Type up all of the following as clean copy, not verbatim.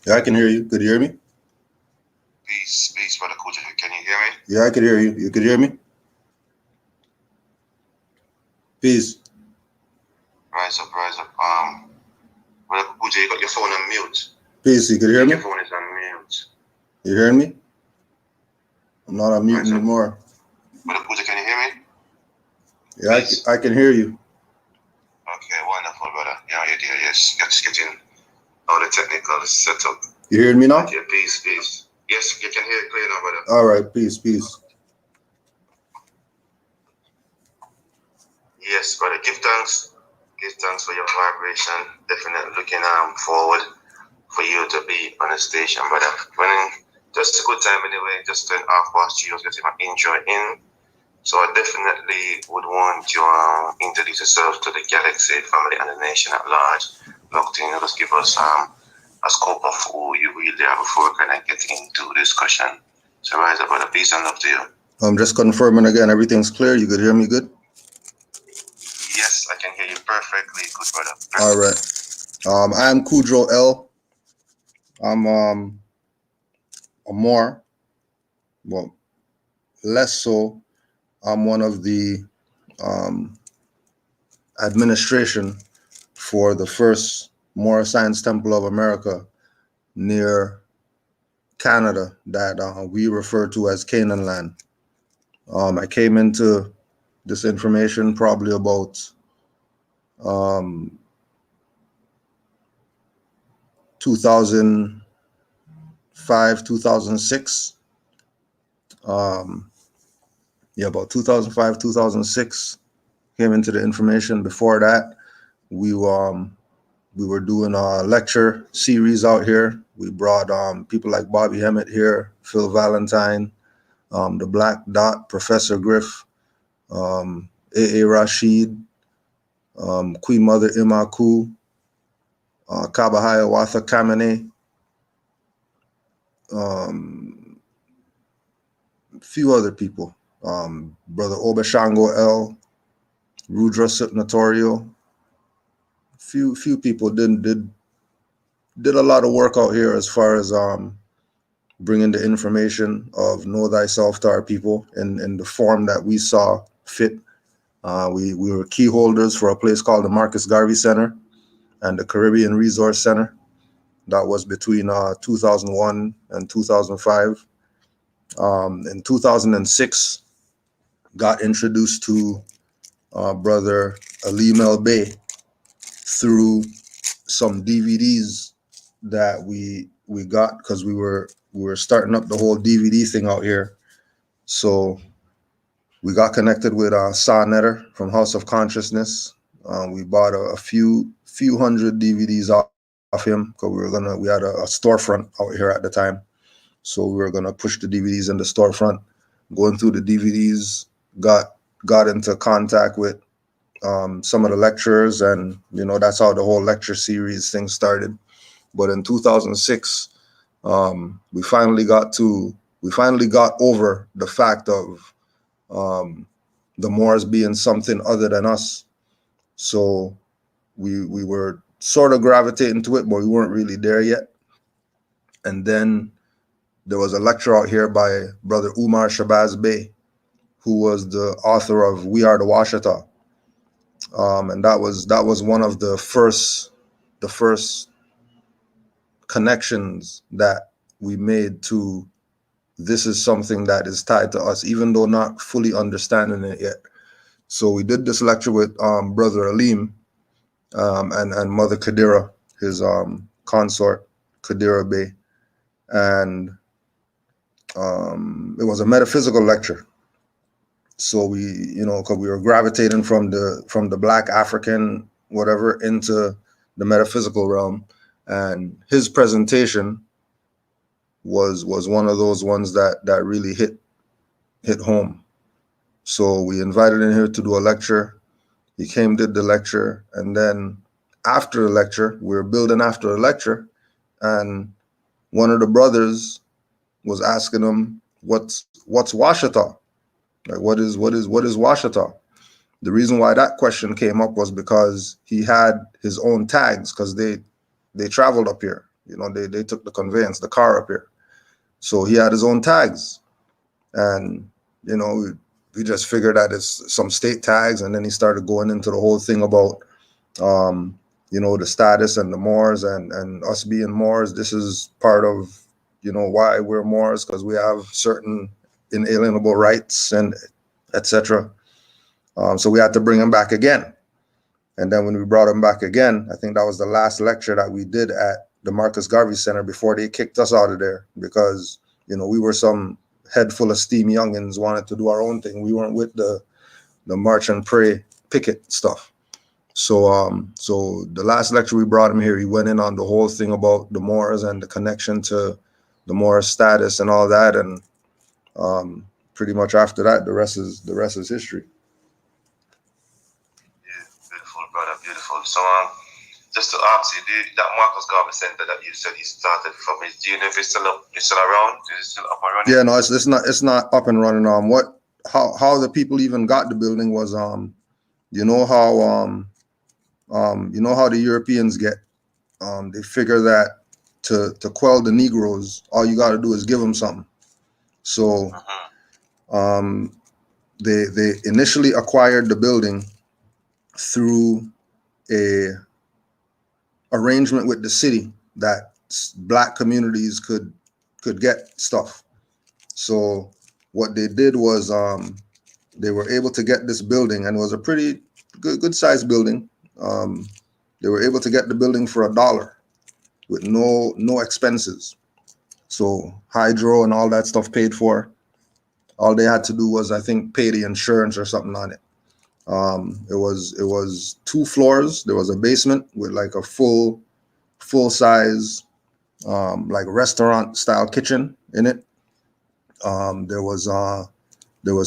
Yeah, I can hear you. Could you hear me? Peace, brother Kuja. Can you hear me? Yeah, I could hear you. You could hear me? Peace. Rise up. Brother Kuja, you got your phone on mute. Peace. You could I hear think me? your phone is on mute. You hearing me? I'm not on mute Rise up. anymore. Brother Kuja, can you hear me? Yeah, Peace. I can hear you. Okay, wonderful, brother. Yeah, you're there. Yes, just getting all the technical setup. You hearing me now? Okay, peace. Yes, you can hear it clear now, brother. All right. Peace. Yes, brother. Give thanks. Give thanks for your vibration. Definitely looking forward for you to be on the station, brother. When just a good time anyway, just an half past 3, I was getting my intro in. So I definitely would want you to introduce yourself to the Galaxy family and the nation at large. Look, just give us a scope of who you really are before we kind of get into the discussion. So rise up, brother. Peace and love to you. I'm just confirming again. Everything's clear. You could hear me good? Yes, I can hear you perfectly good, brother. All right. I am Kudro L. I'm a Moor. Well, less so. I'm one of the administration for the first Moorish Science Temple of America near Canada that we refer to as Canaanland. I came into this information probably about 2005, 2006. About 2005, 2006 came into the information. Before that, we were doing a lecture series out here. We brought people like Bobby Hemmett here, Phil Valentine, the Black Dot, Professor Griff, A.A. Rashid, Queen Mother Imaku, Kabahaya Watha Kamene, a few other people. Brother Obashango L, Rudra Sutnatorio. Few people did a lot of work out here as far as bringing the information of Know Thyself to our people in the form that we saw fit. We were key holders for a place called the Marcus Garvey Center and the Caribbean Resource Center. That was between 2001 and 2005. In 2006, got introduced to Brother Alim El Bey through some DVDs that we got because we were starting up the whole DVD thing out here. So we got connected with Sa Netter from House of Consciousness. We bought a few hundred DVDs off him because we had a storefront out here at the time. So we were gonna push the DVDs in the storefront. Going through the DVDs, got into contact with some of the lecturers, and that's how the whole lecture series thing started. But in 2006, we finally got over the fact of the Moors being something other than us. So we were sort of gravitating to it, but we weren't really there yet. And then there was a lecture out here by Brother Umar Shabazz Bey, who was the author of We Are the Washita. And that was one of the first connections that we made to this is something that is tied to us, even though not fully understanding it yet. So we did this lecture with Brother Alim and Mother Kadira, his consort, Kadira Bey. And it was a metaphysical lecture. So because we were gravitating from the Black African whatever into the metaphysical realm, and his presentation was one of those ones that really hit home. So we invited him here to do a lecture. He came, did the lecture, and then after the lecture, we were building after the lecture, and one of the brothers was asking him, "What's Washita? Like what is Washita?" The reason why that question came up was because he had his own tags, because they traveled up here. You know, they took the conveyance, the car up here. So he had his own tags. And, you know, we just figured that it's some state tags. And then he started going into the whole thing about, you know, the status and the Moors and us being Moors. This is part of, you know, why we're Moors, because we have certain inalienable rights and etc. So we had to bring him back again. And then when we brought him back again, I think that was the last lecture that we did at the Marcus Garvey Center before they kicked us out of there, because, you know, we were some head full of steam youngins, wanted to do our own thing. We weren't with the march and pray picket stuff. So so the last lecture we brought him here, he went in on the whole thing about the Moors and the connection to the Moors status and all that. And pretty much after that, the rest is history. Beautiful, brother, beautiful. So just to ask you, that Marcus Garvey Center that you said he started from, do you know if it's still up, it's still around? Is it still up and running? Yeah, no, it's not up and running. How the people even got the building was you know how the Europeans get, they figure that to quell the Negroes, all you got to do is give them something. So they initially acquired the building through a arrangement with the city that black communities could get stuff. So what they did was they were able to get this building, and it was a pretty good sized building. They were able to get the building for $1 with no expenses. So hydro and all that stuff paid for. All they had to do was, I think, pay the insurance or something on it. It was 2 floors. There was a basement with like a full size like restaurant style kitchen in it. There was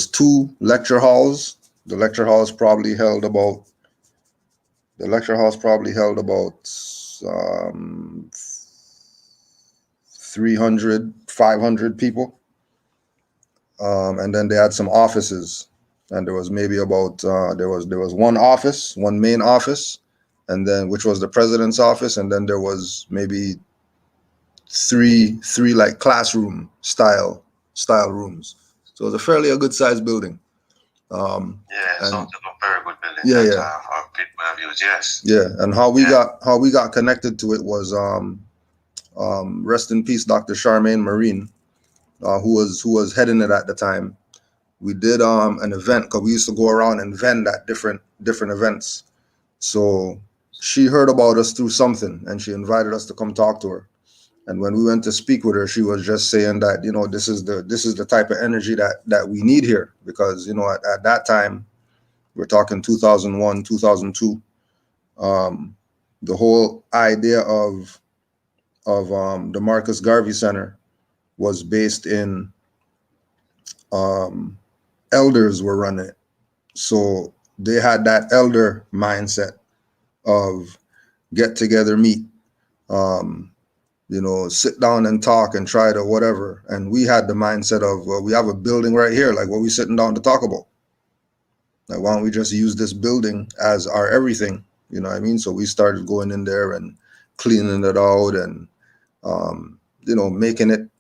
2 lecture halls. The lecture halls probably held about 300, 500 people. And then they had some offices, and there was maybe about there was one main office, and then which was the president's office, and then there was maybe three like classroom style rooms. So it was a good sized building. Sounds like a very good building. People have used, yes. Yeah, and how we got connected to it was rest in peace, Dr. Charmaine Marine, who was heading it at the time. We did an event, because we used to go around and vend at different events. So she heard about us through something, and she invited us to come talk to her. And when we went to speak with her, she was just saying that, you know, this is the type of energy that we need here, because, you know, at that time, we're talking 2001, 2002. The whole idea of the Marcus Garvey Center was based in elders were running it. So they had that elder mindset of get together, meet, you know, sit down and talk and try to whatever. And we had the mindset of, well, we have a building right here. Like, what we sitting down to talk about? Like, why don't we just use this building as our everything? You know what I mean? So we started going in there and cleaning it out and, you know, making it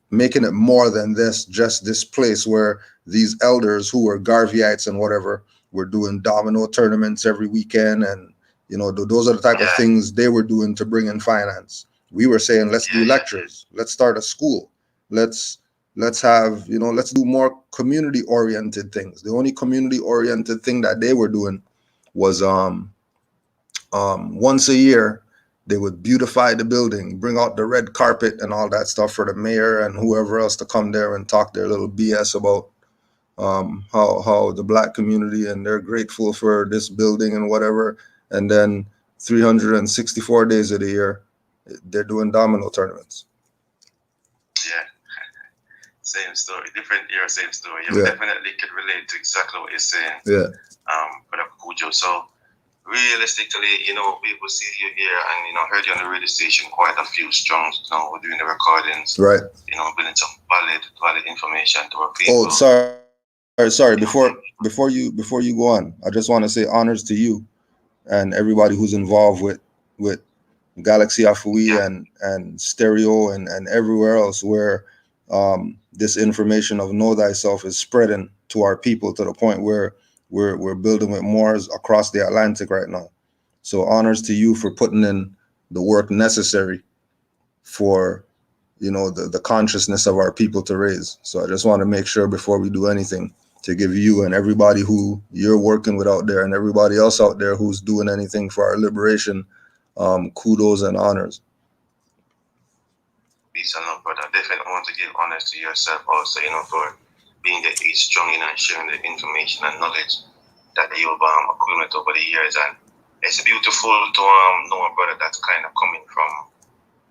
more than just this place where these elders who were Garveyites and whatever were doing domino tournaments every weekend. And, you know, those are the type of things they were doing to bring in finance. We were saying, let's do lectures. Let's start a school. Let's have, you know, let's do more community oriented things. The only community oriented thing that they were doing was once a year, they would beautify the building, bring out the red carpet and all that stuff for the mayor and whoever else to come there and talk their little BS about how the black community, and they're grateful for this building and whatever. And then 364 days of the year, they're doing domino tournaments. Yeah. Same story, different year, same story. You definitely could relate to exactly what you're saying. Yeah. But Kujo. So realistically, you know, people see you here and, you know, heard you on the radio station quite a few strong, you know, we're doing the recordings. Right. You know, bringing some valid information to our people. Oh, sorry. Before you go on, I just want to say honors to you and everybody who's involved with Galaxyafiwe and Stereo and everywhere else where this information of know thyself is spreading to our people to the point where we're building with Moors across the Atlantic right now. So honors to you for putting in the work necessary for, you know, the consciousness of our people to raise. So I just want to make sure before we do anything to give you and everybody who you're working with out there and everybody else out there who's doing anything for our liberation, kudos and honors. Peace and love, brother. Definitely want to give honors to yourself also, you know, for being that strong, you know, and sharing the information and knowledge that you've accumulated over the years. And it's beautiful to know a brother that's kind of coming from,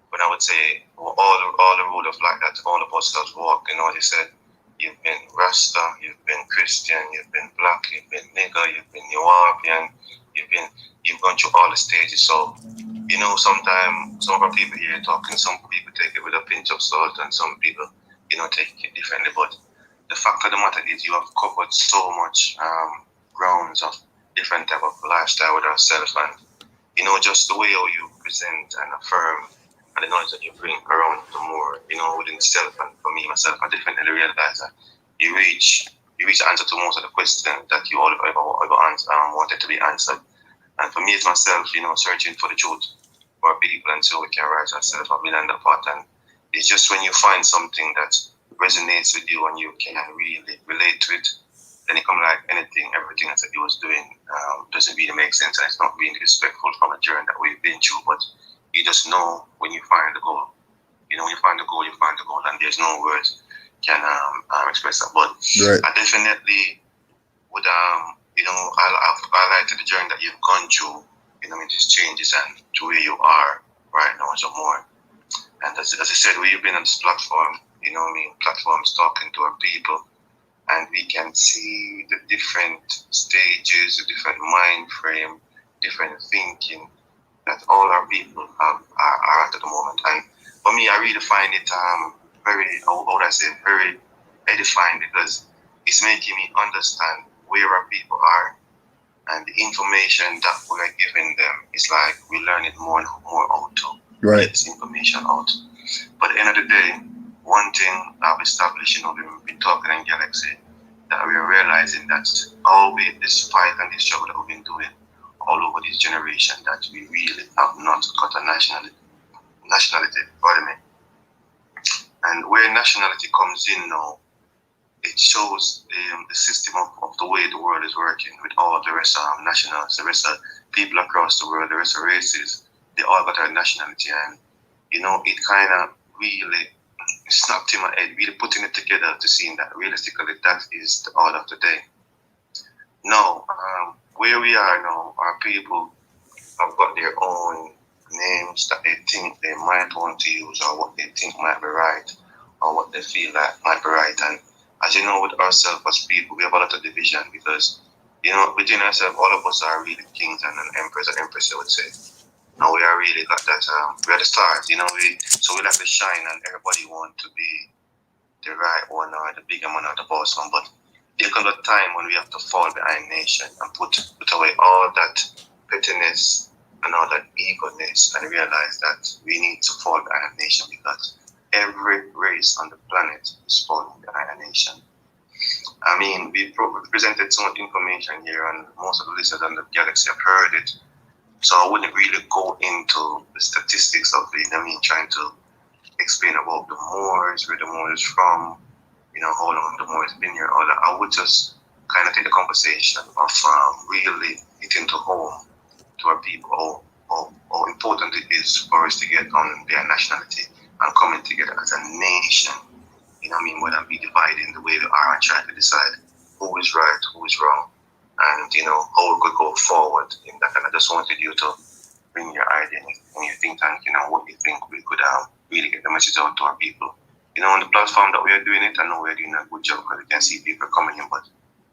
but I would say, all the road of life that all of us have walked. You know, you said you've been Rasta, you've been Christian, you've been black, you've been nigger, you've been European, you've gone through all the stages. So, you know, sometimes some of our people here talking, some people take it with a pinch of salt, and some people, you know, take it differently. But the fact of the matter is, you have covered so much grounds of different type of lifestyle with ourselves, and you know, just the way how you present and affirm and the knowledge that you bring around the more, you know, within itself. And for me myself, I definitely realize that you reach the answer to most of the questions that you all ever wanted to be answered. And for me, it's myself, you know, searching for the truth for people, and so we can rise ourselves up in that part. And it's just when you find something that resonates with you and you can really relate to it, then it comes like anything, everything that he was doing doesn't really make sense. And it's not being disrespectful from a journey that we've been through, but you just know when you find the goal. You know, when you find the goal, you find the goal, and there's no words can express that. But Right. I definitely would, you know, I've highlighted the journey that you've gone through, you know, these changes and to where you are right now some more. And as I said, we've been on this platform, you know, platforms talking to our people, and we can see the different stages, the different mind frame, different thinking that all our people are at the moment. And for me, I really find it very, how would I say, very edifying, because it's making me understand where our people are, and the information that we're giving them is like we learn it more and more how to get this information out. But at the end of the day, one thing I've established, you know, we've been talking in Galaxy, that we're realizing that all this fight and this struggle that we've been doing all over this generation, that we really have not got a nationality, pardon me. And where nationality comes in now, it shows the system of the way the world is working with all the rest of nationals, the rest of people across the world, the rest of races. They all got a nationality, and you know, it kind of really snapped in my head, really putting it together to see that realistically that is the order of the day. Now, where we are now, our people have got their own names that they think they might want to use, or what they think might be right, or what they feel like might be right. And as you know, with ourselves as people, we have a lot of division, because, you know, between ourselves, all of us are really kings and an empress, I would say. Now we are really got that, we are the stars, you know, so we like to shine, and everybody want to be the right one, or the bigger one, or the boss one. But there comes a time when we have to fall behind nation and put away all that pettiness and all that eagerness, and realize that we need to fall behind a nation, because every race on the planet is falling behind a nation. I mean, we presented so much information here, and most of the listeners on the Galaxy have heard it. So I wouldn't really go into the statistics of it. I mean, trying to explain about the Moors, where the Moors from, you know, how long the Moors been here, all that. I would just kind of take the conversation of really hitting to home to our people how important it is for us to get on their nationality and coming together as a nation. You know what I mean? Whether we dividing the way we are and trying to decide who is right, who is wrong, and, you know, how we could go forward in that. And I just wanted you to bring your idea and your think tank, you know, what you think we could really get the message out to our people. You know, on the platform that we are doing it, I know we're doing a good job, because we can see people coming in, but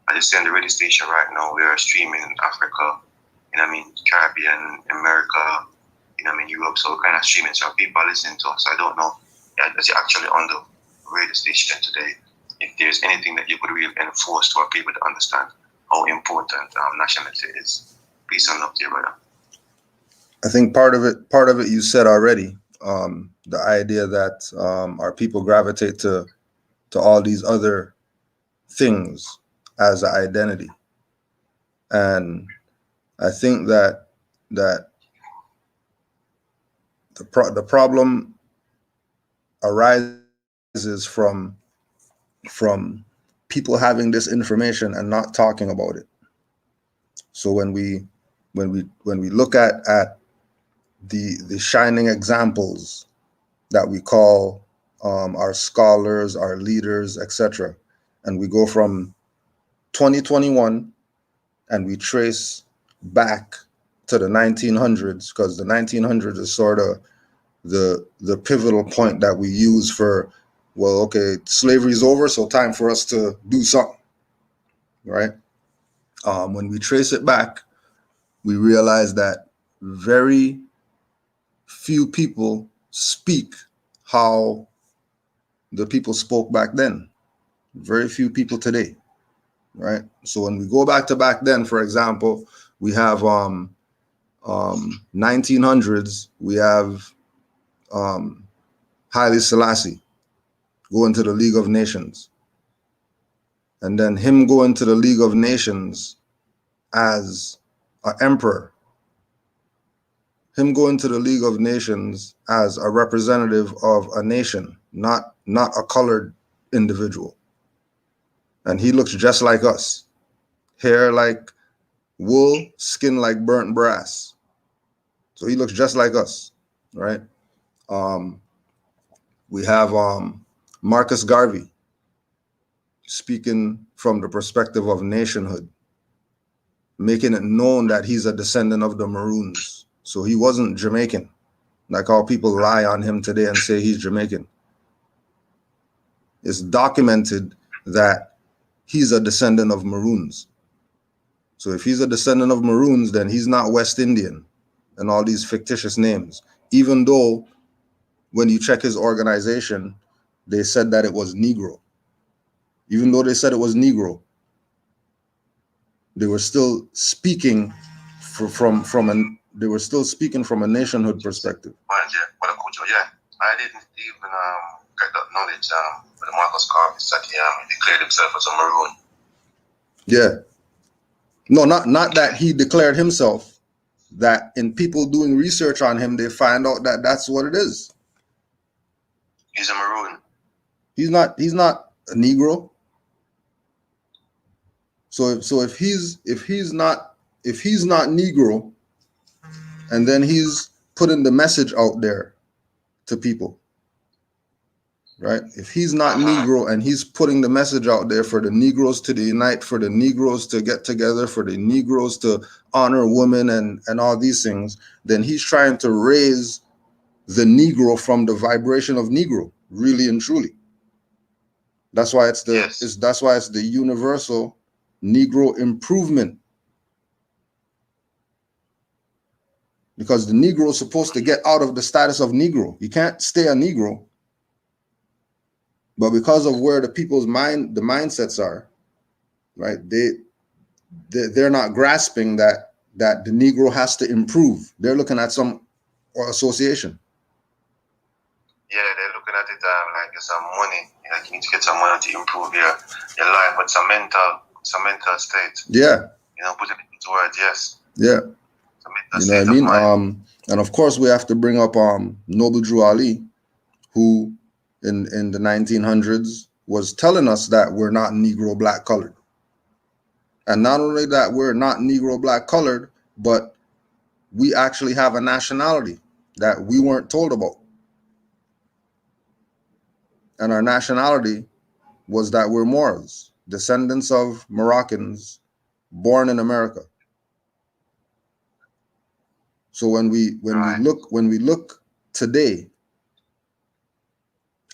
I just see on the radio station right now, we are streaming in Africa, you know what I mean, Caribbean, America, you know what I mean, Europe, so we're kind of streaming, so people are listening to us. I don't know, as you're actually on the radio station today, if there's anything that you could really enforce to our people to understand how important nationality is. Peace and love to you, brother. I think part of it you said already. The idea that our people gravitate to all these other things as an identity, and I think that the problem arises from people having this information and not talking about it. So when we look at the shining examples that we call our scholars, our leaders, etc., and we go from 2021 and we trace back to the 1900s, because the 1900s is sort of the pivotal point that we use for, well, okay, slavery's over, so time for us to do something, right? When we trace it back, we realize that very few people speak how the people spoke back then. Very few people today, right? So when we go back then, for example, we have 1900s, we have Haile Selassie going to the League of Nations, and then him going to the League of Nations as an emperor, him going to the League of Nations as a representative of a nation, not a colored individual. And he looks just like us. Hair like wool, skin like burnt brass. So he looks just like us, right? We have Marcus Garvey speaking from the perspective of nationhood, making it known that he's a descendant of the Maroons. So he wasn't Jamaican, like how people lie on him today and say he's Jamaican. It's documented that he's a descendant of Maroons. So if he's a descendant of Maroons, then he's not West Indian and all these fictitious names, even though when you check his organization, they said that it was Negro. Even though they said it was Negro, they were still speaking from a nationhood perspective. Yeah, I didn't even get that knowledge. But Marcus Garvey said he declared himself as a Maroon. Yeah. No, not that he declared himself. That in people doing research on him, they find out that that's what it is. He's a Maroon. He's not a Negro. So if he's not Negro, and then he's putting the message out there to people, right? If he's not Negro and he's putting the message out there for the Negroes to unite, for the Negroes to get together, for the Negroes to honor women and all these things, then he's trying to raise the Negro from the vibration of Negro, really and truly. That's why it's the universal Negro improvement. Because the Negro is supposed to get out of the status of Negro. You can't stay a Negro. But because of where the people's the mindsets are, right? They're not grasping that the Negro has to improve. They're looking at some association. Yeah, they're looking at it like it's some money. Like you need to get some money to improve your life, but it's a mental state. Yeah. Put it into words. Yes. Yeah. You know what I mean? And of course we have to bring up Noble Drew Ali, who in the 1900s was telling us that we're not Negro black colored. And not only that we're not Negro black colored, but we actually have a nationality that we weren't told about. And our nationality was that we're Moors, descendants of Moroccans born in America. So when we look today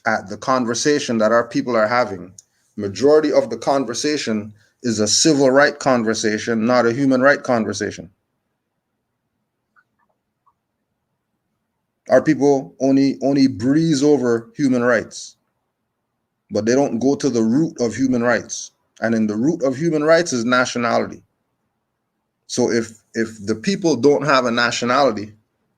at the conversation that our people are having, majority of the conversation is a civil right conversation, not a human right conversation. Our people only breeze over human rights, but they don't go to the root of human rights. And in the root of human rights is nationality. So if the people don't have a nationality,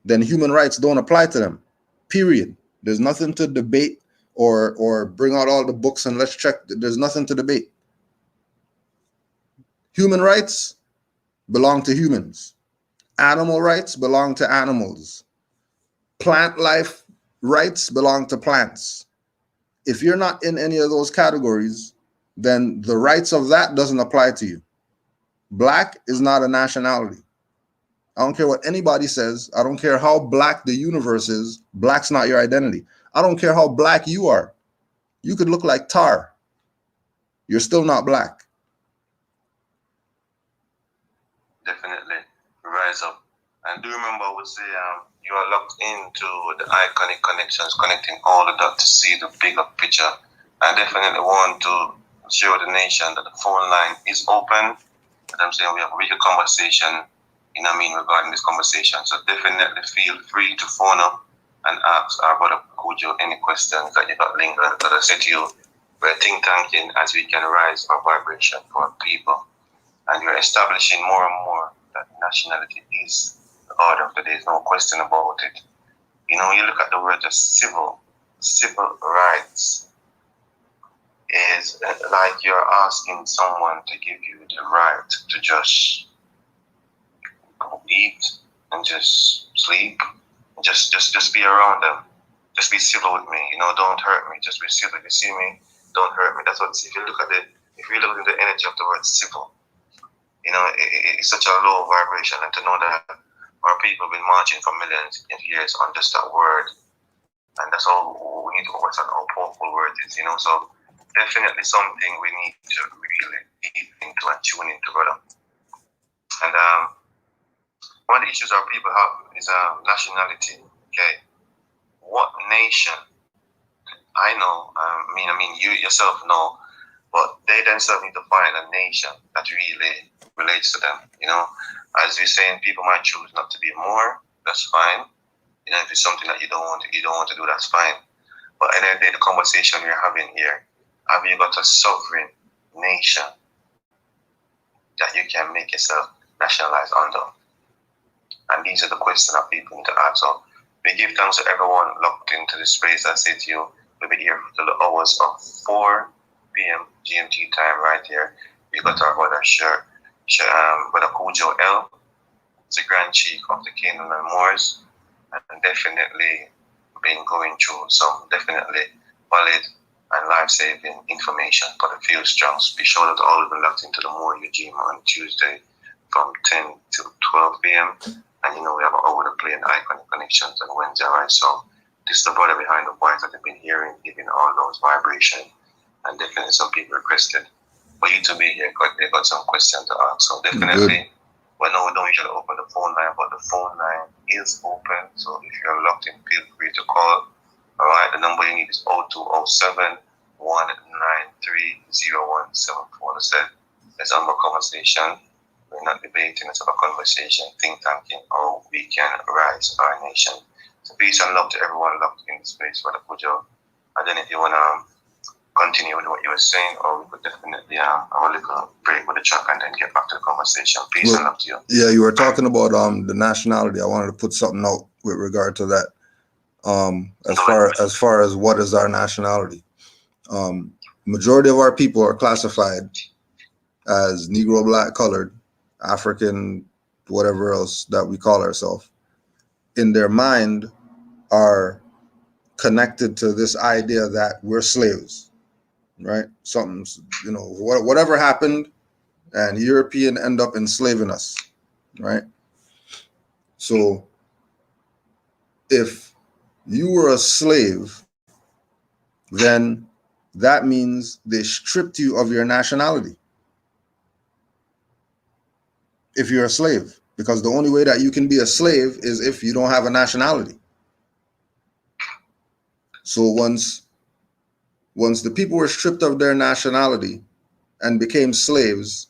then human rights don't apply to them. Period. There's nothing to debate or bring out all the books and let's check. There's nothing to debate. Human rights belong to humans. Animal rights belong to animals. Plant life rights belong to plants. If you're not in any of those categories, then the rights of that doesn't apply to you. Black is not a nationality. I don't care what anybody says. I don't care how black the universe is. Black's not your identity. I don't care how black you are. You could look like tar. You're still not black. Definitely rise up. And do remember, I would say you are locked into the iconic connections, connecting all the dots to see the bigger picture. I definitely want to show the nation that the phone line is open. And I'm saying we have a real conversation, regarding this conversation. So definitely feel free to phone up and ask our brother Kujo any questions that you got lingering. That I said to you, we're think tanking as we can rise our vibration for our people. And you're establishing more and more that nationality is the order of the day. There's no question about it. You look at the word just civil rights is like you're asking someone to give you the right to just eat and just sleep, just be around them, just be civil with me. Don't hurt me. Just be civil. You see me? Don't hurt me. That's what. If you look at the energy of the word civil, it's such a low vibration, and to know that our people have been marching for millions of years on just that word, and that's all we need to understand how powerful word is. So definitely something we need to really deep into and tune into, brother. And one of the issues our people have is nationality. Okay, what nation? I know. You yourself know, but they themselves need to find a nation that really relates to them. As we're saying, people might choose not to be more. That's fine. If it's something that you don't want to do, that's fine. But at the end of the day, the conversation we're having here, have you got a sovereign nation that you can make yourself nationalize under? And these are the questions that people need to ask. So we give thanks to everyone locked into this space. I say to you, we'll be here till the hours of 4 p.m. GMT time right here. We got our brother Brother Kujo L, the Grand Chief of the Canaanland Moors, and definitely been going through some definitely valid and life-saving information for the field strongs. Be sure that all have been locked into the Moor regime on Tuesday from 10 to 12 p.m. And we have over the play and iconic connections on Wednesday, right? So this is the brother behind the voice that they've been hearing, giving all those vibrations. And definitely some people requested for you to be here because they got some questions to ask. So definitely, we don't usually open the phone line, but the phone line is open. So if you're locked in, feel free to call. All right, the number you need is 0207 193 0174. Let's have a conversation. We're not debating, let's have a conversation, think tanking, how we can rise our nation. So peace and love to everyone locked in the space for the Kujo. I don't know if you want to continue with what you were saying, or we could definitely have a little break with the track and then get back to the conversation. Peace and love to you. Yeah, you were talking about the nationality. I wanted to put something out with regard to that. As far as what is our nationality, majority of our people are classified as Negro, Black, Colored, African, whatever else that we call ourselves. In their mind, are connected to this idea that we're slaves, right? Whatever happened, and European end up enslaving us, right? So if you were a slave, then that means they stripped you of your nationality. If you're a slave, because the only way that you can be a slave is if you don't have a nationality. So once the people were stripped of their nationality and became slaves,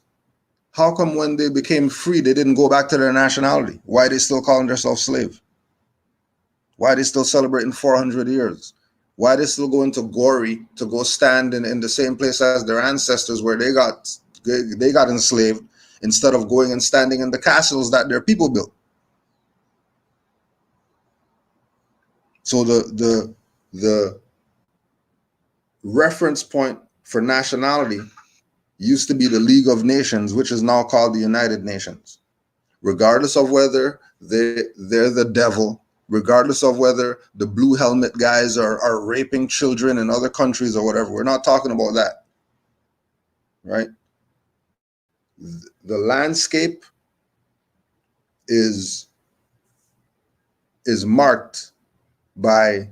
how come when they became free, they didn't go back to their nationality? Why are they still calling themselves slave? Why are they still celebrating 400 years? Why are they still going to Gorey to go stand in the same place as their ancestors where they got enslaved, instead of going and standing in the castles that their people built? So the reference point for nationality used to be the League of Nations, which is now called the United Nations. Regardless of whether they're the devil, regardless of whether the blue helmet guys are raping children in other countries or whatever, we're not talking about that, right? The landscape is marked by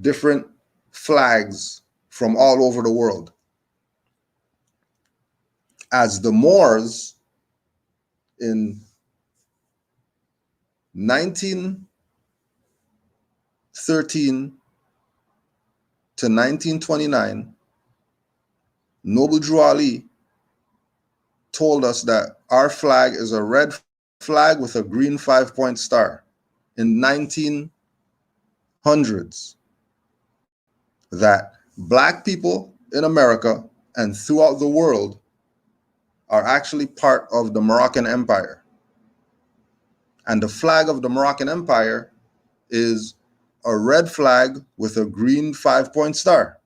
different flags from all over the world. As the Moors in 1913 to 1929, Noble Drew Ali told us that our flag is a red flag with a green 5-point star. In 1900s, that black people in America and throughout the world are actually part of the Moroccan Empire. And the flag of the Moroccan Empire is a red flag with a green 5-point star.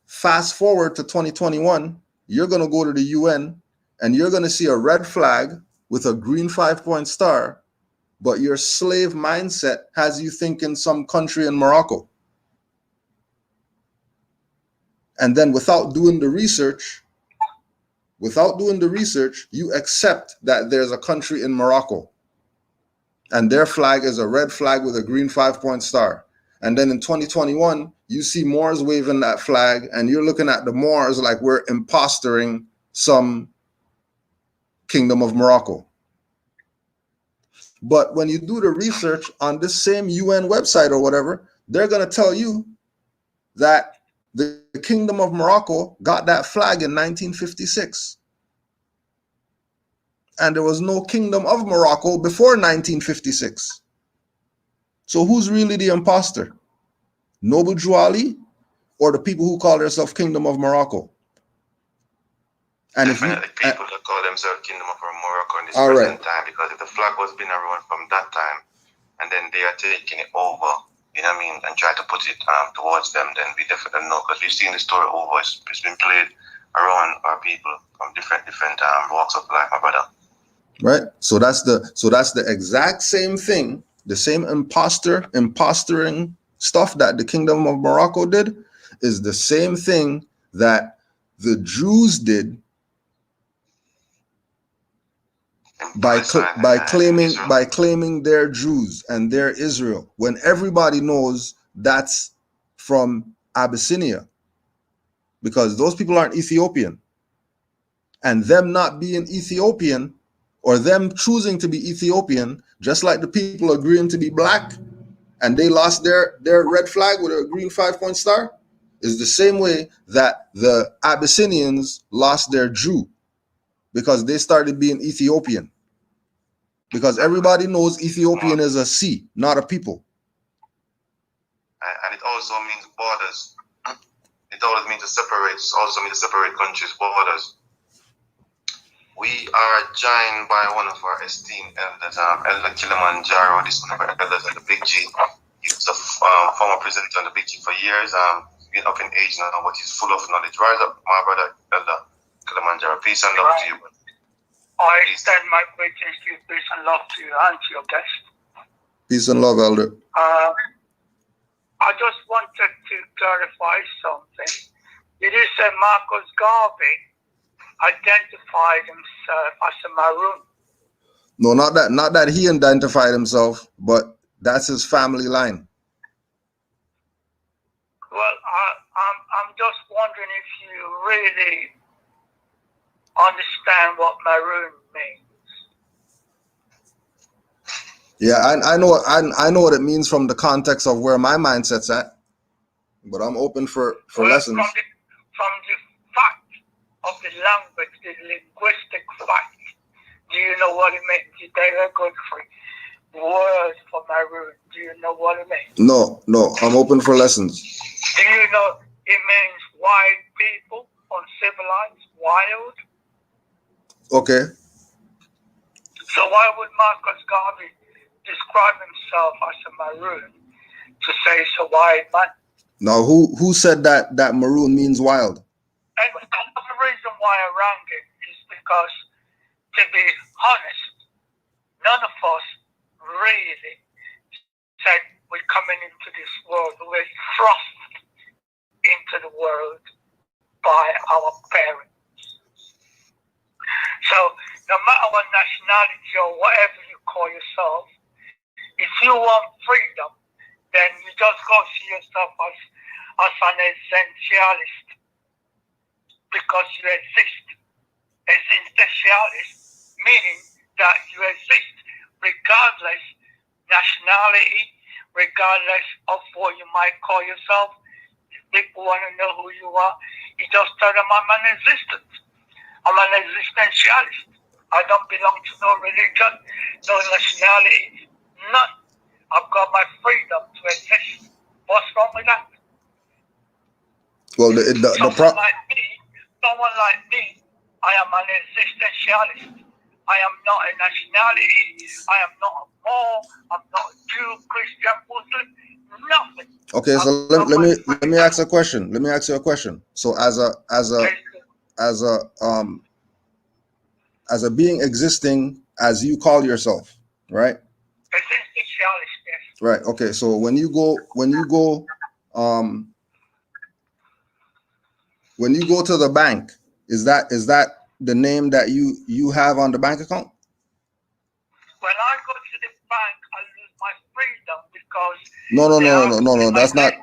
Fast forward to 2021, you're going to go to the UN and you're going to see a red flag with a green 5-point star, but your slave mindset has you thinking some country in Morocco. And then without doing the research, you accept that there's a country in Morocco and their flag is a red flag with a green 5-point star. And then in 2021, you see Moors waving that flag and you're looking at the Moors like we're impostoring some Kingdom of Morocco. But when you do the research on this same UN website or whatever, they're going to tell you that the Kingdom of Morocco got that flag in 1956. And there was no Kingdom of Morocco before 1956. So who's really the imposter? Noble Drew Ali or the people who call themselves Kingdom of Morocco? And definitely people that call themselves Kingdom of Morocco in this present time, because if the flag was been around from that time and then they are taking it over, you know what I mean, and try to put it towards them, then we definitely know, because we've seen the story over. It's been played around our people from different walks of life, my brother. Right. So that's the exact same thing, the same impostoring stuff that the Kingdom of Morocco did is the same thing that the Jews did by claiming they're Jews and they're Israel, when everybody knows that's from Abyssinia, because those people aren't Ethiopian. And them not being Ethiopian, or them choosing to be Ethiopian, just like the people agreeing to be black and they lost their red flag with a green 5-point star, is the same way that the Abyssinians lost their Jew because they started being Ethiopian. Because everybody knows Ethiopian is a sea, not a people. And it also means borders. It always means to separate. It also means to separate countries' borders. We are joined by one of our esteemed elders, Elder Kilimanjaro. This one of our elders at the Big G. He was a former presenter on the Big G for years. He's been up in age now, but he's full of knowledge. Rise up, my brother, Elder Kilimanjaro. Peace and love to you. I extend my greetings to you, peace and love to you and to your guest. Peace and love, Elder. I just wanted to clarify something. Did you say Marcus Garvey identified himself as a Maroon? No, not that he identified himself, but that's his family line. Well, I'm just wondering if you really understand what Maroon means. Yeah, I know what it means from the context of where my mindset's at, but I'm open for lessons. From the fact of the language, the linguistic fact, do you know what it means? The derogatory word for Maroon, do you know what it means? No, I'm open for lessons. Do you know it means wild people, uncivilized, wild? Okay. So why would Marcus Garvey describe himself as a maroon to say it's a wild man. Now, who said that maroon means wild? And the reason why I rang it is because, to be honest, none of us really said we're coming into this world. We're thrust into the world by our parents. So no matter what nationality or whatever you call yourself, if you want freedom, then you just go see yourself as an essentialist because you exist. Essentialist meaning that you exist regardless nationality, regardless of what you might call yourself. If people want to know who you are, you just tell them I'm an existence. I'm an existentialist. I don't belong to no religion, no nationality, none. I've got my freedom to exist. What's wrong with that? Well, someone like me, I am an existentialist. I am not a nationality. I am not a Moor. I'm not a Jew, Christian, Muslim, nothing. Okay, so let me ask a question. Let me ask you a question. So as a being existing as you call yourself, right? Existentialist, yes. Right. Okay. So when you go to the bank, is that the name that you have on the bank account? When I go to the bank, I lose my freedom because no.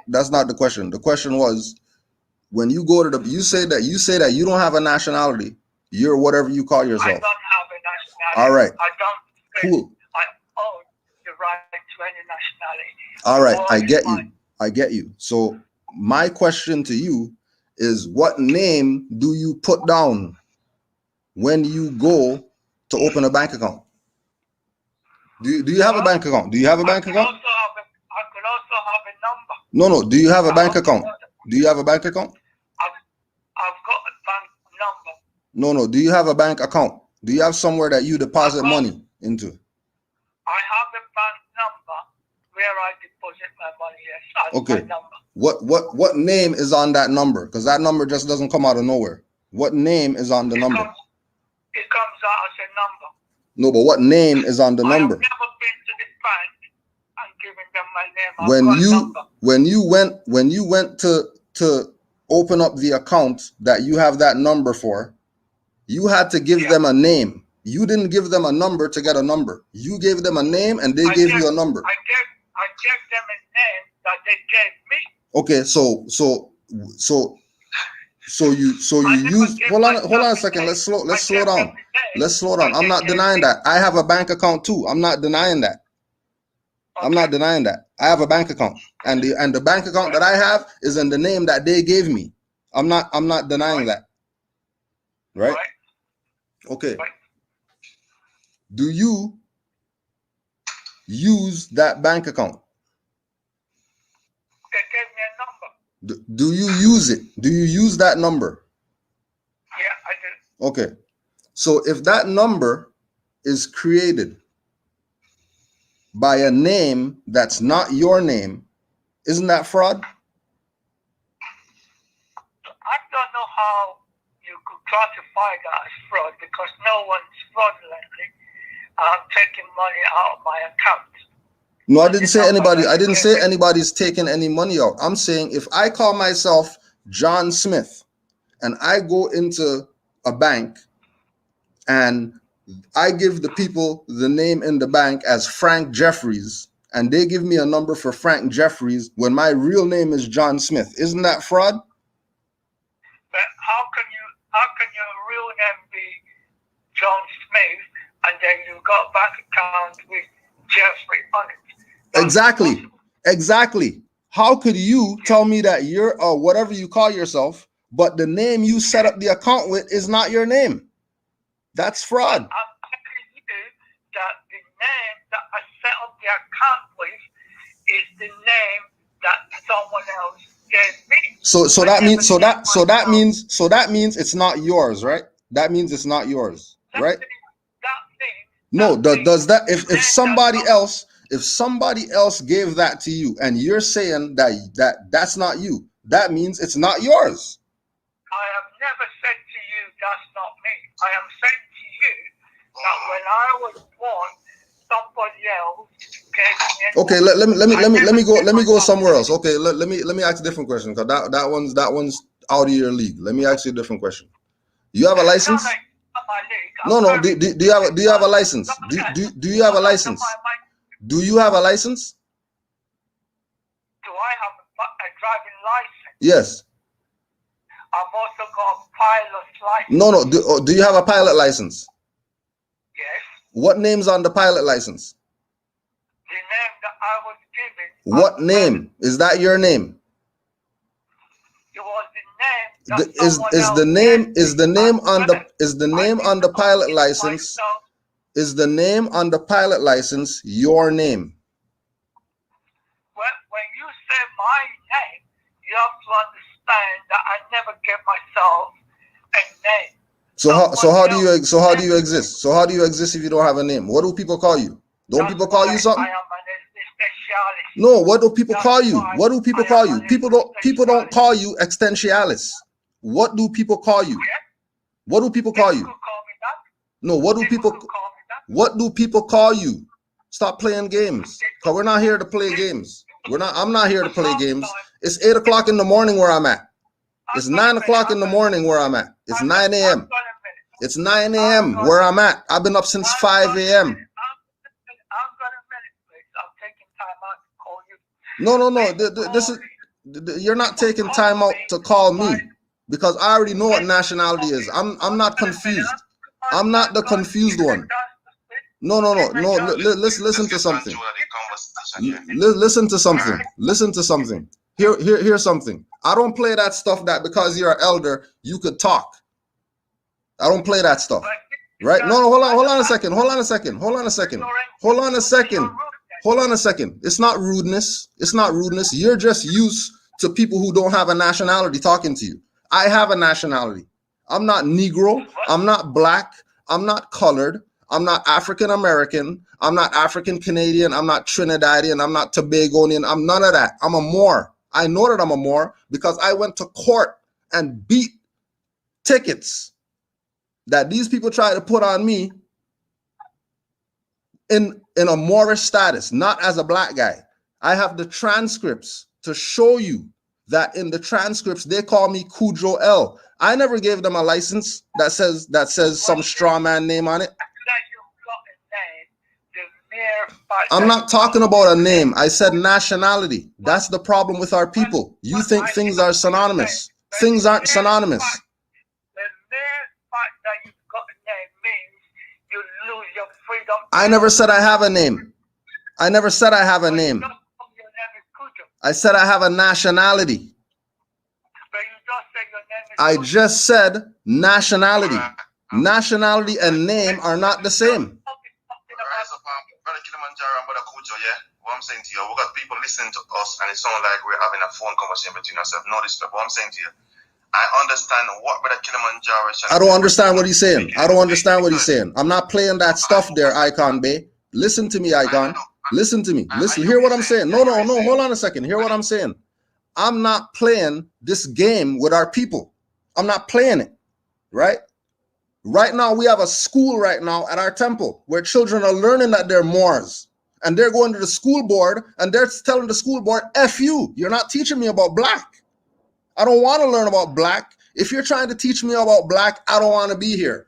That's not the question. The question was, when you go to you say that you don't have a nationality. You're whatever you call yourself. I don't have a nationality. All right. I don't. Cool. I own the right to any nationality. All right. I get you. So my question to you is, what name do you put down when you go to open a bank account? Do you have a bank account? Do you have a bank account? I could also have a number. No. Do you have a bank account? Do you have a bank account? I've got a bank number. No. Do you have a bank account? Do you have somewhere that you deposit money into? I have a bank number where I deposit my money. Yes. Okay. My number. What name is on that number? Because that number just doesn't come out of nowhere. What name is on the number? It comes out as a number. No, but what name is on the number? I have never been to the bank and given them my name. When you went to open up the account that you have that number for, you had to give them a name. You didn't give them a number to get a number. You gave them a name and they gave you a number. I gave them a name that they gave me. Okay, so you use hold on a second. Let's slow down. I'm not denying that. I have a bank account too. I'm not denying that. Okay. I'm not denying that. I have a bank account. And the bank account that I have is in the name that they gave me. I'm not denying that. Right? Okay. Right. Do you use that bank account? They gave me a number. Do you use it? Do you use that number? Yeah, I do. Okay. So if that number is created by a name that's not your name, isn't that fraud? I don't know how you could classify that as fraud because no one's fraudulently taking money out of my account. No, I didn't say anybody. I didn't say anybody's taking any money out. I'm saying if I call myself John Smith and I go into a bank and I give the people the name in the bank as Frank Jeffries and they give me a number for Frank Jeffries when my real name is John Smith, isn't that fraud? But how can your real name be John Smith and then you got a bank account with Jeffrey on it? Exactly. How could you tell me that you're whatever you call yourself, but the name you set up the account with is not your name? That's fraud. I'm telling you that the name that I set up the account with is the name that someone else gave me. So that means it's not yours, right? That means it's not yours, right? No, does that if somebody else If somebody else gave that to you and you're saying that's not you, that means it's not yours. I have never said to you that's not me. I am saying to you that when I was born, somebody else gave me. Okay, let me go somewhere else. Okay, let me ask a different question, because that one's out of your league. Let me ask you a different question. You have a license? No. Do you have a license? Do you have a license? Do you have a license? Do I have a driving license? Yes. I've also got a pilot's license. No. Do you have a pilot license? Yes. What name's on the pilot license? The name that I was given. What name? Is that your name? It was the name. Is the name on the pilot license? Is the name on the pilot license your name? When you say my name, you have to understand that I never gave myself a name. So how do you exist? So how do you exist if you don't have a name? What do people call you? Don't people call you something? I am an existentialist. No, what do people call you? What do people call you? People don't call you existentialist. What do people call you? What do people call you? No, what do people call you? Stop playing games. Because we're not here to play games. I'm not here to play games. It's 8 o'clock in the morning where I'm at. It's 9 o'clock in the morning where I'm at. It's 9 a.m. It's 9 a.m. where I'm at. I've been up since 5 a.m. No. This is, you're not taking time out to call me, because I already know what nationality is. I'm not confused. I'm not the confused one. No. Listen to something. Listen to something. Here's something. I don't play that stuff that because you're an elder, you could talk. I don't play that stuff. Right? No, hold on a second. It's not rudeness. You're just used to people who don't have a nationality talking to you. I have a nationality. I'm not Negro. I'm not black. I'm not colored. I'm not African American. I'm not African Canadian. I'm not Trinidadian. I'm not Tobagonian. I'm none of that. I'm a Moor. I know that I'm a Moor because I went to court and beat tickets that these people try to put on me in a Moorish status, not as a black guy. I have the transcripts to show you that in the transcripts they call me Kudro L. I never gave them a license that says some straw man name on it. I'm not talking about a name. I said nationality. That's the problem with our people. You think things are synonymous. Things aren't synonymous. The mere fact that you've got a name means you lose your freedom. I never said I have a name. I never said I have a name. I said I have a nationality. I just said nationality. Nationality and name are not the same. What I'm saying to you, we got people listening to us, and it sounds like we're having a phone conversation between ourselves. No disrespect. What I'm saying to you, I understand what Brother Kilimanjaro is. I don't understand what he's saying. I don't understand what he's saying. I'm not playing that stuff there, Icon Bay. Listen to me, Icon. Listen to me. Listen. Hear what I'm saying. No. Hold on a second. Hear what I'm saying. I'm not playing this game with our people. I'm not playing it. Right? Right now, we have a school right now at our temple where children are learning that they're Moors. And they're going to the school board and they're telling the school board, F you, you're not teaching me about black. I don't want to learn about black. If you're trying to teach me about black, I don't want to be here.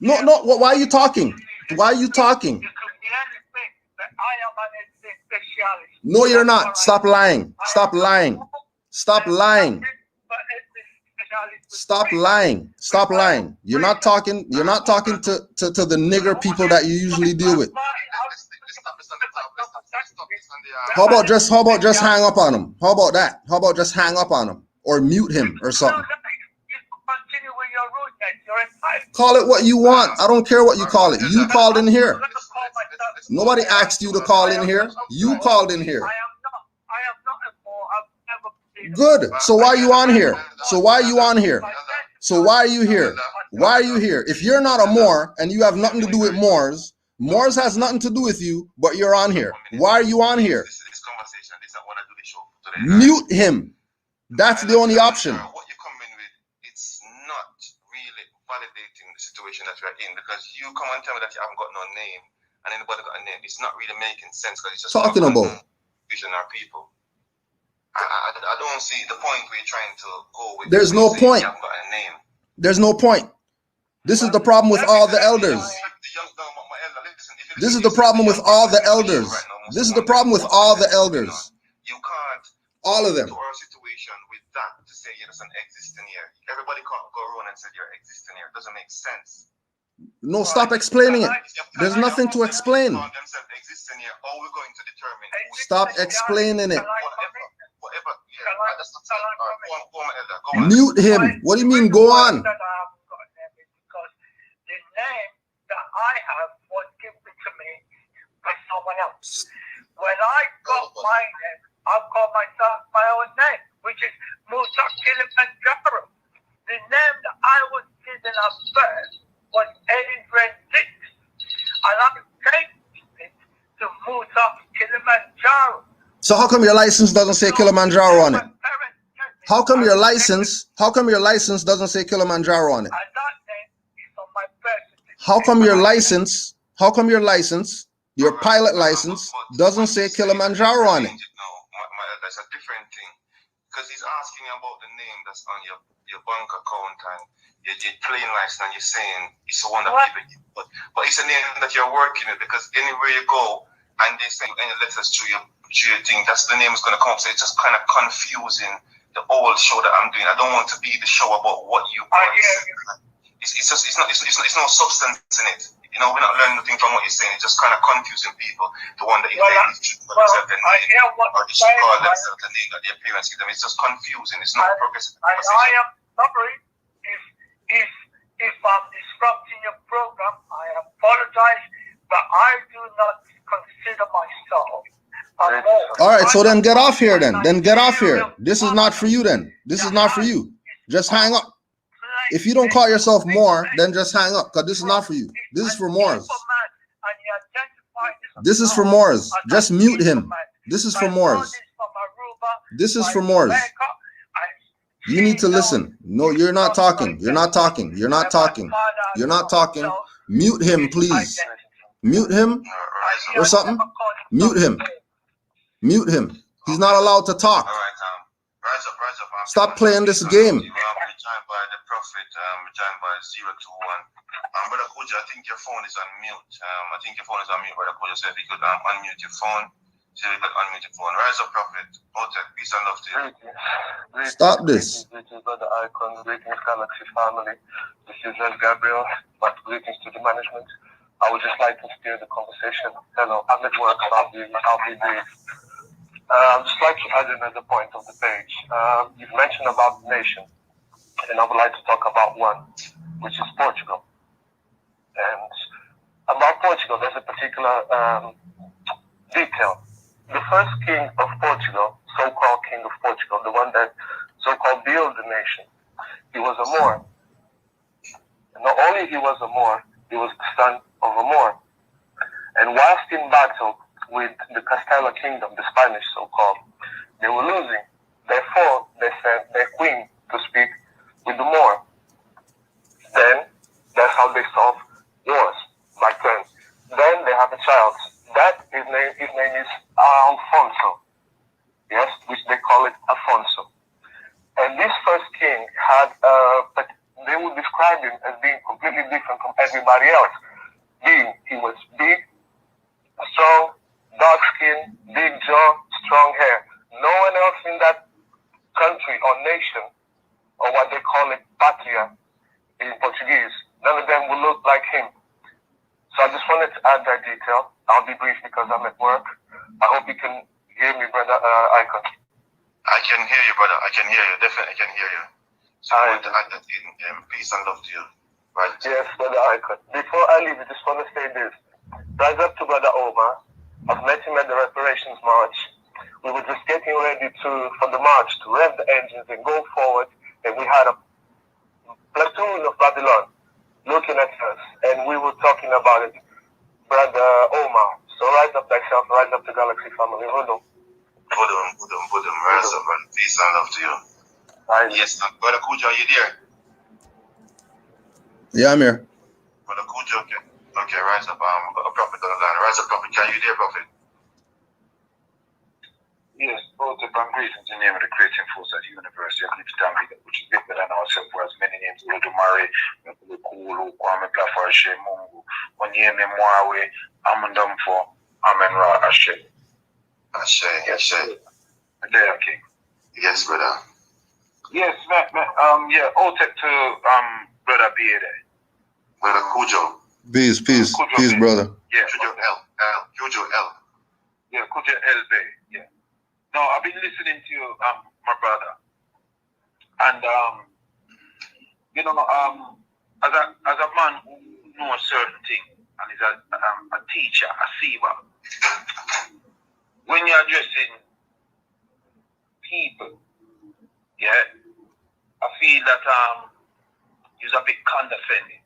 Well, no, why are you talking? Why are you talking? No, you're not. Stop lying. Stop lying. Stop lying. Stop lying. Stop lying. You're not talking to the nigger people that you usually deal with. How about just hang up on him? How about that? How about just hang up on him or mute him or something? Call it what you want. I don't care what you call it. You called in here. Nobody asked you to call in here. You called in here. Good. So why are you on here? So why are you on here? So why are you here? Why are you here? If you're not a Moor and you have nothing to do with Moors, Moors has nothing to do with you, but you're on here. Why are you on here? This conversation, this I want to do the show today. Mute him. That's the only option. What you're coming with, it's not really validating the situation that we're in, because you come and tell me that you haven't got no name and anybody got a name. It's not really making sense, because it's just talking about confusion our people. I don't see the point where you're trying to go with. There's no point. You haven't got a name. There's no point. This is the problem with all the elders. This is the problem with all the elders. This is the problem with all the elders. You can't. All of them. To our situation with that to say you're just an existing here. Everybody can't go around and say you're existing here. It doesn't make sense. No, stop explaining it. There's nothing to explain. Stop explaining it. Mute him. What do you mean, go on? Because the name that I have was given to me by someone else. When I got my name, I called myself my own name, which is Musa Kilimanjaro. The name that I was given at first was Adrian Dix, and I changed it to Musa Kilimanjaro. So how come your license doesn't say Kilimanjaro on it? How come your license doesn't say Kilimanjaro on it? And that name is on my birth certificate. How come your license, your pilot license, doesn't say Kilimanjaro on it? That's a different thing, because he's asking you about the name that's on your bank account and your plane license, and you're saying it's the one that people give, but it's a name that you're working with, because anywhere you go and they send any letters to your thing, that's the name is going to come up. So it's just kind of confusing the old show that I'm doing. I don't want to be the show about what you want. It's no substance in it. You know, we're not learning anything from what you're saying. It's just kind of confusing people. The one that you should call themselves the name, or they should call themselves the name that their parents give them. It's just confusing. It's not progressive. And I am sorry if I'm disrupting your program. I apologize, but I do not consider myself a Moor. All right, so then get off here then. Then get off here. This is not for you then. This is not for you. Just hang up. If you don't call yourself Moor, then just hang up, because this is not for you. This is for Moors. This is for Moors. Just mute him. This is for Moors. This is for Moors. You need to listen. No, you're not talking. You're not talking. You're not talking. You're not talking. Mute him, please. Mute him or something. Mute him. Mute him. He's not allowed to talk. Rise up. Stop playing this game. Joined by the Prophet, joined by 021. Brother Koja, I think your phone is on mute. Brother Koja. So if you could unmute your phone. Rise up, Prophet. Peace and love to you. Stop this. Greetings, Brother Icon. Greetings, Galaxy family. This is Gabriel, but greetings to the management. I would just like to steer the conversation. Hello, I'm at work, so I'll be brief. I'd just like to add another point of the page. You've mentioned about the nation, and I would like to talk about one, which is Portugal. And about Portugal, there's a particular detail. The first king of Portugal, so-called king of Portugal, the one that so-called built the nation, he was a Moor. And not only he was a Moor, he was the son of a Moor. And whilst in battle with the Castella kingdom, the Spanish so-called, they were losing. Therefore, they sent their queen to speak with the Moor. Then, that's how they solve wars back then. Then they have a child. His name is Alfonso. Yes, which they call it Afonso. And this first king had, they would describe him as being completely different from everybody else. He was big, strong, dark skin, big jaw, strong hair. No one else in that country or nation, or what they call it, patria in Portuguese, none of them will look like him. So I just wanted to add that detail. I'll be brief because I'm at work. I hope you can hear me, Brother Icon. I can hear you, brother. I can hear you. Definitely can hear you. So I want to add that in peace and love to you. Right. Yes, Brother Icon. Before I leave, I just want to say this. Rise up to Brother Omar. I've met him at the reparations march. We were just getting ready for the march to rev the engines and go forward. And we had a platoon of Babylon looking at us. And we were talking about it. Brother Omar. So rise up thyself, rise up to Galaxy family. Hold on. Rise up, and peace and love to you. Right. Yes, Brother Kujo, are you there? Yeah, I'm here. Brother Kujo, okay. Okay, rise up. A prophet on the line. Rise up, prophet. Can you there, prophet? Yes, both the great in the name of the creating force of the universe, which is bigger than ourselves, who has many names, Olodumare, Kulu, Kwame Plafa, Ashe, Mungu, Onyeme Mwawe, Amandamfo, Amen Ra, Ashe. Ashe. There, King. Yes, brother. Yes, yeah, Otep to Brother B there. Brother Kujo. Peace, brother. Yeah. Kujo L. Yeah, Kujo L Bay. Yeah. No, I've been listening to you, my brother. And you know, as a man who knows certain things and is a teacher, a seer, when you're addressing people, yeah, I feel that you're a bit condescending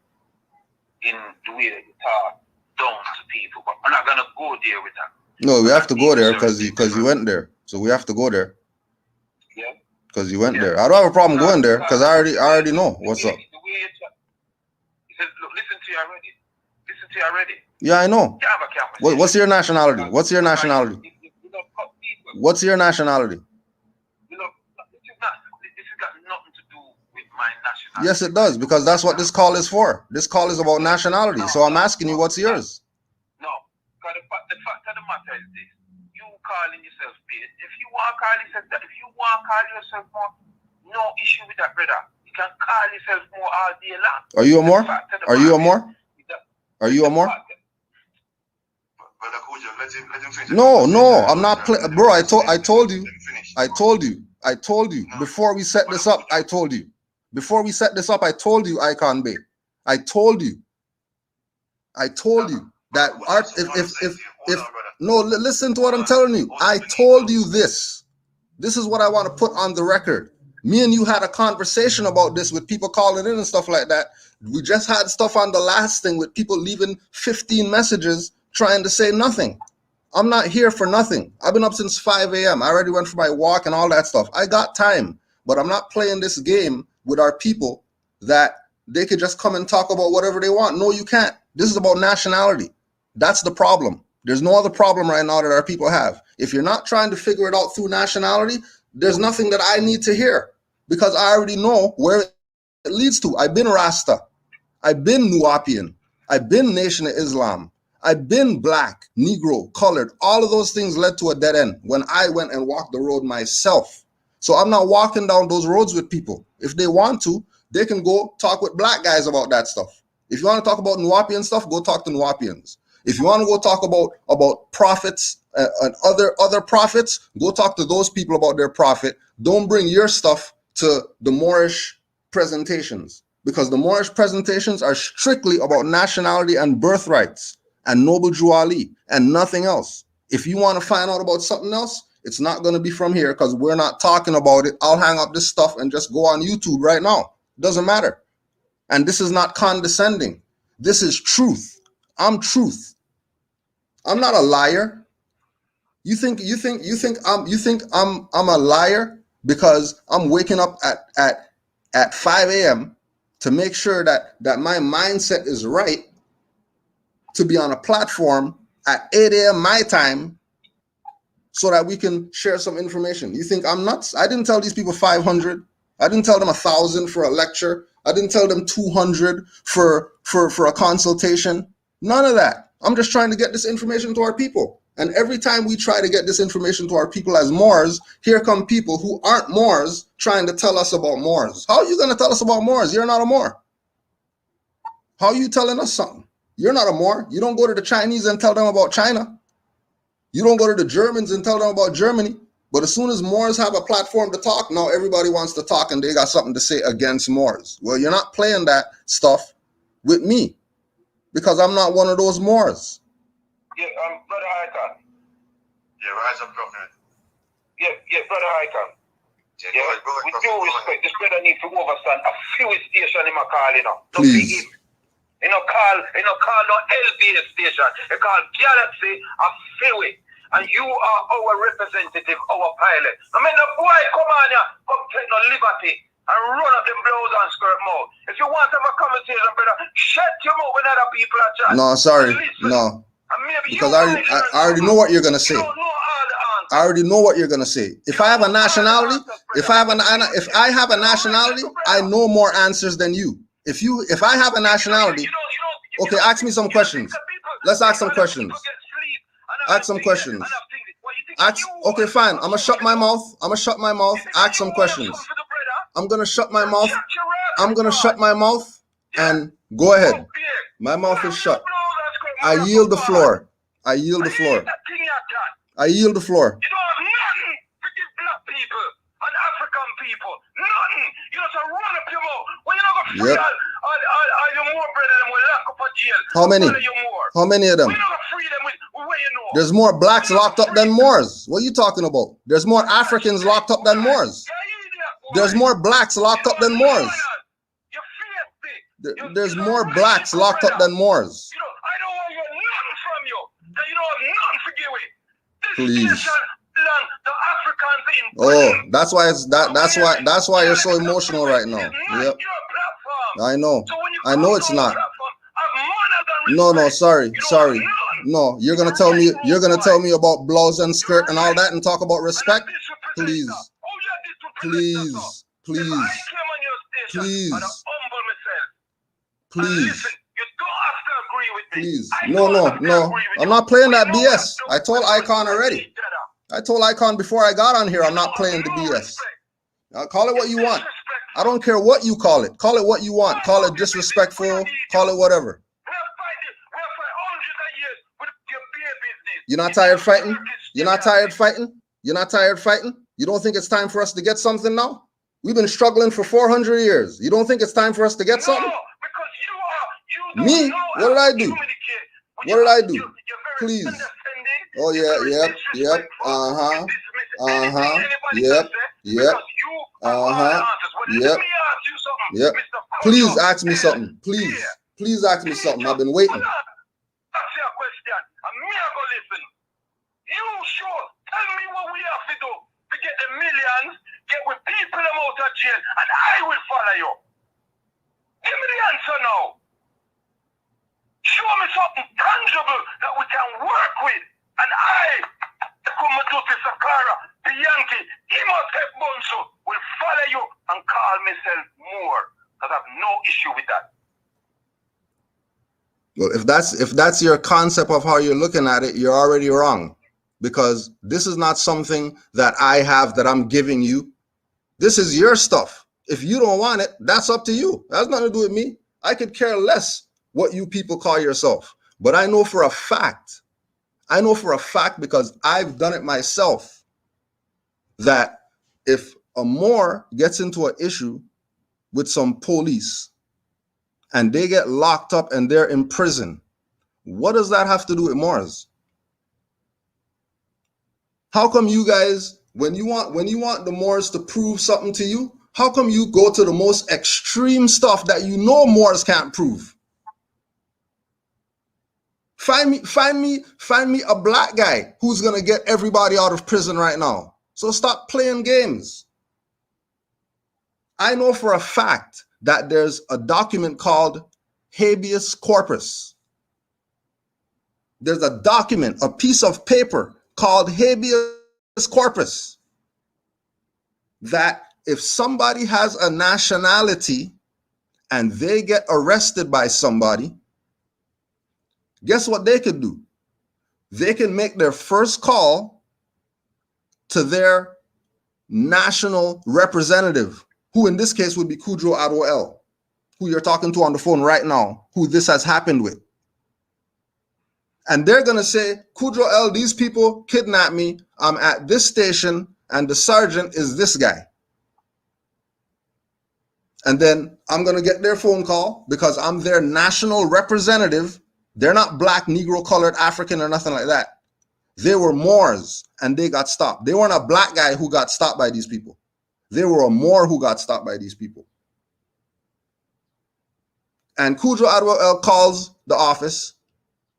in the way that you talk down to people. But I'm not gonna go there with that. No, we have to go there because you went there. So we have to go there. Yeah. Because you went there. I don't have a problem going there because I already know what's up. The way he said, look, listen to you already. Yeah, I know. What's your nationality? What's your nationality? What's your nationality? You know, this has got nothing to do with my nationality. Yes, it does, because that's what this call is for. This call is about nationality. So I'm asking you, what's yours? No, because the fact of the matter is this. You calling yourself bait. If you want to call yourself that, if you want to call yourself more, no issue with that, brother. You can call yourself more all day long. Are you a more? Are you a more? Are you a more? No, I'm not playing, bro. I told you before we set this up. I told you Icon Bay. I told you that if no, listen to what I'm telling you. I told you this. This is what I want to put on the record. Me and you had a conversation about this with people calling in and stuff like that. We just had stuff on the last thing with people leaving 15 messages trying to say nothing. I'm not here for nothing. I've been up since 5 a.m. I already went for my walk and all that stuff. I got time, but I'm not playing this game with our people that they could just come and talk about whatever they want. No, you can't. This is about nationality. That's the problem. There's no other problem right now that our people have. If you're not trying to figure it out through nationality, there's nothing that I need to hear because I already know where it leads to. I've been Rasta. I've been Nuwapian. I've been Nation of Islam. I've been black, Negro, colored. All of those things led to a dead end when I went and walked the road myself. So I'm not walking down those roads with people. If they want to, they can go talk with black guys about that stuff. If you want to talk about Nuwapian stuff, go talk to Nuwapians. If you want to go talk about prophets and other prophets, go talk to those people about their prophet. Don't bring your stuff to the Moorish presentations because the Moorish presentations are strictly about nationality and birthrights and noble Juali and nothing else. If you want to find out about something else, it's not going to be from here because we're not talking about it. I'll hang up this stuff and just go on YouTube right now. Doesn't matter. And this is not condescending. This is truth. I'm truth. I'm not a liar. You think I'm a liar because I'm waking up at 5 a.m. to make sure that my mindset is right to be on a platform at 8 a.m. my time so that we can share some information. You think I'm nuts? I didn't tell these people 500. I didn't tell them 1,000 for a lecture. I didn't tell them 200 for a consultation. None of that. I'm just trying to get this information to our people. And every time we try to get this information to our people as Moors, here come people who aren't Moors trying to tell us about Moors. How are you going to tell us about Moors? You're not a Moor. How are you telling us something? You're not a Moor. You don't go to the Chinese and tell them about China. You don't go to the Germans and tell them about Germany. But as soon as Moors have a platform to talk, now everybody wants to talk and they got something to say against Moors. Well, you're not playing that stuff with me because I'm not one of those Moors. Yeah, Brother Icon. Yeah, rise up, prophet. Yeah, Brother Icon. Yeah, with due respect, this brother needs to understand a few station in my calling now. Please. You know, call no LBS station. They call Galaxyafiwe. And you are our representative, our pilot. I mean, the boy come on here, come take no liberty and run up them blows and skirt mouth. If you want to have a conversation, brother, shut your mouth when other people are chatting. No, sorry. No. Because I already know what you're going to say. I already know what you're going to say. If I have a nationality, if I have a nationality, I know more answers than you. If I have a nationality, okay, ask me some questions. Let's ask some questions. Ask some questions. Okay, fine. I'm gonna shut my mouth. Ask some questions. I'm gonna shut my mouth and go ahead. My mouth is shut. I yield the floor. You don't have nothing to give black people and African people. Nothing. You just run up your mouth. When you're not gonna free all your more brother them will lock up a jail. How many? How many of them? When you're not free them with where you know. There's more blacks locked up than Moors. What are you talking about? There's more Africans locked up than Moors. There's more blacks locked up than Moors. There's more blacks locked up than Moors. I don't want you nothing from you. You don't have nothing to give it. Please. The Africans in Oh, that's why you're so emotional right now. Yep. I know. I know it's not. No, sorry. No, you're gonna tell me about blouse and skirt and all that and talk about respect? Please. No. I'm not playing that BS. I told Icon already. I told Icon before I got on here, I'm not playing the BS. Call it what you want. I don't care what you call it. Call it what you want. Call it disrespectful. Call it whatever. You're not tired fighting? You're not tired fighting? You're not tired fighting? You don't think it's time for us to get something now? We've been struggling for 400 years. You don't think it's time for us to get something? Me? What did I do? What did I do? Please. Oh, yeah, yep. Yep. Please ask me something. Please ask me something. I've been waiting. You sure? Tell me what we have to do to get the millions, get with people out of jail, and I will follow you. Give me the answer now. Show me something tangible that we can work with. And I, Kumaduti Sakara, the Yankee, Imhotep Bonsu, will follow you and call myself Moor. Because I have no issue with that. Well, if that's your concept of how you're looking at it, you're already wrong. Because this is not something that I have that I'm giving you. This is your stuff. If you don't want it, that's up to you. That has nothing to do with me. I could care less what you people call yourself. But I know for a fact, because I've done it myself, that if a Moor gets into an issue with some police and they get locked up and they're in prison, what does that have to do with Moors? How come you guys, when you want the Moors to prove something to you, how come you go to the most extreme stuff that you know Moors can't prove? Find me a black guy who's gonna get everybody out of prison right now. So stop playing games. I know for a fact that there's a document called Habeas corpus. There's a document, a piece of paper called Habeas corpus, that if somebody has a nationality and they get arrested by somebody, guess what they could do? They can make their first call to their national representative, who in this case would be Kudjo Adwo-El, who you're talking to on the phone right now, who this has happened with. And they're going to say, Kudjo El, these people kidnapped me. I'm at this station and the sergeant is this guy. And then I'm going to get their phone call because I'm their national representative. They're not black, Negro, colored, African, or nothing like that. They were Moors and they got stopped. They weren't a black guy who got stopped by these people. They were a Moor who got stopped by these people. And Cujo Adwell L calls the office,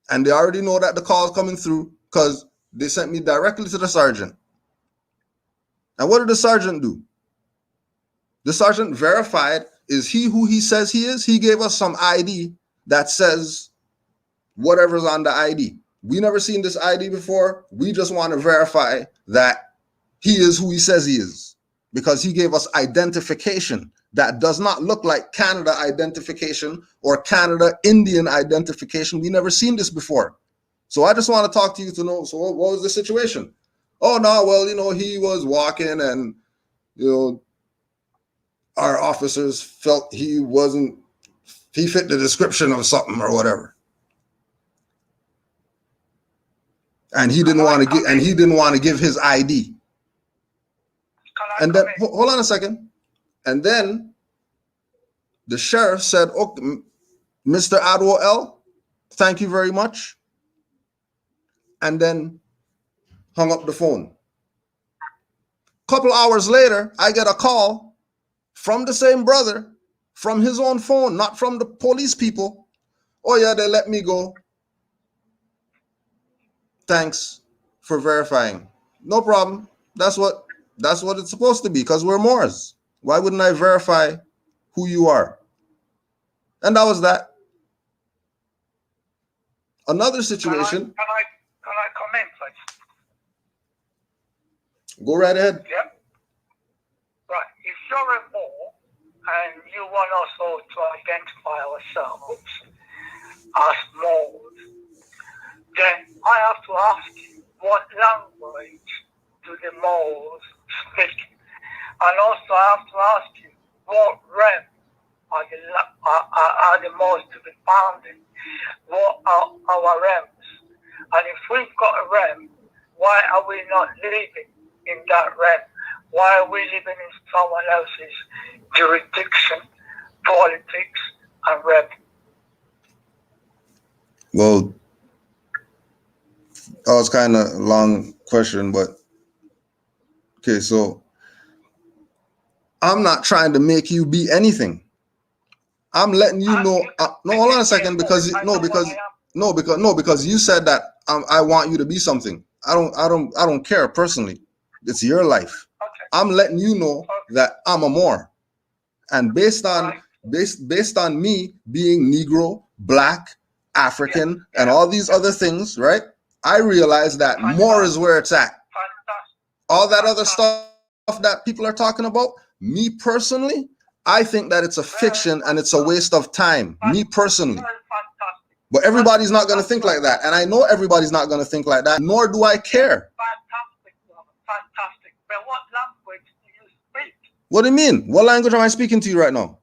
and they already know that the call is coming through because they sent me directly to the sergeant. And what did the sergeant do? The sergeant verified, is he who he says he is? He gave us some ID that says whatever's on the ID. We never seen this ID before. We just want to verify that he is who he says he is, because he gave us identification that does not look like Canada identification or Canada Indian identification. We never seen this before. So I just want to talk to you to know, so what was the situation? Oh, no, well, you know, he was walking and, you know, our officers felt he fit the description of something or whatever. And he didn't want to give his ID. And then, hold on a second. And then the sheriff said, "Okay, Mr. Adwell L, thank you very much." And then hung up the phone. Couple hours later, I get a call from the same brother, from his own phone, not from the police people. "Oh yeah, they let me go. Thanks for verifying." No problem. That's what it's supposed to be, because we're Moors. Why wouldn't I verify who you are? And that was that. Another situation. Can I comment, please? Go right ahead. Yep. Right. If you're a Moor and you want also to identify ourselves as Moors, then I have to ask you, what language do the Moors speak? And also I have to ask you, what realm are the Moors to be found in? What are our realms? And if we've got a realm, why are we not living in that realm? Why are we living in someone else's jurisdiction, politics, and realm? Well, that was kind of a long question, but okay, so I'm not trying to make you be anything. I'm letting you know. No, hold on a second, because you said that I want you to be something. I don't care personally. It's your life. Okay. I'm letting you know that I'm a Moor, and based on me being Negro, Black, African, and all these other things, right? I realize that Moor is where it's at. All that other stuff that people are talking about, me personally, I think that it's a fiction and it's a waste of time. Me personally. But everybody's not going to think like that. And I know everybody's not going to think like that, nor do I care. Fantastic. But what language do you speak? What do you mean? What language am I speaking to you right now?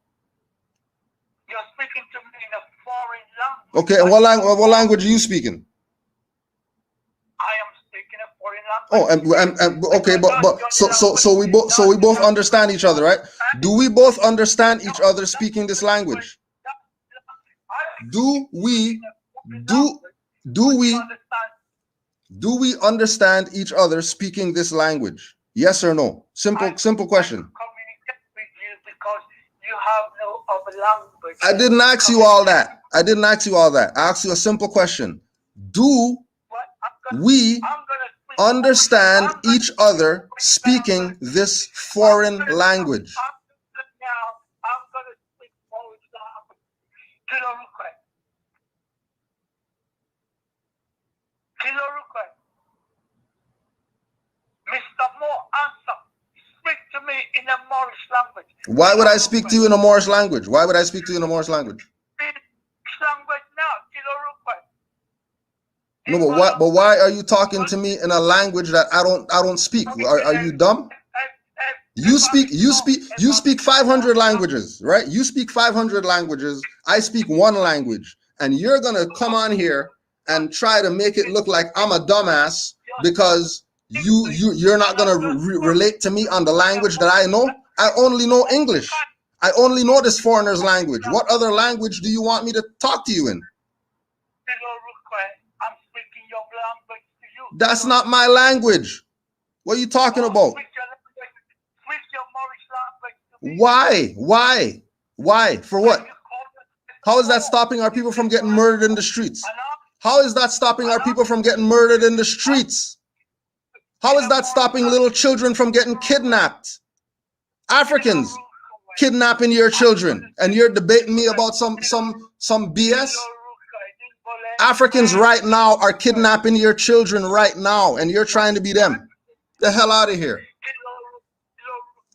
You're speaking to me in a foreign language. Okay, and what language are you speaking? I am speaking a foreign language. Oh, and okay, but so we both understand each other, right? Do we both understand each other speaking this language? Do we understand each other speaking this language? Yes or no? Simple question. Communicate with you because you have no other language. I didn't ask you all that. I asked you a simple question. Do we understand each other speaking this foreign language? I'm going to speak Moorish language. Kilo request. Mr. Moore, answer. Speak to me in a Moorish language. Why would I speak to you in a Moorish language? Language now, Kilo request. No, but why are you talking to me in a language that I don't speak? Are you dumb? You speak 500 languages, right? You speak 500 languages. I speak one language, and you're gonna come on here and try to make it look like I'm a dumbass because you're not gonna relate to me on the language that I know. I only know English. I only know this foreigner's language. What other language do you want me to talk to you in? I'm speaking your language to you. That's not my language. What are you talking about? Switch your Moorish language to me. Why? For what? How is that stopping our people from getting murdered in the streets? How is that stopping our people from getting murdered in the streets? How is that stopping little children from getting kidnapped? Africans kidnapping your children, and you're debating me about some BS? Africans right now are kidnapping your children right now, and you're trying to be them. The hell out of here.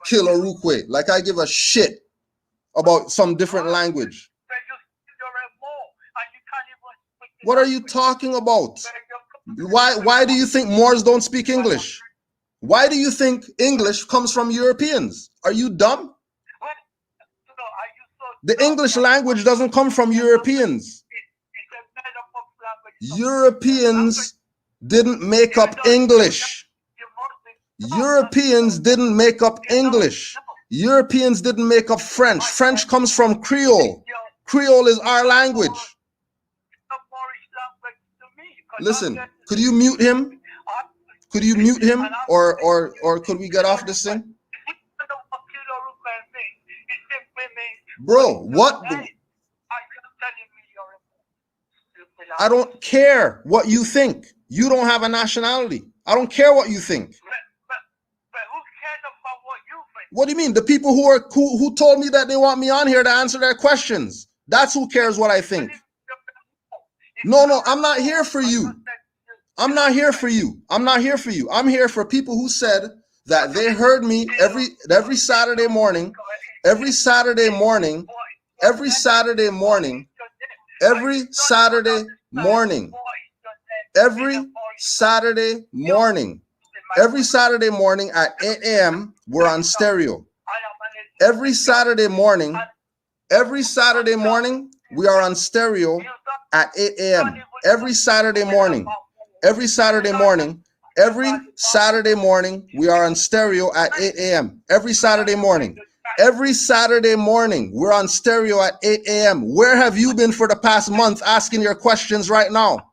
Kill Orukwe. Like I give a shit about some different language. What are you talking about? Why do you think Moors don't speak English? Why do you think English comes from Europeans? Are you dumb? The English language doesn't come from Europeans. Europeans didn't make up English. Europeans didn't make up English. Europeans didn't make up French. French comes from Creole. Creole is our language. Listen, could you mute him? Could you mute him? Or could we get off this thing? Bro, what? I don't care what you think. You don't have a nationality. I don't care what you think. What do you mean? The people who told me that they want me on here to answer their questions. That's who cares what I think. No, I'm not here for you. I'm not here for you. I'm not here for you. I'm here for people who said that they heard me every Saturday morning, every Saturday morning, every Saturday morning, every Saturday morning, every Saturday morning, every Saturday morning at 8 a.m. we're on stereo. Every Saturday morning we are on stereo at 8 a.m. Every Saturday morning. Every Saturday morning we are on stereo at 8 a.m. Every Saturday morning. Every Saturday morning we're on stereo at 8 a.m. Where have you been for the past month asking your questions right now?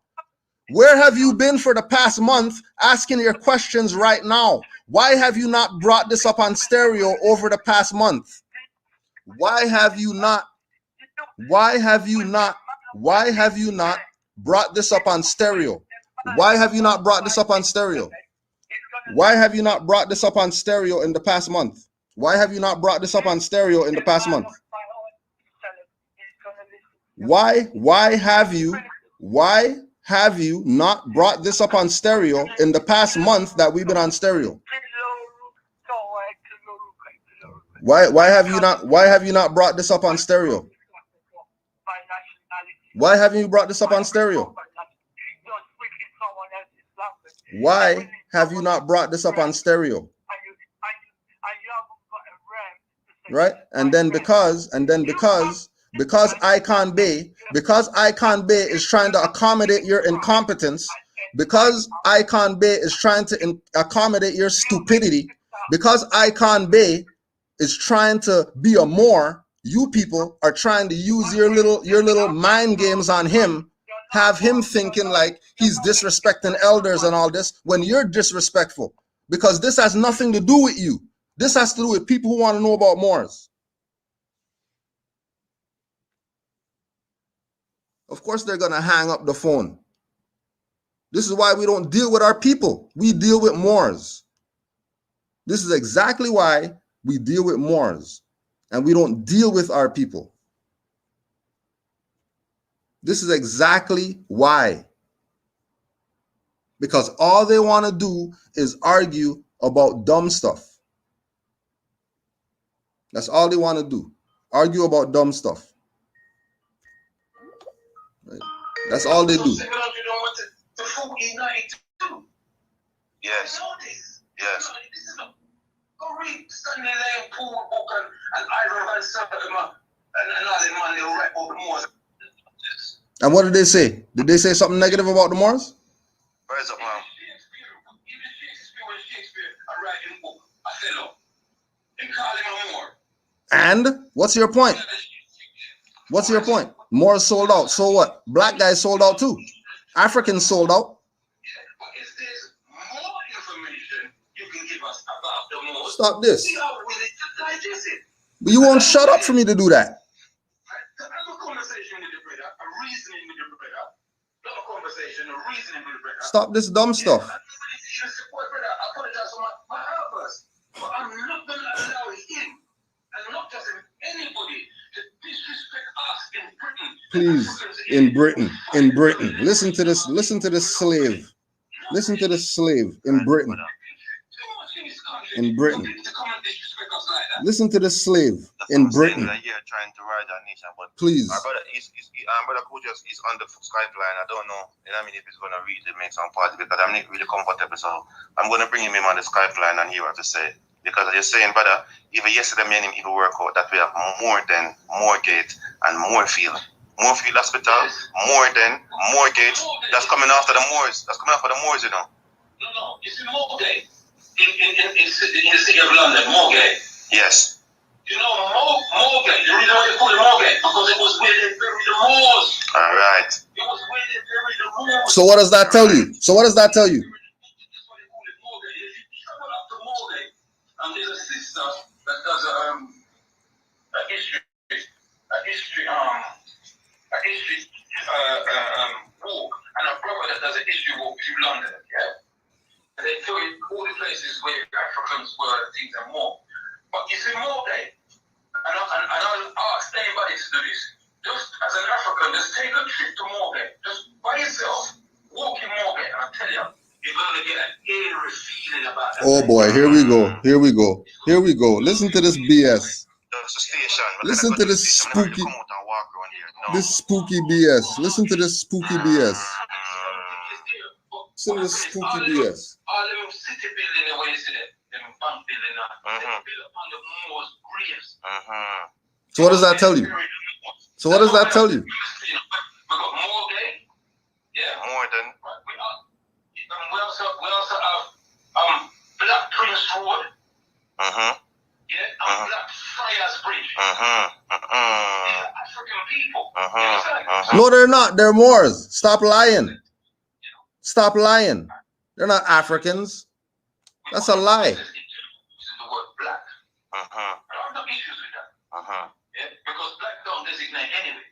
Where have you been for the past month asking your questions right now? Why have you not brought this up on stereo over the past month? Why have you not brought this up on stereo? Why have you not brought this up on stereo? Why have you not brought this up on stereo in the past month? Why have you not brought this up on stereo in the past month? Why have you not brought this up on stereo in the past month that we've been on stereo? Why have you not brought this up on stereo? Why haven't you brought this up on stereo? Why have you not brought this up on stereo? Right? And then because Icon Bay is trying to accommodate your incompetence, because Icon Bay is trying to accommodate your stupidity, because Icon Bay is trying to be a Moor, you people are trying to use your little mind games on him, have him thinking like he's disrespecting elders and all this when you're disrespectful, because this has nothing to do with you. This has to do with people who want to know about Moors. Of course they're going to hang up the phone. This is why we don't deal with our people. We deal with Moors. This is exactly why we deal with Moors and we don't deal with our people. This is exactly why. Because all they want to do is argue about dumb stuff. That's all they want to do. Argue about dumb stuff. Right? That's all they do. Yes. Yes. Go read Stanley Lane, Paul book and Ivan Van Sertima and all the man they will write about the Moors. And what did they say? Did they say something negative about the Moors? Where's up, man? And what's your point? What's your point? Moors sold out. So what? Black guys sold out too. Africans sold out. Stop this. But you won't shut up for me to do that. reasoning with the brother. Not a conversation, a reasoning with the brother. Stop this dumb stuff. I apologize for my outburst, but I'm not going to allow him, and not just anybody, to disrespect us in Britain. Please, in Britain. Listen to this slave. Listen to this slave in Britain. In Britain. Listen to this slave in Britain. Trying to ride that nation, but please. Our brother Kujas is on the Skype line. I don't know. I mean, if he's going to read it, make some party, because I'm not really comfortable. So I'm going to bring him in on the Skype line and hear what to say. Because they're saying, brother, even yesterday, me and him even work out that we have more than Moorgate and Moorfield. Moorfield Hospital, more than Moorgate. That's coming after the Moors. That's coming after the Moors, you know. No. It's in Moorgate. In the city of London, Moorgate. Yes. You know, Moorgate, the reason why they call it Moorgate, because it was where they buried the Moors. All right. It was where they buried the Moors. So what does that tell you? That's why they call it Moorgate. If you travel up to Moorgate, there's a sister that does a history walk, and a brother that does a history walk through London, yeah? And they tell you all the places where Africans were, things and more. But you see Moorgate, and I'll ask anybody to do this. Just as an African, just take a trip to Moorgate. Just by yourself, walk in Moorgate, and I tell you, you're going to get an eerie feeling about that. Oh boy, here we go. Listen to this BS. Listen to this spooky. This spooky BS. Listen to this spooky BS. Listen to this spooky BS. All them city building the way you see them bank building they built upon the Moors' graves. So what does that tell you? We got Moorgate, yeah. More than. We also have Black Prince Road. Yeah, and Black Friars Bridge. African people. No, they're not. They're Moors. Stop lying. They're not Africans. That's a lie. This is the word black. I have no issues with that. Yeah, because black don't designate anyway.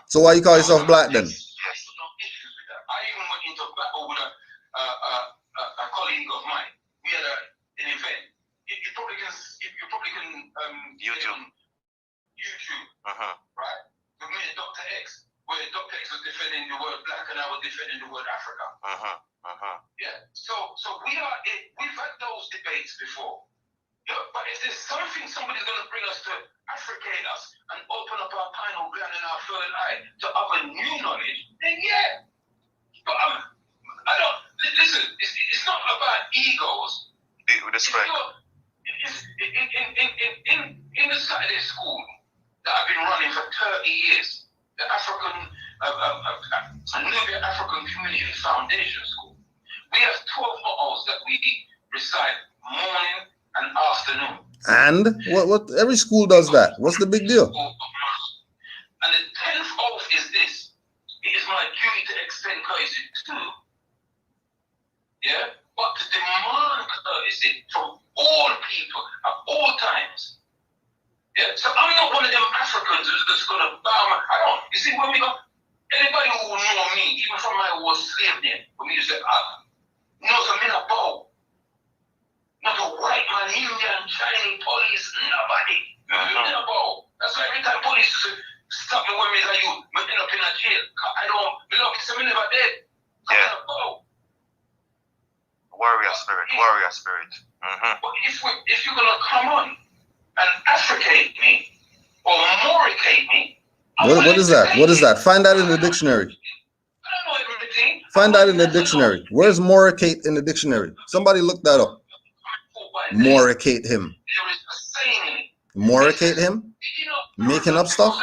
So why you call yourself black then? Yes, no issues with that. I even went into battle with a colleague of mine. We had an event. You probably can YouTube. Right? We made Dr. X, where Dr. X was defending the word black and I was defending the word Africa. Yeah. So we've had those debates before. Yeah. But if there's somebody's going to bring us to Africate us and open up our pineal gland and our third eye to other new knowledge, then yeah. But I don't listen. It's not about egos. With respect. In the Saturday school that I've been running for 30 years, the Nubian African Community Foundation School, we have 12 mottos that we recite morning and afternoon. And what every school does that. What's the big deal? And the 10th oath is this: it is my duty to extend courtesy to, yeah, but to demand courtesy from all people at all times. Yeah, so I'm not one of them Africans who's just gonna bow my. I don't. You see, when we go, anybody who know me, even from my war slave name, when we used to knows I'm in a bow. Not a white man, Indian, Chinese, police, nobody. I'm in a bow. That's why every time police stop me when me as a youth, I end up in a jail. I don't. Me lucky, so me never dead. I'm in a bow. Warrior spirit. But if you're gonna come on and Africate me or Mooricate me, what is that? What is that? Find that in the dictionary. I don't know everything. Find that in the dictionary. Where's Mooricate in the dictionary? Somebody look that up. Mooricate him. There is a saying in it. Mooricate him? Making up stuff?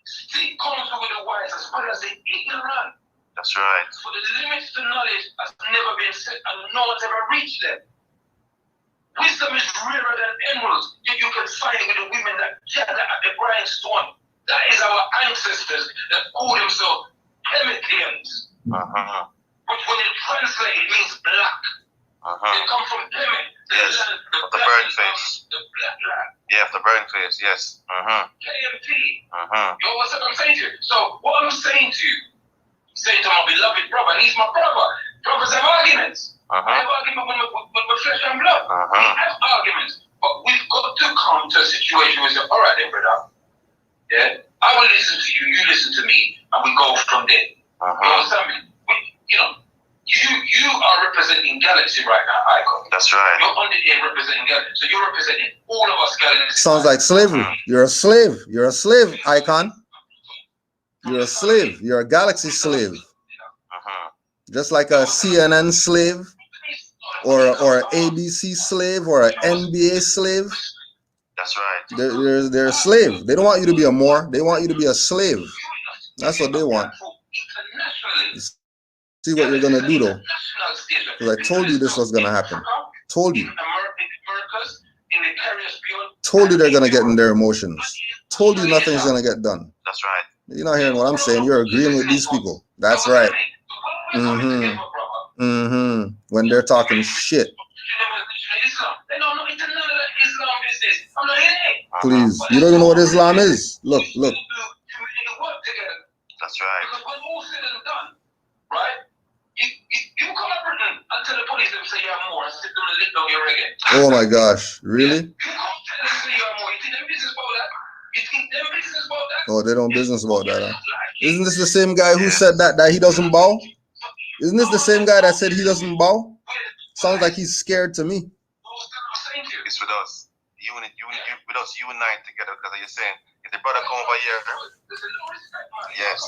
Stick comes with the wise as well as the ignorant. That's right. For the limits to knowledge has never been set and no one's ever reached them. Wisdom is rarer than emeralds, yet you can find it with the women that gather at the grindstone. That is our ancestors that call themselves Hemetians. Which when you translate it means black. They come from Hemet, the land, the burnt face. The black land. Yeah, the the burn face, yes. KMT. You know what I'm saying to you? So what I'm saying to you, saying to my beloved brother, and he's my brother. Brothers have arguments. I have arguments with flesh and blood. We have arguments. But we've got to come to a situation where we say, all right then, brother. Yeah? I will listen to you, you listen to me, and we go from there. You understand me? You know, you are representing Galaxy right now, Icon. That's right. You're on the air representing Galaxy. So you're representing all of us Galaxy. Sounds like slavery. You're a slave. You're a slave, Icon. You're a slave. You're a Galaxy slave. Just like a CNN slave, or an ABC slave, or an NBA slave. That's right. They're a slave. They don't want you to be a Moor. They want you to be a slave. That's what they want. See what you're gonna do though. Because I told you this was gonna happen. Told you. Told you they're gonna get in their emotions. Told you nothing's gonna get done. That's right. You're not hearing what I'm saying. You're agreeing with these people. That's right. When they're talking shit. Please. You don't even know what Islam is. Look. That's right. Because when all said and done, right? You come to Britain and tell the police them say you're more and sit them and lick down your reggae. Oh my gosh. Really? You come tell them say you're more. You think them business about that? You think them business about that? Oh, they don't business about that, huh? Isn't this the same guy who said that he doesn't bow? Isn't this the same guy that said he doesn't bow? Sounds like he's scared to me. It's with us. With us unite together, because you're saying if the brother come over here. Yes.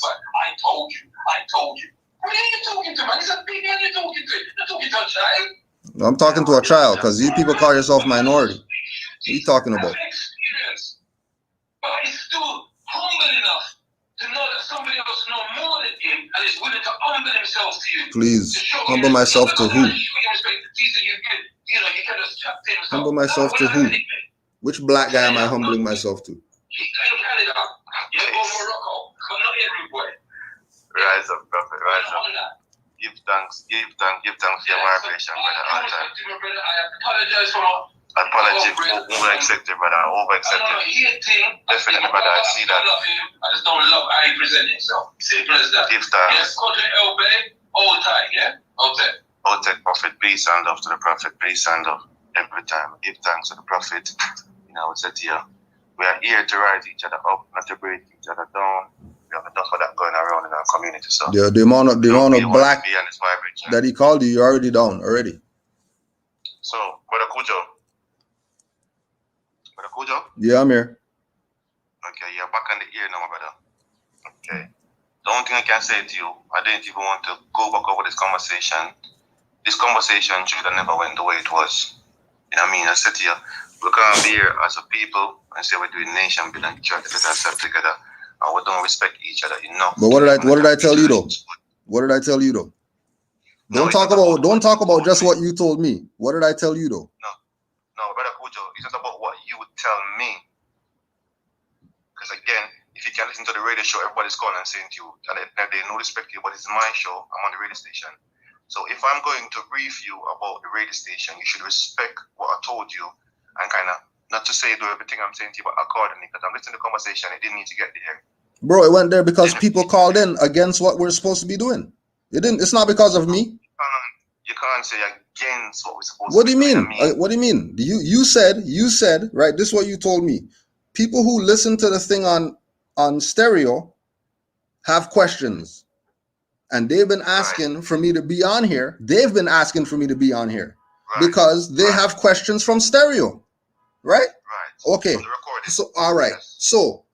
I told you. Who are you talking to, man? He's a big man you're talking to. You're talking to a child. I'm talking to a child, because you people call yourself minority. What are you talking about? But he's still humble enough to know that somebody else knows more than him and is willing to humble himself to you. Please, humble myself to who? Humble myself to who? Which black guy am I humbling myself to? Rise up, prophet, rise up. Give thanks for your vibration, brother, all time. I apologize for Apology, over-accepted, brother, over-accepted. Definitely, brother, I see that. I just don't love how he presents himself. Simple as that. Give thanks. Yes, Country Elbe, old time, yeah? Okay. Protect prophet, peace and love to the prophet, peace and love every time. Give thanks to the prophet. You know, we said here, we are here to rise each other up, not to break each other down. We have enough of that going around in our community. So the amount of black that he called you, you're already down already. So, Brother Kujo? Yeah, I'm here. Okay, you're back on the ear now, brother. Okay. The only thing I can say to you, I didn't even want to go back over this conversation. This conversation should have never went the way it was. You know what I mean? I said to you, we can't be here as a people and say we're doing nation building, trying to get ourselves together, and we don't respect each other enough. But what did I tell you though? What did I tell you though? Don't talk about just what you told me. What did I tell you though? No, Brother Kujo, it's not about what you would tell me. Because again, if you can listen to the radio show, everybody's calling and saying to you, and they no respect you, but it's my show, I'm on the radio station. So if I'm going to brief you about the radio station, you should respect what I told you and kind of, not to say do everything I'm saying to you, but accordingly, because I'm listening to the conversation, it didn't need to get there. Bro, it went there because people called in against what we're supposed to be doing. It's not because of me. You can't say against what we're supposed to be doing. What do you mean? You said, right, this is what you told me. People who listen to the thing on stereo have questions. And they've been asking for me to be on here. They've been asking for me to be on here because they have questions from stereo. Right? Right. Okay. So all right. So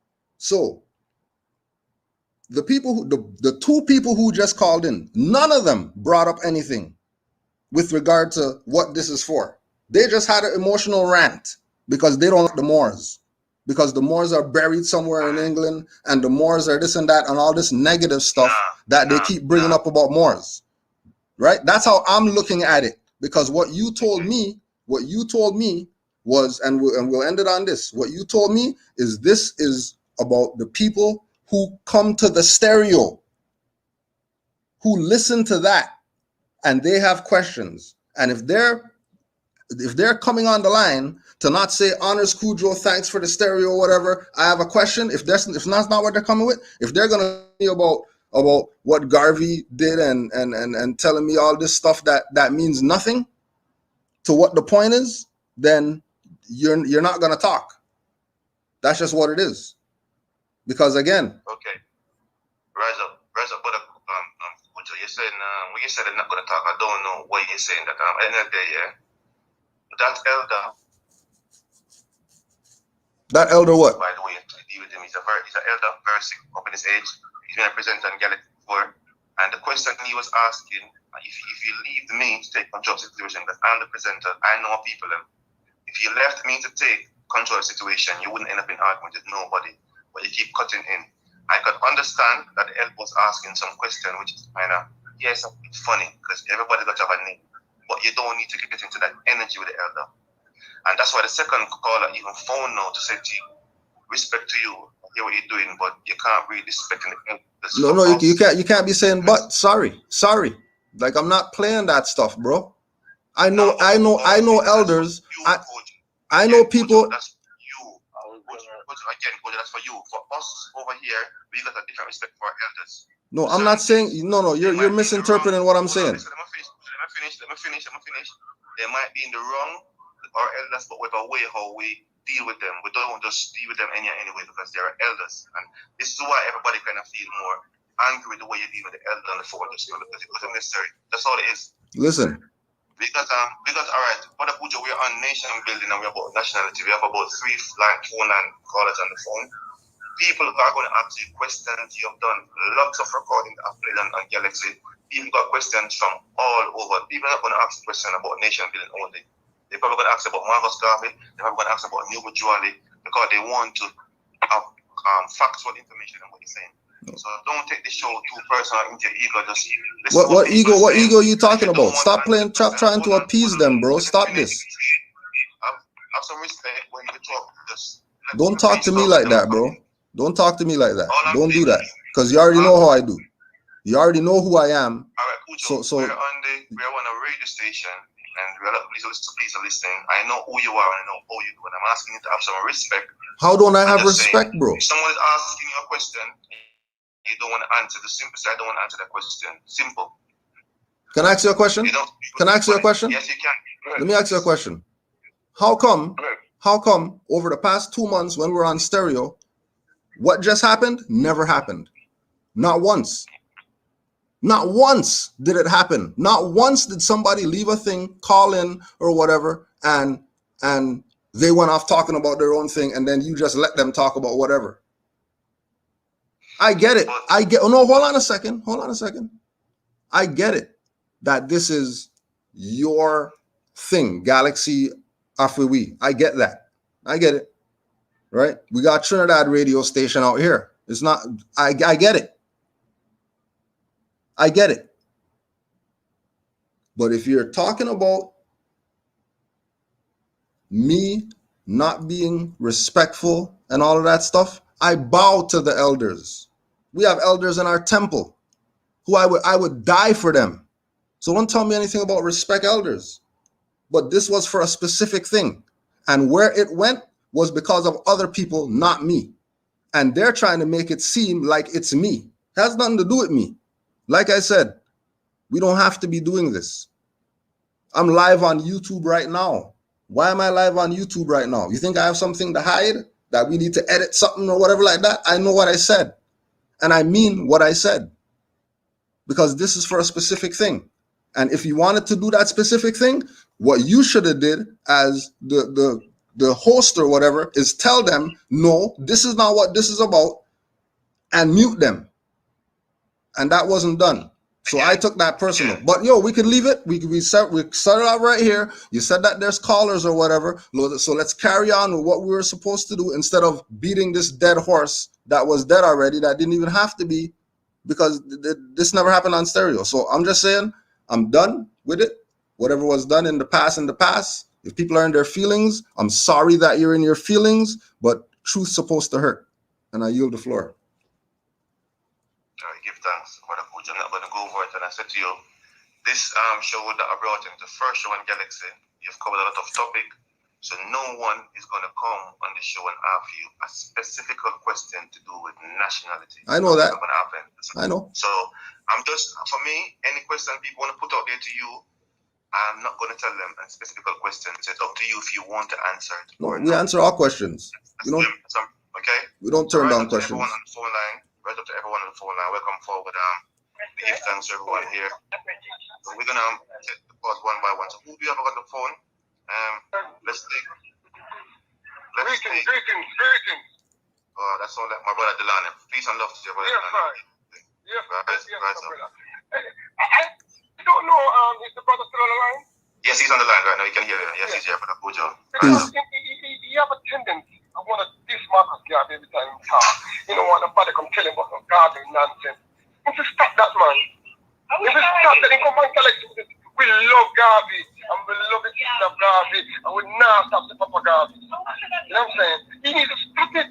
the people the two people who just called in, none of them brought up anything with regard to what this is for. They just had an emotional rant because they don't like the Moors. Because the Moors are buried somewhere in England and the Moors are this and that and all this negative stuff that they keep bringing up about Moors. Right? That's how I'm looking at it. Because what you told me was, and we'll end it on this. What you told me is this is about the people who come to the stereo, who listen to that, and they have questions. And if they're If they're coming on the line to not say honors Cujo, thanks for the stereo, or whatever, I have a question. If that's not what they're coming with, if they're gonna be about what Garvey did and telling me all this stuff that means nothing to what the point is, then you're not gonna talk. That's just what it is. Because again, okay, rise up, but you're saying when you said they're not gonna talk, I don't know what you're saying. That at the end of the day, yeah, that elder what? By the way, to deal with him, he's an elder, very sick up in his age. He's been a presenter on Galaxyafiwe, and the question he was asking, if you leave me to take control of the situation, because I'm the presenter, I know people. If you left me to take control of the situation, you wouldn't end up in argument with nobody. But you keep cutting in. I could understand that the elder was asking some question, which is kind of, yes, it's funny because everybody got to have a name, but you don't need to get into that energy with the elder. And that's why the second caller even phoned now to say to you, respect to you, hear what you're doing, but you can't really respect the elder. No, you can't be saying but. Sorry. Like, I'm not playing that stuff, bro. I know elders. I know people. That's you. Again, that's for you. For us over here, we got a different respect for our elders. No, I'm not saying. No. You're misinterpreting what I'm saying. Let me finish. They might be in the wrong, our elders, but with a way how we deal with them. We don't just deal with them anyway because they are elders, and this is why everybody kind of feel more angry with the way you deal with the elder and the foreigners because it wasn't necessary. That's all it is. Listen. Because all right, Brother Pujo, we're on nation building and we're about nationality. We have about 4 callers on the phone. People are going to ask you questions. You have done lots of recording that I've played on Galaxy. People got questions from all over. People are going to ask questions about nation building only. They're probably going to ask about Marcus Garvey. They're probably going to ask about New Juali because they want to have factual information on what you're saying. So don't take the show too personal into your ego. Just what ego are you talking about? Stop trying to appease them, bro. Stop this. Have some respect when you talk. Don't talk to me like that, bro. Don't talk to me like that. Don't do that. Because you already know how I do. You already know who I am. All right, Pujo, we're on a radio station and please listening. I know who you are and I know how you do, and I'm asking you to have some respect. How don't I have respect, bro? If someone is asking you a question, you don't want to answer. The simple say, I don't want to answer that question. Simple. Can I ask you a question? Can I ask you a question? Yes, you can. Let me ask you a question. How come over the past 2 months when we're on stereo, what just happened never happened? Not once. Not once did it happen. Not once did somebody leave a thing, call in or whatever, and they went off talking about their own thing, and then you just let them talk about whatever. I get it. No, hold on a second. I get it that this is your thing, Galaxyafiwe. I get that. I get it. Right? We got Trinidad radio station out here. It's not, I get it. I get it. But if you're talking about me not being respectful and all of that stuff, I bow to the elders. We have elders in our temple who I would die for them. So don't tell me anything about respect elders. But this was for a specific thing. And where it went was because of other people, not me. And they're trying to make it seem like it's me. It has nothing to do with me. Like I said, we don't have to be doing this. I'm live on YouTube right now. Why am I live on YouTube right now? You think I have something to hide? That we need to edit something or whatever like that? I know what I said. And I mean what I said. Because this is for a specific thing. And if you wanted to do that specific thing, what you should have did as the host or whatever is tell them, no, this is not what this is about, and mute them. And that wasn't done. So I took that personal. But we could leave it. We set it out right here. You said that there's callers or whatever. So let's carry on with what we were supposed to do instead of beating this dead horse that was dead already, that didn't even have to be, because this never happened on stereo. So I'm just saying, I'm done with it. Whatever was done in the past. If people are in their feelings, I'm sorry that you're in your feelings, but truth's supposed to hurt. And I yield the floor. Give thanks for the coach. I'm not going to go over it. And I said to you, this show that I brought in, the first show on Galaxy, you've covered a lot of topic. So no one is going to come on the show and ask you a specific question to do with nationality. I know that. Not going to happen. I know. So I'm just, for me, any question people want to put out there to you, I'm not going to tell them a specific question. It's up to you if you want to answer it. No, we answer all questions. Okay? We don't turn down questions. Everyone on the phone line. Right up to everyone on the phone line. Welcome forward. We give thanks to everyone here. So we're going to take the calls one by one. So who do you have on the phone? Let's take. Greetings. Oh, that's all that my brother Delane. Peace and love to your brother. Yes, Right, brother. I don't know, is the brother still on the line? Yes, he's on the line right now. He can hear you. Yes, he's here, brother Pujo. Because he have a tendency, I want to diss Marcus Garvey every time he talk. You know, want nobody come tell him about some Garvey nonsense. He should stop that, man. He should stop that. He come and tell us, we love Garvey, and we love the sister of Garvey, and we now stop the Papa Garvey. You know what I'm saying? He needs to stop it.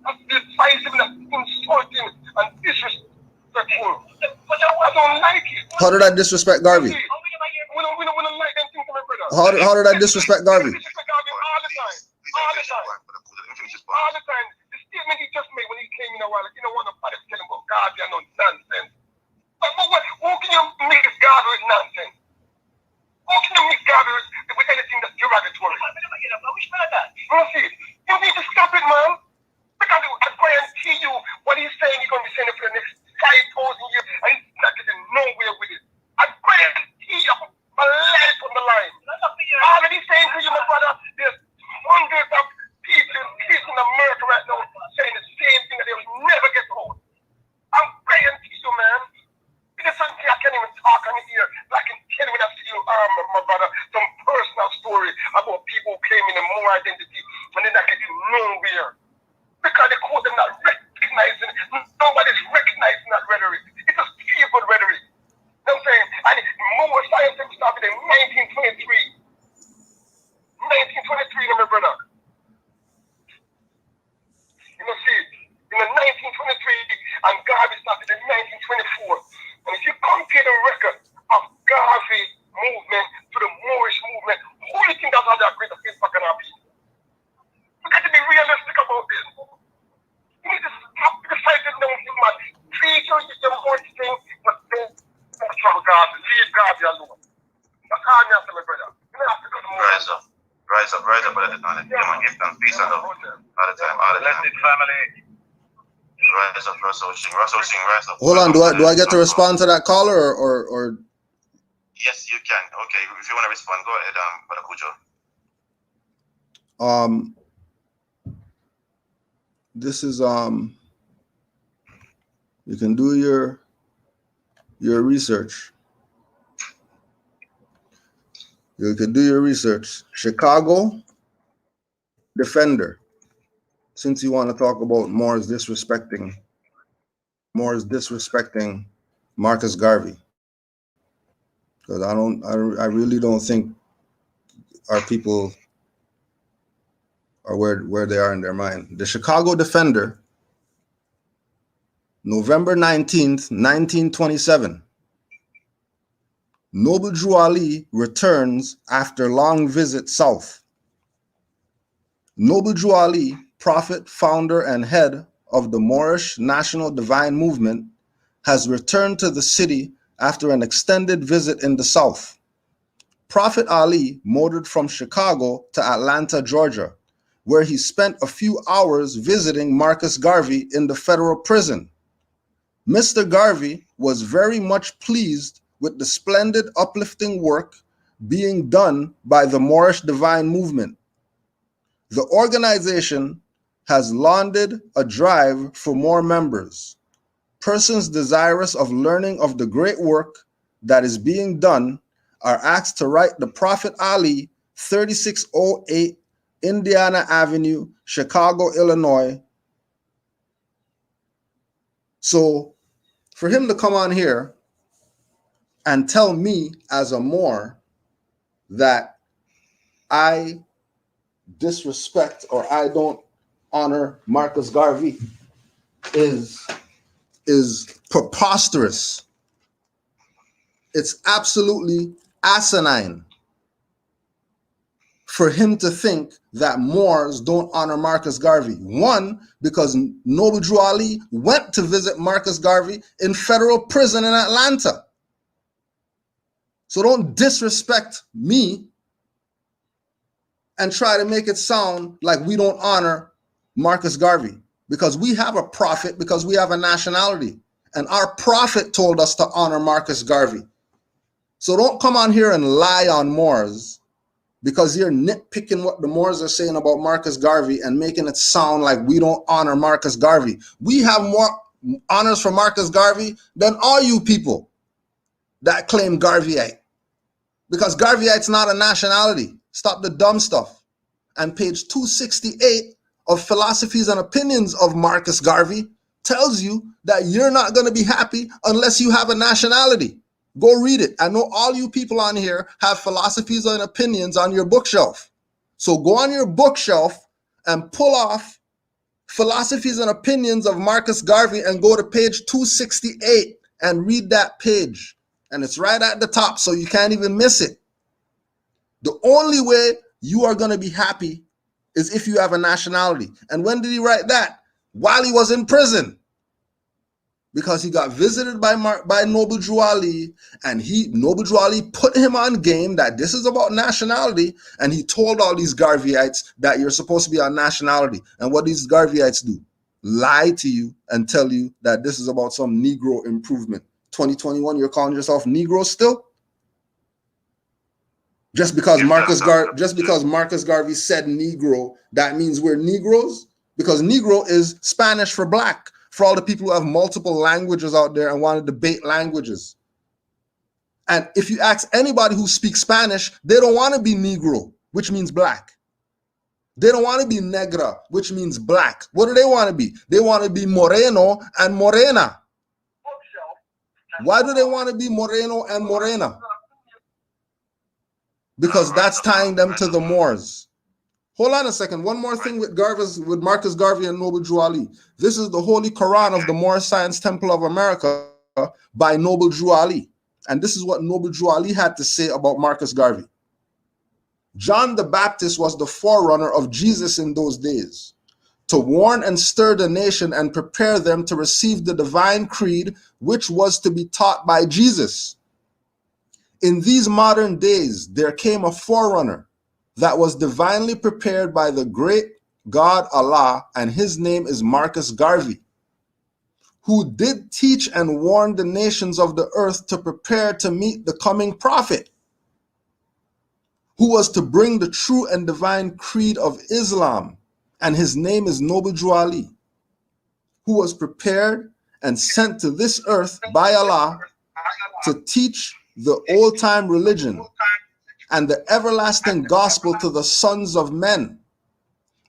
That's divisive, that's insulting, and disrespectful. I don't like it. How did I disrespect Garvey? We don't like them things, my brother. How did I disrespect Garvey? Disrespect Garvey all the time. All the time. The statement he just made when he came in a while, like, you don't want nobody to tell him about Garvey and no nonsense. But who can you mix Garvey with nonsense? Who can you mix Garvey with anything that's derogatory? You see, you need to stop it, man. Because I guarantee you what he's saying, he's going to be saying it for the next 5,000 years, and he's not getting nowhere with it. I guarantee you my life on the line. All that he's saying to you, my brother, there's hundreds of people in America right now saying the same thing that they will never get told. I guarantee you, man. It is something I can't even talk on here. Like in 10 minutes, I see you, my brother, some personal story about people claiming a more identity, and they're not getting nowhere. Because the court are not recognizing, nobody's recognizing that rhetoric. It's just evil rhetoric. You know what I'm saying? And more science started in 1923. 1923, my brother. You know, see, in the 1923, and Garvey started in 1924. And if you compare the record of Garvey movement to the Moorish movement, who do you think that's how that great impact on our people? We got to be realistic about this. You need to stop deciding no human. Treat your Moorish thing, but don't trouble Garvey. Leave Garvey alone. That's how I answer, my brother. You don't have to go to Moorish. Rise up, brother. Come on, give them peace and love. All the time. Blessed family. Rise up, Russell Singh, rise up. Hold on, do I get to respond to that caller or? Yes, you can. Okay, if you want to respond, go ahead, brother Kujo. This is you can do your research. You can do your research. Chicago Defender. Since you want to talk about Moors disrespecting Marcus Garvey, because I really don't think our people are where they are in their mind. The Chicago Defender, November 19th, 1927. Noble Drew Ali returns after long visit south. Noble Drew Ali, prophet, founder, and head of the Moorish National Divine Movement, has returned to the city after an extended visit in the south. Prophet Ali motored from Chicago to Atlanta, Georgia, where he spent a few hours visiting Marcus Garvey in the federal prison. Mr. Garvey was very much pleased with the splendid, uplifting work being done by the Moorish Divine Movement. The organization has launched a drive for more members. Persons desirous of learning of the great work that is being done are asked to write the Prophet Ali, 3608 Indiana Avenue, Chicago, Illinois. So for him to come on here and tell me as a Moor that I disrespect or I don't honor Marcus Garvey is preposterous. It's absolutely asinine for him to think that Moors don't honor Marcus Garvey. One, because Noble Drew Ali went to visit Marcus Garvey in federal prison in Atlanta. So don't disrespect me and try to make it sound like we don't honor Marcus Garvey, because we have a prophet, because we have a nationality. And our prophet told us to honor Marcus Garvey. So don't come on here and lie on Moors, because you're nitpicking what the Moors are saying about Marcus Garvey and making it sound like we don't honor Marcus Garvey. We have more honors for Marcus Garvey than all you people that claim Garveyite. Because Garveyite's not a nationality. Stop the dumb stuff. And page 268 of Philosophies and Opinions of Marcus Garvey tells you that you're not going to be happy unless you have a nationality. Go read it. I know all you people on here have Philosophies and Opinions on your bookshelf. So go on your bookshelf and pull off Philosophies and Opinions of Marcus Garvey and go to page 268 and read that page. And it's right at the top, so you can't even miss it. The only way you are going to be happy is if you have a nationality. And when did he write that? While he was in prison. Because he got visited by Noble Drew Ali, and Noble Drew Ali put him on game that this is about nationality, and he told all these Garveyites that you're supposed to be on nationality. And what these Garveyites do? Lie to you and tell you that this is about some Negro improvement. 2021, you're calling yourself Negro still? Just because Marcus Garvey said Negro, that means we're Negroes? Because Negro is Spanish for black. For all the people who have multiple languages out there and want to debate languages. And if you ask anybody who speaks Spanish, they don't want to be Negro, which means black. They don't want to be Negra, which means black. What do they want to be? They want to be Moreno and Morena. Why do they want to be Moreno and Morena? Because that's tying them to the Moors. Hold on a second. One more thing with Marcus Garvey and Noble Drew Ali. This is the Holy Quran of the Moorish Science Temple of America by Noble Drew Ali. And this is what Noble Drew Ali had to say about Marcus Garvey. John the Baptist was the forerunner of Jesus in those days, to warn and stir the nation and prepare them to receive the divine creed which was to be taught by Jesus. In these modern days, there came a forerunner that was divinely prepared by the great God Allah, and his name is Marcus Garvey, who did teach and warn the nations of the earth to prepare to meet the coming prophet, who was to bring the true and divine creed of Islam, and his name is Noble Drew Ali, who was prepared and sent to this earth by Allah to teach the old-time religion and the everlasting gospel to the sons of men,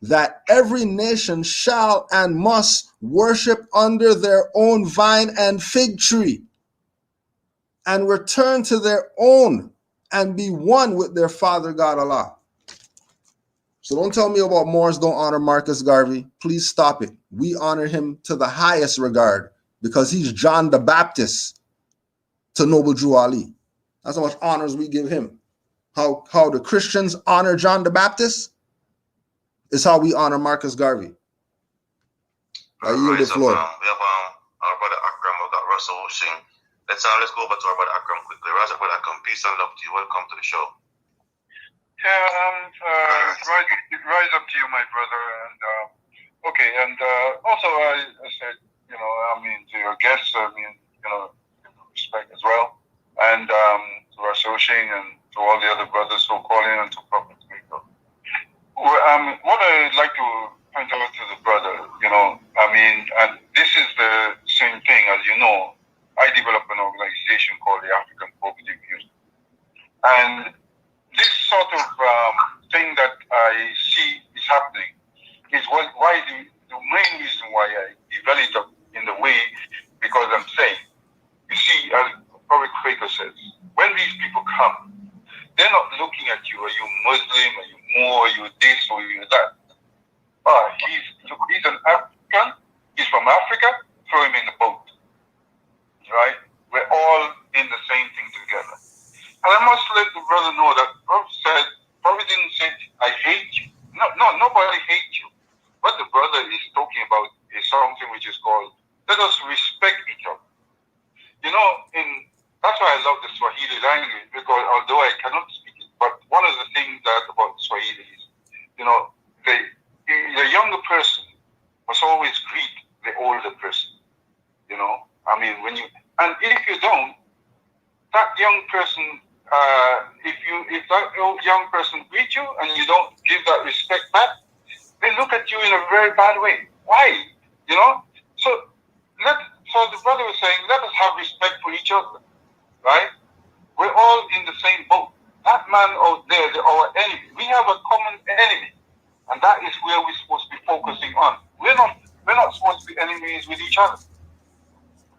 that every nation shall and must worship under their own vine and fig tree, and return to their own and be one with their Father God Allah. So don't tell me about Moors don't honor Marcus Garvey. Please stop it. We honor him to the highest regard because he's John the Baptist to Noble Drew Ali. That's how much honors we give him. How the Christians honor John the Baptist is how we honor Marcus Garvey. I yield the floor. We have our brother Akram, we've got Russell Ocean. Let's go over to our brother Akram quickly. Brother Akram, peace and love to you. Welcome to the show. Yeah, rise up to you, my brother. And also I said, to your guests, respect as well. And to Russell Ocean and to all the other brothers who call in and to Prophet Rico. What I'd like to point out to the brother, and this is the same thing, as you know, I developed an organization called the African Cooperative Youth. And this sort of thing that I see is happening is the main reason why I developed it in the way, because I'm saying, you see, as Prophet Quaker says, when these people come, they're not looking at you, are you Muslim, are you Moor, are you this, or are you that? He's an African, he's from Africa, throw him in the boat. Right? We're all in the same thing together. And I must let the brother know that Prophet didn't say, I hate you. No, nobody hates you. What the brother is talking about is something which is called, let us respect each other. You know, that's why I love the Swahili language, because although I cannot speak it, but one of the things about Swahili is, you know, the younger person must always greet the older person. You know, I mean, and if you don't, that young person, if that young person greets you and you don't give that respect back, they look at you in a very bad way. Why? You know? So the brother was saying, let us have respect for each other, right? We're all in the same boat. That man out there, our enemy. We have a common enemy, and that is where we're supposed to be focusing on. We're not supposed to be enemies with each other,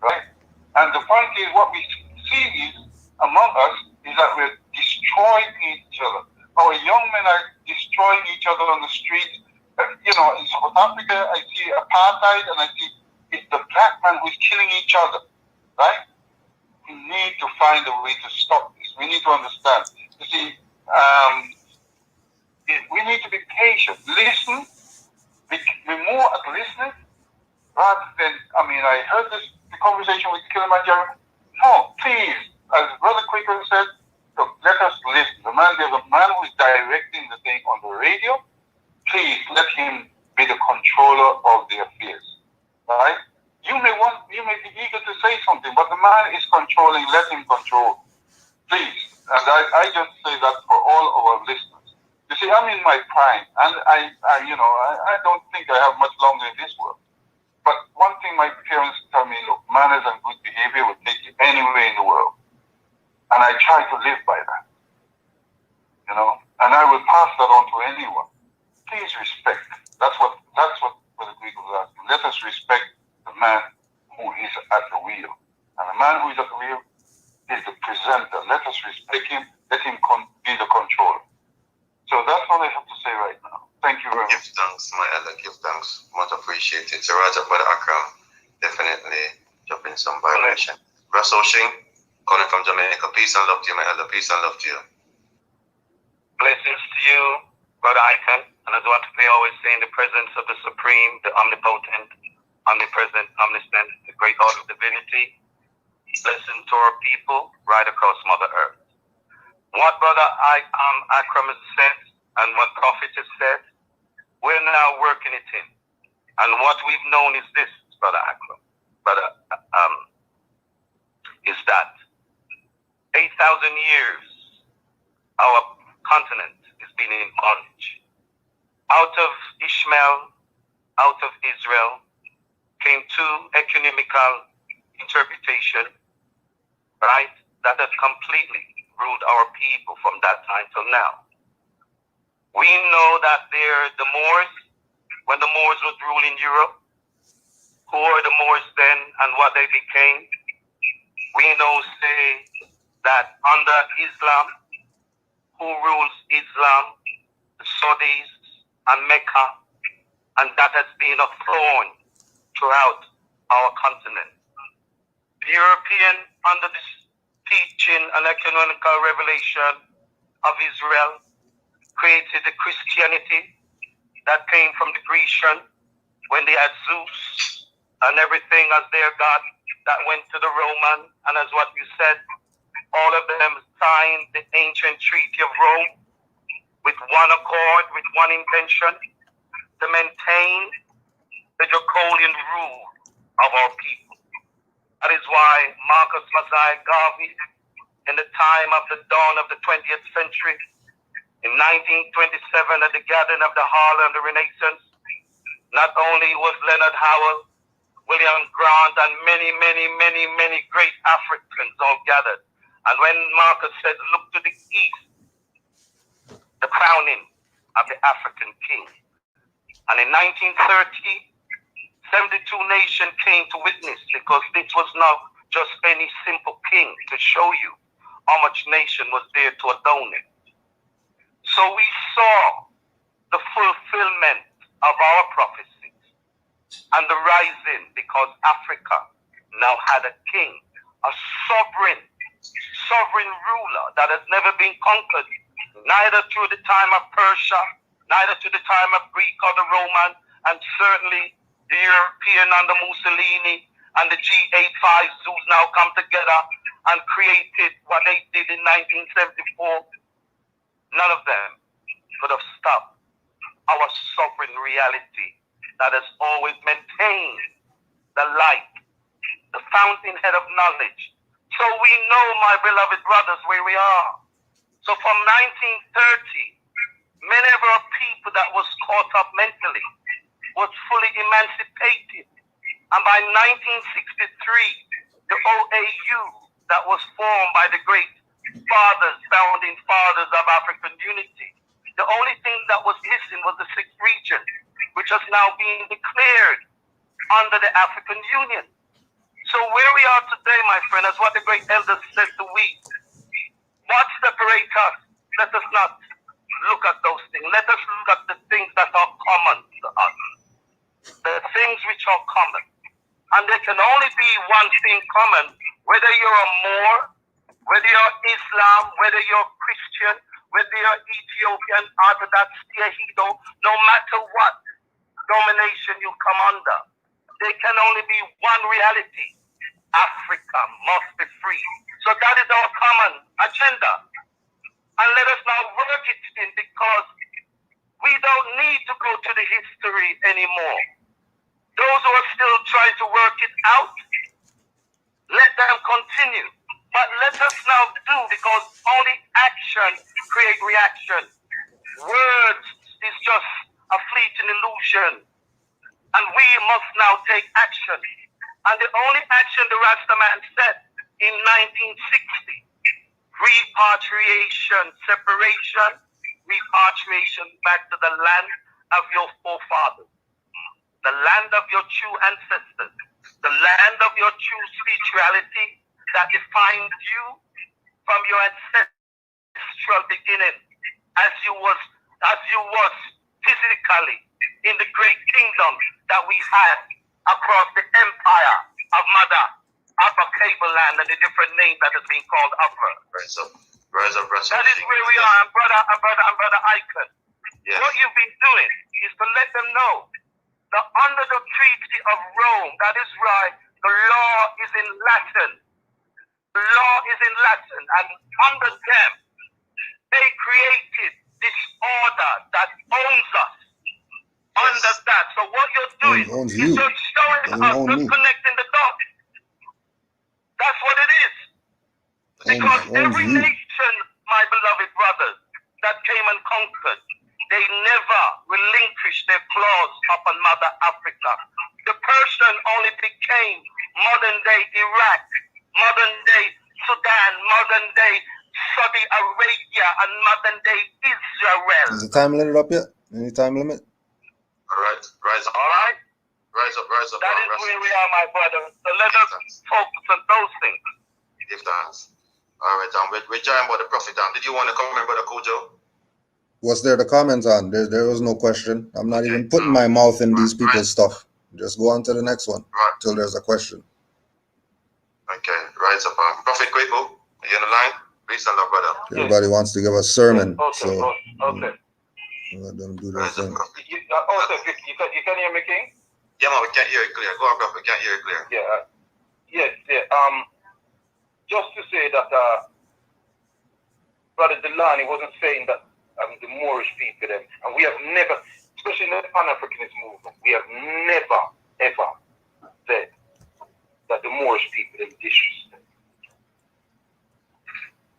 right? And the point is, what we see is among us is that we're destroying each other. Our young men are destroying each other on the street. You know, in South Africa, I see apartheid, and I see it's the black man who's killing each other, right? We need to find a way to stop this. We need to understand. You see, we need to be patient. Listen. Be more at listening rather than, I heard the conversation with Kilimanjaro. No, please, as Brother Quaker said, look, let us listen. There's a man who is directing the thing on the radio. Please let him be the controller of the affairs, right? You may be eager to say something, but the man is controlling. Let him control, please. And I just say that for all our listeners. You see, I'm in my prime, and I don't think I have much longer in this world. But one thing my parents tell me, look, manners and good behavior will take you anywhere in the world, and I try to live by that. You know, and I will pass that on to anyone. Please respect. That's what the Greek was asking. Let us respect the man who is at the wheel. And the man who is at the wheel is the presenter. Let us respect him. Let him be the controller. So that's all I have to say right now. Thank you very much. Give thanks, my elder. Give thanks. Much appreciated. So Raja Brother Akram, definitely dropping some vibration. Russell Shing, calling from Jamaica. Peace and love to you, my elder. Peace and love to you. Blessings to you, Brother Icon. And as what we always say, in the presence of the Supreme, the Omnipotent, Omnipresent, Omniscient, the Great God of Divinity, blessing to our people right across Mother Earth. What Brother Akram has said and what Prophet has said, we're now working it in. And what we've known is this, Brother Akram, is that 8,000 years our continent has been in bondage. Out of Ishmael, out of Israel, came two ecumenical interpretation, right, that has completely ruled our people from that time till now. We know that the Moors, when the Moors was ruling Europe, who were the Moors then and what they became, we know say that under Islam, who rules Islam, the Saudis and Mecca, and that has been a thorn throughout our continent. The European, under this teaching and ecumenical revelation of Israel, created the Christianity that came from the Grecian when they had Zeus and everything as their god that went to the Roman, and as what you said, all of them signed the ancient Treaty of Rome with one accord, with one intention, to maintain the draconian rule of our people. That is why Marcus Messiah Garvey, in the time of the dawn of the 20th century, in 1927 at the gathering of the Harlem, the Renaissance, not only was Leonard Howell, William Grant, and many great Africans all gathered. And when Marcus said, look to the east, the crowning of the African king. And in 1930, 72 nations came to witness, because this was not just any simple king, to show you how much nation was there to adorn it. So we saw the fulfillment of our prophecies and the rising, because Africa now had a king, a sovereign ruler that has never been conquered, neither through the time of Persia, neither to the time of Greek or the Roman, and certainly the European under Mussolini and the G85s who's now come together and created what they did in 1974. None of them could have stopped our sovereign reality that has always maintained the light, the fountainhead of knowledge. So we know, my beloved brothers, where we are. So from 1930, many of our people that was caught up mentally was fully emancipated. And by 1963, the OAU that was formed by the great fathers, founding fathers of African unity, the only thing that was missing was the sixth region, which has now been declared under the African Union. So where we are today, my friend, is what the great elders said to we. What separates us? Let us not look at those things. Let us look at the things that are common to us. The things which are common. And there can only be one thing common, whether you're a Moor, whether you're Islam, whether you're Christian, whether you're Ethiopian, Orthodox, Yahido, no matter what domination you come under, there can only be one reality. Africa must be free. So that is our common agenda. And let us now work it in, because we don't need to go to the history anymore. Those who are still trying to work it out, let them continue. But let us now do, because only action creates reaction. Words is just a fleeting illusion. And we must now take action. And the only action the Rastaman said in 1960, repatriation, separation, repatriation back to the land of your forefathers, the land of your true ancestors, the land of your true spirituality that defined you from your ancestral beginning, as you was physically in the great kingdom that we had across the empire of Mother Upper Cable Land and the different names that has been called Upper. Rise up, rise up. That is where we are, and brother Icon. Yes. What you've been doing is to let them know that under the Treaty of Rome, that is right, the law is in Latin. The law is in Latin, and under them, they created this order that owns us. Under that. So what you're doing is just showing us, just connecting the dots. That's what it is. Because every nation, my beloved brothers, that came and conquered, they never relinquished their claws upon Mother Africa. The Persian only became modern-day Iraq, modern-day Sudan, modern-day Saudi Arabia, and modern-day Israel. Is the time limit up yet? Any time limit? All right, rise up. All right? Rise up. That is where we are, my brother. So let us focus on those things. Give thanks. All right, we're talking about the prophet. Did you want to comment, Brother Kojo? What's there to comment on? There was no question. I'm not even putting my mouth in these people's stuff. Just go on to the next one till there's a question. Okay, rise up. Prophet Kweku, are you on the line? Please stand up, brother. Everybody wants to give a sermon, Okay. let them do their Rise up, thing. prophet. You can hear me, King? Yeah, man, we can't hear it clear. Go on, prophet. We can't hear it clear. Yeah. Yes. Just to say that Brother Delani wasn't saying that the Moorish people, and we have never, especially in the Pan-Africanist movement, we have never, ever said that the Moorish people disrespect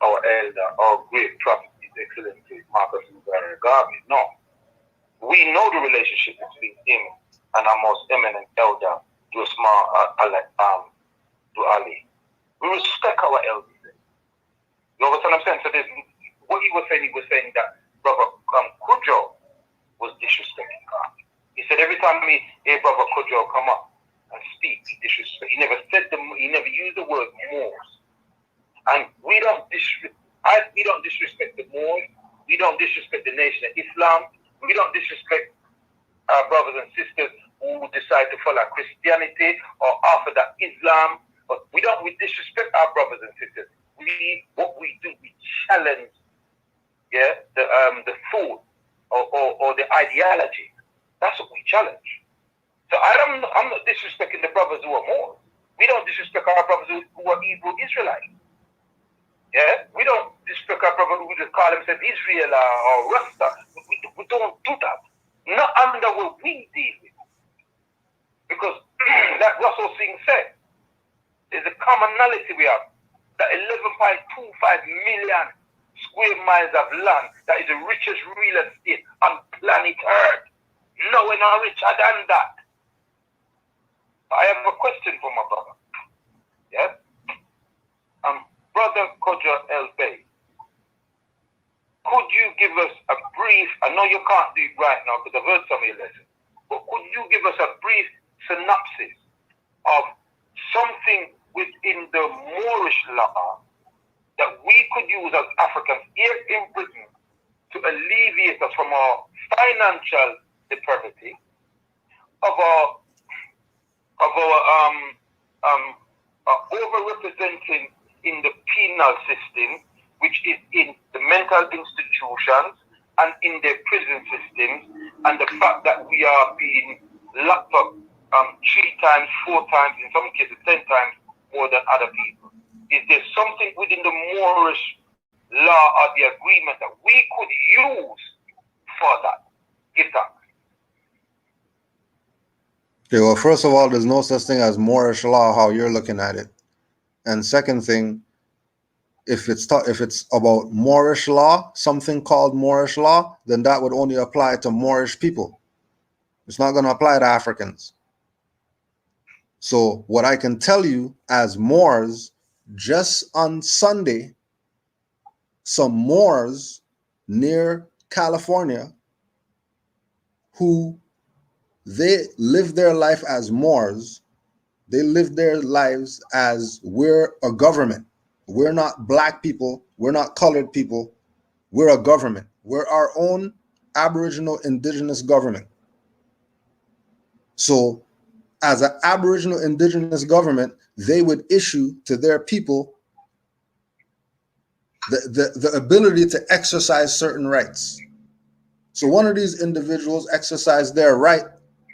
our elder, our great prophet, His Excellency Marcus Garvey. No. We know the relationship between him and our most eminent elder, Ali. We respect our elders. You understand what I'm saying? So what he was saying that Brother Kujo was disrespecting God. He said every time he hear Brother Kujo come up and speak, he disrespect. He never used the word Moors. And we don't disrespect the Moors. We don't disrespect the nation of Islam. We don't disrespect our brothers and sisters who decide to follow Christianity or Orthodox Islam. But we disrespect our brothers and sisters. what we do, we challenge, the thought or the ideology. That's what we challenge. So I'm not disrespecting the brothers who are Moors. We don't disrespect our brothers who are Hebrew Israelites. Yeah, we don't disrespect our brothers who just call themselves Israel or Rasta. We don't do that. Not under what we deal with. Because like Russell Singh said, there's a commonality we have. That 11.25 million square miles of land that is the richest real estate on planet Earth. No, we're not richer than that. I have a question for my brother. Yeah? Brother Kojo El Bey, could you give us a brief, I know you can't do it right now because I've heard some of your lessons, but could you give us a brief synopsis of something within the Moorish law that we could use as Africans here in Britain to alleviate us from our financial depravity, of our overrepresenting in the penal system, which is in the mental institutions and in the prison systems, and the fact that we are being locked up 3 times, 4 times, in some cases 10 times more than other people. Is there something within the Moorish law or the agreement that we could use for that? Give thanks. Okay, well, first of all, there's no such thing as Moorish law, how you're looking at it. And second thing, if it's about Moorish law, something called Moorish law, then that would only apply to Moorish people. It's not going to apply to Africans. So what I can tell you as Moors, just on Sunday, some Moors near California who they live their life as Moors, they live their lives as we're a government. We're not black people. We're not colored people. We're a government. We're our own Aboriginal indigenous government. So as an Aboriginal indigenous government, they would issue to their people the ability to exercise certain rights. So one of these individuals exercised their right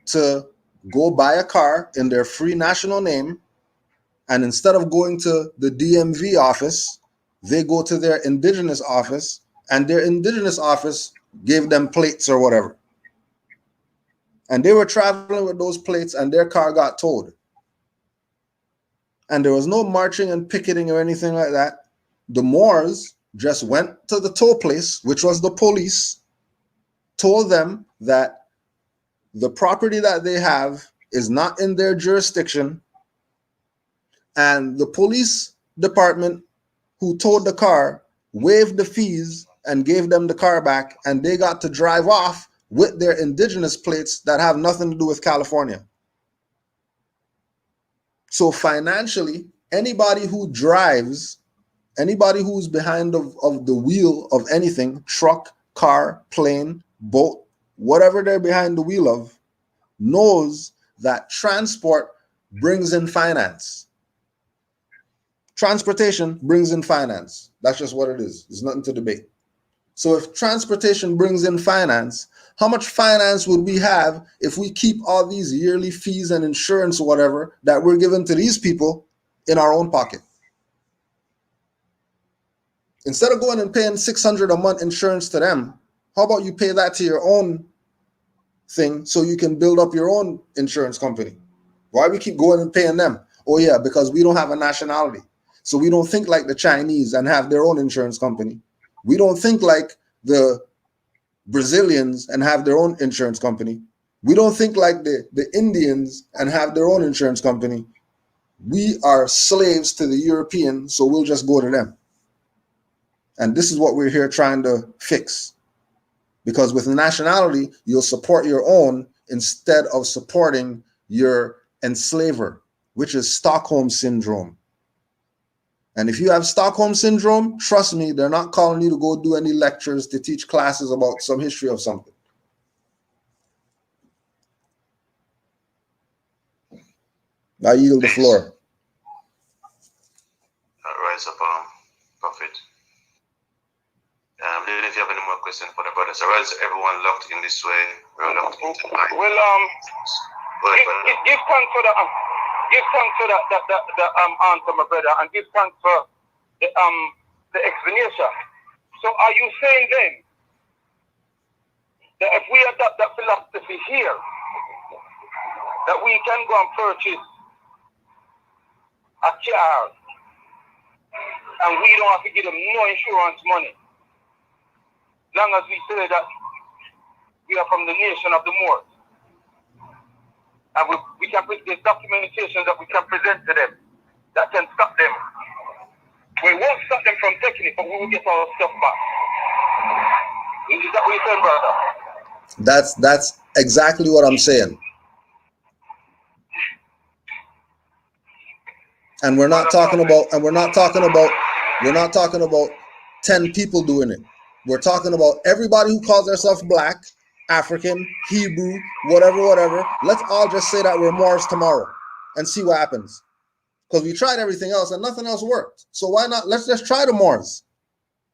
to go buy a car in their free national name, and instead of going to the DMV office, they go to their indigenous office, and their indigenous office gave them plates or whatever. And they were traveling with those plates, and their car got towed. And there was no marching and picketing or anything like that. The Moors just went to the tow place, which was the police, told them that the property that they have is not in their jurisdiction, and the police department who towed the car waived the fees and gave them the car back, and they got to drive off with their indigenous plates that have nothing to do with California. So financially, anybody who drives, anybody who's behind of the wheel of anything, truck, car, plane, boat, whatever they're behind the wheel of, knows that transport brings in finance. Transportation brings in finance. That's just what it is. There's nothing to debate. So if transportation brings in finance, how much finance would we have if we keep all these yearly fees and insurance or whatever that we're giving to these people in our own pocket? Instead of going and paying $600 a month insurance to them, how about you pay that to your own thing so you can build up your own insurance company? Why we keep going and paying them? Oh yeah, because we don't have a nationality. So we don't think like the Chinese and have their own insurance company. We don't think like the Brazilians and have their own insurance company. We don't think like the Indians and have their own insurance company. We are slaves to the European, so we'll just go to them. And this is what we're here trying to fix. Because with nationality, you'll support your own instead of supporting your enslaver, which is Stockholm Syndrome. And if you have Stockholm Syndrome, trust me, they're not calling you to go do any lectures to teach classes about some history of something. I yield the floor. All right, so don't know if you have any more questions for the brothers. Or else everyone locked in this way. We're locked into the line. Well, give thanks for the answer, my brother, and give thanks for the explanation. So are you saying then that if we adopt that philosophy here, that we can go and purchase a car and we don't have to give them no insurance money, long as we say that we are from the nation of the Moors, and we can put the documentation that we can present to them that can stop them. We won't stop them from taking it, but we will get our stuff back. Is that what you said, brother? That's exactly what I'm saying. And we're not talking about 10 people doing it. We're talking about everybody who calls themselves black, African, Hebrew, whatever. Let's all just say that we're Moors tomorrow and see what happens. Because we tried everything else and nothing else worked. So why not? Let's just try the Moors.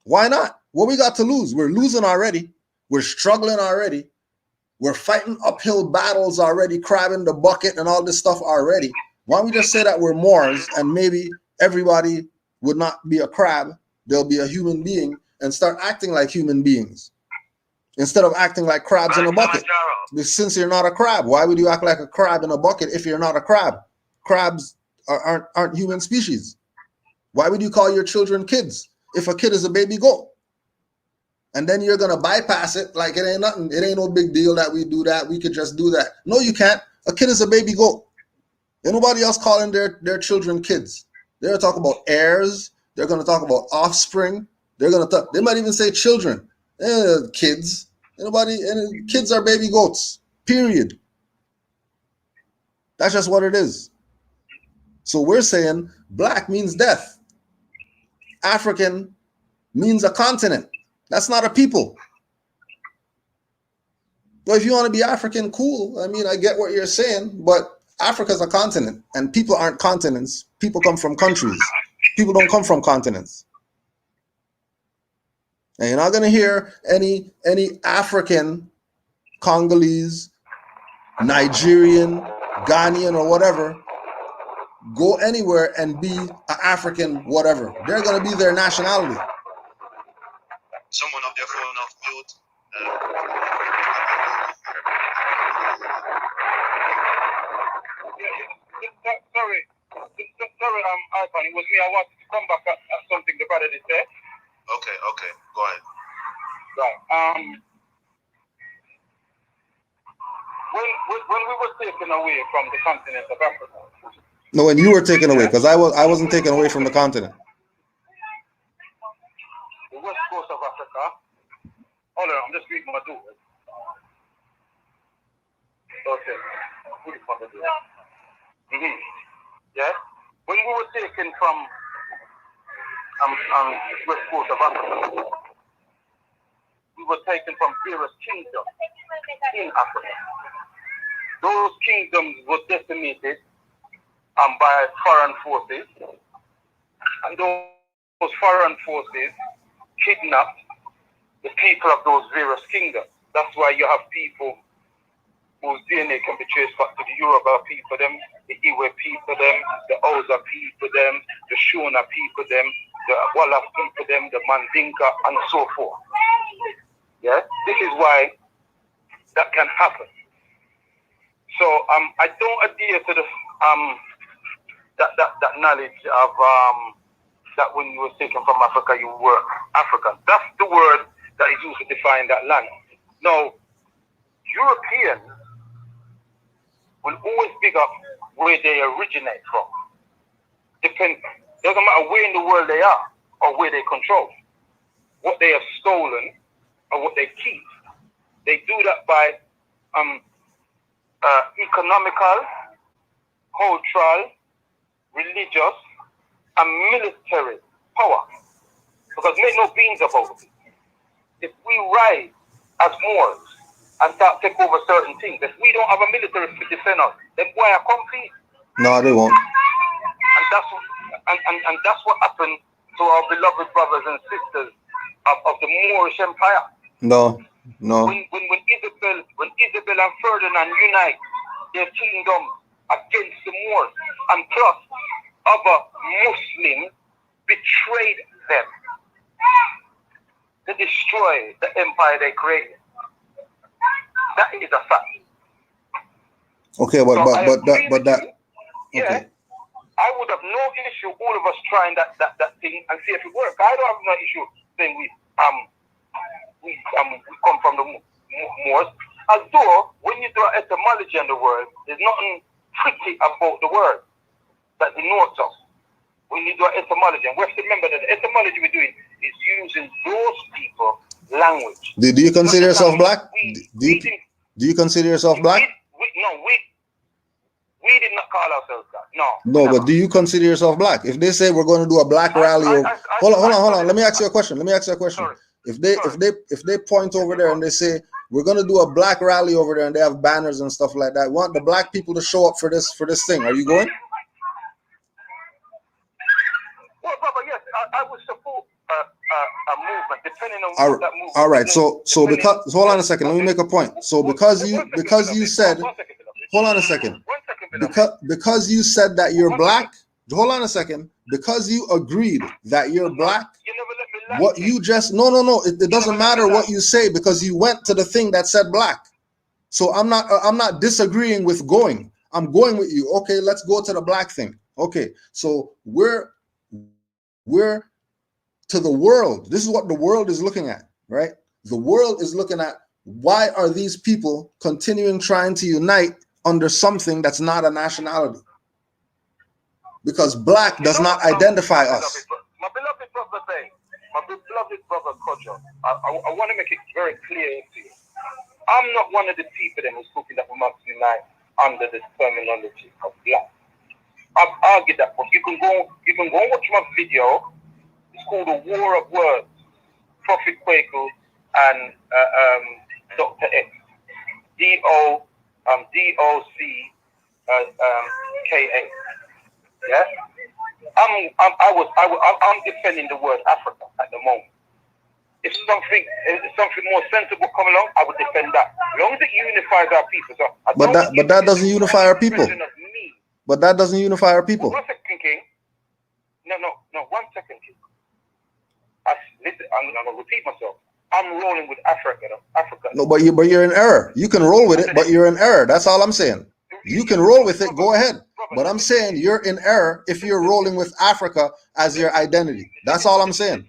Why not? What we got to lose? We're losing already. We're struggling already. We're fighting uphill battles already, crabbing the bucket and all this stuff already. Why don't we just say that we're Moors and maybe everybody would not be a crab, they'll be a human being and start acting like human beings instead of acting like crabs in a bucket. Since you're not a crab, why would you act like a crab in a bucket if you're not a crab? Crabs aren't human species. Why would you call your children kids if a kid is a baby goat? And then you're gonna bypass it like it ain't nothing. It ain't no big deal that we do that. We could just do that. No, you can't. A kid is a baby goat. Ain't nobody else calling their children kids. They're gonna talk about heirs. They're gonna talk about offspring. They might even say children. Kids. Kids are baby goats. Period. That's just what it is. So we're saying black means death. African means a continent. That's not a people. Well, if you want to be African, cool. I mean, I get what you're saying, but Africa's a continent, and people aren't continents. People come from countries. People don't come from continents. And you're not going to hear any African, Congolese, Nigerian, Ghanaian, or whatever go anywhere and be an African whatever. They're going to be their nationality. Someone of their phone off mute. Sorry, Ivan, it was me. I wanted to come back at something the brother did say. Okay, go ahead. Right. When we were taken away from the continent of Africa. No, when you were taken away, because I wasn't taken away from the continent. The west coast of Africa. Hold on, I'm just reading my door. Okay. Yeah. When we were taken from west coast of Africa, we were taken from various kingdoms in Africa. Those kingdoms were decimated by foreign forces, and those foreign forces kidnapped the people of those various kingdoms. That's why you have people whose DNA can be traced back to the Yoruba people, them, the Iwe people, them, the Oza people, them, the Shona people, them, the Wolof people, them, the Mandinka, and so forth. Yeah, this is why that can happen. So I don't adhere to the that knowledge of that when you were taken from Africa, you were African. That's the word that is used to define that land. Now, Europeans will always pick up where they originate from. Doesn't matter where in the world they are or where they control. What they have stolen or what they keep. They do that by economical, cultural, religious, and military power. Because make no beans about it. If we rise as Moors and start take over certain things, if we don't have a military to defend us, then why are complete? No, they won't. And that's what happened to our beloved brothers and sisters of the Moorish Empire. No. When Isabel and Ferdinand unite their kingdom against the Moors, and plus other Muslims betrayed them to destroy the empire they created. That is a fact. Okay, but that. Yeah, Okay. I would have no issue all of us trying that thing and see if it works. I don't have no issue saying we come from the Moors. Although when you do etymology in the word, there's nothing pretty about the word that denotes us. When you do etymology, and we have to remember that the etymology we're doing is using those people language. Do you consider yourself black? Do you consider yourself black? We did not call ourselves that. No. No, but do you consider yourself black? If they say we're going to do a black rally, hold on. Let me ask you a question. Sorry. If they point over there and they say we're going to do a black rally over there and they have banners and stuff like that, want the black people to show up for this thing? Are you going? Well, brother, yes, I would support a movement depending on what that movement. All right. So because hold on a second. Let me make a point. So because you said, hold on a second. Because you said that you're black. Hold on a second. Because you agreed that you're black. You never let me land. What you just no. It doesn't matter what you say because you went to the thing that said black. So I'm not disagreeing with going. I'm going with you. Okay, let's go to the black thing. Okay, so we're to the world. This is what the world is looking at, right? The world is looking at why are these people continuing trying to unite under something that's not a nationality? Because black does not identify us. My beloved brother Kojo, I want to make it very clear to you. I'm not one of the people that was talking that we must unite under the terminology of black. I've argued that point. You can go and watch my video. It's called The War of Words, Prophet Kwaku and Dr. X. DOCKA. Yeah? I'm defending the word Africa at the moment. If something more sensible come along, I would defend that. As long as it unifies our people. So but that doesn't unify our people. But that doesn't unify our people. 1 second, King. No, 1 second, King. Listen, I'm gonna repeat myself. I'm rolling with Africa. No, but you're in error. You can roll with it, but you're in error. That's all I'm saying. You can roll with it, go ahead. But I'm saying you're in error if you're rolling with Africa as your identity. That's all I'm saying.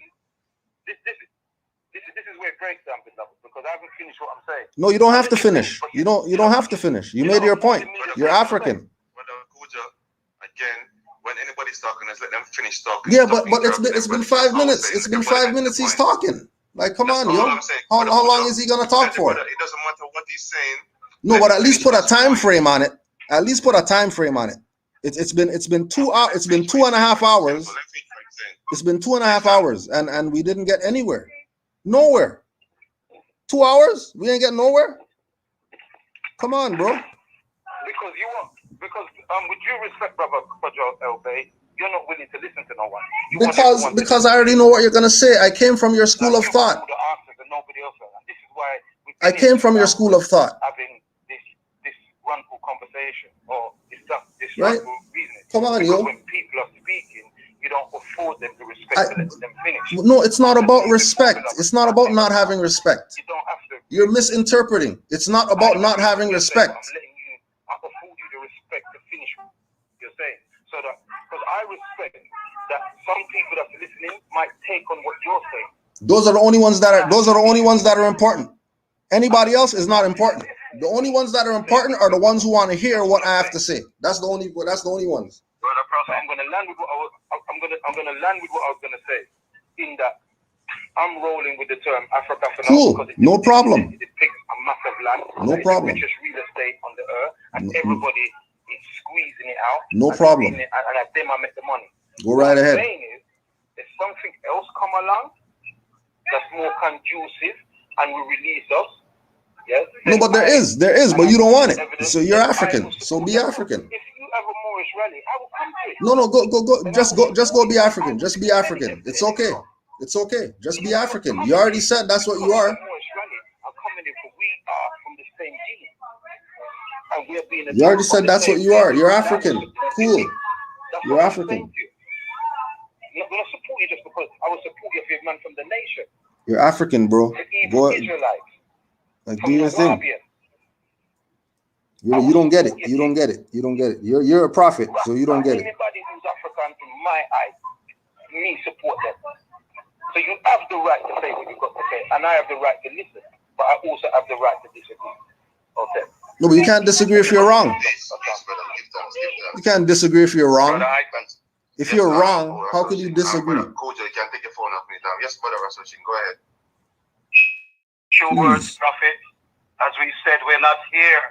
This is where it breaks down, beloved, because I haven't finished what I'm saying. No, you don't have to finish. You don't have to finish. You made your point. You're African. Again, when anybody's talking, let's let them finish talking. Yeah, but it's been 5 minutes. It's been 5 minutes he's talking. Like, come on, yo. How long is he gonna talk for? It doesn't matter what he's saying. No, but at least put a time frame on it. At least put a time frame on it. It's been 2 hours. It's been 2.5 hours. It's been 2.5 hours, and we didn't get anywhere. Nowhere. 2 hours? We ain't getting nowhere. Come on, bro. Because with due respect, brother LB, you're not willing to listen to no one. Because I already know what you're gonna say. I came from your school of thought. I came from your school of thought. Having this run-through conversation or this right? reasoning. Come on, because yo. when people are speaking, you don't afford them the respect to let them finish. No, it's not about respect. It's not about not having respect. You don't have to. You're misinterpreting. It's not about not having respect. I'm letting you. I afford you the respect to finish what you're saying, so that because I respect that some people that's listening might take on what you're saying. Those are the only ones that are important. Anybody else is not important. The only ones that are important are the ones who want to hear what I have to say. That's the only ones. I'm gonna land with what I'm gonna land with what I was gonna say. In that I'm rolling with the term Africa for now because no problem. It depicts a massive land. No problem. It's the richest real estate on the earth, and everybody is squeezing it out. No problem. And at them I make the money. Go right ahead. What I'm saying is, if something else come along that's more conducive and will release us. Yes. No, but there is, but you don't want it. So you're African. So be African. If you have a Moorish rally, I will come to it. No, go. Just go be African. Just be African. It's okay. It's okay. Just be African. You already said that's what you are. You already said that's what you are. You're African. Cool. You're African. I'm not going to support you just because I will support you if you're a man from the nation. You're African, bro. Go like do your thing. You don't get it. You don't get it. You don't get it. You're a prophet, so you don't get it. Anybody who's African, in my eyes, me support them. So you have the right to say what you've got to say, and I have the right to listen, but I also have the right to disagree. Okay. No, but you can't disagree if you're wrong. You can't disagree if you're wrong. If you're wrong, how could you disagree? Kojo, you can take your phone off me now. Yes, brother Rasoshin, go ahead. True words, prophet. As we said, we're not here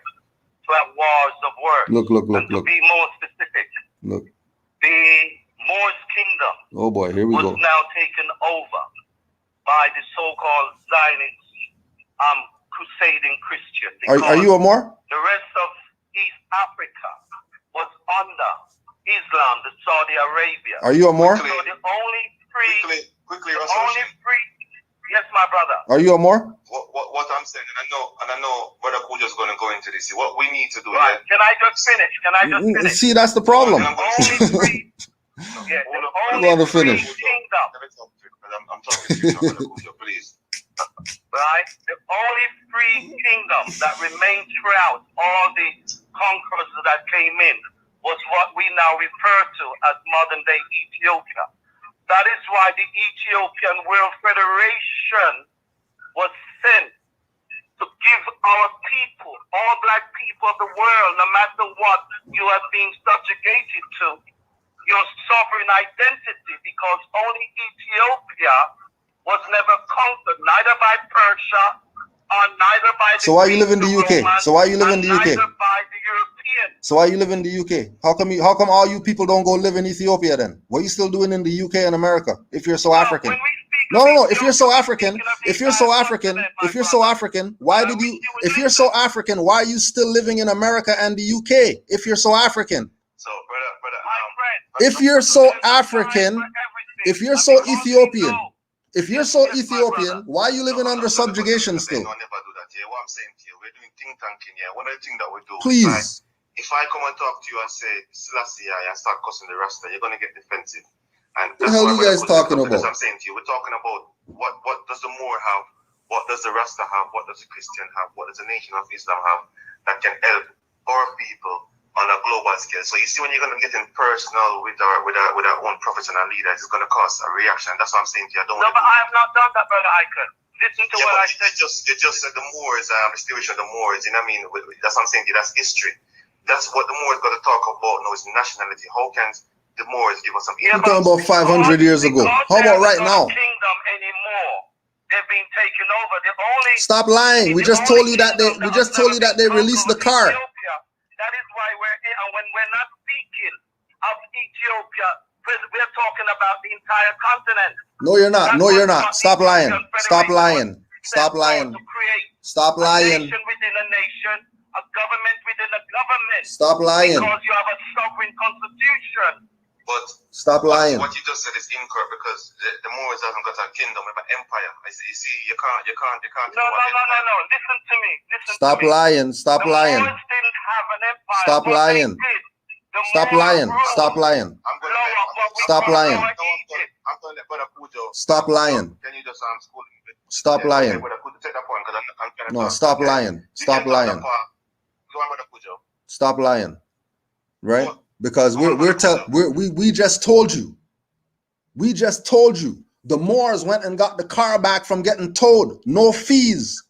to have wars of words. Look. To be more specific, Look. the Moorish kingdom Oh boy, here we was go. now taken over by the so-called Zionist crusading Christians. Are you a Moor? The rest of East Africa was under Islam, the Saudi Arabia. Are you a Moor? So the only free, Quickly, the Rasoshin. only free. Yes, my brother. Are you a Moor? What I'm saying, and I know Brother Kojo's going to go into this. What we need to do, Right. Can I just finish? See, that's the problem. Only free. Yeah, the You only want to free finish? kingdom. I'm talking to you now, Brother Kojo, please. Right? The only free kingdom that remained throughout all the conquerors that came in was what we now refer to as modern day Ethiopia. That is why the Ethiopian World Federation was sent to give our people, all black people of the world, no matter what you have been subjugated to, your sovereign identity, because only Ethiopia was never conquered, neither by Persia or neither by the So why you live in the Greeks, UK? Romans, So why you live in the and UK? neither by the Europeans. So why you live in the UK? How come all you people don't go live in Ethiopia then? What are you still doing in the UK and America if you're so African? When we speak No. of If you're so Ethiopia, African, we're speaking of if the you're so entire African, continent, my if you're so brother. African, why did you? If you're so African, why are you still living in America and the UK? If you're so African, So, brother, My friend, if you're so there's a time African, for everything. if you're And so because we Ethiopian, know- if you're so Yes, my Ethiopian, brother. why are you living under subjugation still? No, never do that. Yeah, what I'm saying to you, we're doing think tanking here. One of the things that we do, Please. if I come and talk to you and say Selassie and start cussing the Rasta, you're gonna get defensive. And What the hell you guys talking Because about? I'm saying to you, we're talking about what does the Moor have, what does the Rasta have, what does the Christian have, what does the Nation of Islam have that can help our people on a global scale. So you see, when you're gonna get in personal with our own prophets and our leaders, it's gonna cause a reaction. That's what I'm saying to you. I don't No, want but I have not done that, brother Icon. Listen to what I said. you just said the Moors, the situation of the Moors, you know what I mean? That's what I'm saying to you, that's history. That's what the Moors got to talk about now, is nationality. How can the Moors give us some You're talking about 500 years ago. How about right now? Kingdom anymore. They've been taken over. The only Stop lying. We just told you that they released the car. That is why we're in, and when we're not speaking of Ethiopia, we're talking about the entire continent. No, you're not. No, you're not. Stop lying. Stop lying. Stop lying. Stop lying. A nation within a nation, a government within a government. Stop lying. Because you have a sovereign constitution. But stop lying. What you just said is incorrect, because the Moors haven't got a kingdom, but an empire. You see, you can't. No. Listen to me. Stop lying. Stop lying. The Moors didn't have an empire. Stop lying. Stop lying. Stop lying. Stop lying. Stop lying. Can you just school? Stop lying. No, stop lying. Stop lying. Stop lying. Right? Because we just told you. We just told you. The Moors went and got the car back from getting towed. No fees.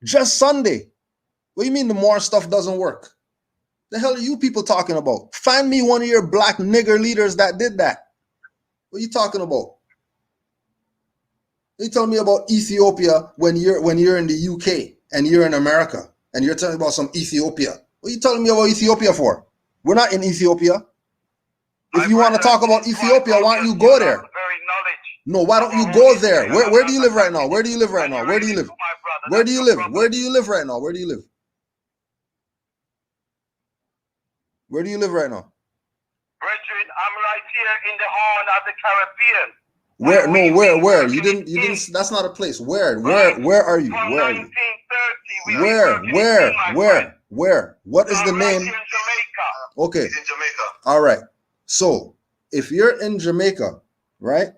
Just Sunday. What do you mean the Moor stuff doesn't work? The hell are you people talking about? Find me one of your black nigger leaders that did that. What are you talking about? You tell me about Ethiopia when you're in the UK and you're in America and you're telling about some Ethiopia. What are you telling me about Ethiopia for? We're not in Ethiopia. If you want to talk about Ethiopia, why don't you go there? No, why don't you go there? Where do you live right now? Where do you live right now? Where do you live? Where do you live? Where do you live right now? Where do you live? Where do you live right now? Brethren, I'm right here in the horn of the Caribbean. Where? No, where? You didn't. That's not a place. Where? Where are you? From Where are you? 1930, Where? What is the name? In Jamaica. Okay. He's in Jamaica. All right. So if you're in Jamaica, right?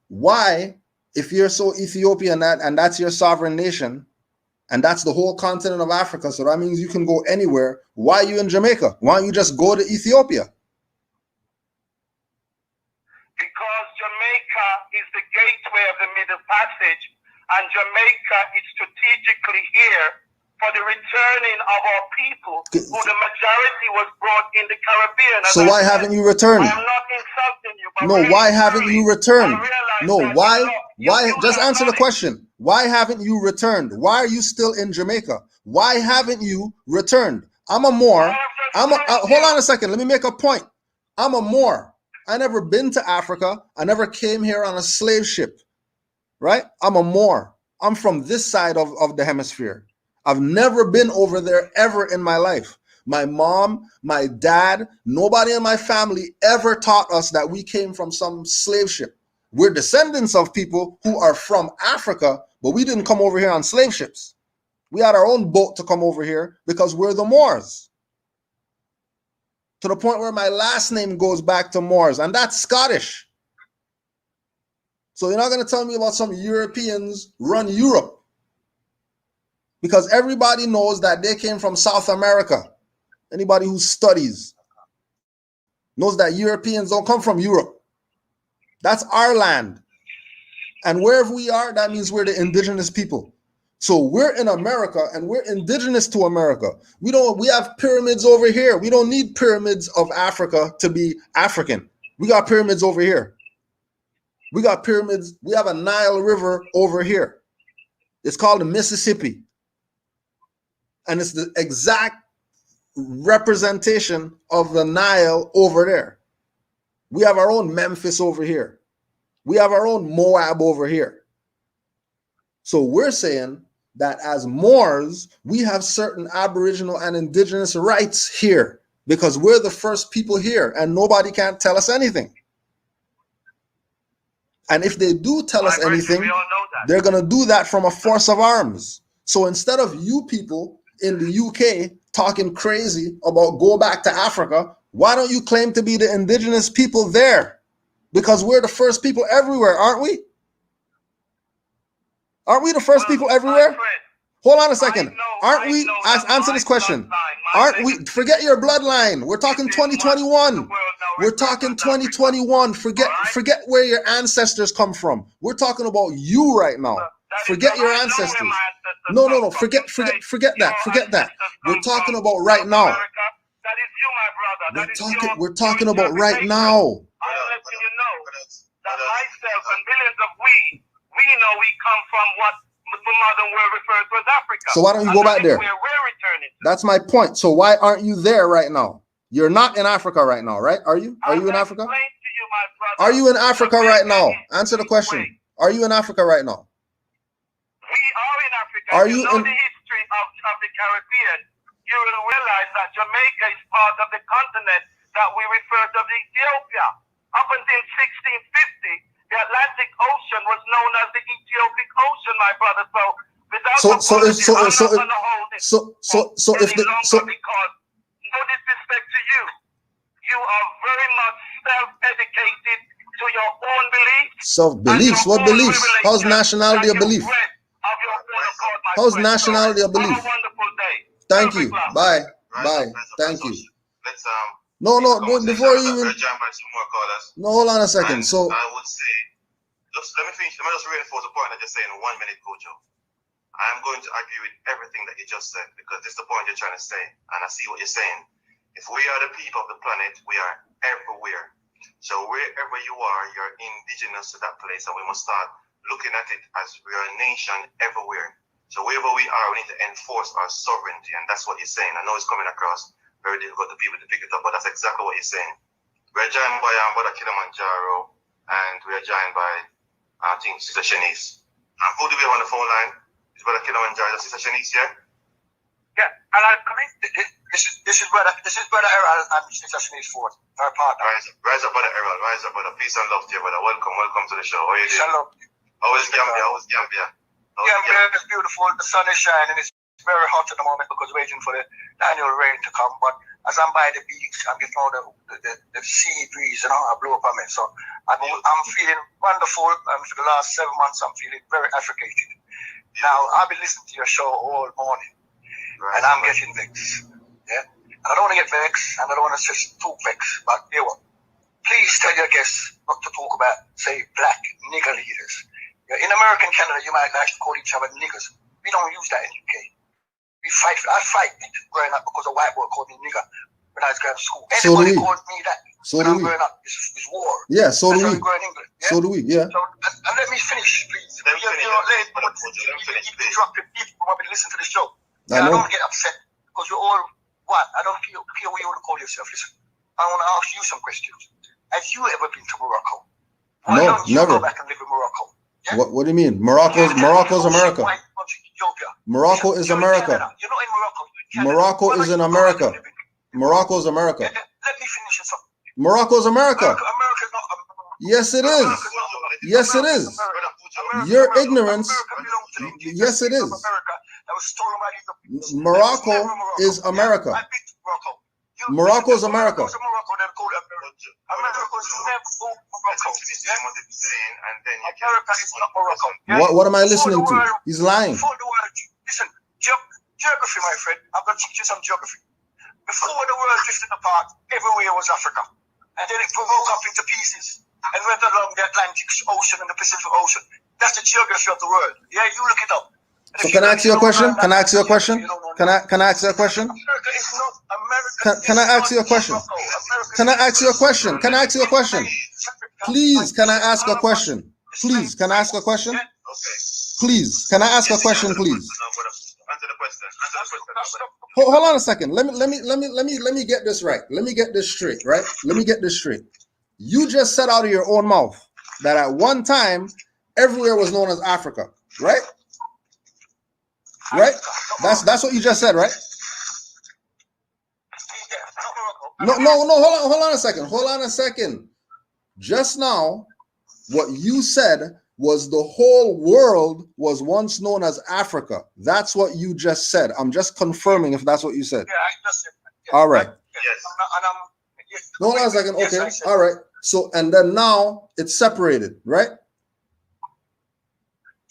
Why, if you're so Ethiopian and that's your sovereign nation, and that's the whole continent of Africa, so that means you can go anywhere. Why are you in Jamaica? Why don't you just go to Ethiopia? Because Jamaica is the gateway of the Middle Passage, and Jamaica is strategically here for the returning of our people, who the majority was brought in the Caribbean. So why haven't you returned? I am not insulting you, but No, really, why haven't you returned? No, why? You Just have answer the money. question. Why haven't you returned? Why are you still in Jamaica? Why haven't you returned? I'm a Moor. Hold on a second. Let me make a point. I'm a Moor. I never been to Africa. I never came here on a slave ship. Right? I'm a Moor. I'm from this side of the hemisphere. I've never been over there ever in my life. My mom, my dad, nobody in my family ever taught us that we came from some slave ship. We're descendants of people who are from Africa, but we didn't come over here on slave ships. We had our own boat to come over here because we're the Moors. To the point where my last name goes back to Moors, and that's Scottish. So you're not going to tell me about some Europeans run Europe. Because everybody knows that they came from South America. Anybody who studies knows that Europeans don't come from Europe. That's our land. And wherever we are, that means we're the indigenous people. So we're in America and we're indigenous to America. We have pyramids over here. We don't need pyramids of Africa to be African. We got pyramids over here. We got pyramids. We have a Nile River over here. It's called the Mississippi. And it's the exact representation of the Nile over there. We have our own Memphis over here. We have our own Moab over here. So we're saying that as Moors, we have certain Aboriginal and indigenous rights here because we're the first people here and nobody can tell us anything. And if they do tell us anything, they're going to do that from a force of arms. So instead of you people in the UK talking crazy about go back to Africa, why don't you claim to be the indigenous people there? Because we're the first people everywhere, aren't we? Aren't we the first people everywhere? Hold on a second. Aren't we? Answer this question. Aren't we? Forget your bloodline. We're talking 2021. We're talking 2021. Forget where your ancestors come from. We're talking about you right now. Forget your ancestors. No. Forget that. We're talking about right now. We're talking about right now. I'm letting you know that myself and millions of we know we come from what the modern world refers to as Africa. So why don't you go back there? Where we're returning to. That's my point. So why aren't you there right now? You're not in Africa right now, right? Are you? Are you in Africa? Are you in Africa right now? Answer the question. Are you in Africa right now? We are in Africa. Are you you know in the history of the Caribbean? You will realize that Jamaica is part of the continent that we refer to as Ethiopia. Up until 1650, the Atlantic Ocean was known as the Ethiopic Ocean, my brother. So without because no disrespect to you, you are very much self-educated to your own beliefs. Self-beliefs? What beliefs? How's nationality a belief? How's nationality a belief? Have a wonderful day. Thank you. Bye. Bye. Thank you. Let's No, before you even. No, hold on a second. So I would say, let me finish. Let me just reinforce the point I just said in 1 minute, Kojo. I'm going to agree with everything that you just said because this is the point you're trying to say, and I see what you're saying. If we are the people of the planet, we are everywhere. So wherever you are, you're indigenous to that place, and we must start looking at it as we are a nation everywhere. So wherever we are, we need to enforce our sovereignty, and that's what you're saying. I know it's coming across very difficult to people to pick it up, but that's exactly what you're saying. We're joined by Brother Kilimanjaro, and we're joined by, I think, Sister Shanice. Who do we have on the phone line? Is Brother Kilimanjaro, Sister Shanice here? Yeah, and I This is brother Errol and Sister Smith Ford, our partner. Rise up, brother Errol. Rise up, brother. Peace and love to you, brother. Welcome to the show. How are you Peace and doing? love. How is Gambia? Gambia is beautiful. The sun is shining. It's very hot at the moment because waiting for the annual rain to come. But as I'm by the beach, I'm getting all the sea breeze, I blow up on me. So I'm feeling wonderful. For the last 7 months, I'm feeling very Africated. Now, I've been listening to your show all morning, and I'm getting vexed. Yeah, and I don't want to get vexed, and I don't want to just talk vexed. But you know what? Please tell your guests not to talk about, say, black nigger leaders. In America and Canada, you might like to call each other niggers. We don't use that in the UK. I fight growing up because a white boy called me nigger when I was going to school. Anybody called me that when I'm growing up is war. Yeah, so do we. Yeah? So do we, yeah. So, and let me finish, please. You're late. People probably listen to the show. I don't get upset because you're all what? I don't care what you want to call yourself. Listen, I want to ask you some questions. Have you ever been to Morocco? Why don't you go back and live in Morocco? Yeah? What do you mean? Morocco's America. Morocco is America. You're not in Morocco. Morocco is in America. Morocco's America. Let me finish it. Morocco's America. America's not America. Yes, it is. Yes, it is. Your ignorance. Yes, it is. Morocco is America. Morocco's America. What am I listening to? He's lying. Listen, geography, my friend. I'm going to teach you some geography. Before the world drifted apart, everywhere was Africa. And then it broke up into pieces and went along the Atlantic Ocean and the Pacific Ocean. That's the geography of the world. Yeah, you look it up. So can I ask you a question? Can I ask you a question? Can I ask you a question? Can I ask you a question? Can I ask you a question? Can I ask you a question? Please, can I ask a question? Please, can I ask a question? Please, can I ask a question, please? Hold on a second. Let me get this right. Let me get this straight, right? Let me get this straight. You just said out of your own mouth that at one time everywhere was known as Africa, right? Right? That's what you just said, right? No, hold on a second. Hold on a second. Just now, what you said was the whole world was once known as Africa. That's what you just said. I'm just confirming if that's what you said. Yeah, I just said that. Yeah. All right. Yes. Hold on a second. Okay. All right. So, and then now it's separated, right?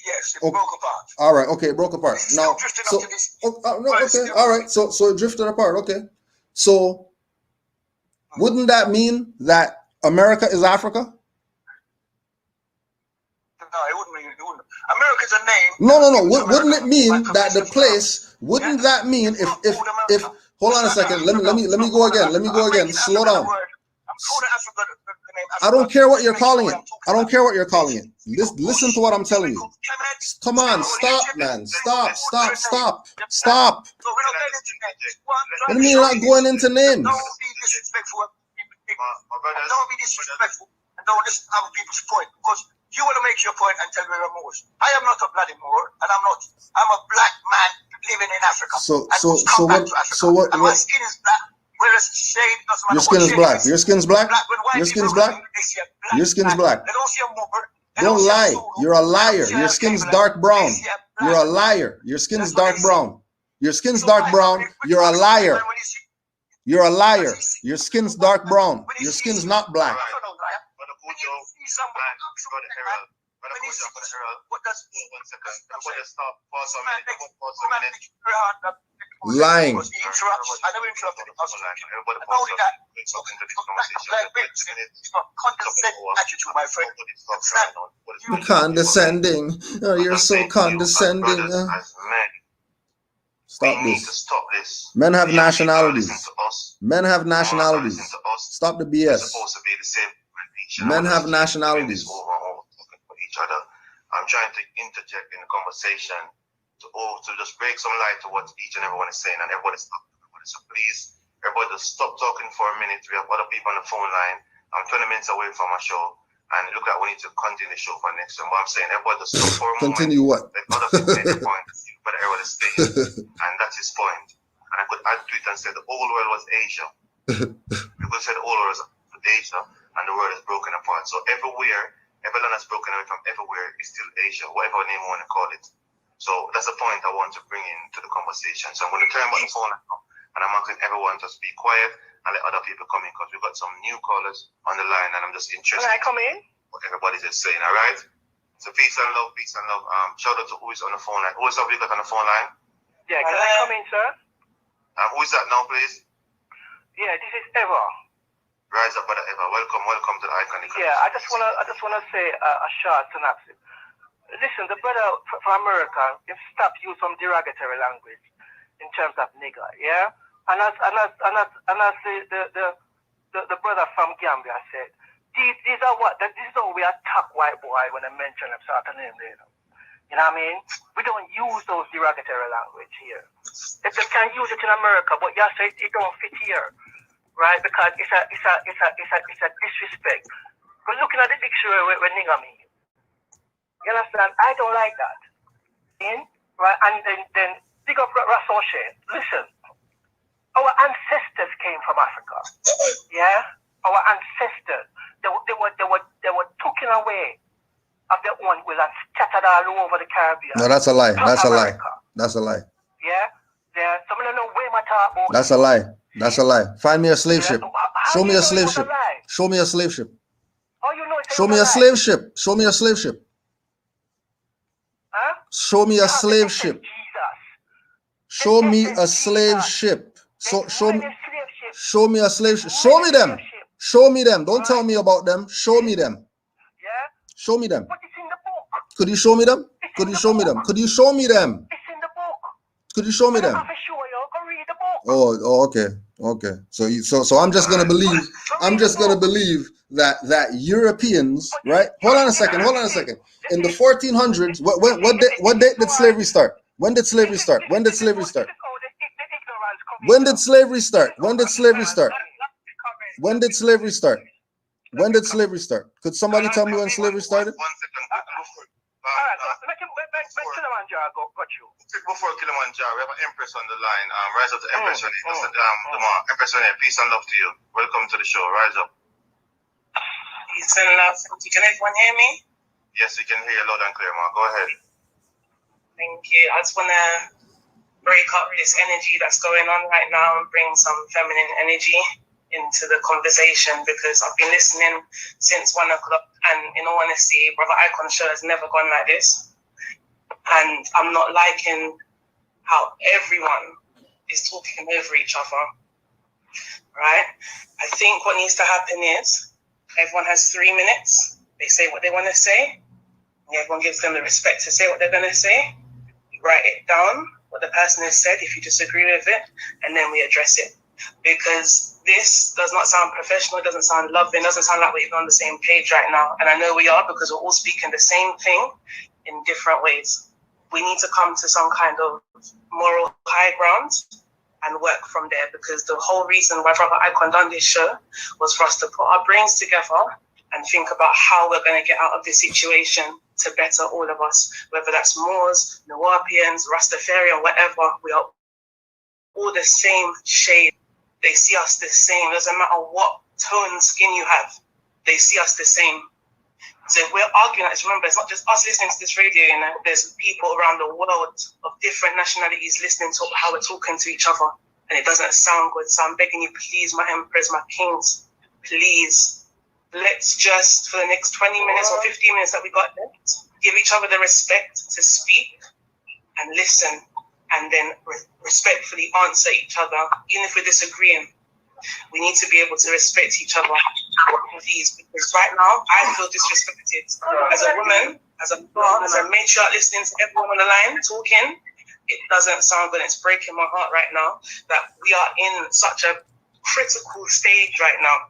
Yes, it broke apart. All right. Okay, it broke apart. Now, so okay. All right. So it drifted apart. Okay. So, wouldn't that mean that America is Africa? No, it wouldn't mean. America's a name. No. Wouldn't it mean that the place? Wouldn't that mean if? Hold on a second. Let me go again. Let me go again. Slow down. I don't care what you're calling it. I don't care what you're calling it. Listen to what I'm telling you. Come on, stop, man. Stop. What do you mean you're not going into names? Don't be disrespectful. Don't be disrespectful. And don't listen to other people's point because you want to make your point and tell me you're a Moorish. I am not a bloody Moor, and I'm a black man living in Africa. So what? And my skin is black. Whereas shade doesn't matter. Your skin is black. Your skin's black. Your skin's black. Your skin's black. They don't see a Moor. Don't lie. You're a liar. Your skin's dark brown. You're a liar. Your skin's dark brown. Your skin's dark brown. You're a liar. You're a liar. Your skin's dark brown. Your skin's not black. Lying. You're condescending. Oh, you're so condescending. Stop this. Men have nationalities. Men have nationalities. Stop the BS. Men have nationalities. I'm trying to interject in the conversation to just break some light to what each and everyone is saying, and everybody stop. So please, everybody just stop talking for a minute. We have other people on the phone line. I'm 20 minutes away from my show, and look like we need to continue the show for next time. But I'm saying everybody just stop for a moment. Continue what? Let other people make the point, but everybody stay, and that's his point. And I could add to it and say the whole world was Asia. We could say the whole world was Asia, and the world is broken apart. So everywhere, every land that's broken away from everywhere is still Asia, whatever name you want to call it. So that's the point I want to bring into the conversation. So I'm going to turn on the phone now, and I'm asking everyone to be quiet and let other people come in, because we've got some new callers on the line, and I'm just interested Can I come in? what everybody's just saying. All right. So peace and love, peace and love. Shout out to who is on the phone line. Who is have you got on the phone line? Yeah, can I come in, sir? Who is that now, please? Yeah, this is Eva. Rise up, brother Eva. Welcome to the Iconic. Yeah, I just wanna say a short synopsis. Listen, the brother from America, he stopped use some derogatory language in terms of nigger, yeah. And as the brother from Gambia said, these are this is how we attack white boy when they mention them sort of name there. You know what I mean? We don't use those derogatory language here. If they can use it in America, but you say it don't fit here, right? Because it's a disrespect. But looking at the dictionary where nigga mean, you understand? I don't like that. Right? And then big up Russell Shea. Listen, our ancestors came from Africa. Yeah, our ancestors. They were taken away of their own will and scattered all over the Caribbean. No, that's a lie. That's a lie. America. That's a lie. Yeah. Some of them know way my talk about. That's a lie. That's a lie. Find me a slave ship. Show me a slave ship. Show me a slave ship. Oh, you know Show me a slave ship. Show me a slave ship. Huh? Show me a slave ship. Show me a slave ship. Show me a slave ship. Show me them. Show me them. Don't tell me about them. Show me them. Yeah. Show me them. But it's in the book. Could you show me them? Could you show me them? Could you show me them? It's in the book. Could you show me them? I'm going to show you. Go read the book. Oh, okay. So I'm just gonna believe. I'm just gonna believe that Europeans, right? Hold on a second. In the 1400s, what date did slavery start? When did slavery start? When did slavery start? When did slavery start? When did slavery start? When did slavery start? When did slavery start? Could somebody tell me when slavery started? 1 second. Before Kilimanjaro, we have an Empress on the line. Rise up to Empress on it. Empress on it. Peace and love to you. Welcome to the show. Rise up. Peace and love. Can everyone hear me? Yes, we can hear you loud and clear, Ma. Go ahead. Thank you. I just want to break up this energy that's going on right now and bring some feminine energy into the conversation, because I've been listening since 1 o'clock, and in all honesty, Brother Icon's show has never gone like this. And I'm not liking how everyone is talking over each other, right? I think what needs to happen is everyone has 3 minutes. They say what they want to say. And everyone gives them the respect to say what they're going to say. You write it down, what the person has said, if you disagree with it, and then we address it. Because this does not sound professional, it doesn't sound loving, it doesn't sound like we're even on the same page right now. And I know we are, because we're all speaking the same thing in different ways. We need to come to some kind of moral high ground and work from there, because the whole reason why Brother Icon done this show was for us to put our brains together and think about how we're going to get out of this situation to better all of us, whether that's Moors, Nawapians, Rastafari, or whatever. We are all the same shade. They see us the same. It doesn't matter what tone skin you have. They see us the same. So if we're arguing, remember, it's not just us listening to this radio, you know, there's people around the world of different nationalities listening to how we're talking to each other, and it doesn't sound good. So I'm begging you, please, my emperors, my kings, please, let's just, for the next 20 minutes or 15 minutes that we got left, give each other the respect to speak and listen, and then respectfully answer each other, even if we're disagreeing. We need to be able to respect each other, please, because right now I feel disrespected. As a woman, as a mom, as a matriarch listening to everyone on the line talking, it doesn't sound good. It's breaking my heart right now that we are in such a critical stage right now.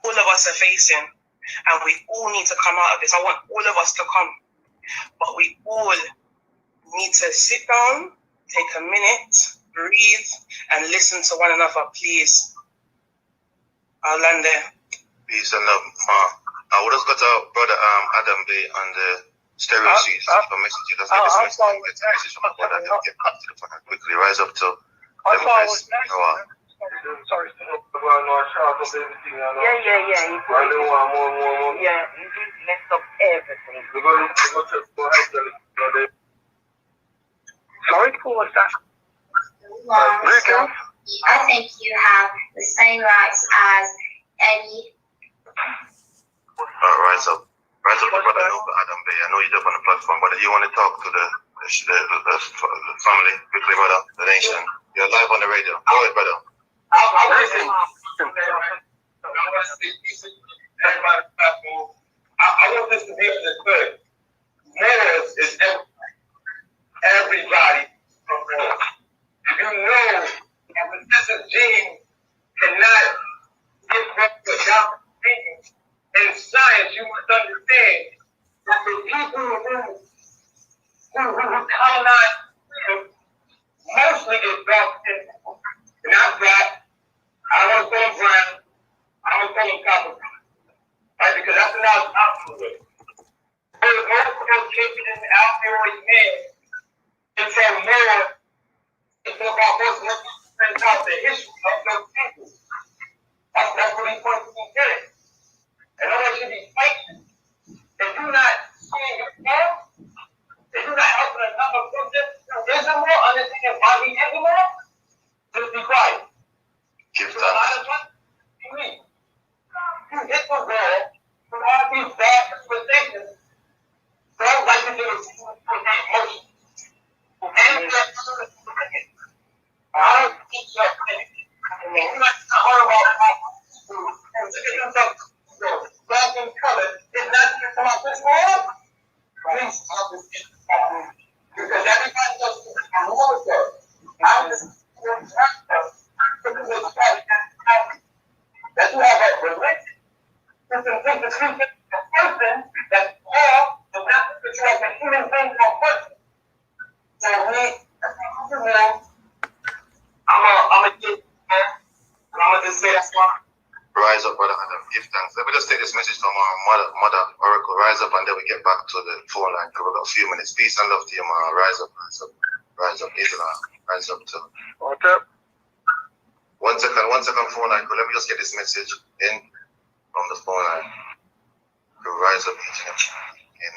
All of us are facing, and we all need to come out of this. I want all of us to come, but we all need to sit down, take a minute, breathe, and listen to one another, please. I'll land there. Peace and love. We just got our brother Adam Bay on the stereo seat. For message, let's get this message from my brother and get back to the phone quickly. Rise up to I thought it was next. Sorry. Yeah. Yeah, you just messed up everything. Sorry, who was that? I think you have the same rights as any. Rise up to brother Adam Bay. I know you're up on the platform, but you want to talk to the family quickly, brother, the nation. You're live on the radio. Go ahead, brother. I want this to be understood. Moors is everybody from Moors. You know that the system gene cannot get back to without thinking. In science, you must understand that the people who colonize mostly is dark skin. Not black. I don't want to call them brown. I don't call them copper. Right? Because that's not absolute. But most of those children in the outdoors men and from more it's about what's about the history of those people. That's what he points to today. And all that should be fighting. If you're not seeing your path, if you're not helping another person who isn't more understanding why he isn't more, just be quiet. Give thanks. You hit the wall from all these bad conversations. Don't like to do it with emotion. And I don't think you're finished. You're not talking about black and colored. It's not just about this world. Please stop this. Because everybody else is a warrior. I'm just that you have a religion. You can think the truth is a person that's all, but not that you have a human being or person. So I'm a kid, man. And I'm going to just say that's why. Rise up, brother Adam. Give thanks. Let me just take this message from our mother Oracle. Rise up, and then we get back to the phone line. We've got a few minutes. Peace and love to you, man. Rise up, rise up, rise up. Islam, rise up to. What's up? One second phone line. Let me just get this message in from the phone line. To rise up, in.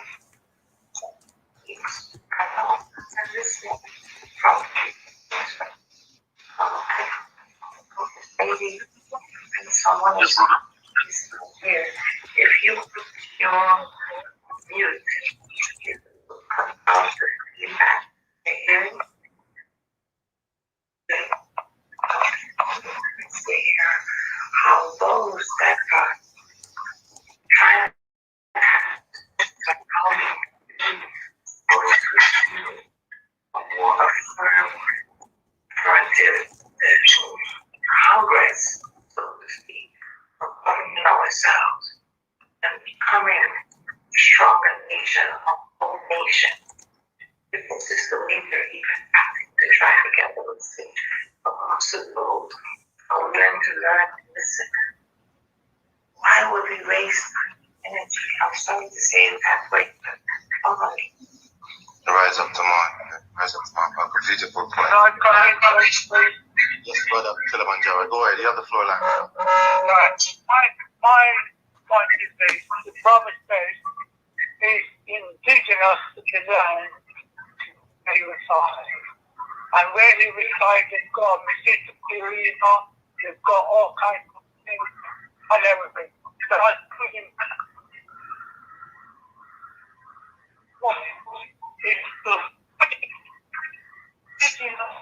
Maybe someone is here. If you put your mute, you come out of feedback. Hearing. See how those that are trying to affirm progress, so to speak, of governing ourselves and becoming a stronger nation, a whole nation. This is the way they're even acting to try to get those things across the globe. Are willing to learn and listen. Why would we waste energy? I'm sorry to say it that way, but only. Rise up tomorrow. Rise up tomorrow. A beautiful point. Yes, brother. Kilimanjaro. Go ahead. You have the floor line. Right. My point is this. The promise says is indigenous to the land that he resides. And where he resides, they've got Mississippi River, they've got all kinds of things and everything. So I put him.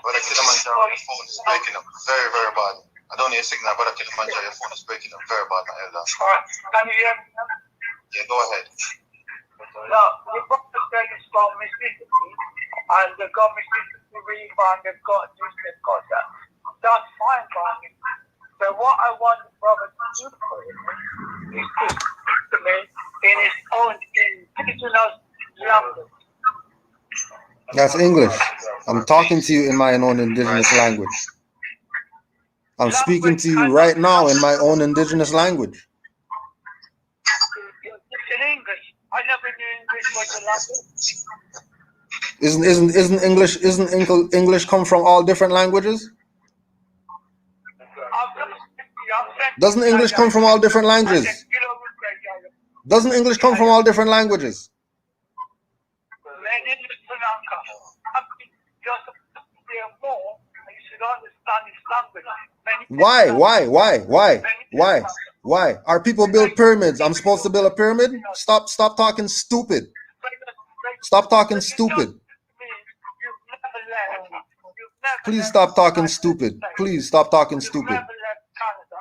Brother Kilimanjaro, your phone is breaking up very, very bad. I don't need a signal, Brother Kilimanjaro, your phone is breaking up very bad, my elder. Can you hear me? Yeah, go ahead. Now, the prophet said is from Mississippi, and they've got Mississippi River, and they've got this, they've got that. That's fine by me. So what I want the prophet to do for him is to speak to me in his own indigenous language. That's English. I'm talking to you in my own indigenous language. I'm speaking to you right now in my own indigenous language. It's in English. I never knew English was a language. Isn't English come from all different languages? Doesn't English come from all different languages? Doesn't English come from all different languages? Why? Our people build pyramids. I'm supposed to build a pyramid? Stop talking stupid. Stop talking stupid. Please stop talking stupid. Please stop talking stupid.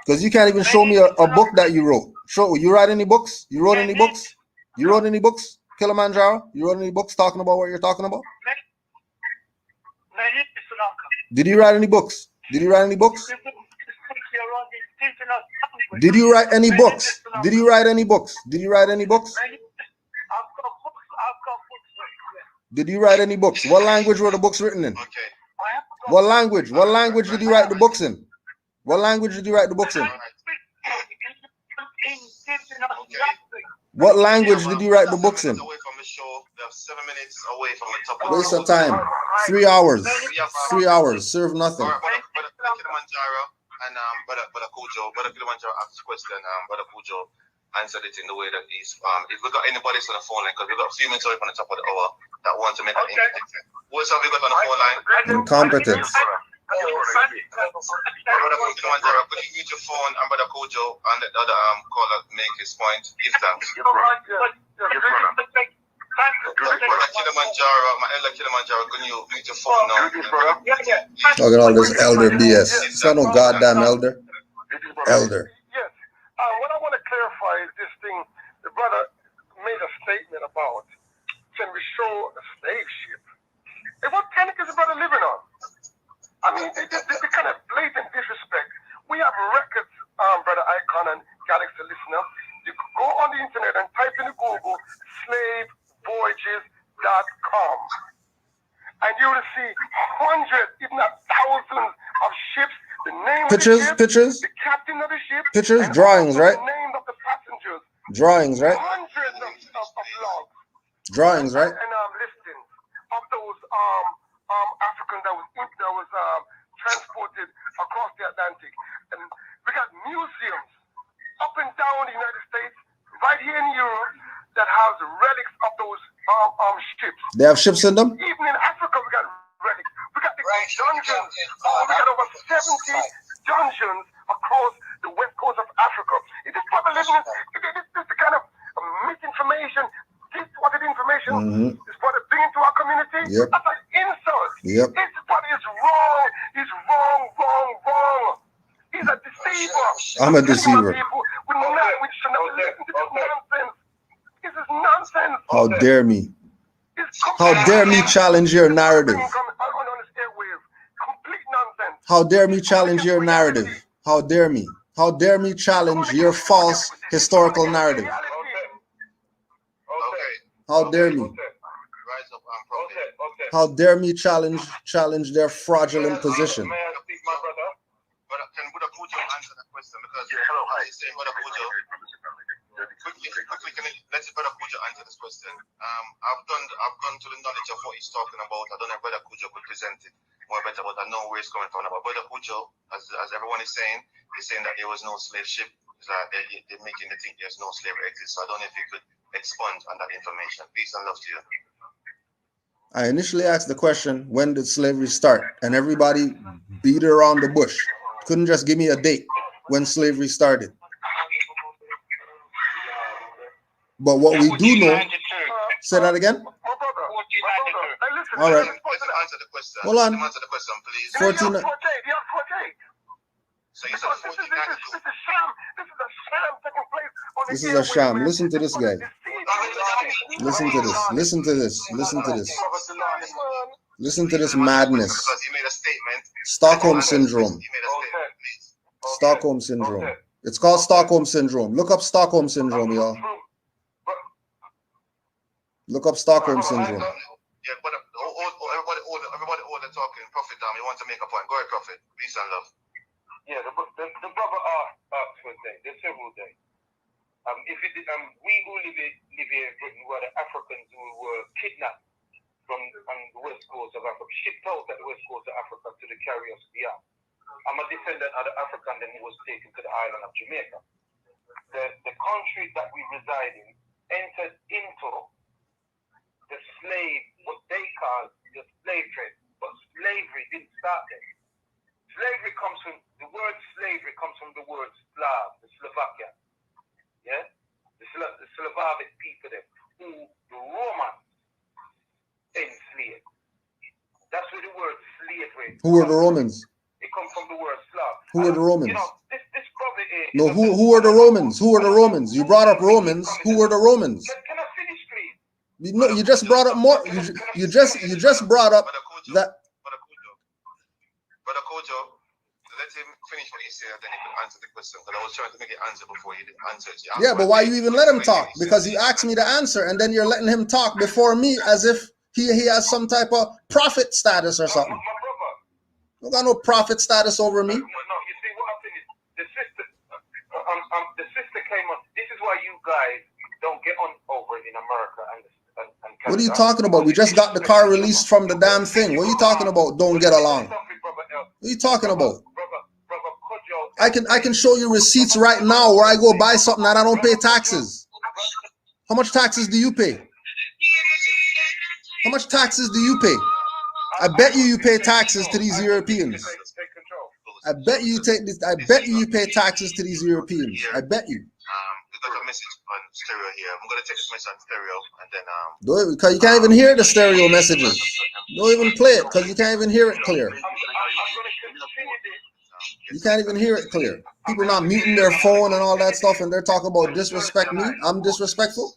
Because you can't even show me a book that you wrote. You write any books? You wrote any books? You wrote any books? Kilimanjaro? You wrote any books talking about what you're talking about? Did you write any books? Did you write any books? Did you write any books? Did you write any books? Did you write any books? Did you write any books? What language were the books written in? What language? What language did you write the books in? What language did you write the books in? What language did you write the books in? Waste of time. 3 hours. 3 hours. Serve nothing. And Brother Kilimanjaro asked a question, Brother Kujo answered it in the way that he's if we got anybody on the phone line, because we got a few minutes away from the top of the hour that want to make an impact. What else have we got on the phone line? Incompetence. Brother Kilimanjaro, could you use your phone and Brother Kujo and the other caller make his point? Give thanks. Kilimanjaro, my elder Kilimanjaro, can you mute your phone now? Look at all this elder BS. It's not no goddamn elder. Elder. Yes. What I want to clarify is this thing. The brother made a statement about, can we show a slave ship? And what planet is the brother living on? I mean, the kind of blatant disrespect. We have records, Brother Icon and Galaxy listener. You go on the internet and type in Google slavevoyages.com, and you will see hundreds, if not thousands, of ships. The name Pictures, of the ship, pictures, the captain of the ship, pictures, and drawings, also right? the name of the passengers. Drawings, right? Hundreds of logs. Drawings, right? And listings of those Africans that was transported across the Atlantic. And we got museums up and down the United States, right here in Europe, that has relics of those ships. They have ships in them? Even in Africa, we got relics. We got the dungeons. We got over 70 dungeons across the west coast of Africa. Is this what this is the kind of misinformation, distorted information is what it bring into our community? Yep. That's an insult. Yep. It's what is wrong. He's wrong. He's a deceiver. I'm a deceiver. We should not listen to this nonsense. This is nonsense. How dare me? How dare me challenge your narrative? How dare me challenge your narrative? How dare me? How dare me challenge your false historical narrative? How dare me? How dare me challenge their fraudulent position? Can Brother Kujo answer that question? Because I say Brother Kujo. Quickly, let's Brother Kujo answer this question. I've gone to the knowledge of what he's talking about. I don't know if Brother Kujo could present it more better, but I know where he's coming from. But Brother Kujo, as everyone is saying, he's saying that there was no slave ship. They're making the think there's no slavery exists. So I don't know if you could expand on that information. Peace and love to you. I initially asked the question, when did slavery start? And everybody beat around the bush. Couldn't just give me a date when slavery started. But what we do know, say that again? All right. Hold on. 14. This is a sham. Listen to this guy. Listen to this. Listen to this. Listen to this. Listen to this madness. Stockholm syndrome. Stockholm syndrome. It's called Stockholm syndrome. Look up Stockholm syndrome, y'all. Look up Stockholm syndrome. Yeah, but everybody talking. Prophet, you want to make a point? Go ahead, Prophet. Peace and love. Yeah, the brother asked for a day. There's several days. If it we who live here in Britain were the Africans who were kidnapped from on the west coast of Africa, shipped out at the west coast of Africa to the carriers beyond. I'm a descendant of the African, then he was taken to the island of Jamaica. The country that we reside in entered into the slave, what they call the slave trade, but slavery didn't start there. Slavery comes from, the word slavery comes from the word Slav, the Slovakia. Yeah? The Slavic people there, who the Romans enslaved. That's where the word slavery. Who were the Romans? It comes from the word Slav. Who were the Romans? You know, this probably is. No, who were the Romans? Who were the Romans? You brought up Romans. Who were the Romans? Can I finish, please? You just brought up more. You just brought up that. Brother Kojo, let him finish what he said, and then he can answer the question. Because I was trying to make it answer before you didn't answer it. Yeah, but why you even let him talk? Because you asked me to answer, and then you're letting him talk before me as if he has some type of prophet status or something. My brother. You got no prophet status over me. No, you see what happened is the sister came on. This is why you guys don't get on over in America and What are you talking about? We just got the car released from the damn thing. What are you talking about? Don't get along. What are you talking about? I can show you receipts right now where I go buy something and I don't pay taxes. How much taxes do you pay? How much taxes do you pay? I bet you pay taxes to these Europeans. I bet you pay taxes to these Europeans. I bet you. We got a message on stereo here. I'm gonna take this message on stereo and then Do it, because you can't even hear the stereo messages. Don't even play it because you can't even hear it clear. You can't even hear it clear. People not muting their phone and all that stuff, and they're talking about disrespect me. I'm disrespectful.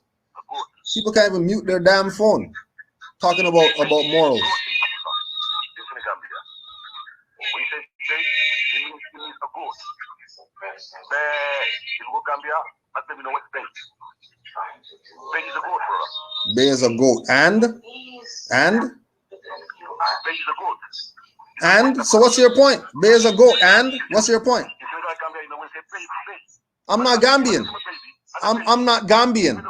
People can't even mute their damn phone. Talking about morals. Bay is a goat. And so what's your point? Bay is a goat. And what's your point? I'm not Gambian. I'm not Gambian.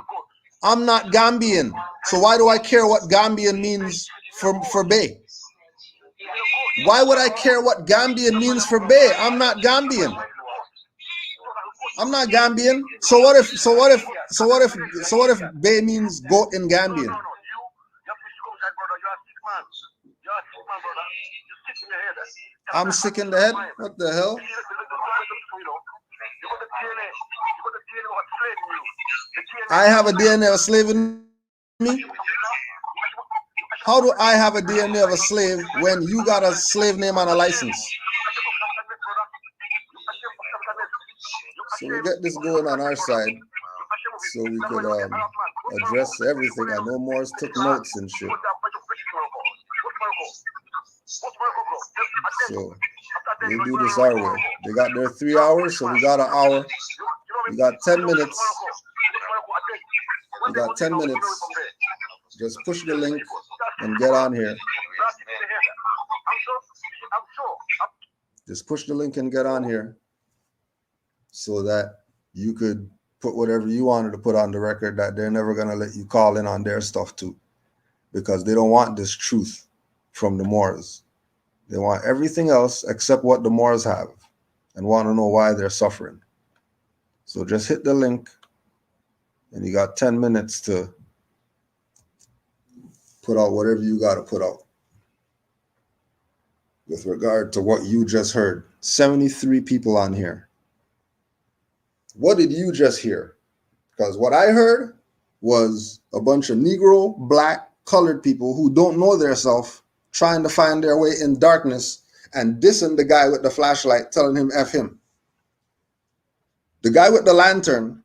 I'm not Gambian. So why do I care what Gambian means for Bay? Why would I care what Gambian means for Bay? I'm not Gambian. I'm not Gambian. So what if Bay means goat in Gambian? I'm sick in the head? What the hell? I have a DNA of a slave in me? How do I have a DNA of a slave when you got a slave name on a license? So we get this going on our side so we could address everything. I know Morris took notes and shit. So we'll do this our way. They got their 3 hours, so we got an hour. We got 10 minutes. We got 10 minutes. Just push the link and get on here. Just push the link and get on here so that you could put whatever you wanted to put on the record that they're never going to let you call in on their stuff too, because they don't want this truth from the Moors. They want everything else except what the Moors have and want to know why they're suffering. So just hit the link and you got 10 minutes to put out whatever you got to put out with regard to what you just heard. 73 people on here. What did you just hear? Because what I heard was a bunch of Negro, black, colored people who don't know their self trying to find their way in darkness and dissing the guy with the flashlight, telling him F him. The guy with the lantern,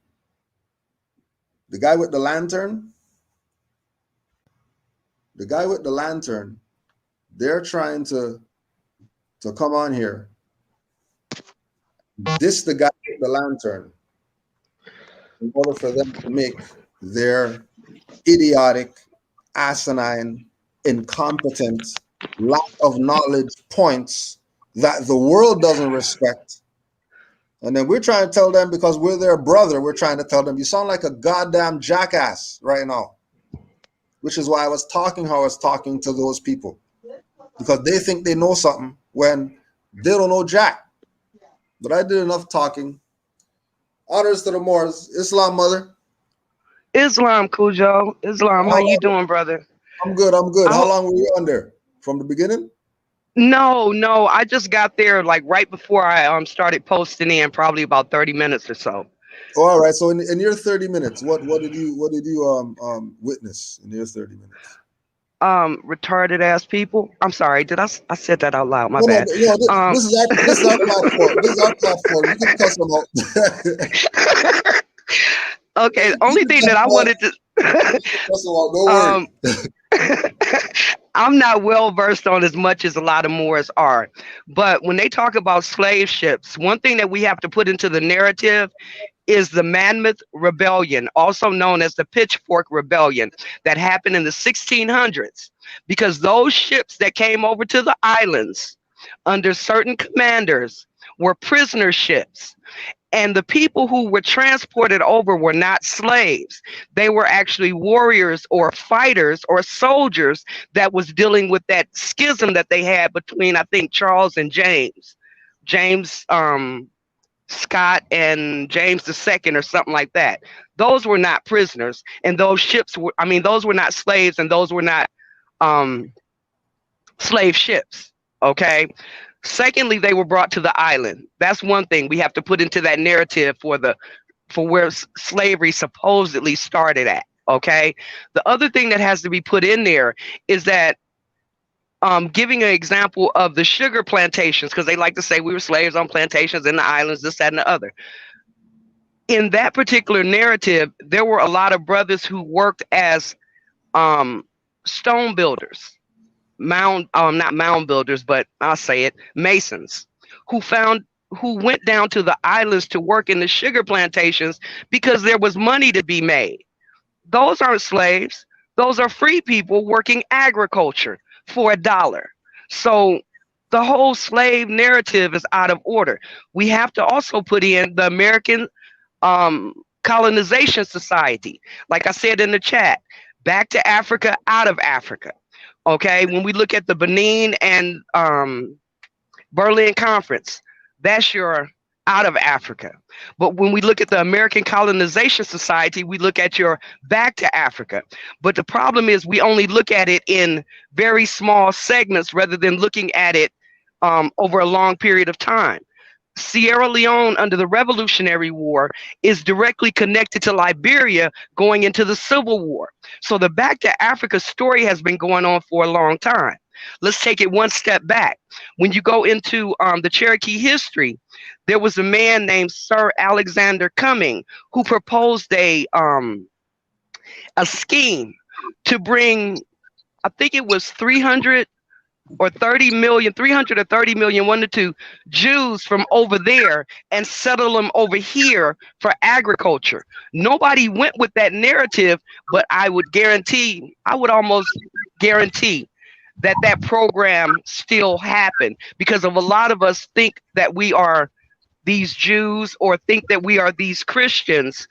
they're trying to come on here, diss the guy with the lantern in order for them to make their idiotic, asinine, incompetent, lack of knowledge points that the world doesn't respect. And then we're trying to tell them, because we're their brother, we're trying to tell them, you sound like a goddamn jackass right now. Which is why I was talking how I was talking to those people. Because they think they know something when They don't know jack. But I did enough talking. Honors to the Moors. Islam, mother. Islam, Cujo. Islam, how you doing, brother? I'm good. I'm good. How long were you on there? From the beginning? No. I just got there like right before I started posting in, probably about 30 minutes or so. Oh, all right. So in your 30 minutes, what did you witness in your 30 minutes? Retarded ass people. I'm sorry. I said that out loud? My No, bad. this is our platform. This is our platform. You can cuss them out. Okay. The only thing that I wanted to. Don't worry. I'm not well versed on as much as a lot of Moors are, but when they talk about slave ships, one thing that we have to put into the narrative is the Mammoth Rebellion, also known as the Pitchfork Rebellion, that happened in the 1600s, because those ships that came over to the islands under certain commanders were prisoner ships. And the people who were transported over were not slaves. They were actually warriors or fighters or soldiers that was dealing with that schism that they had between, I think, Charles and James. Scott and James II or something like that. Those were not prisoners. And those ships were, those were not slaves, and those were not slave ships. Okay. Secondly, they were brought to the island. That's one thing we have to put into that narrative for where slavery supposedly started at. Okay. The other thing that has to be put in there is that giving an example of the sugar plantations, because they like to say we were slaves on plantations in the islands, this, that, and the other. In that particular narrative, there were a lot of brothers who worked as stone builders. Not mound builders, but I'll say it, masons, who went down to the islands to work in the sugar plantations because there was money to be made. Those aren't slaves. Those are free people working agriculture for $1. So the whole slave narrative is out of order. We have to also put in the American Colonization Society. Like I said in the chat, back to Africa, out of Africa. Okay, when we look at the Benin and Berlin Conference, that's your out of Africa. But when we look at the American Colonization Society, we look at your back to Africa. But the problem is we only look at it in very small segments rather than looking at it over a long period of time. Sierra Leone under the Revolutionary War is directly connected to Liberia going into the Civil War. So the Back to Africa story has been going on for a long time. Let's take it one step back. When you go into the Cherokee history, there was a man named Sir Alexander Cumming who proposed a scheme to bring, I think it was 300 or 30 million, 300 or 30 million, one to two, Jews from over there and settle them over here for agriculture. Nobody went with that narrative, but I would almost guarantee that program still happened, because of a lot of us think that we are these Jews or think that we are these Christians,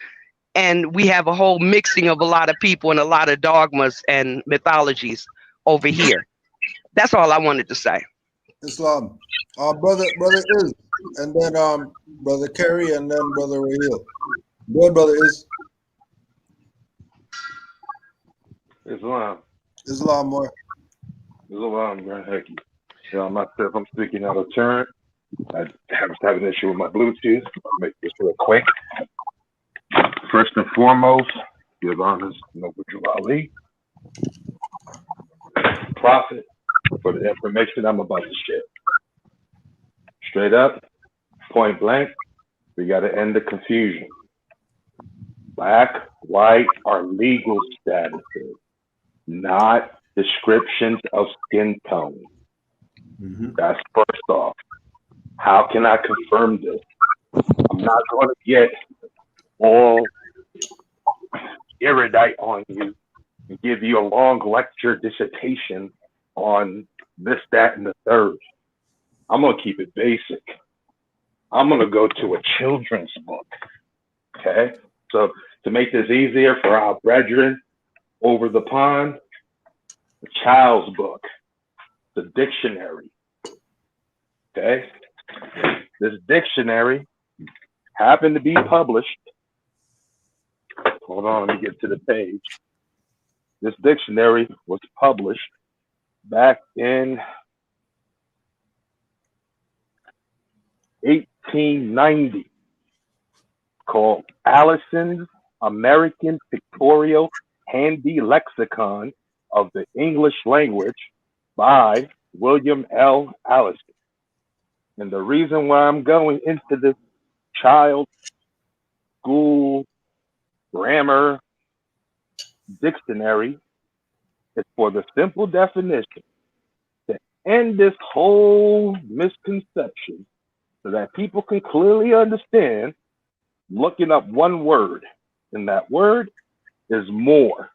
and we have a whole mixing of a lot of people and a lot of dogmas and mythologies over here. That's all I wanted to say. Islam. Brother Is, and then Brother Kerry, and then Brother Raheel. Go ahead, Brother Is. Islam more. Islam, man. Heck, myself, I'm speaking out of turn. I was having an issue with my Bluetooth. I'll make this real quick. First and foremost, give honors to Noble Ali, Prophet, for the information I'm about to share. Straight up, point blank, we got to end the confusion. Black, white are legal statuses, not descriptions of skin tone. That's first off. How can I confirm this? I'm not going to get all erudite on you and give you a long lecture dissertation on this, that, and the third. I'm going to keep it basic. I'm going to go to a children's book. Okay? So to make this easier for our brethren over the pond, the child's book, the dictionary. Okay. This dictionary happened to be published. Hold on, let me get to the page. This dictionary was published back in 1890, called Allison's American Pictorial Handy Lexicon of the English Language by William L. Allison. And the reason why I'm going into this child school grammar dictionary is for the simple definition to end this whole misconception so that people can clearly understand looking up one word, and that word is more.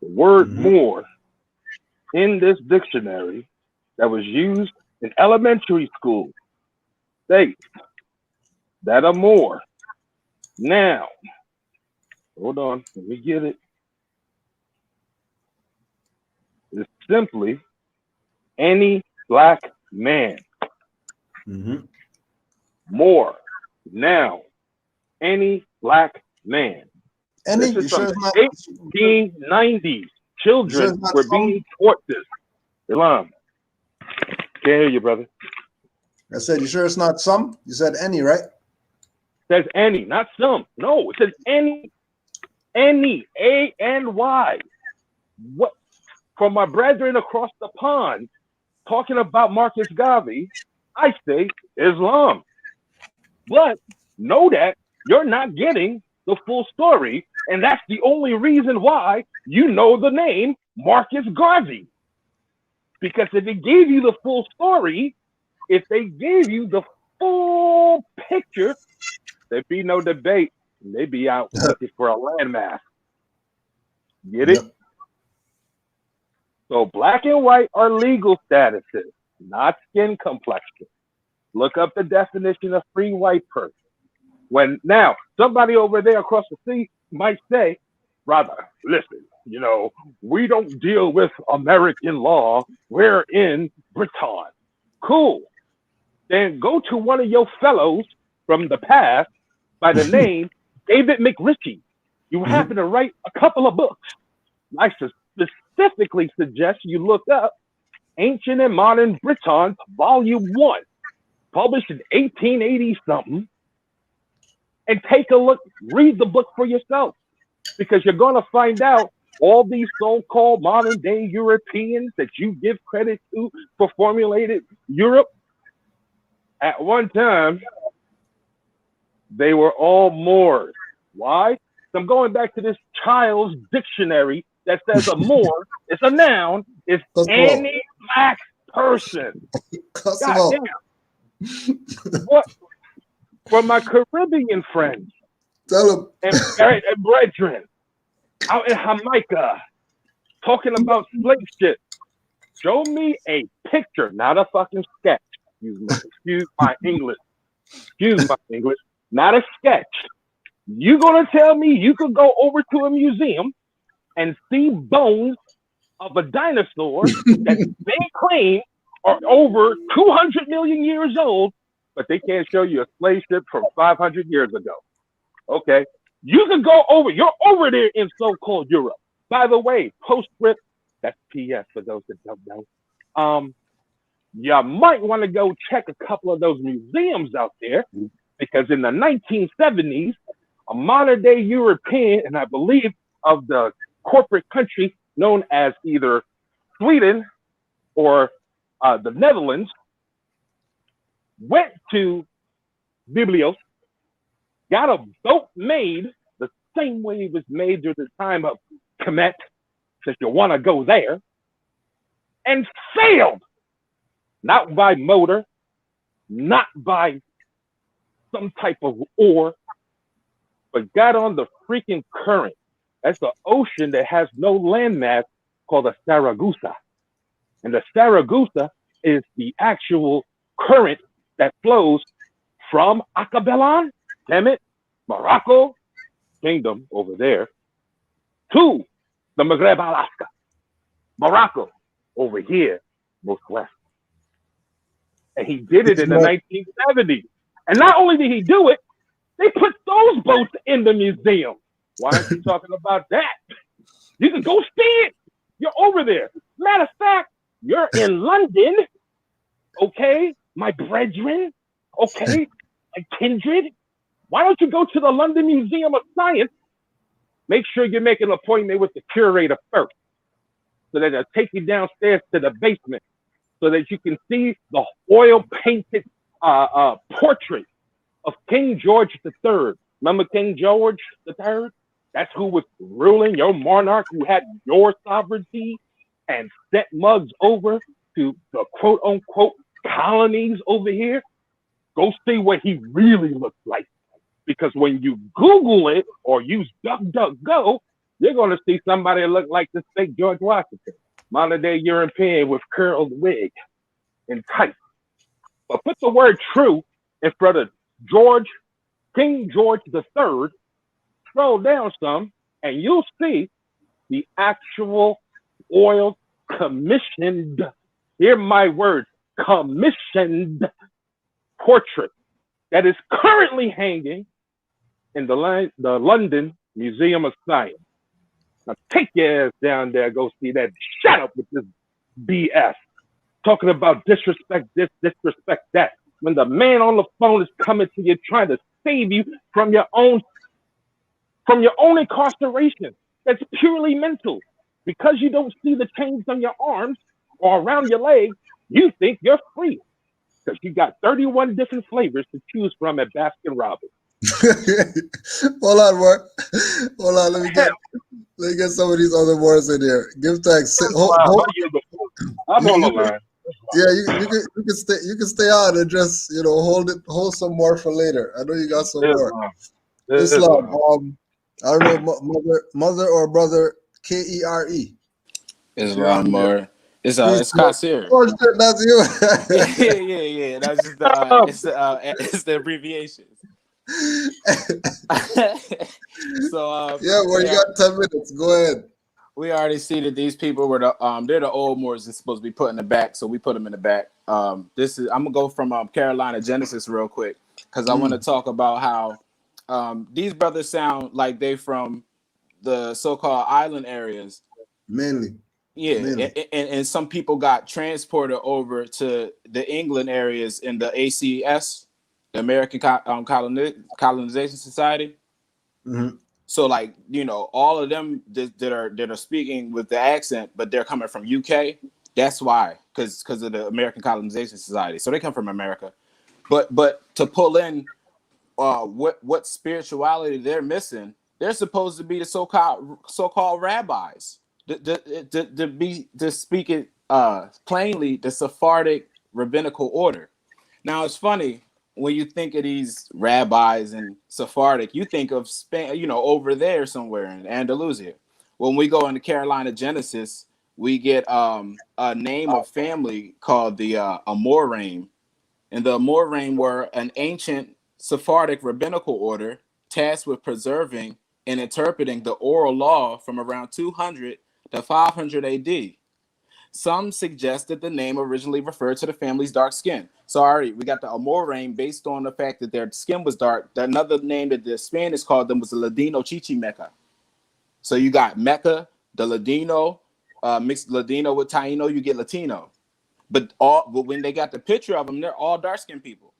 The word more in this dictionary that was used in elementary school states that a more noun, hold on, let me get it, is simply any black man. More noun, any black man. Any? This is You from sure it's not? 1890s. Children not were some? being taught this. Islam. Can't hear you, brother. I said, you sure it's not some? You said any, right? It says any, not some. No, it says any. Any. A-N-Y. What? For my brethren across the pond talking about Marcus Garvey, I say Islam. But know that you're not getting the full story, and that's the only reason why you know the name Marcus Garvey. Because if it gave you the full story, if they gave you the full picture, there'd be no debate. They'd be out looking for a landmass. Get it? So black and white are legal statuses, not skin complexion. Look up the definition of free white person. When now somebody over there across the sea might say, brother, listen, you know, we don't deal with American law. We're in Britain. Cool. Then go to one of your fellows from the past by the name David McRitchie. You happen to write a couple of books. I specifically suggest you look up Ancient and Modern Britain, Volume 1, published in 1880 something, and take a look, read the book for yourself, because you're going to find out all these so-called modern day Europeans that you give credit to for formulated Europe, at one time, they were all Moors. Why? So I'm going back to this child's dictionary that says a Moor is a noun, is any black person. God damn. What? For my Caribbean friends and brethren out in Jamaica talking about slave shit, show me a picture, not a fucking sketch. Excuse my English. Excuse my English. Not a sketch. You gonna tell me you could go over to a museum and see bones of a dinosaur that they claim are over 200 million years old, but they can't show you a slave ship from 500 years ago? Okay, you can go over. You're over there in so-called Europe. By the way, postscript. That's PS for those that don't know. You might want to go check a couple of those museums out there, because in the 1970s, a modern day European, and I believe of the corporate country known as either Sweden or the Netherlands, went to Biblios, got a boat made the same way it was made during the time of Kemet, since you want to go there, and sailed. Not by motor, not by some type of oar, but got on the freaking current. That's the ocean that has no landmass, called the Saragossa. And the Saragossa is the actual current that flows from Akabelan, damn it, Morocco Kingdom over there, to the Maghreb, Alaska. Morocco over here, most west. And he did it in the 1970s. And not only did he do it, they put those boats in the museum. Why aren't you talking about that? You can go see it. You're over there. Matter of fact, you're in London, okay, my brethren, okay, my kindred. Why don't you go to the London Museum of Science? Make sure you make an appointment with the curator first, so that they'll take you downstairs to the basement, so that you can see the oil-painted portrait of King George III. Remember King George III? That's who was ruling, your monarch who had your sovereignty and sent mugs over to the quote-unquote colonies over here. Go see what he really looks like. Because when you Google it or use DuckDuckGo, you're going to see somebody that look like this fake George Washington, modern-day European with curled wig and tights. But put the word true in front of King George III, scroll down some, and you'll see the actual oil commissioned, hear my words, commissioned portrait that is currently hanging in the London Museum of Science. Now take your ass down there, go see that. Shut up with this BS. Talking about disrespect this, disrespect that. When the man on the phone is coming to you trying to save you from your own incarceration. That's purely mental. Because you don't see the chains on your arms or around your legs, you think you're free. Because you got 31 different flavors to choose from at Baskin Robbins. Hold on, Mark. Hold on. Let me get some of these other words in there. Give thanks. I'm on the line. Yeah, you can stay on and just hold some more for later. I know you got some more. Islam. I don't know, mother or brother. Kere. Islam or it's Kasir. Oh shit, that's you. yeah. That's just it's the abbreviations. So yeah, well, you got 10 minutes. Go ahead. We already see that these people were they're the old Moors that's supposed to be put in the back, so we put them in the back. I'm gonna go from Carolina Genesis real quick because I want to talk about how these brothers sound like they from the so-called island areas. Mainly. Yeah, and some people got transported over to the England areas in the ACS, the American Colonization Society. Mm-hmm. So, like, all of them that are speaking with the accent, but they're coming from UK. That's why, because of the American Colonization Society. So they come from America, but to pull in what spirituality they're missing, they're supposed to be the so-called rabbis. To speak it plainly, the Sephardic rabbinical order. Now it's funny when you think of these rabbis and Sephardic, you think of Spain, over there somewhere in Andalusia. When we go into Carolina Genesis, we get a name of family called the Amoraim, and the Amoraim were an ancient Sephardic rabbinical order tasked with preserving and interpreting the oral law from around 200 to 500 AD. Some suggest that the name originally referred to the family's dark skin. So already we got the Amoraim based on the fact that their skin was dark. Another name that the Spanish called them was the Ladino Chichimeca. So you got Mecca, the Ladino, mixed Ladino with Taino, you get Latino. But when they got the picture of them, they're all dark skinned people.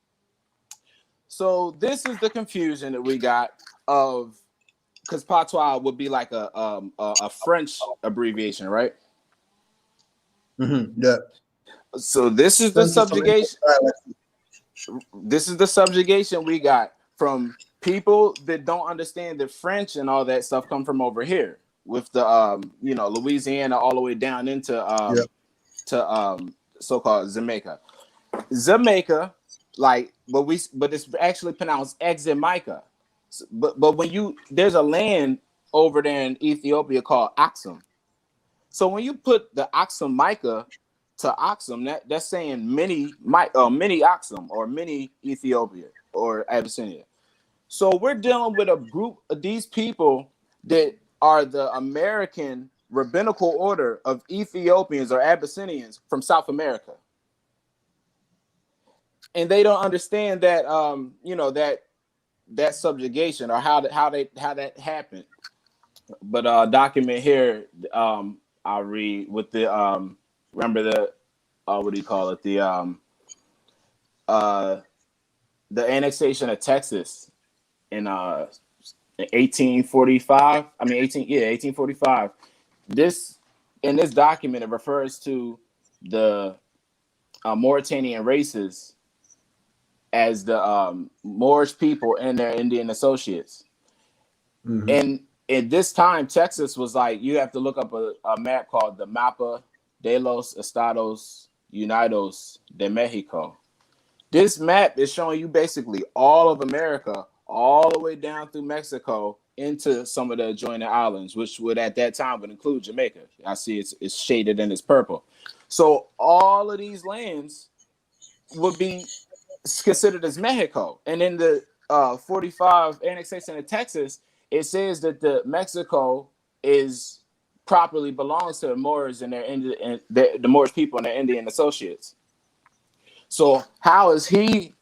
So this is the confusion that we got of, because patois would be like a French abbreviation, right? Mm-hmm. Yeah. So this is the subjugation. This is the subjugation we got from people that don't understand that French and all that stuff come from over here with the Louisiana all the way down into so-called Jamaica. Jamaica, but it's actually pronounced Eximica. But when there's a land over there in Ethiopia called Axum. So when you put the Axumica to Axum, that's saying mini Axum or mini Ethiopia or Abyssinia. So we're dealing with a group of these people that are the American rabbinical order of Ethiopians or Abyssinians from South America. and they don't understand that you know, that subjugation or how that happened. But document here, I'll read with the remember the what do you call it, the annexation of Texas in 1845. I mean 1845. This in this document it refers to the Mauritanian races as the Moorish people and their Indian associates. Mhm. And at this time, Texas was like, you have to look up a map called the Mapa de los Estados Unidos de Mexico. This map is showing you basically all of America, all the way down through Mexico into some of the adjoining islands, which would at that time would include Jamaica. I see it's shaded and it's purple. So all of these lands would be considered as Mexico. And in the 45 annexation of Texas, it says that the Mexico is properly belongs to the Moors and the Moorish people and their Indian associates. So how is he?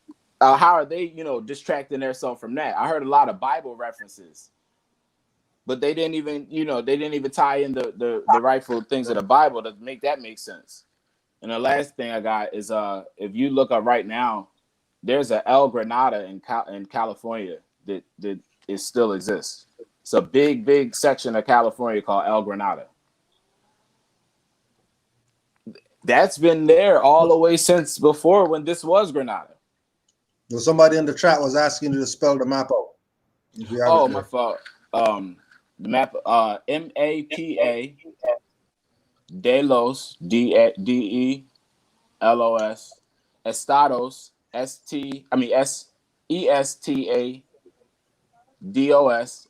How are they? You know, distracting themselves from that? I heard a lot of Bible references, but they didn't even, you know, they didn't even tie in the rightful things of the Bible to make that make sense. And the last thing I got is if you look up right now, there's a El Granada in California that it still exists. It's a big section of California called El Granada. That's been there all the way since before when this was Granada. Well, somebody in the chat was asking you to spell the map out. If you have Oh, it my there. fault. The map, MAPA de los DELOS Estados ESTADOS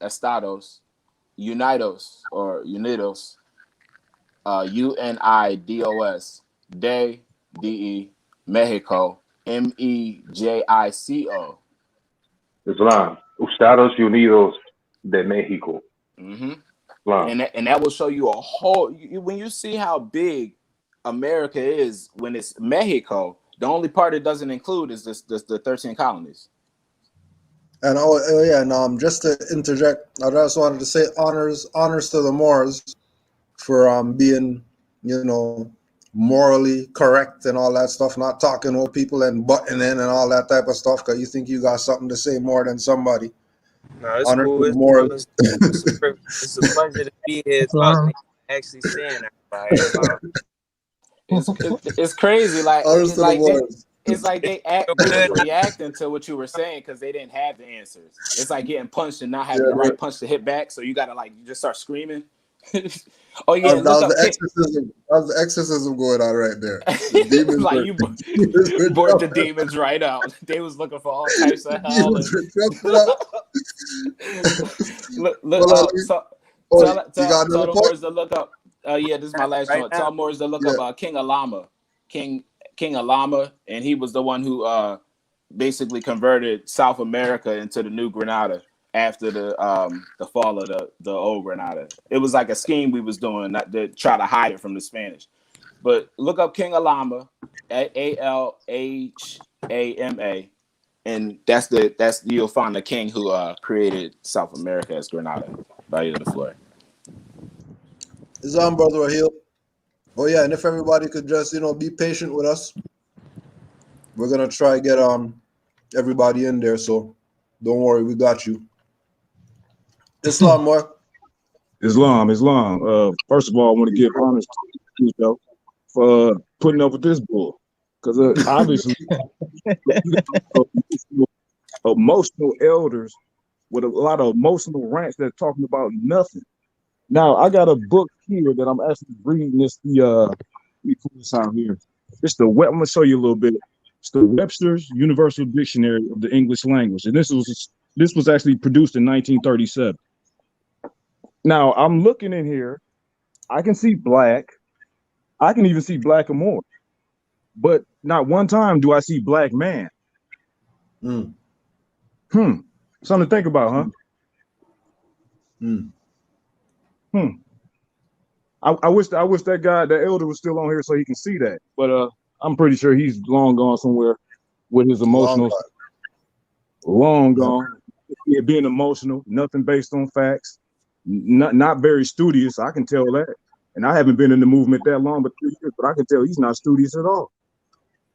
Estados Unidos UNIDOS de Mexico MEJICO. Islam. Estados Unidos de Mexico. Mm-hmm. Islam. And that will show you a whole. When you see how big America is, when it's Mexico, the only part it doesn't include is the 13 colonies. And oh yeah, and just to interject, I just wanted to say honors to the Moors for being, you know, morally correct and all that stuff, not talking old people and butting in and all that type of stuff because you think you got something to say more than somebody. No, it's Honor cool. to the It's Moors. it's a pleasure to be here talking, actually saying everybody. It's crazy. Like Honors to the Moors. it's like they was reacting to what you were saying because they didn't have the answers. It's like getting punched and not having the right punch to hit back. So you gotta you just start screaming. Oh yeah, that was the exorcism. That was the exorcism going on right there. The demons like you brought the demons right out. They was looking for all types of hell. Tell the Moors to look up. Yeah, this is my last one. Tell Moors to look up King Alama, King Alama, and he was the one who basically converted South America into the New Granada after the fall of the old Granada. It was like a scheme we was doing not to try to hide it from the Spanish. But look up King Alama, ALHAMA, and that's you'll find the king who created South America as Granada. By the floor. It's on, Brother Raheel. Oh yeah, and if everybody could just, you know, be patient with us, we're gonna try to get everybody in there. So don't worry, we got you. Islam, what? Islam. First of all, I want to give honors to you, though, for putting up with this bull, because obviously emotional elders with a lot of emotional rants that are talking about nothing. Now, I got a book here that I'm actually reading. This let me pull this out here. It's I'm gonna show you a little bit. It's the Webster's Universal Dictionary of the English Language, and this was actually produced in 1937. Now, I'm looking in here. I can see black. I can even see black or more, but not one time do I see black man. Something to think about, huh? I wish that guy, the elder, was still on here so he can see that, but I'm pretty sure he's long gone somewhere. with his Long emotional, gone. long Yep. gone. It being emotional, nothing based on facts, not very studious. I can tell that. And I haven't been in the movement that long, but 3 years. But I can tell he's not studious at all.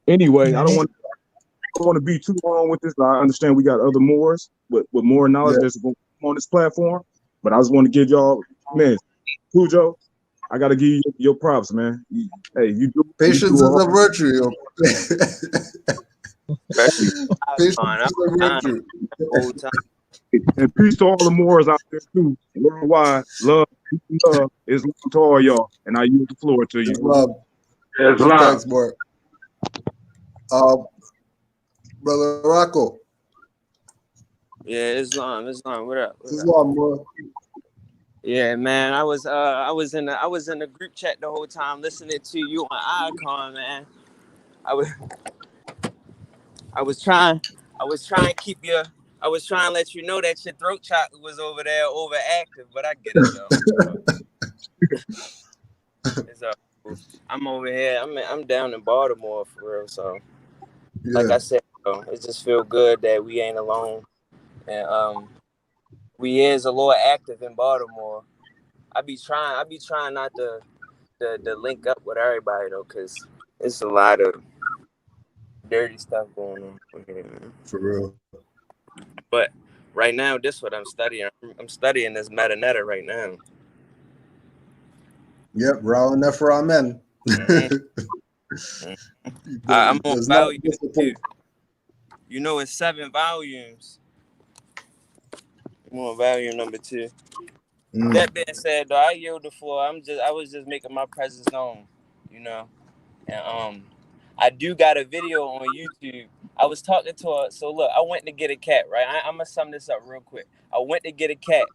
Anyway, I don't want to be too long with this. I understand we got other Moors with more knowledge Yeah. that's going to come on this platform. But I just want to give y'all, man, Cujo, I got to give you your props, man. Hey, you do. Patience is a virtue, yo. Patience I'm is a virtue. the whole time. And peace to all the Moors out there too, worldwide. Love is love to all y'all, and I yield the floor to you. Islam. Islam. Thanks, Mark. Brother Rocco. Yeah, Islam. What up? Islam, bro. Yeah, man. I was in the group chat the whole time listening to you on Icon, man. I was trying to keep you. I was trying to let you know that your throat chakra was over there overactive, but I get it though. It's I'm over here. I'm down in Baltimore for real. So, like I said, it just feel good that we ain't alone, and we is a little active in Baltimore. I be trying not to link up with everybody though, cause it's a lot of dirty stuff going on here, man. For real. But right now, this is what I'm studying. I'm studying this metanetta right now. Yep, Raul Nefer Amen. I'm on volume 2. You know, it's 7 volumes. I'm on volume number 2. That being said, though, I yield the floor. I was just making my presence known, you know. And I do got a video on YouTube. I was talking to her. So look, I went to get a cat, right? I'm gonna sum this up real quick. I went to get a cat.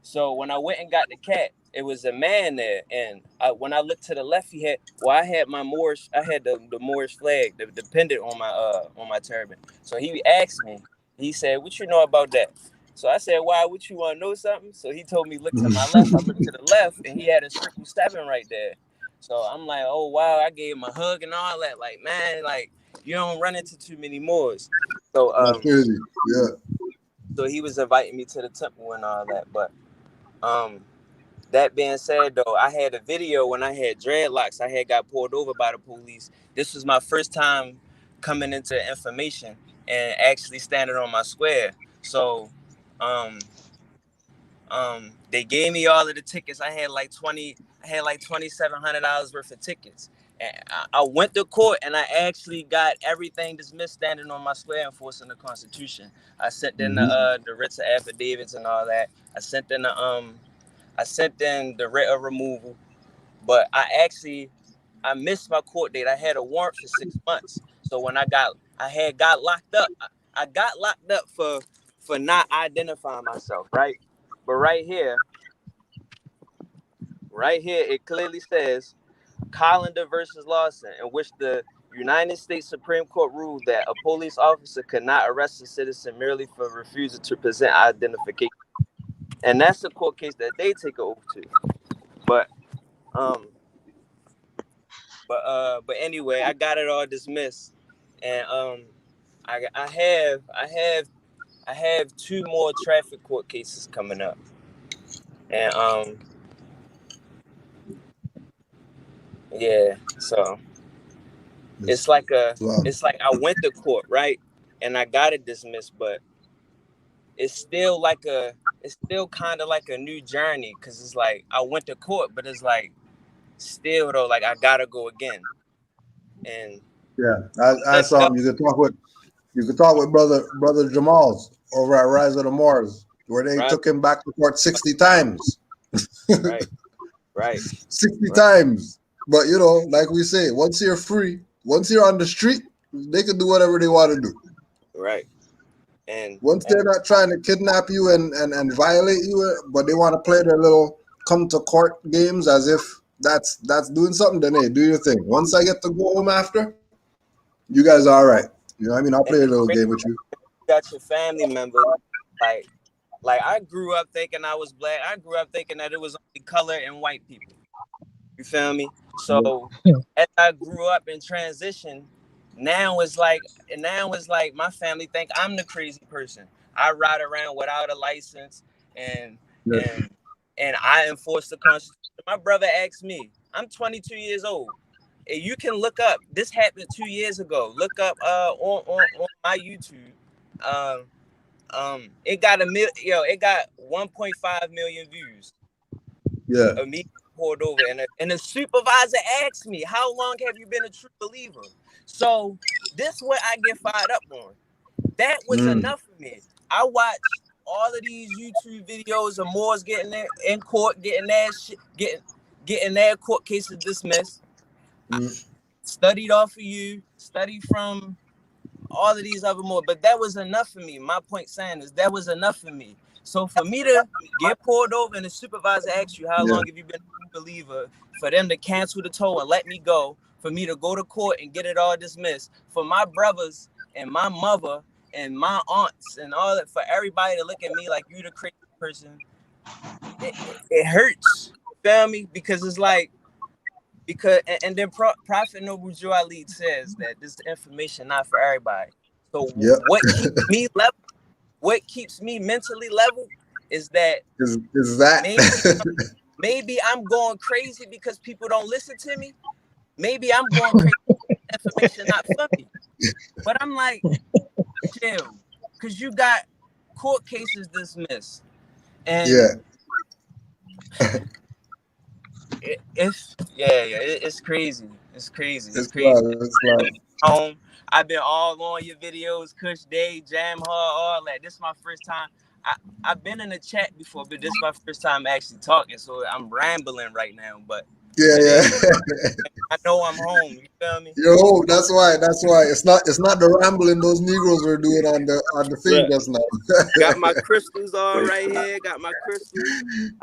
So when I went and got the cat, it was a man there, and when I looked to the left, I had my Moorish, I had the Moorish flag, the pendant on my turban. So he asked me, he said, "What you know about that?" So I said, "Why? Would you want to know something?" So he told me, "Look to my left." I looked to the left, and he had a 777 right there. So I'm like, "Oh wow!" I gave him a hug and all that. Like, man, like you don't run into too many Moors. So That's crazy. Yeah. So he was inviting me to the temple and all that, but that being said, though, I had a video when I had dreadlocks. I had got pulled over by the police. This was my first time coming into information and actually standing on my square. So, they gave me all of the tickets. I had like $2,700 worth of tickets. And I went to court and I actually got everything dismissed standing on my square enforcing the Constitution. I sent in the writs of affidavits and all that. I sent in the writ of removal, but I missed my court date. I had a warrant for 6 months. So when I got locked up, I got locked up for not identifying myself, right? But right here, it clearly says Collender versus Lawson, in which the United States Supreme Court ruled that a police officer could not arrest a citizen merely for refusal to present identification. And that's a court case that they take an oath to. But anyway, I got it all dismissed, and I have 2 more traffic court cases coming up, and yeah, so it's like I went to court, right, and I got it dismissed, but it's still kind of like a new journey, because it's like I went to court, but it's like still though, like I gotta go again. And yeah, that's something you could talk with brother Jamal's over at Rise of the Moors, where they took him back to court 60 times. right 60 times. But you know, like we say, once you're free, once you're on the street, they can do whatever they want to do. Right. And once they're not trying to kidnap you and violate you, but they want to play their little come to court games as if that's doing something, then hey, do your thing. Once I get to go home after, you guys are all right. You know what I mean? I'll play a little game with you. You got your family members. Like I grew up thinking I was black. I grew up thinking that it was only color and white people. You feel me? So as I grew up and transitioned, Now it's like my family think I'm the crazy person. I ride around without a license and I enforce the Constitution. My brother asked me, I'm 22 years old. And you can look up, this happened 2 years ago. Look up on my YouTube. It got it got 1.5 million views. Yeah. Of me pulled over, and the supervisor asked me, "How long have you been a true believer?" So this what I get fired up on. That was enough for me. I watched all of these YouTube videos of Moors getting there in court, getting their court cases dismissed. I studied off of you, studied from all of these other more, but that was enough for me. My point saying is that was enough for me. So for me to get pulled over and the supervisor asks you how long have you been a believer, for them to cancel the tow and let me go, for me to go to court and get it all dismissed, for my brothers and my mother and my aunts and all that, for everybody to look at me like you the crazy person, it hurts. You feel me? Because it's like, and then Prophet Noble Joe Ali says that this information not for everybody. So what keeps me level? What keeps me mentally level is that maybe I'm going crazy because people don't listen to me. Maybe I'm going crazy. Information not for me. But I'm like, chill, because you got court cases dismissed, and it's crazy. It's crazy. It's crazy. Home. I've been all on your videos, Kush Day, Jam Hard, all that. This is my first time. I've been in the chat before, but this is my first time actually talking, so I'm rambling right now. But I know I'm home. You feel me? You're home. That's why. It's not the rambling those Negroes were doing on the thing just now. Got my crystals on right here. Got my crystals.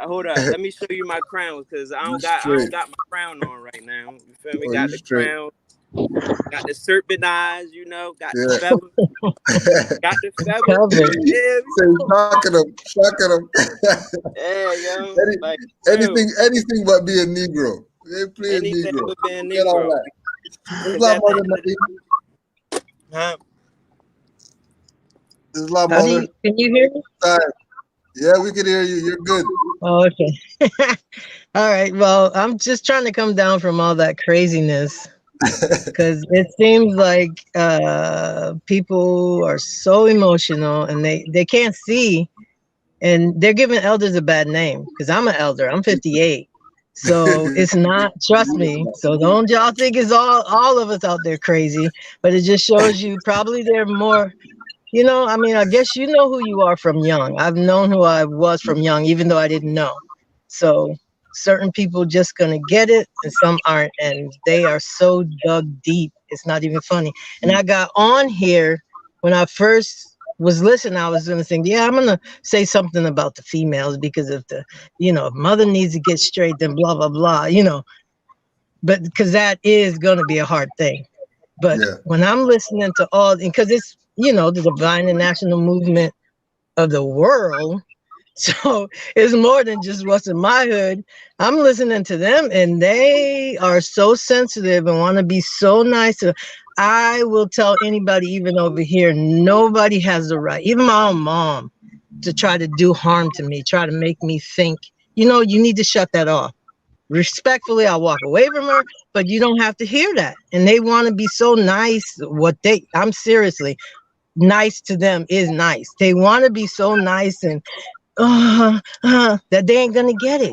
Hold up. Let me show you my crowns, because I don't got my crown on right now. You feel me? Got the crown. Got the serpent eyes, got the feathers. Got the feathers. Shocking them. Yeah, yo. Anything but being Negro. They play anything Negro. but being Negro. Islam mother. Huh? Islam mother. Can you hear me? Yeah, we can hear you. You're good. Oh, okay. All right. Well, I'm just trying to come down from all that craziness. Because it seems like people are so emotional and they can't see, and they're giving elders a bad name. Because I'm an elder, I'm 58, so it's not, trust me. So don't y'all think it's all of us out there crazy, but it just shows you probably they're more, I mean, I guess you know who you are from young. I've known who I was from young, even though I didn't know. So certain people just gonna get it and some aren't, and they are so dug deep, it's not even funny. And I got on here when I first was listening, I was gonna think, I'm gonna say something about the females, because if the if mother needs to get straight, then blah blah blah, but because that is gonna be a hard thing. But when I'm listening to all, because it's the divine and national movement of the world, so it's more than just what's in my hood. I'm listening to them, and they are so sensitive and want to be so nice. I will tell anybody, even over here, nobody has the right, even my own mom, to try to do harm to me, try to make me think, you need to shut that off. Respectfully, I'll walk away from her, but you don't have to hear that. And they want to be so nice. I'm seriously, nice to them is nice. They want to be so nice and that they ain't gonna get it,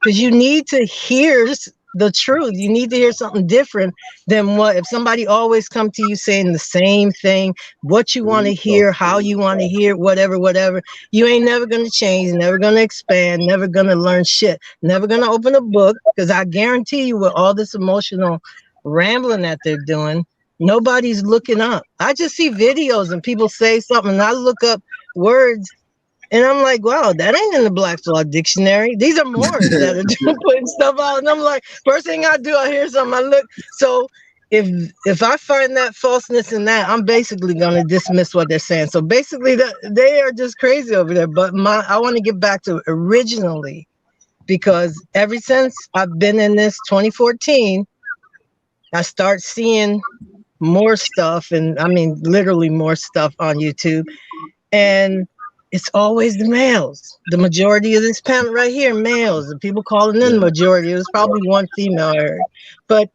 because you need to hear the truth. You need to hear something different than what, if somebody always come to you saying the same thing, what you want to hear, how you want to hear, whatever, you ain't never gonna change, never gonna expand, never gonna learn shit, never gonna open a book, because I guarantee you, with all this emotional rambling that they're doing, nobody's looking up. I just see videos and people say something and I look up words, and I'm like, wow, that ain't in the Black's Law Dictionary. These are Moors that are putting stuff out. And I'm like, first thing I do, I hear something, I look. So if I find that falseness in that, I'm basically going to dismiss what they're saying. So basically, they are just crazy over there. But I want to get back to originally, because ever since I've been in this 2014, I start seeing more stuff, and I mean literally more stuff on YouTube, and it's always the males. The majority of this panel right here, males. The people calling in the majority. It was probably one female I heard, but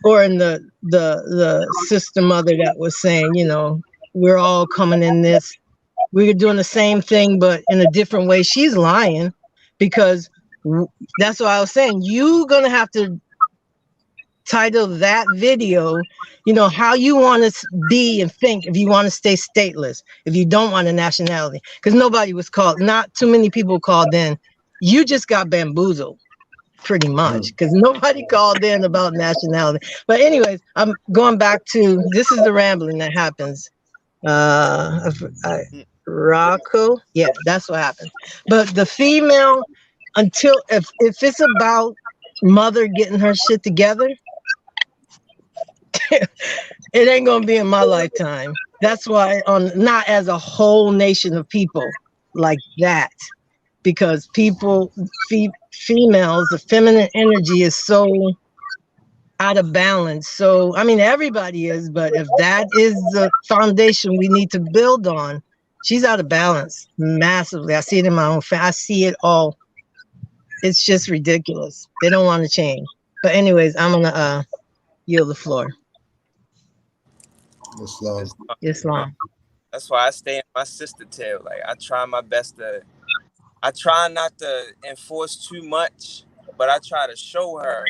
or in the sister mother that was saying, you know, we're all coming in this. We're doing the same thing, but in a different way. She's lying, because that's what I was saying. You're gonna have to title that video, you know, how you want to be and think if you want to stay stateless, if you don't want a nationality, because nobody was called, not too many people called in. You just got bamboozled pretty much, because nobody called in about nationality. But anyways, I'm going back to, this is the rambling that happens. Rocco, yeah, that's what happens. But the female, until if it's about mother getting her shit together, it ain't gonna be in my lifetime. That's why, on not as a whole nation of people like that, because people, females, the feminine energy is so out of balance. So I mean, everybody is, but if that is the foundation we need to build on, she's out of balance massively. I see it in my own family. I see it all. It's just ridiculous. They don't want to change. But anyways, I'm gonna yield the floor. Islam. That's why I stay in my sister tail. Like, I try my best to, I try not to enforce too much, but I try to show her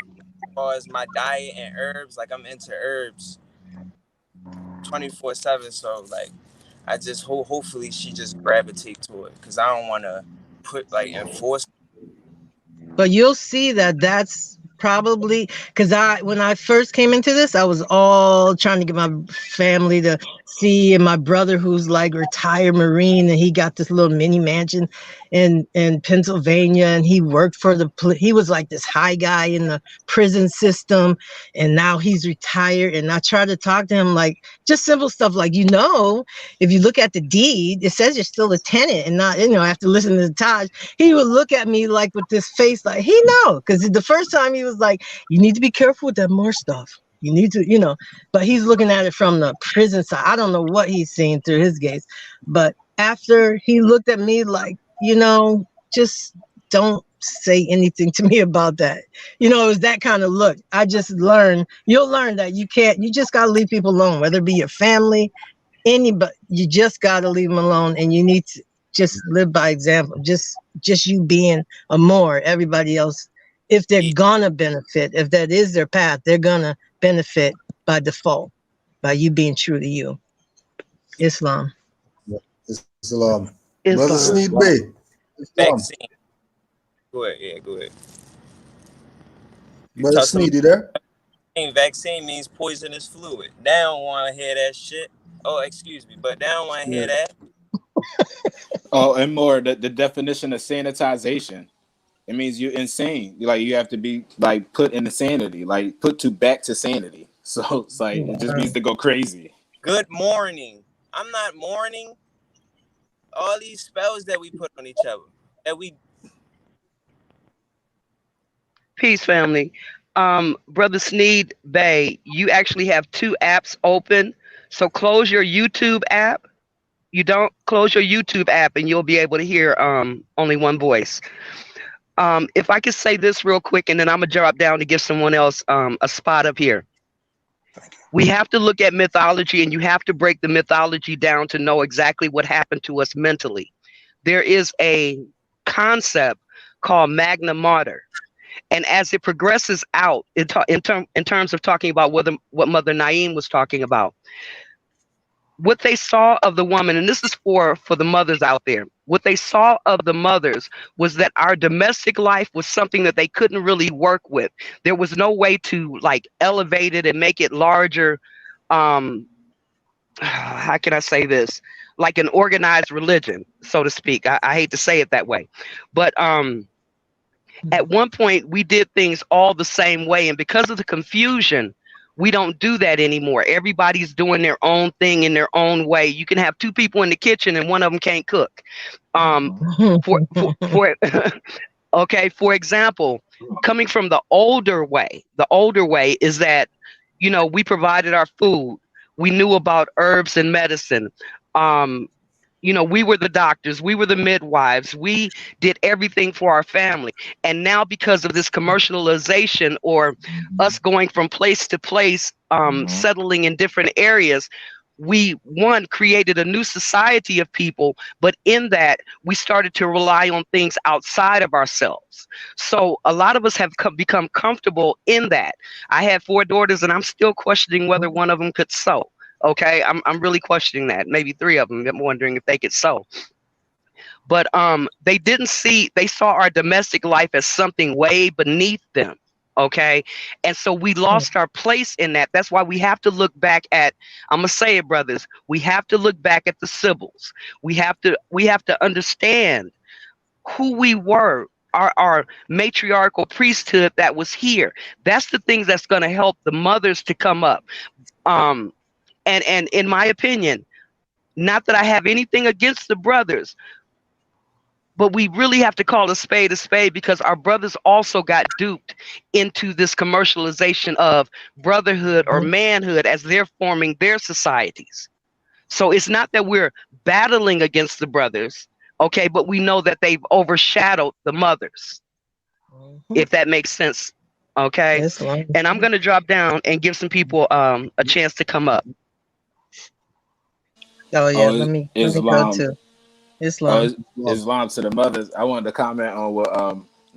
as far as my diet and herbs. Like, I'm into herbs 24/7. So like, I just hopefully she just gravitate to it, because I don't want to put like enforce. But you'll see that that's probably, because when I first came into this, I was all trying to get my family to see, and my brother, who's like retired Marine, and he got this little mini mansion in Pennsylvania, and he worked for he was like this high guy in the prison system, and now he's retired. And I try to talk to him like just simple stuff like, you know, if you look at the deed, it says you're still a tenant, and not, you know, after listening to the Taj, he would look at me like with this face like he know, because the first time he was like, you need to be careful with that more stuff. You need to, you know, but he's looking at it from the prison side. I don't know what he's seeing through his gaze, but after he looked at me like, you know, just don't say anything to me about that. You know, it was that kind of look. I just learned, you'll learn that you just got to leave people alone, whether it be your family, anybody, you just got to leave them alone, and you need to just live by example. Just you being a Moor, everybody else, if they're gonna benefit, if that is their path, they're gonna benefit by default, by you being true to you. Islam. Islam. Brother Sneed Bay. Vaccine. Go ahead, yeah, go ahead. Brother Sneed, you there? Vaccine means poisonous fluid. They don't want to hear that shit. Oh, excuse me, but they don't want to hear that. Oh, and more, the definition of sanitization. It means you're insane. Like, you have to be like put in insanity, like put back to sanity. So it's like, it just means to go crazy. Good morning. I'm not mourning. All these spells that we put on each other, that we. Peace, family. Brother Sneed Bay, you actually have 2 apps open. So close your YouTube app. You don't close your YouTube app, and you'll be able to hear only one voice. If I could say this real quick, and then I'm gonna drop down to give someone else a spot up here. We have to look at mythology, and you have to break the mythology down to know exactly what happened to us mentally. There is a concept called Magna Mater, and as it progresses out in terms of talking about what Mother Naeem was talking about, what they saw of the woman, and this is for the mothers out there, what they saw of the mothers was that our domestic life was something that they couldn't really work with. There was no way to like elevate it and make it larger. How can I say this? Like an organized religion, so to speak. I hate to say it that way. But at one point we did things all the same way. And because of the confusion, we don't do that anymore. Everybody's doing their own thing in their own way. You can have 2 people in the kitchen and one of them can't cook. Okay, for example, coming from the older way is that You know, we provided our food. We knew about herbs and medicine. Um, you know, we were the doctors, we were the midwives, we did everything for our family. And now, because of this commercialization or us going from place to place, settling in different areas, we created a new society of people, but in that we started to rely on things outside of ourselves. So a lot of us have become comfortable in that. I had 4 daughters and I'm still questioning whether one of them could sew. Okay, I'm really questioning that. Maybe 3 of them. I'm wondering if they could sew. But they saw our domestic life as something way beneath them. Okay, and so we lost our place in that. That's why we have to look back at. I'm gonna say it, brothers. We have to look back at the Sibyls. We have to understand who we were. Our matriarchal priesthood that was here. That's the things that's going to help the mothers to come up. And in my opinion, not that I have anything against the brothers, but we really have to call a spade because our brothers also got duped into this commercialization of brotherhood or manhood as they're forming their societies. So it's not that we're battling against the brothers, okay, but we know that they've overshadowed the mothers, if that makes sense, okay? And I'm going to drop down and give some people a chance to come up. Oh yeah, let me go to Islam. Islam to the mothers. I wanted to comment on what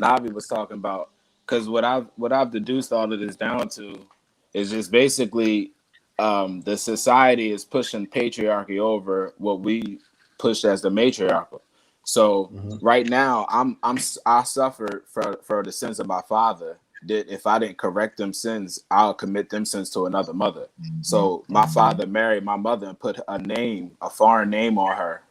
Navi was talking about, because what I've deduced all of this down to is just basically the society is pushing patriarchy over what we push as the matriarchal. So right now I suffered for the sins of my father. That if I didn't correct them sins, I'll commit them sins to another mother. So my father married my mother and put a foreign name on her.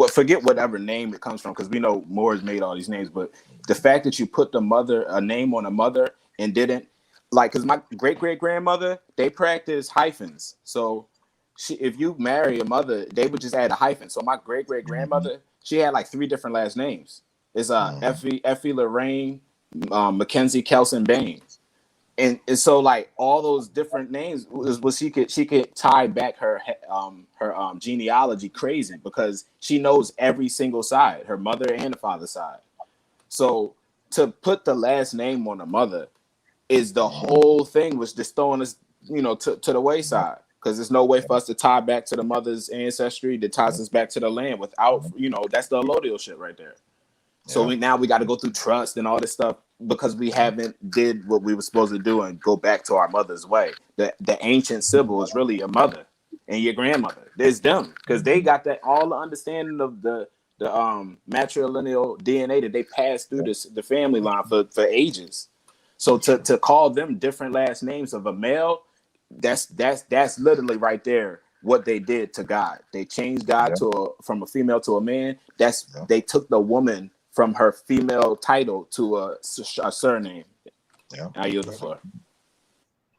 Forget whatever name it comes from, because we know Moors made all these names. But the fact that you put a name on a mother and didn't, like, because my great-great-grandmother, they practice hyphens. So if you marry a mother, they would just add a hyphen. So my great-great-grandmother, she had like 3 different last names. It's Effie Lorraine, Mackenzie Kelson Bain. And so like all those different names was she could tie back her genealogy crazy, because she knows every single side, her mother and the father's side. So to put the last name on the mother is the whole thing was just throwing us, to the wayside, because there's no way for us to tie back to the mother's ancestry that ties us back to the land without, that's the allodial shit right there. So we got to go through trust and all this stuff because we haven't did what we were supposed to do and go back to our mother's way. The ancient Sibyl is really your mother and your grandmother. There's them, because they got that all the understanding of the matrilineal DNA that they passed through the family line for ages. So to call them different last names of a male, that's literally right there what they did to God. They changed God from a female to a man. They took the woman from her female title to a surname. I yield the floor.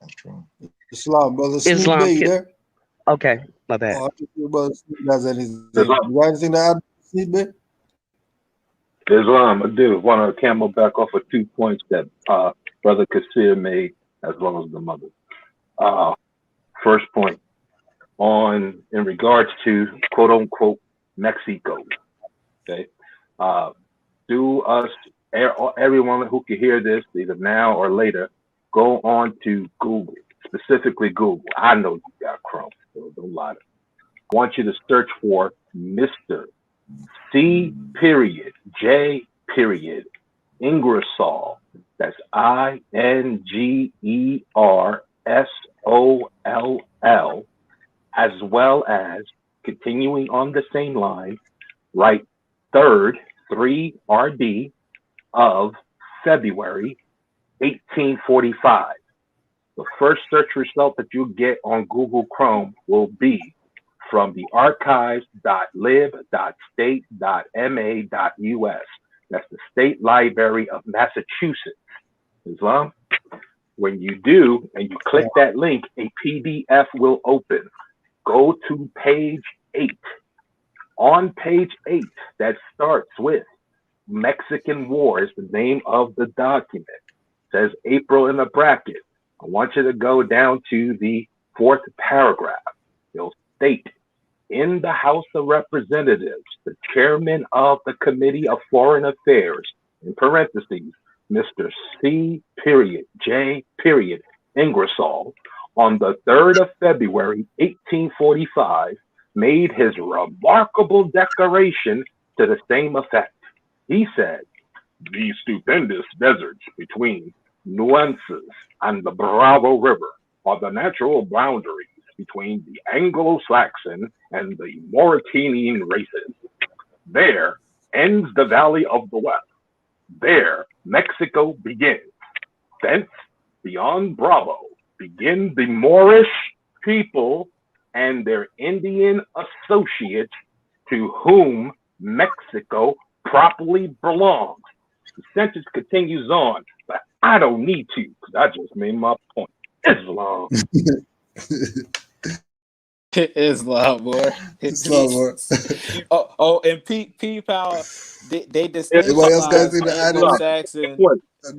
That's true. Islam, brother Sneak B, you there? Okay, my bad. Oh, I think your brother Sneak has anything. You got anything to add, Sneak B? Islam, I do want to camel back off of 2 points that Brother Kasir made, as well as the mother. First point, in regards to quote unquote Mexico. Okay. Everyone who can hear this, either now or later, go on to Google, specifically Google. I know you got Chrome, so don't lie to me. I want you to search for Mr. C. J. Ingersoll. That's INGERSOLL, as well as, continuing on the same line, write 3rd, 3RD of February 1845. The first search result that you get on Google Chrome will be from the archives.lib.state.ma.us. That's the State Library of Massachusetts. Islam. When you do, and you click that link, a PDF will open. Go to page 8. On page 8, that starts with Mexican War is the name of the document. It says April in a bracket. I want you to go down to the 4th paragraph. It'll state, in the House of Representatives, the chairman of the Committee of Foreign Affairs, in parentheses, Mr. C. J. Ingersoll, on the 3rd of February, 1845, made his remarkable declaration to the same effect. He said, "These stupendous deserts between Nueces and the Bravo River are the natural boundaries between the Anglo-Saxon and the Mauritanian races. There ends the Valley of the West. There Mexico begins. Thence, beyond Bravo, begin the Moorish people and their Indian associates to whom Mexico properly belongs." The sentence continues on, but I don't need to because I just made my point. Islam. Islam, boy. Islam, boy. Oh, and P Power, they Anybody else got anything to add in it? Anglo-Saxon.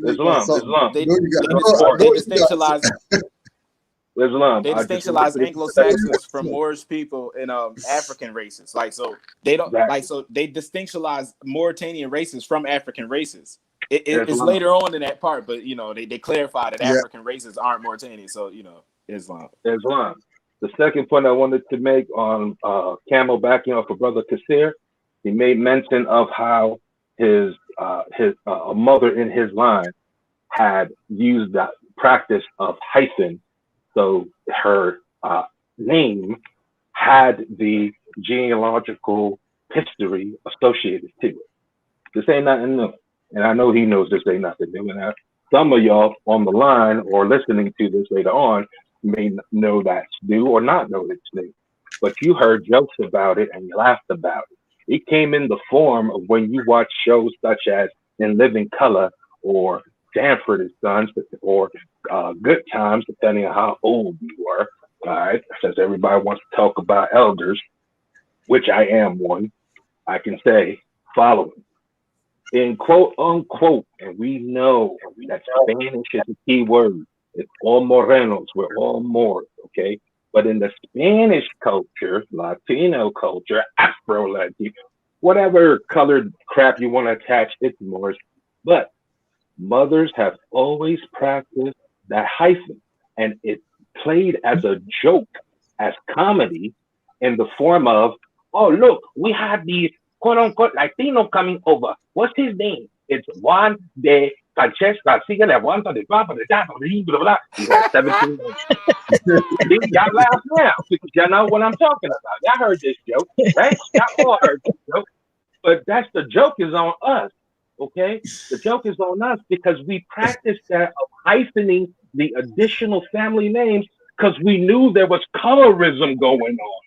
Islam. They No, you got- no, you got- distinctualize. Islam. They distinctualize Anglo-Saxons from Moorish people and African races. Like, so they don't like, so they distinctualize Mauritanian races from African races. It's later on in that part, but you know, they clarify that African races aren't Mauritanian. So, you know, Islam. The second point I wanted to make on Camel backing off of Brother Kasir, he made mention of how his a mother in his line had used that practice of hyphen. So her name had the genealogical history associated to it. This ain't nothing new. And I know he knows this ain't nothing new. And some of y'all on the line or listening to this later on may know that's new or not know it's new. But you heard jokes about it and you laughed about it. It came in the form of when you watch shows such as In Living Color or Sanford and Sons or Good Times, depending on how old you are. All right, since everybody wants to talk about elders, which I am one, I can say following. In quote unquote, and we know that Spanish is a key word. It's all Morenos, we're all Moors, okay? But in the Spanish culture, Latino culture, Afro-Latino, whatever colored crap you want to attach, it's Moors. But mothers have always practiced that hyphen, and it played as a joke, as comedy, in the form of, oh, look, we had the quote-unquote Latino coming over. What's his name? It's Juan de Sanchez Garcia de Juan de blah, blah, blah, blah, blah. He had 17 names. Y'all laugh now because y'all know what I'm talking about. Y'all heard this joke, right? Y'all all heard this joke. But the joke is on us, okay? The joke is on us because we practiced that of hyphening the additional family names because we knew there was colorism going on.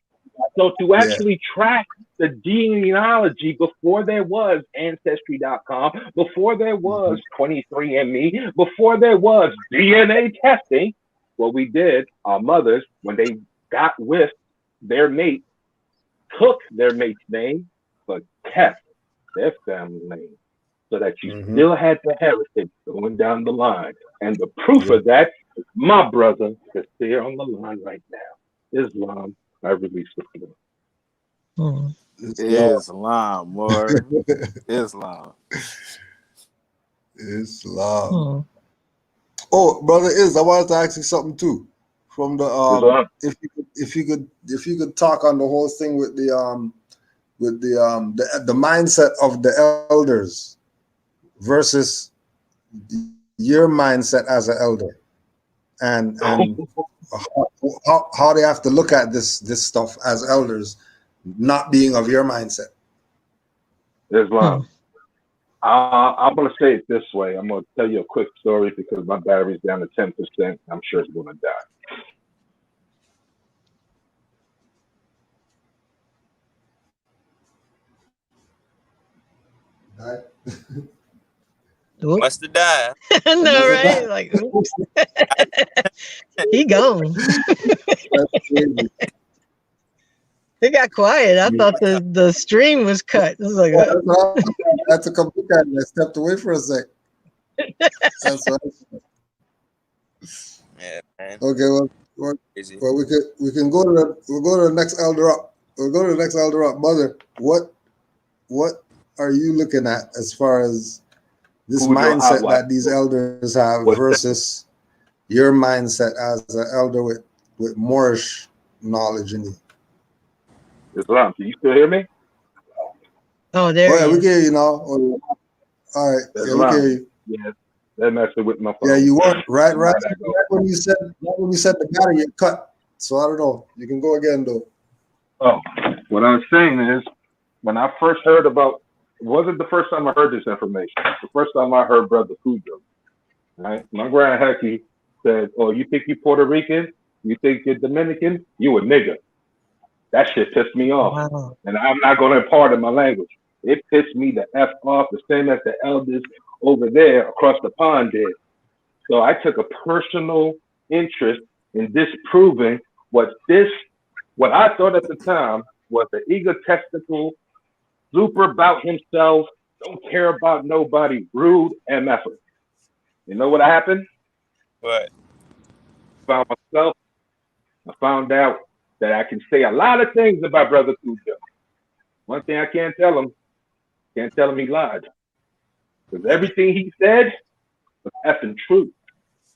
So to actually track the genealogy before there was Ancestry.com, before there was 23andMe, before there was DNA testing, what we did, our mothers, when they got with their mate, took their mate's name, but kept their family name so that you still had the heritage going down the line. And the proof of that is my brother that's there on the line right now. Islam. I released the floor. Islam, more Islam. Islam. Oh, brother I wanted to ask you something too. From the if you could talk on the whole thing with the mindset of the elders versus your mindset as an elder, and how they have to look at this stuff as elders, not being of your mindset. Islam. I'm going to say it this way. I'm going to tell you a quick story because my battery's down to 10%. I'm sure it's going to die. Must have died. No, right? Like, oops. He gone. It got quiet. I thought the stream was cut. It was like, I had to come look at it. I stepped away for a sec. That's what Yeah, man. Okay, Crazy. well, we can go to the next elder up. We'll go to the next elder up. Mother, what are you looking at as far as this Cujo mindset Agua. that these elders have What's that? versus your mindset as an elder with Moorish knowledge in you? Islam, can you still hear me? Oh, there Oh yeah, he we is. can hear you now. Oh, all right, yeah, we can Islam. hear you. Yeah, that messing with my phone. Yeah, you weren't right How'd that go? when you said the matter, you cut. So I don't know. You can go again though. Oh, what I was saying is, when I first heard about, it wasn't the first time I heard this information. The first time I heard Brother Cujo, right? My grand Hacky said, "Oh, you think you Puerto Rican? You think you're Dominican? You a nigga." That shit pissed me off, Wow. and I'm not going to pardon my language. It pissed me the F off, the same as the elders over there across the pond did. So I took a personal interest in disproving what I thought at the time was an egotistical, super about himself, don't care about nobody, rude MFer. You know what happened? What? Found myself. I found out that I can say a lot of things about Brother Cujo. One thing I can't tell him he lied. Because everything he said was effing true.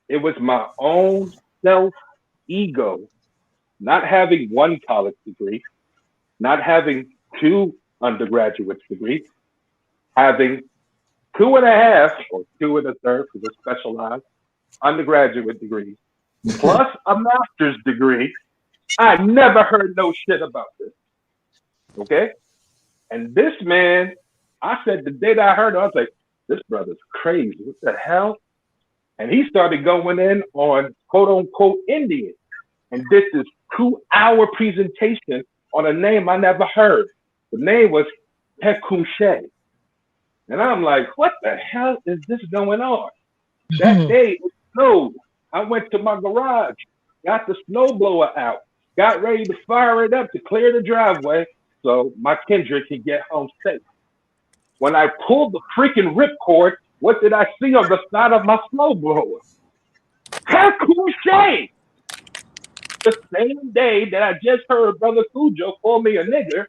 It was my own self-ego, not having one college degree, not having 2 undergraduate degrees, having 2.5 or 2 1/3 because it's specialized undergraduate degrees, plus a master's degree. I never heard no shit about this. Okay? And this man, I said the day that I heard it, I was like, this brother's crazy. What the hell? And he started going in on quote unquote Indian and did this 2-hour presentation on a name I never heard. The name was Tecumseh. And I'm like, what the hell is this going on? That day it snowed. I went to my garage, got the snowblower out, got ready to fire it up to clear the driveway so my Kendrick can get home safe. When I pulled the freaking ripcord, what did I see on the side of my snowblower? Tecumseh! The same day that I just heard Brother Cujo call me a nigger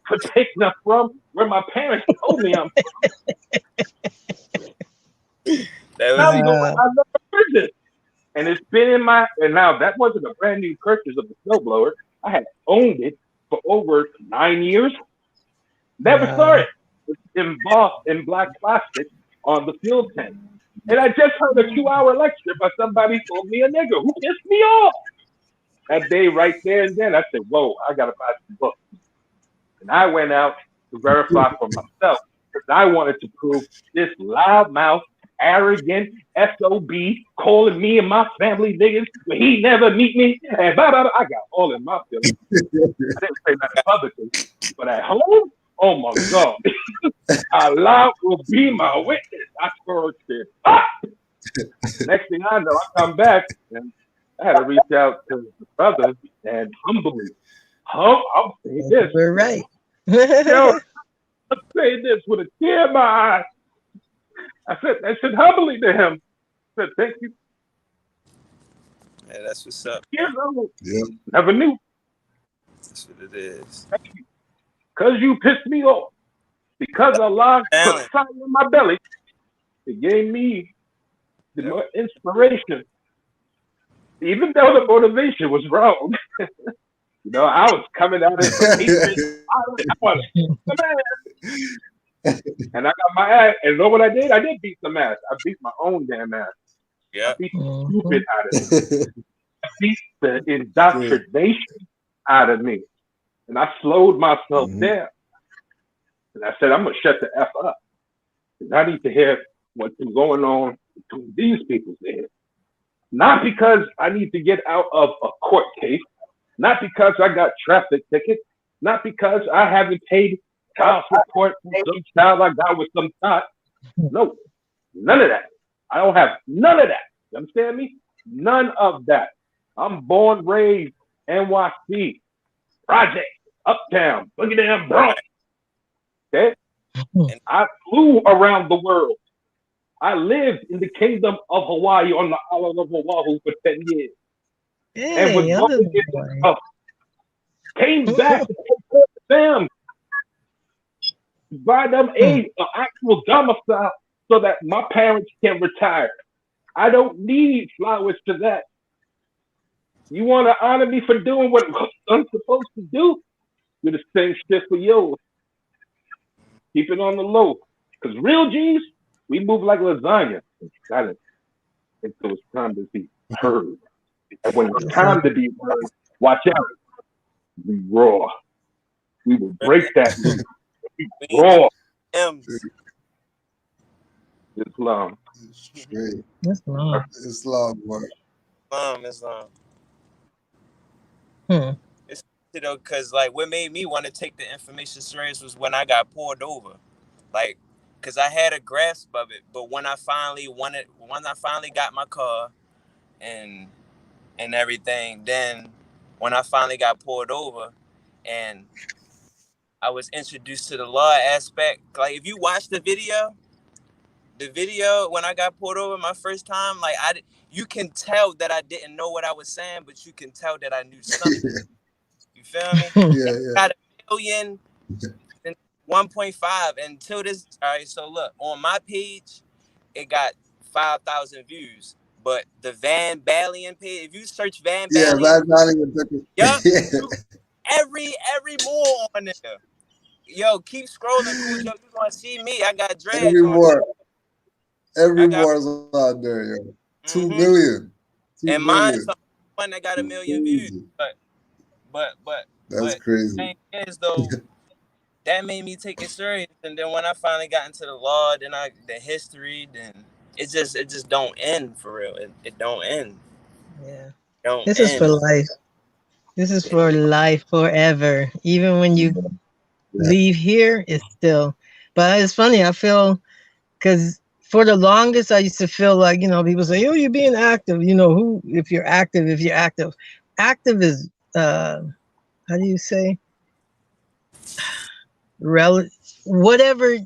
for taking us from where my parents told me I'm from. That Now, was I never heard this. And it's been in my, and now that wasn't a brand new purchase of the snowblower. I had owned it for over 9 years. Never saw it. It's embossed in black plastic on the fuel tank. And I just heard a 2-hour lecture by somebody who called me a nigger who pissed me off. That day right there and then, I said, whoa, I got to buy some books. And I went out to verify for myself because I wanted to prove this loudmouth, arrogant SOB calling me and my family niggas when he never meet me and blah, blah, blah. I got all in my feelings. I didn't say that publicly, but at home, oh my God. Allah will be my witness. I scored shit. Next thing I know, I come back and I had to reach out to the brothers and humbly. I'm saying this. We're right. Yo, I'm saying this with a tear in my eye. I said humbly to him. I said, thank you. Yeah, that's what's up. Years old. Yeah. Never knew. That's what it is. Thank you. Because you pissed me off. Because Allah put fire in my belly, it gave me the inspiration. Even though the motivation was wrong. You know, I was coming out as a hatred. And I got my ass. And you know what I did? I did beat some ass. I beat my own damn ass. Yeah. I beat the stupid out of me. I beat the indoctrination out of me. And I slowed myself down. And I said, I'm going to shut the F up. Because I need to hear what's been going on between these people's heads. Not because I need to get out of a court case. Not because I got traffic tickets. Not because I haven't paid child support for some child I got with some thought. No, none of that. I don't have none of that. You understand me? None of that. I'm born, raised, NYC, Project, Uptown, Boogie Down, Bronx. Okay? I flew around the world. I lived in the kingdom of Hawaii on the island of Oahu for 10 years. and was Hey, going other into boy. stuff. Came back to support them by them an actual domicile so that my parents can retire. I don't need flowers for that. You want to honor me for doing what I'm supposed to do? Do the same shit for yours. Keep it on the low. Because real G's, we move like lasagna in silence until it's time to be heard. And when it's time to be heard, watch out. We roar. We will break that loop. We roar. Islam. Straight. Islam. Islam, boy. Islam. It's though, cause like what made me want to take the information serious was when I got pulled over, like, cause I had a grasp of it, but when I finally got my car, and everything, then when I finally got pulled over, and I was introduced to the law aspect, like if you watch the video when I got pulled over my first time, like you can tell that I didn't know what I was saying, but you can tell that I knew something. You feel me? Yeah. Got 1 million and 1.5 until this. All right, so look, on my page, it got 5,000 views. But the Van Balian page, if you search Van Yeah, Balian, yup. every more on there. Yo, keep scrolling, Cujo. You gonna see me? I got dreads Every on. more is on there, yo. 2 million. 2 and million. mine's the one that got 1 million views. But That's crazy. The thing is though, that made me take it serious. And then when I finally got into the law, then the history, then it just don't end for real. It don't end. Yeah. Don't This end. is for life. This is for life, forever. Even when you leave here, it's still. But it's funny. I feel because for the longest, I used to feel like, people say, "Oh, you're being active." If you're active, active is how do you say? Whatever.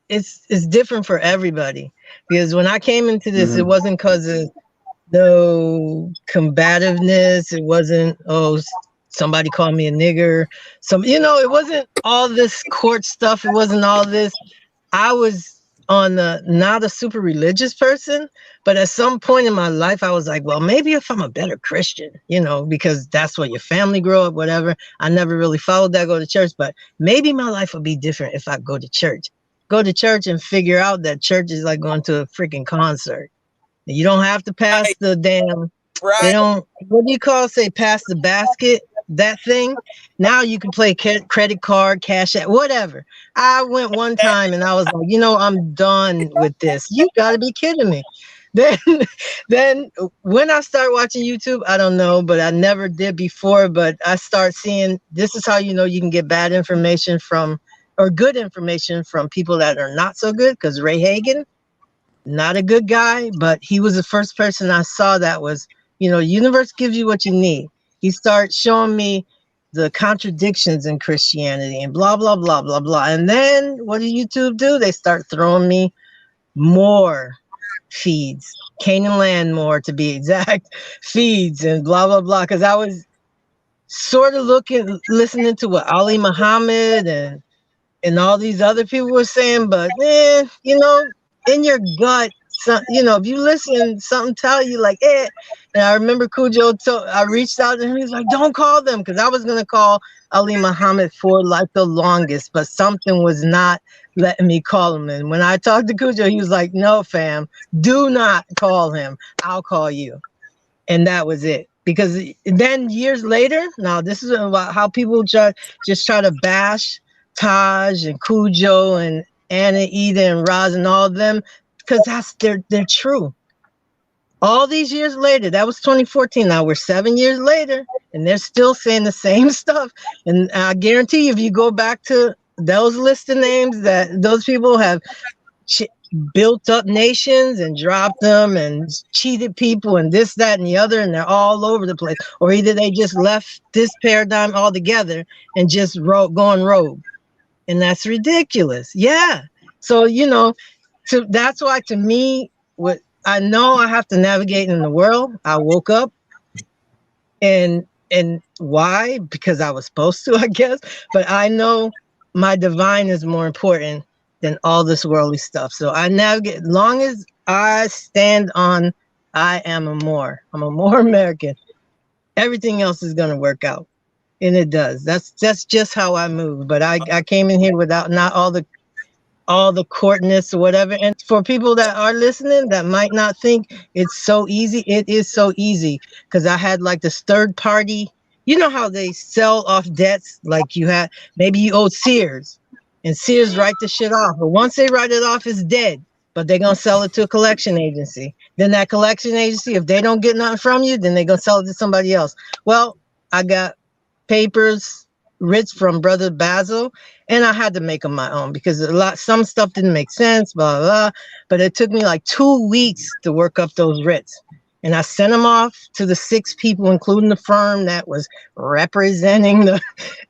It's different for everybody, because when I came into this, it wasn't because of no combativeness. It wasn't, somebody called me a nigger. It wasn't all this court stuff. It wasn't all this. I was not a super religious person, but at some point in my life, I was like, well, maybe if I'm a better Christian, because that's what your family grew up, whatever. I never really followed that, go to church, but maybe my life would be different if I go to church and figure out that church is like going to a freaking concert. You don't have to pass the damn, they don't, what do you call, say, pass the basket, that thing. Now you can play credit card, cash app, whatever. I went one time and I was like, I'm done with this. You gotta be kidding me. Then when I start watching YouTube, I don't know, but I never did before, but I start seeing, this is how you can get bad information or good information from people that are not so good, because Ray Hagan, not a good guy, but he was the first person I saw that was, universe gives you what you need. He starts showing me the contradictions in Christianity and blah, blah, blah, blah, blah. And then what do YouTube do? They start throwing me more feeds, Canaanland more to be exact, feeds and blah, blah, blah. Because I was sort of listening to what Ali Muhammad and all these other people were saying, but in your gut, if you listen, something tell you like, And I remember Cujo, I reached out to him. He was like, don't call them, because I was going to call Ali Muhammad for like the longest, but something was not letting me call him. And when I talked to Cujo, he was like, no, fam, do not call him. I'll call you. And that was it. Because then years later, now this is about how people just try to bash Taj and Cujo and Anna, Ida, and Roz and all of them, because they're true. All these years later, that was 2014. Now we're 7 years later, and they're still saying the same stuff. And I guarantee you, if you go back to those list of names, that those people have built up nations and dropped them and cheated people and this, that, and the other, and they're all over the place. Or either they just left this paradigm altogether and just going rogue. And that's ridiculous. Yeah. So, that's why, to me, what I know I have to navigate in the world. I woke up And why? Because I was supposed to, I guess. But I know my divine is more important than all this worldly stuff. So I navigate, long as I stand on, I am a Moor. I'm a Moor American. Everything else is going to work out. And it does. That's just how I move. But I came in here without not all the courtness or whatever. And for people that are listening that might not think it's so easy, it is so easy. Because I had like this third party, you know how they sell off debts? Like maybe you owed Sears and Sears write the shit off. But once they write it off, it's dead. But they're going to sell it to a collection agency. Then that collection agency, if they don't get nothing from you, then they're going to sell it to somebody else. Well, I got papers, writs from Brother Basil, and I had to make them my own because some stuff didn't make sense, blah, blah, blah. But it took me like 2 weeks to work up those writs. And I sent them off to the 6 people, including the firm that was representing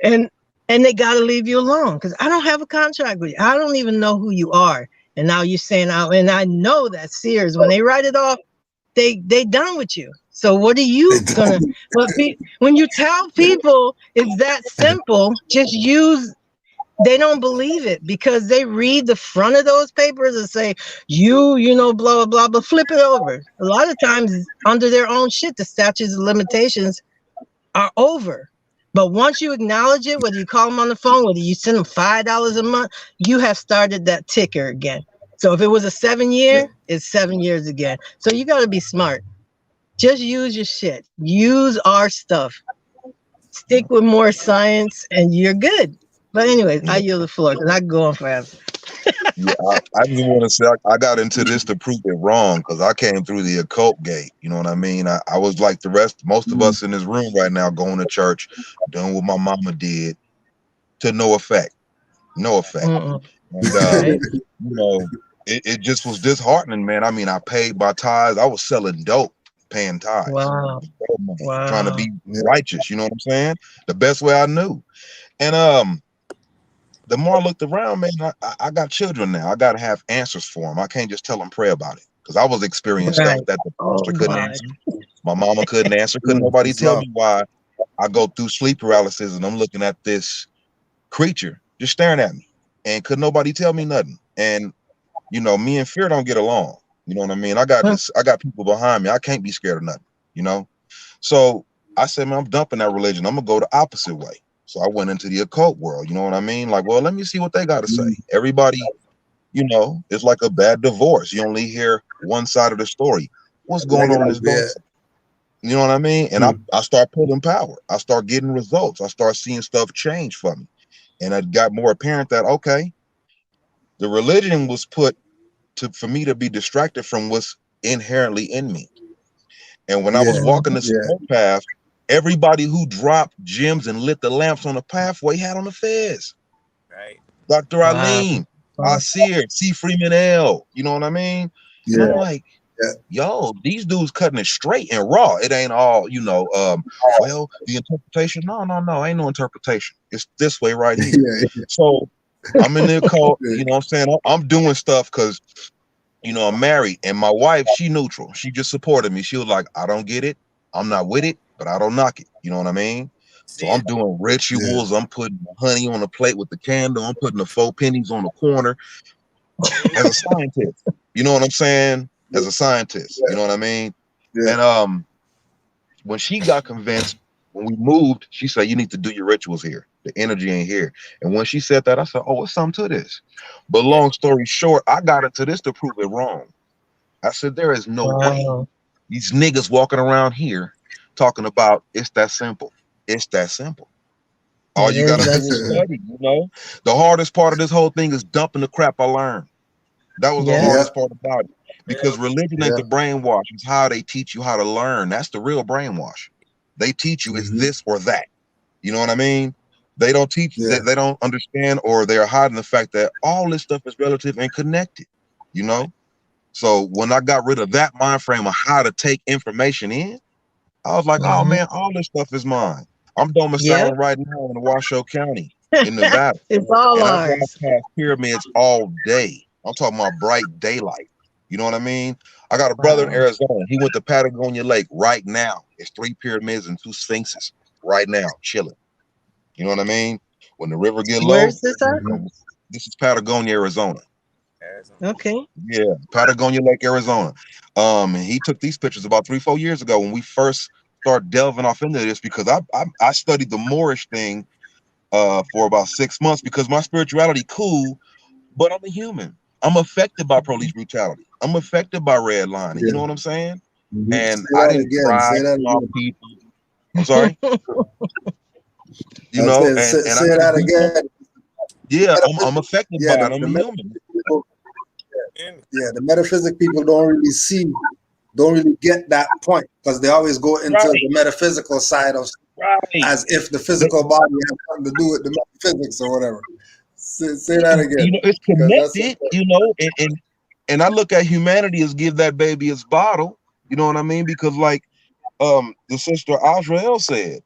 and they got to leave you alone because I don't have a contract with you. I don't even know who you are. And now you're saying, and I know that Sears, when they write it off, they done with you. So what are you gonna? When you tell people it's that simple, just use. They don't believe it because they read the front of those papers and say you know blah blah blah, but flip it over. A lot of times under their own shit, the statutes of limitations are over. But once you acknowledge it, whether you call them on the phone, whether you send them $5 a month, you have started that ticker again. So if it was a 7-year, it's 7 years again. So you got to be smart. Just use your shit. Use our stuff. Stick with more science and you're good. But anyways, I yield the floor because I can go on forever. Yeah, I just want to say I got into this to prove it wrong because I came through the occult gate. You know what I mean? I was like most of us in this room right now, going to church, doing what my mama did, to no effect. No effect. And you know, it just was disheartening, man. I mean, I paid my tithes. I was selling dope, paying tithes. Wow. Trying to be righteous. You know what I'm saying? The best way I knew. And the more I looked around, man, I got children now. I got to have answers for them. I can't just tell them, pray about it. Because I was experiencing stuff that the pastor couldn't answer. My mama couldn't answer. Couldn't nobody tell me why I go through sleep paralysis and I'm looking at this creature just staring at me. And could nobody tell me nothing. And, you know, me and fear don't get along. You know what I mean? I got people behind me. I can't be scared of nothing, you know? So I said, man, I'm dumping that religion. I'm going to go the opposite way. So I went into the occult world. You know what I mean? Like, well, let me see what they got to say. Everybody, you know, it's like a bad divorce. You only hear one side of the story. What's going on in this dark side? You know what I mean? And I start pulling power. I start getting results. I start seeing stuff change for me. And it got more apparent that, okay, the religion was put for me to be distracted from what's inherently in me. And when I was walking this path, everybody who dropped gems and lit the lamps on the pathway had on the fez. Right. Dr. Eileen, Asir, C. Freeman L. You know what I mean? And I'm like, yo, these dudes cutting it straight and raw. It ain't all, you know, well, the interpretation. No, ain't no interpretation. It's this way right here. So I'm in the occult, you know what I'm saying? I'm doing stuff because, you know, I'm married and my wife, she neutral. She just supported me. She was like, I don't get it. I'm not with it, but I don't knock it. You know what I mean? So I'm doing rituals. I'm putting honey on a plate with the candle. I'm putting the 4 pennies on the corner as a scientist. You know what I'm saying? As a scientist, you know what I mean? And when she got convinced, when we moved, she said, you need to do your rituals here. The energy ain't here. And when she said that, I said, oh, it's something to this. But long story short, I got into this to prove it wrong. I said, there is no way these niggas walking around here talking about it's that simple. It's that simple. All you gotta do is study, you know? The hardest part of this whole thing is dumping the crap I learned. That was the hardest part about it. Because religion ain't the brainwash. It's how they teach you how to learn. That's the real brainwash. They teach you it's this or that. You know what I mean? They don't teach, they don't understand, or they're hiding the fact that all this stuff is relative and connected, you know? So when I got rid of that mind frame of how to take information in, I was like, oh man, all this stuff is mine. I'm domiciling right now in Washoe County in Nevada. It's all and ours. I drive past pyramids all day. I'm talking about bright daylight. You know what I mean? I got a brother in Arizona. He went to Patagonia Lake right now. It's 3 pyramids and 2 sphinxes right now, chilling. You know what I mean? When the river get low, Where's this at? this is Patagonia, Arizona. Okay. Yeah, Patagonia Lake, Arizona. And he took these pictures about 3-4 years ago when we first started delving off into this, because I studied the Moorish thing for about 6 months because my spirituality cool, but I'm a human. I'm affected by police brutality. I'm affected by redlining. You know what I'm saying? And I didn't pry on people. I'm sorry. You know, and say that again. Yeah, I'm affected by it. I'm a human. Yeah, the metaphysic people don't really get that point, because they always go into the metaphysical side of as if the physical body has something to do with the metaphysics or whatever. Say that again. You know, it's connected. You know, and I look at humanity as give that baby its bottle. You know what I mean? Because like the sister Azrael said,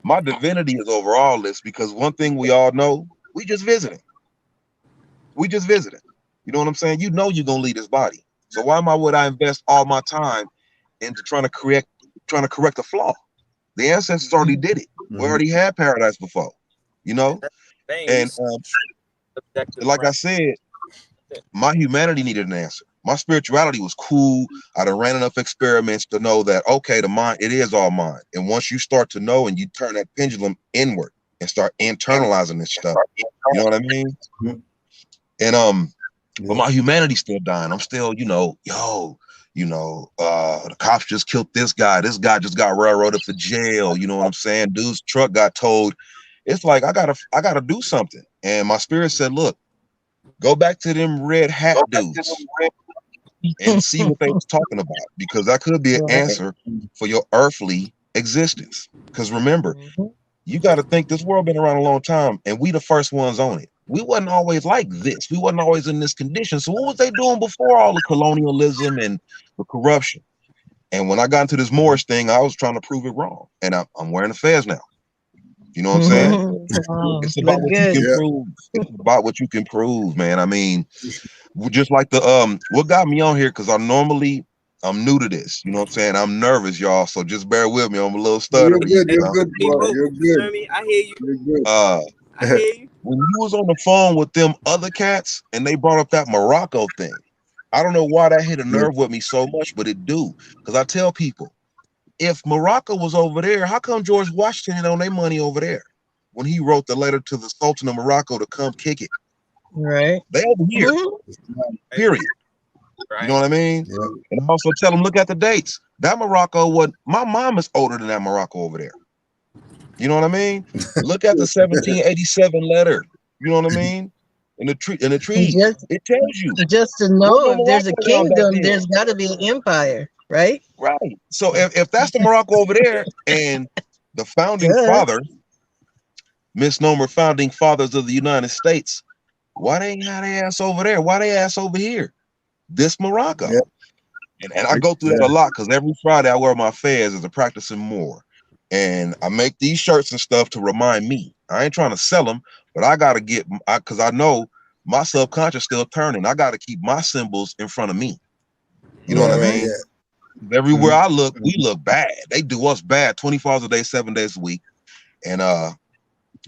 my divinity is over all this, because one thing we all know, we just visiting. We just visiting. You know what I'm saying? You know you're gonna leave this body. So why would I invest all my time into trying to correct a flaw? The ancestors already did it. We already had paradise before, you know? And like I said, my humanity needed an answer. My spirituality was cool. I done ran enough experiments to know that, okay, the mind, it is all mind. And once you start to know and you turn that pendulum inward and start internalizing this stuff, you know what I mean? And but my humanity's still dying. I'm still, the cops just killed this guy. This guy just got railroaded for jail. You know what I'm saying? Dude's truck got towed. It's like I gotta do something. And my spirit said, look, go back to them red hat dudes and see what they was talking about, because that could be an answer for your earthly existence. Because remember, you got to think this world been around a long time, and we the first ones on it. We wasn't always like this. We wasn't always in this condition. So what was they doing before all the colonialism and the corruption? And when I got into this Moorish thing, I was trying to prove it wrong. And I'm wearing a fez now. You know what I'm saying? It's about what you can prove. It's about what you can prove, man. I mean, just like the what got me on here, because I'm new to this. You know what I'm saying? I'm nervous, y'all. So just bear with me. I'm a little stuttery. You're good, bro. You're good. I hear you. You're good. I hear you. When you was on the phone with them other cats and they brought up that Morocco thing, I don't know why that hit a nerve with me so much, but it do. Because I tell people, if Morocco was over there, how come George Washington had on their money over there when he wrote the letter to the Sultan of Morocco to come kick it? Right. They over here. Period. Right. You know what I mean? Yeah. And I also tell them, look at the dates. That Morocco, my mom is older than that Morocco over there. You know what I mean? Look at the 1787 letter. You know what I mean? In the treaty, it tells you. Just to know if there's a kingdom, there's got to be an empire, right? Right. So if that's the Morocco over there, and the founding fathers, misnomer founding fathers of the United States, why they ain't had their ass over there? Why they ass over here? This Morocco. Yep. And I go through that a lot, because every Friday I wear my fez as a practicing Moor. And I make these shirts and stuff to remind me. I ain't trying to sell them, but I got to get, because I know my subconscious still turning. I got to keep my symbols in front of me. You know what I mean? Yeah. Everywhere I look, we look bad. They do us bad 24 hours a day, 7 days a week. And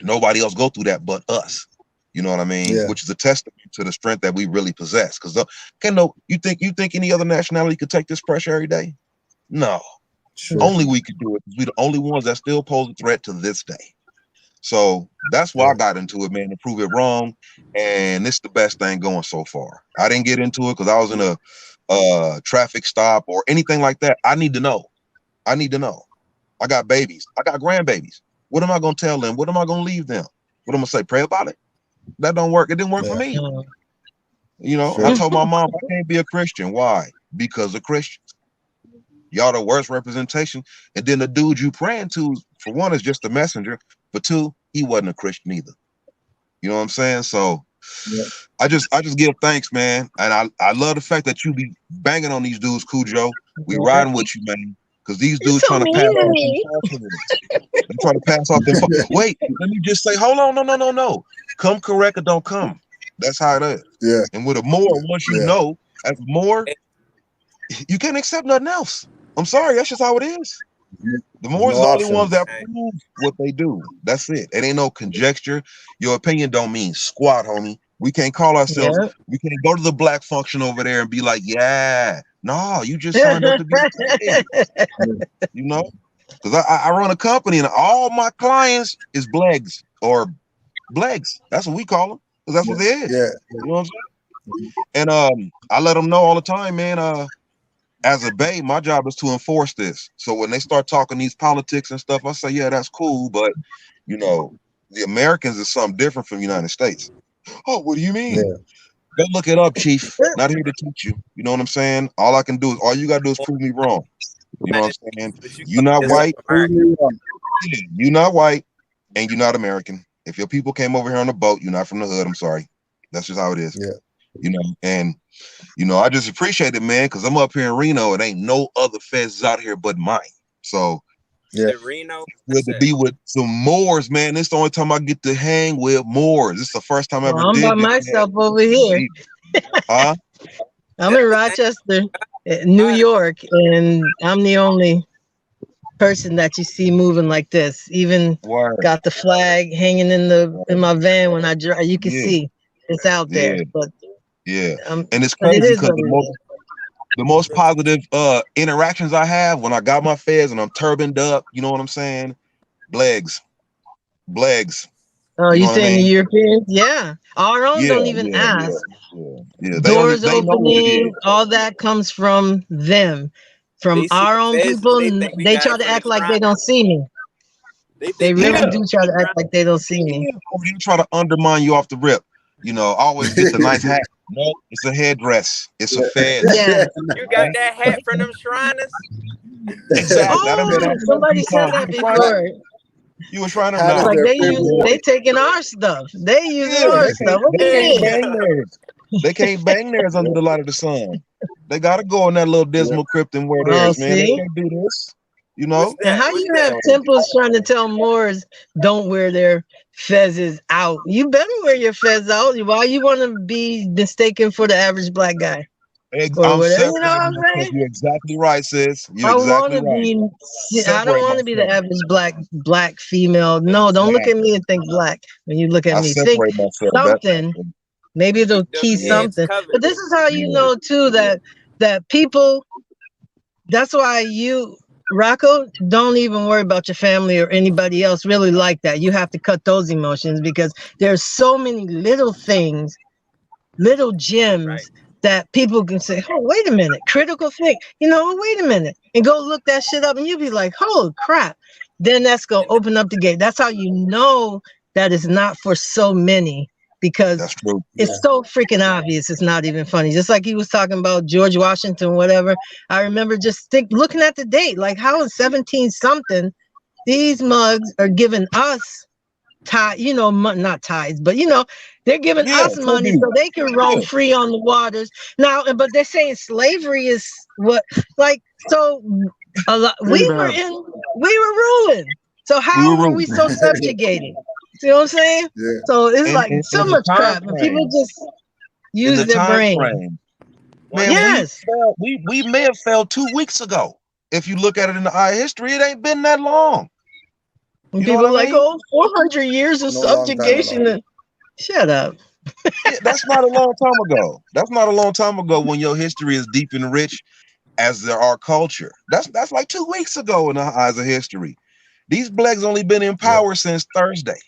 nobody else go through that but us. You know what I mean? Yeah. Which is a testament to the strength that we really possess. Because you think any other nationality could take this pressure every day? No. Sure. Only we could do it. We're the only ones that still pose a threat to this day. So that's why I got into it, man, to prove it wrong. And it's the best thing going so far. I didn't get into it because I was in a traffic stop or anything like that. I need to know. I got babies. I got grandbabies. What am I going to tell them? What am I going to leave them? What am I going to say? Pray about it? That don't work. It didn't work for me. You know, I told my mom I can't be a Christian. Why? Because of Christians. Y'all the worst representation. And then the dude you praying to, for one, is just a messenger. For two, he wasn't a Christian either. You know what I'm saying? So I just give thanks, man. And I love the fact that you be banging on these dudes, Cujo. We riding with you, man. Because these dudes trying to pass off them. They trying to pass off them. Wait, let me just say, hold on, no. Come correct or don't come. That's how it is. Yeah. And with a Moor, once you know, as a Moor, you can't accept nothing else. I'm sorry, that's just how it is. The Moors No are the only ones options. that prove what they do. That's it. It ain't no conjecture. Your opinion don't mean squat, homie. We can't call ourselves, Yeah. we can't go to the black function over there and be like, yeah. No, you just signed up to be you know? Because I run a company and all my clients is blegs or blegs. That's what we call them. Because that's what they is. Yeah. You know what I'm saying? And I let them know all the time, man. As a Bay, my job is to enforce this. So when they start talking these politics and stuff, I say, yeah, that's cool, but you know, the Americans is something different from the United States. Oh, what do you mean? Yeah. Go look it up, Chief. Not here to teach you. You know what I'm saying? All I can do is all you gotta do is prove me wrong. You know what I'm saying? You not white, you not white, and you're not American. If your people came over here on a boat, you're not from the hood. I'm sorry. That's just how it is. Yeah. You know, and you know, I just appreciate it, man, because I'm up here in Reno. It ain't no other feds out here but mine. So yeah, Reno. Good to be with some Moors, man. This is the only time I get to hang with Moors. This is the first time I ever I'm did by this. myself over here. Huh? I'm in Rochester, New York, and I'm the only person that you see moving like this. Even got the flag hanging in my van when I drive. You can see it's out there. But and it's but crazy it is because what it is. the most positive interactions I have when I got my feds and I'm turbaned up, you know what I'm saying? Blegs. Oh, You you know what I saying the mean? Europeans? Yeah. Our own don't even ask. Yeah. Doors They know what it opening, is. all that comes from them. From They see our the own feds people, and they think we they got try it to from the act like they Shriners. don't see me. They They think really do try to act like they don't see me. Or you try to undermine you off the rip. You know, always get the nice hat. No, it's a headdress. It's a fez. Yeah. You got that hat from them Shriners? Exactly. Oh, somebody said that before. You a Shriner How now? does Like their they taking our stuff. They using our they stuff. What do you can't mean? bang theirs. They can't bang theirs under the light of the sun. They gotta go in that little dismal crypt and wear Oh, theirs, man. They see? can't do this. You know? And how you have temples trying to tell Moors don't wear their fezzes out? You better wear your fez out. Why you want to be mistaken for the average black guy? Or I'm whatever. You know separating what I'm myself. saying? You're exactly right, sis. You're I want exactly to right. be. I don't want to be the average black female. No, don't look at me and think black when you look at I me. Think separate myself. something. Maybe it'll key something. But this is how you know too that people. That's why you, Rocco, don't even worry about your family or anybody else really like that. You have to cut those emotions because there's so many little things, little gems that people can say, oh, wait a minute, critical think, wait a minute, and go look that shit up and you'll be like, holy crap. Then that's going to open up the gate. That's how you know that it's not for so many. Because that's true. It's so freaking obvious. It's not even funny. Just like he was talking about George Washington, whatever. I remember just looking at the date, like how in 17 something, these mugs are giving us not tithes, but they're giving us money so they can roam free on the waters. Now, but they're saying slavery is what, like, so we were ruined. So how were we so subjugated? See what I'm saying? Yeah. So it's like so much crap, and people just use their brain. Man, yes, we may have fell 2 weeks ago. If you look at it in the eye of history, it ain't been that long. And people are like, 400 years of subjugation. Shut up. That's not a long time ago. That's not a long time ago when your history is deep and rich as our culture. That's like 2 weeks ago in the eyes of history. These blacks only been in power since Thursday.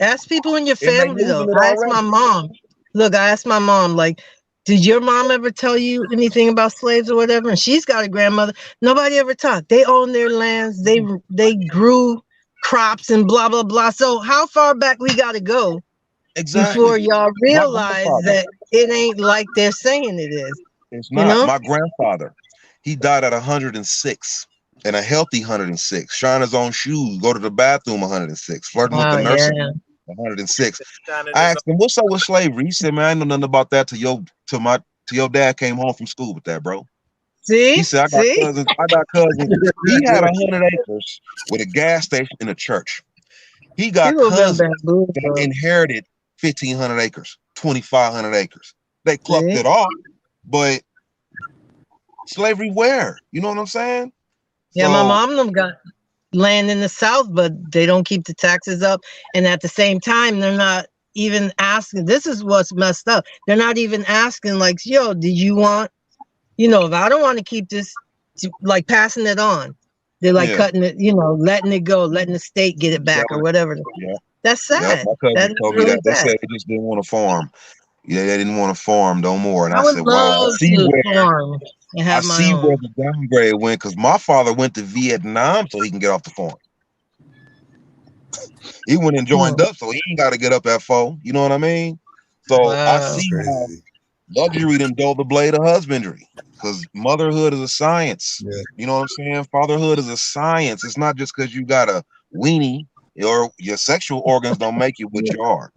Ask people in your family, though. I asked my mom. Look, I asked my mom, like, did your mom ever tell you anything about slaves or whatever? And she's got a grandmother. Nobody ever talked. They own their lands. They grew crops and blah, blah, blah. So how far back we got to go before y'all realize that it ain't like they're saying it is? It's not. My grandfather, he died at 106. And a healthy 106, shine his own shoes, go to the bathroom 106, flirting with the nurse 106. I asked him, what's up with slavery? He said, man, I know nothing about that till your dad came home from school with that, bro. See? He said, I got cousins. He had 100 acres with a gas station in a church. He got cousins that inherited 1,500 acres, 2,500 acres. They clucked it off, but slavery where? You know what I'm saying? Yeah, So, my mom them got land in the South, but they don't keep the taxes up. And at the same time, they're not even asking. This is what's messed up. They're not even asking, like, yo, do you want, if I don't want to keep this, like passing it on. They're like yeah. cutting it, letting it go, letting the state get it back or whatever. Yeah. That's Yep. sad. My cousin That is told me really that. They sad. said they just didn't want to farm. Yeah, they didn't want to farm no more. And I I would said, wow, love to farm and have my where own. the downgrade went, because my father went to Vietnam so he can get off the farm. He went and joined up, so he ain't got to get up at 4. You know what I mean? So I see how luxury done dull the blade of husbandry, because motherhood is a science. Yeah. You know what I'm saying? Fatherhood is a science. It's not just because you got a weenie or your sexual organs don't make you what you are.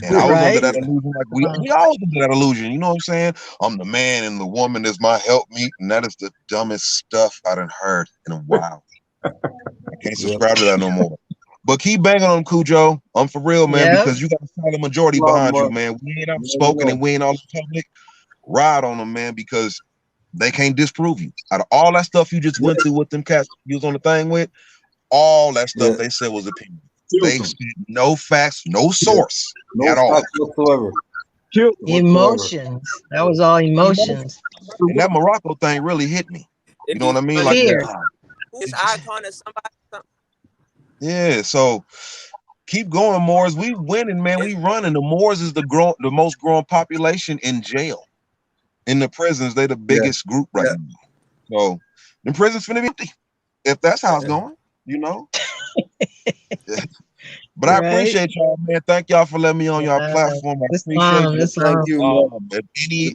And I was under that illusion, like we all under that illusion. You know what I'm saying? I'm the man and the woman is my helpmeet, and that is the dumbest stuff I done heard in a while. I can't subscribe to that no more. But keep banging on them, Cujo. I'm for real, man, because you got a solid majority behind you, man. We ain't outspoken and we ain't all in public. Ride on them, man, because they can't disprove you. Out of all that stuff you just went through with them cats you was on the thing with, all that stuff they said was opinion. They said no facts, no source at all. Whatsoever. Emotions. That was all emotions. And that Morocco thing really hit me. You know what I mean? Like, who's icon is somebody. Yeah, so keep going, Moors. We winning, man. We running. The Moors is the most growing population in jail. In the prisons, they the biggest group right now. So the prisons finna be empty. If that's how it's going, But I appreciate y'all, man. Thank y'all for letting me on y'all platform. I appreciate you. Thank you.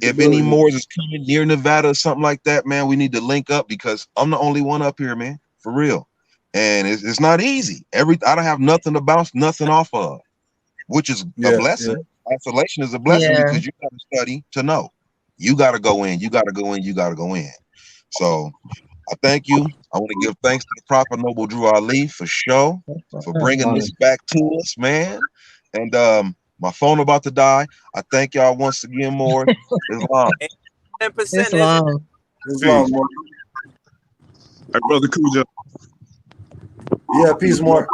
If any Moors is coming near Nevada or something like that, man, we need to link up, because I'm the only one up here, man, for real. And it's not easy. I don't have nothing to bounce nothing off of, which is a blessing. Isolation is a blessing because you got to study to know. You got to go in. You got to go in. You got to go in. So I thank you. I want to give thanks to the Proper Noble Drew Ali for bringing this back to us, man. And my phone about to die. I thank y'all once again more. Islam. 10%. Islam. Hey, brother Cujo. Yeah, peace more.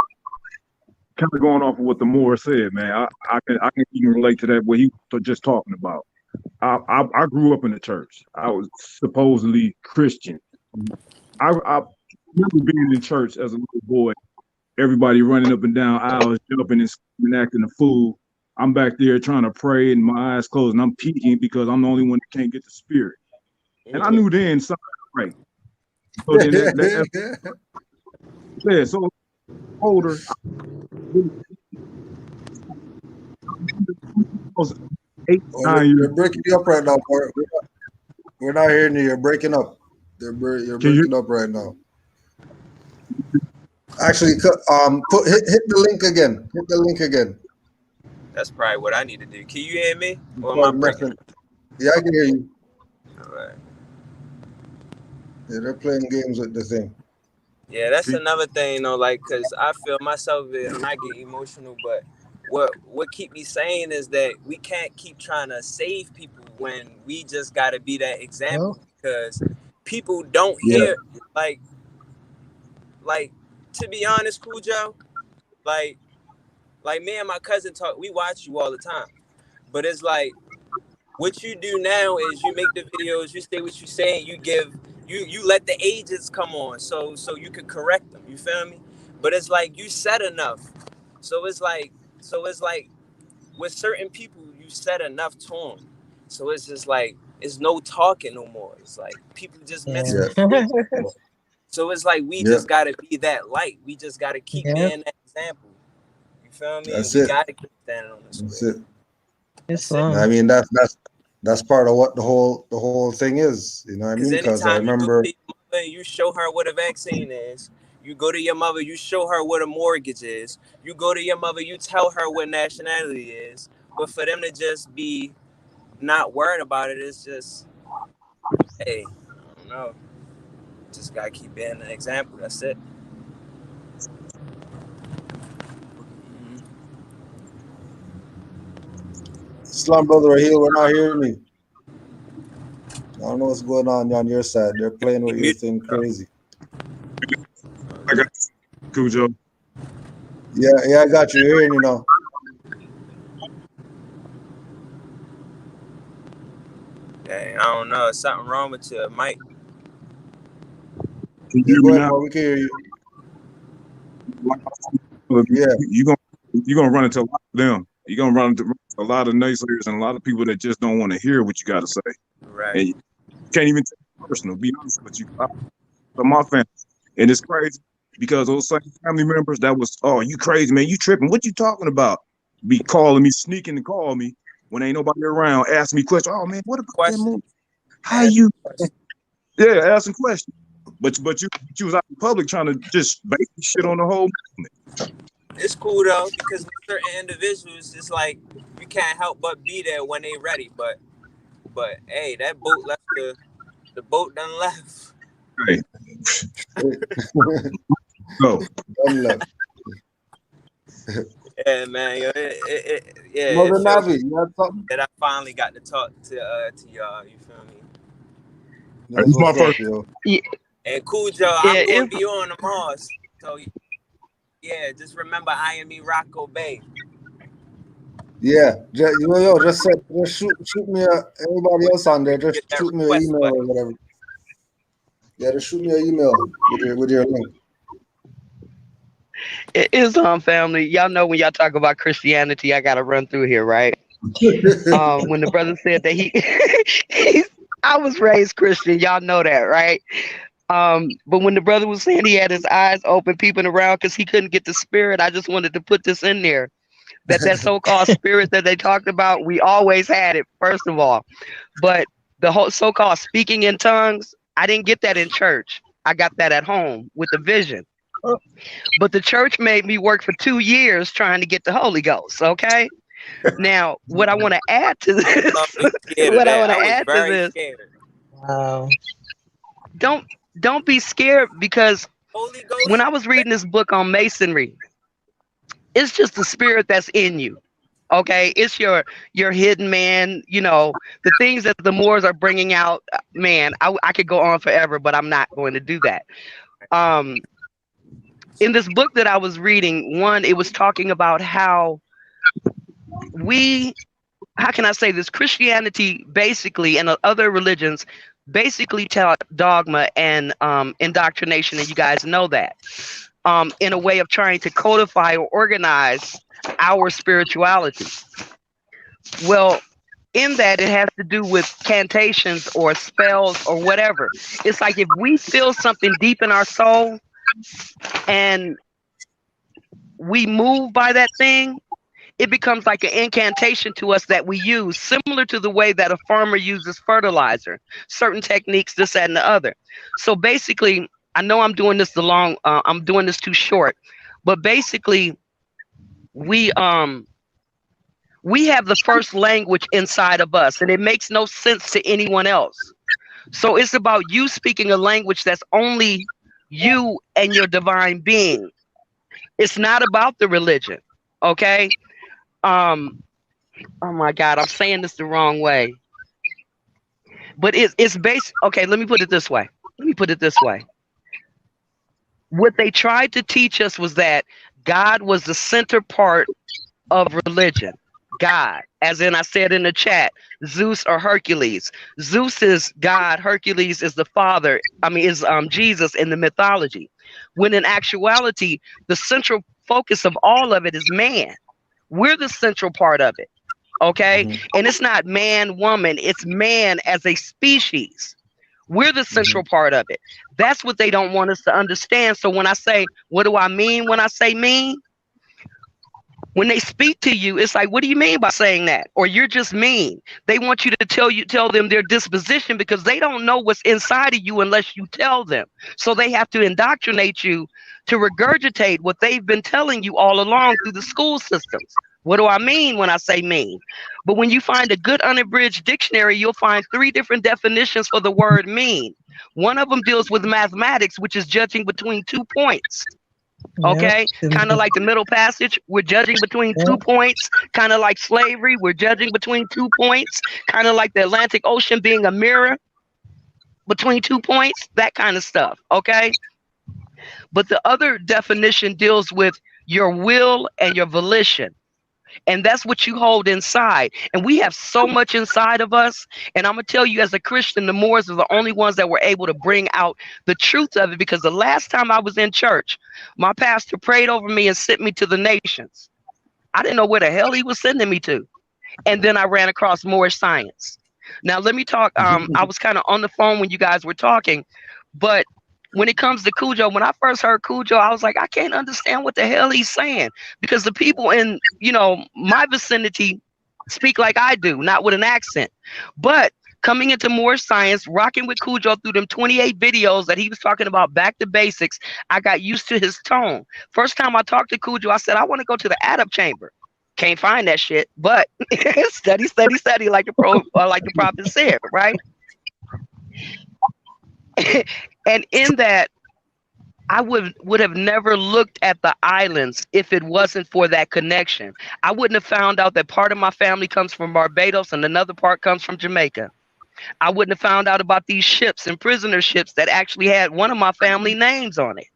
Kind of going off of what the Moor said, man. I can even relate to that what he was just talking about. I grew up in the church. I was supposedly Christian. I remember being in church as a little boy. Everybody running up and down aisles, jumping and screaming, acting a fool. I'm back there trying to pray, and my eyes closed, and I'm peeking because I'm the only one that can't get the spirit. And I knew then something was right. So then so older. You're breaking up right now. We're not hearing you. You're breaking up. You're breaking up right now. Actually, hit the link again. Hit the link again. That's probably what I need to do. Can you hear me? Or am I breaking? Yeah, I can hear you. All right. Yeah, they're playing games with the thing. Yeah, that's another thing, like, because I feel myself, and I get emotional, but what keep me saying is that we can't keep trying to save people when we just got to be that example, because people don't hear, like, to be honest, Cujo, like me and my cousin talk, we watch you all the time, but it's like, what you do now is you make the videos, you say what you saying, you let the agents come on so you can correct them, you feel me? But it's like you said enough. So it's like with certain people you said enough to them. So it's just like it's no talking no more. It's like people just mentally. So it's like we just gotta be that light. We just gotta keep being that example. You feel me? That's we gotta keep standing on this. That's it. I mean that's part of what the whole thing is. You know what I mean? Because I remember you show her what a vaccine is. You go to your mother, you show her what a mortgage is. You go to your mother, you tell her what nationality is. But for them to just be not worried about it, it's just, hey, I don't know. Just gotta keep being an example. That's it. Islam brother Raheel, we're not hearing me. don't know what's going on your side. They're playing with your thing crazy. I got Cujo. Yeah, I got you. Hearing you now. Dang, I don't know. Something wrong with your mic. Can you hear me now? We can hear you. Yeah, you're gonna run into a lot of them. You're gonna run into a lot of naysayers and a lot of people that just don't want to hear what you got to say. Right. And you can't even take it personal. Be honest with you. From my family, and it's crazy because those same family members that was, oh, you crazy, man, you tripping? What you talking about? Be calling me, sneaking to call me when ain't nobody around, asking me questions. Oh man, what about that movie? How you? Yeah, asking questions. But you was out in public trying to just base shit on the whole movement. It's cool though, because with certain individuals, it's like you can't help but be there when they ready. But hey, that boat left the boat done left. Hey. Go. Done left. Yeah, man. Yeah, it Mother feels Navi, you have something? that I finally got to talk to y'all. You feel me? That's what's up, yo. And Cujo, I'm gonna be on the Mars. So yeah, just remember I am Morocco Bay. Yeah, just shoot me everybody else on there. Just shoot me an email or whatever. Yeah, just shoot me an email with your link. It is family. Y'all know when y'all talk about Christianity, I gotta run through here, right? When the brother said that I was raised Christian, y'all know that, right? But when the brother was saying he had his eyes open, peeping around because he couldn't get the spirit, I just wanted to put this in there. That so-called spirit that they talked about, we always had it, first of all. But the whole so-called speaking in tongues, I didn't get that in church. I got that at home with the vision. But the church made me work for 2 years trying to get the Holy Ghost, okay? Now, what I want to add to this, don't be scared, because when I was reading this book on masonry, it's just the spirit that's in you. Okay, it's your hidden man, the things that the Moors are bringing out. Man, I could go on forever, but I'm not going to do that. In this book that I was reading, it was talking about how can I say this? Christianity basically, and other religions basically taught dogma and indoctrination, and you guys know that, in a way of trying to codify or organize our spirituality. Well, in that, it has to do with cantations or spells or whatever. It's like if we feel something deep in our soul and we move by that thing, it becomes like an incantation to us that we use, similar to the way that a farmer uses fertilizer, certain techniques, this, that, and the other. So basically, I know I'm doing this I'm doing this too short, but basically, we have the first language inside of us, and it makes no sense to anyone else. So it's about you speaking a language that's only you and your divine being. It's not about the religion, okay? Oh my God, I'm saying this the wrong way. But it's based, okay, let me put it this way. What they tried to teach us was that God was the center part of religion. God, as in I said in the chat, Zeus or Hercules. Zeus is God, Hercules is the father, is Jesus in the mythology. When in actuality, the central focus of all of it is man. We're the central part of it, okay? Mm-hmm. And it's not man, woman, it's man as a species. We're the central part of it. That's what they don't want us to understand. So when I say, what do I mean when I say mean? When they speak to you, it's like, what do you mean by saying that? Or you're just mean. They want you to tell them their disposition, because they don't know what's inside of you unless you tell them. So they have to indoctrinate you to regurgitate what they've been telling you all along through the school systems. What do I mean when I say mean? But when you find a good unabridged dictionary, you'll find 3 different definitions for the word mean. One of them deals with mathematics, which is judging between 2 points. Okay, kind of like the Middle Passage, we're judging between 2 points. Kind of like slavery, we're judging between 2 points. Kind of like the Atlantic Ocean being a mirror. between 2 points, that kind of stuff. Okay. But the other definition deals with your will and your volition. And that's what you hold inside. And we have so much inside of us. And I'm going to tell you, as a Christian, the Moors are the only ones that were able to bring out the truth of it. Because the last time I was in church, my pastor prayed over me and sent me to the nations. I didn't know where the hell he was sending me to. And then I ran across Moorish science. Now, let me talk. I was kind of on the phone when you guys were talking. But when it comes to Cujo, when I first heard Cujo, I was like, I can't understand what the hell he's saying, because the people in, my vicinity speak like I do, not with an accent. But coming into more science, rocking with Cujo through them 28 videos that he was talking about back to basics, I got used to his tone. First time I talked to Cujo, I said, I want to go to the Addup chamber. Can't find that shit, but study, like the prophet said, right? And in that, I would have never looked at the islands if it wasn't for that connection. I wouldn't have found out that part of my family comes from Barbados and another part comes from Jamaica. I wouldn't have found out about these ships and prisoner ships that actually had one of my family names on it.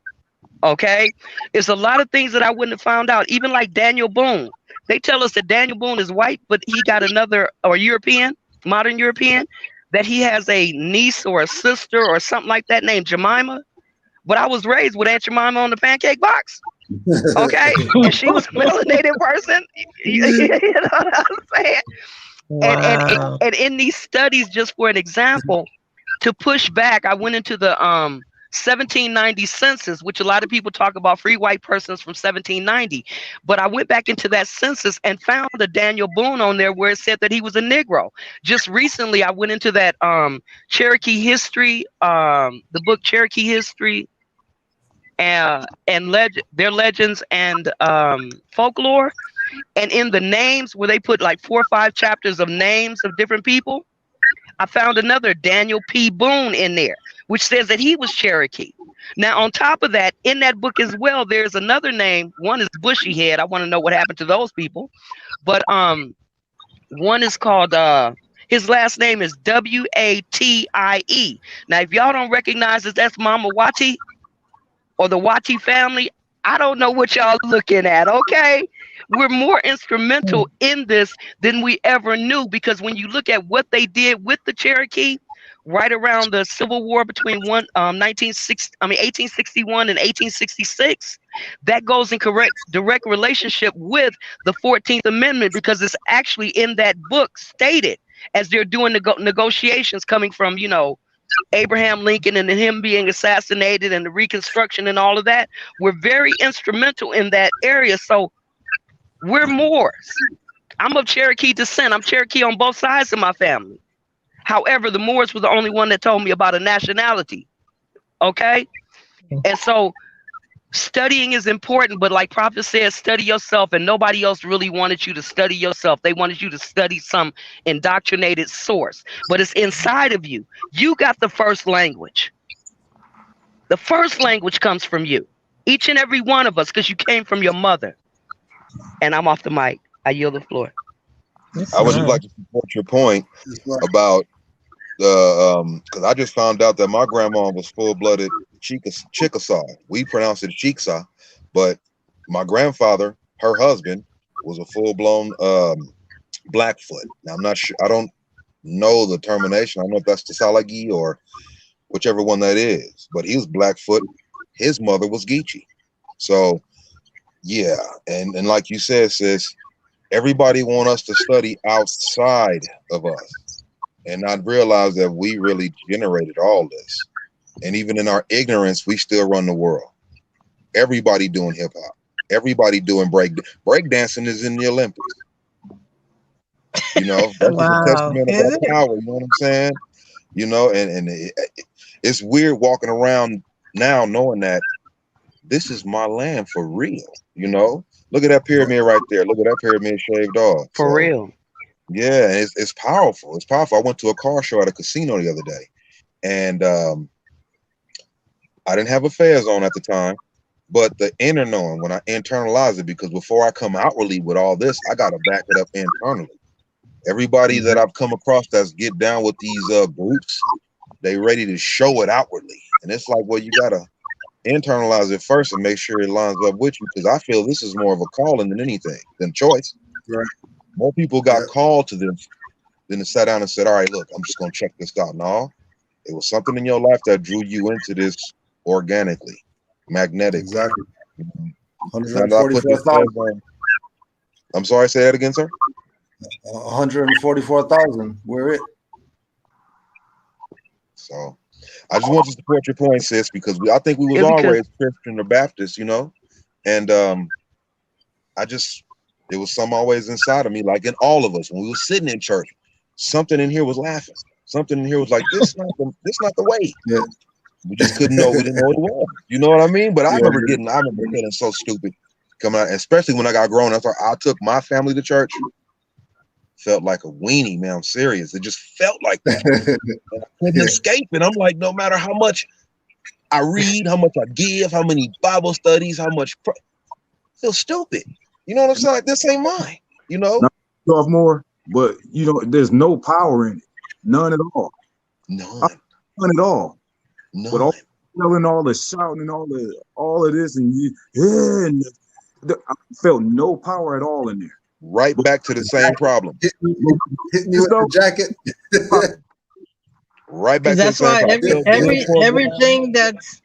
Okay? It's a lot of things that I wouldn't have found out. Even like Daniel Boone. They tell us that Daniel Boone is white, but he got another, or European, modern European, that he has a niece or a sister or something like that named Jemima. But I was raised with Aunt Jemima on the pancake box. Okay? And she was a melanated person. You know what I'm saying? Wow. And in these studies, just for an example, to push back, I went into the 1790 census, which a lot of people talk about free white persons from 1790. But I went back into that census and found a Daniel Boone on there where it said that he was a Negro. Just recently, I went into that Cherokee history, the book Cherokee History and their legends and folklore. And in the names where they put like 4 or 5 chapters of names of different people, I found another Daniel P. Boone in there, which says that he was Cherokee. Now, on top of that, in that book as well, there's another name. One is Bushy Head. I want to know what happened to those people. But one is called, his last name is W-A-T-I-E. Now, if y'all don't recognize it, that's Mama Wati or the Wati family. I don't know what y'all looking at, okay? We're more instrumental in this than we ever knew, because when you look at what they did with the Cherokee right around the Civil War between 1861 and 1866, that goes in direct relationship with the 14th Amendment, because it's actually in that book stated as they're doing negotiations coming from, Abraham Lincoln and him being assassinated and the Reconstruction and all of that. We're very instrumental in that area. So we're Moors. I'm of Cherokee descent. I'm Cherokee on both sides of my family. However, the Moors were the only one that told me about a nationality. Okay? And so studying is important, but like Prophet says, study yourself, and nobody else really wanted you to study yourself. They wanted you to study some indoctrinated source, but it's inside of you. You got the first language. The first language comes from you, each and every one of us, because you came from your mother. And I'm off the mic. I yield the floor. I would just like to support your point about because I just found out that my grandma was full-blooded Chickasaw. We pronounce it Chickasaw, but my grandfather, her husband, was a full-blown Blackfoot. Now I'm not sure. I don't know the termination. I don't know if that's the Salagi or whichever one that is. But he was Blackfoot. His mother was Geechee. So yeah, and like you said, sis, everybody want us to study outside of us and not realize that we really generated all this. And even in our ignorance, we still run the world. Everybody doing hip hop. Everybody doing breakdancing is in the Olympics. That's wow. a testament of our power. You know what I'm saying? And it's weird walking around now knowing that this is my land for real. Look at that pyramid right there. Look at that pyramid shaved off. For real. Yeah, and it's powerful. It's powerful. I went to a car show at a casino the other day, and I didn't have affairs on at the time, but the inner knowing, when I internalize it, because before I come outwardly with all this, I got to back it up internally. Everybody that I've come across that's get down with these groups, they ready to show it outwardly. And it's like, well, you gotta internalize it first and make sure it lines up with you, because I feel this is more of a calling than anything, than choice. Right. More people got called to this than to sat down and said, all right, look, I'm just gonna check this out. No, it was something in your life that drew you into this organically, magnetically. Exactly. Now that I put this 144,000. I'm sorry, say that again, sir. 144,000. We're it. So I just want to support your point, sis, because I think we was all raised Christian or Baptist, you know, and there was some always inside of me, like in all of us, when we were sitting in church, something in here was laughing. Something in here was like, this not the way. Yeah. We just couldn't know. We didn't know what it was. You know what I mean? But I remember feeling so stupid coming out, especially when I got grown. I took my family to church. Felt like a weenie, man. I'm serious. It just felt like that. And I couldn't escape it. I'm like, no matter how much I read, how much I give, how many Bible studies, how much I feel stupid. You know what I'm saying? Like, this ain't mine. You know? Off more, but you know, there's no power in it. None at all. None at all. None. But all yelling, all the shouting, and all of this, and I felt no power at all in there. Right back to the same problem. Hit me with the jacket. Right back. That's why everything that's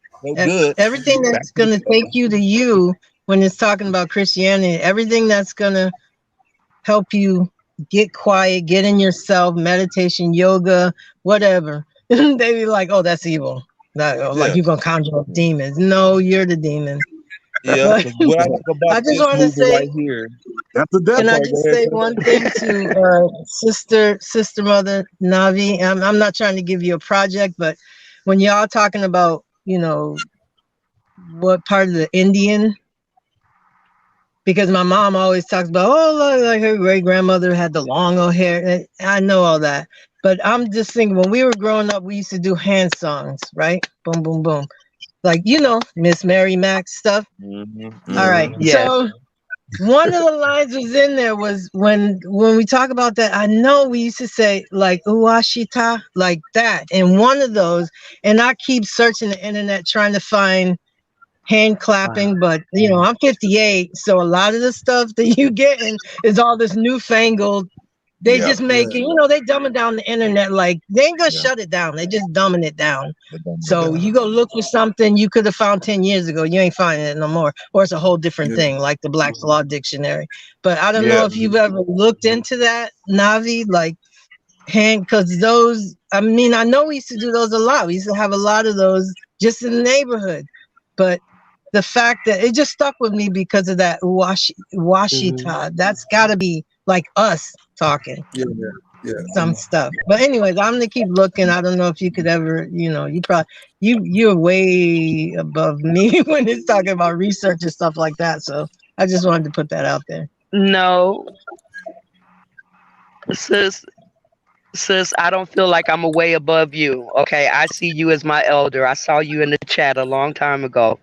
gonna take you to you when it's talking about Christianity, everything that's gonna help you get quiet, get in yourself, meditation, yoga, whatever. They be like, oh, that's evil. Like you're gonna conjure up demons. No, you're the demon. Yeah, what I like about I just want to say right here. Can I just say one thing to sister mother Navi? I'm not trying to give you a project, but when y'all talking about, you know, what part of the Indian, because my mom always talks about, oh, like her great grandmother had the long hair. I know all that, but I'm just thinking when we were growing up, we used to do hand songs, right? Boom, boom, boom. Like, you know, Miss Mary Mac stuff. Mm-hmm. All right. Yes. So one of the lines was in there was when we talk about that, I know we used to say like uwashita, like that, and one of those, and I keep searching the internet trying to find hand clapping, but you know, I'm 58, so a lot of the stuff that you getting is all this newfangled. They just make it, you know, they dumbing down the internet. Like they ain't gonna shut it down. They just dumbing it down. So you go look for something you could have found 10 years ago. You ain't finding it no more. Or it's a whole different thing, like the Black's Law Dictionary. But I don't know if you've ever looked into that, Navi, like hand, because those, I mean, I know we used to do those a lot. We used to have a lot of those just in the neighborhood. But the fact that it just stuck with me because of that washita, that's gotta be like us talking. Some stuff. But anyways, I'm gonna keep looking. I don't know if you could ever, you know, you're way above me when it's talking about research and stuff like that. So I just wanted to put that out there. No, sis, I don't feel like I'm way above you. Okay, I see you as my elder. I saw you in the chat a long time ago,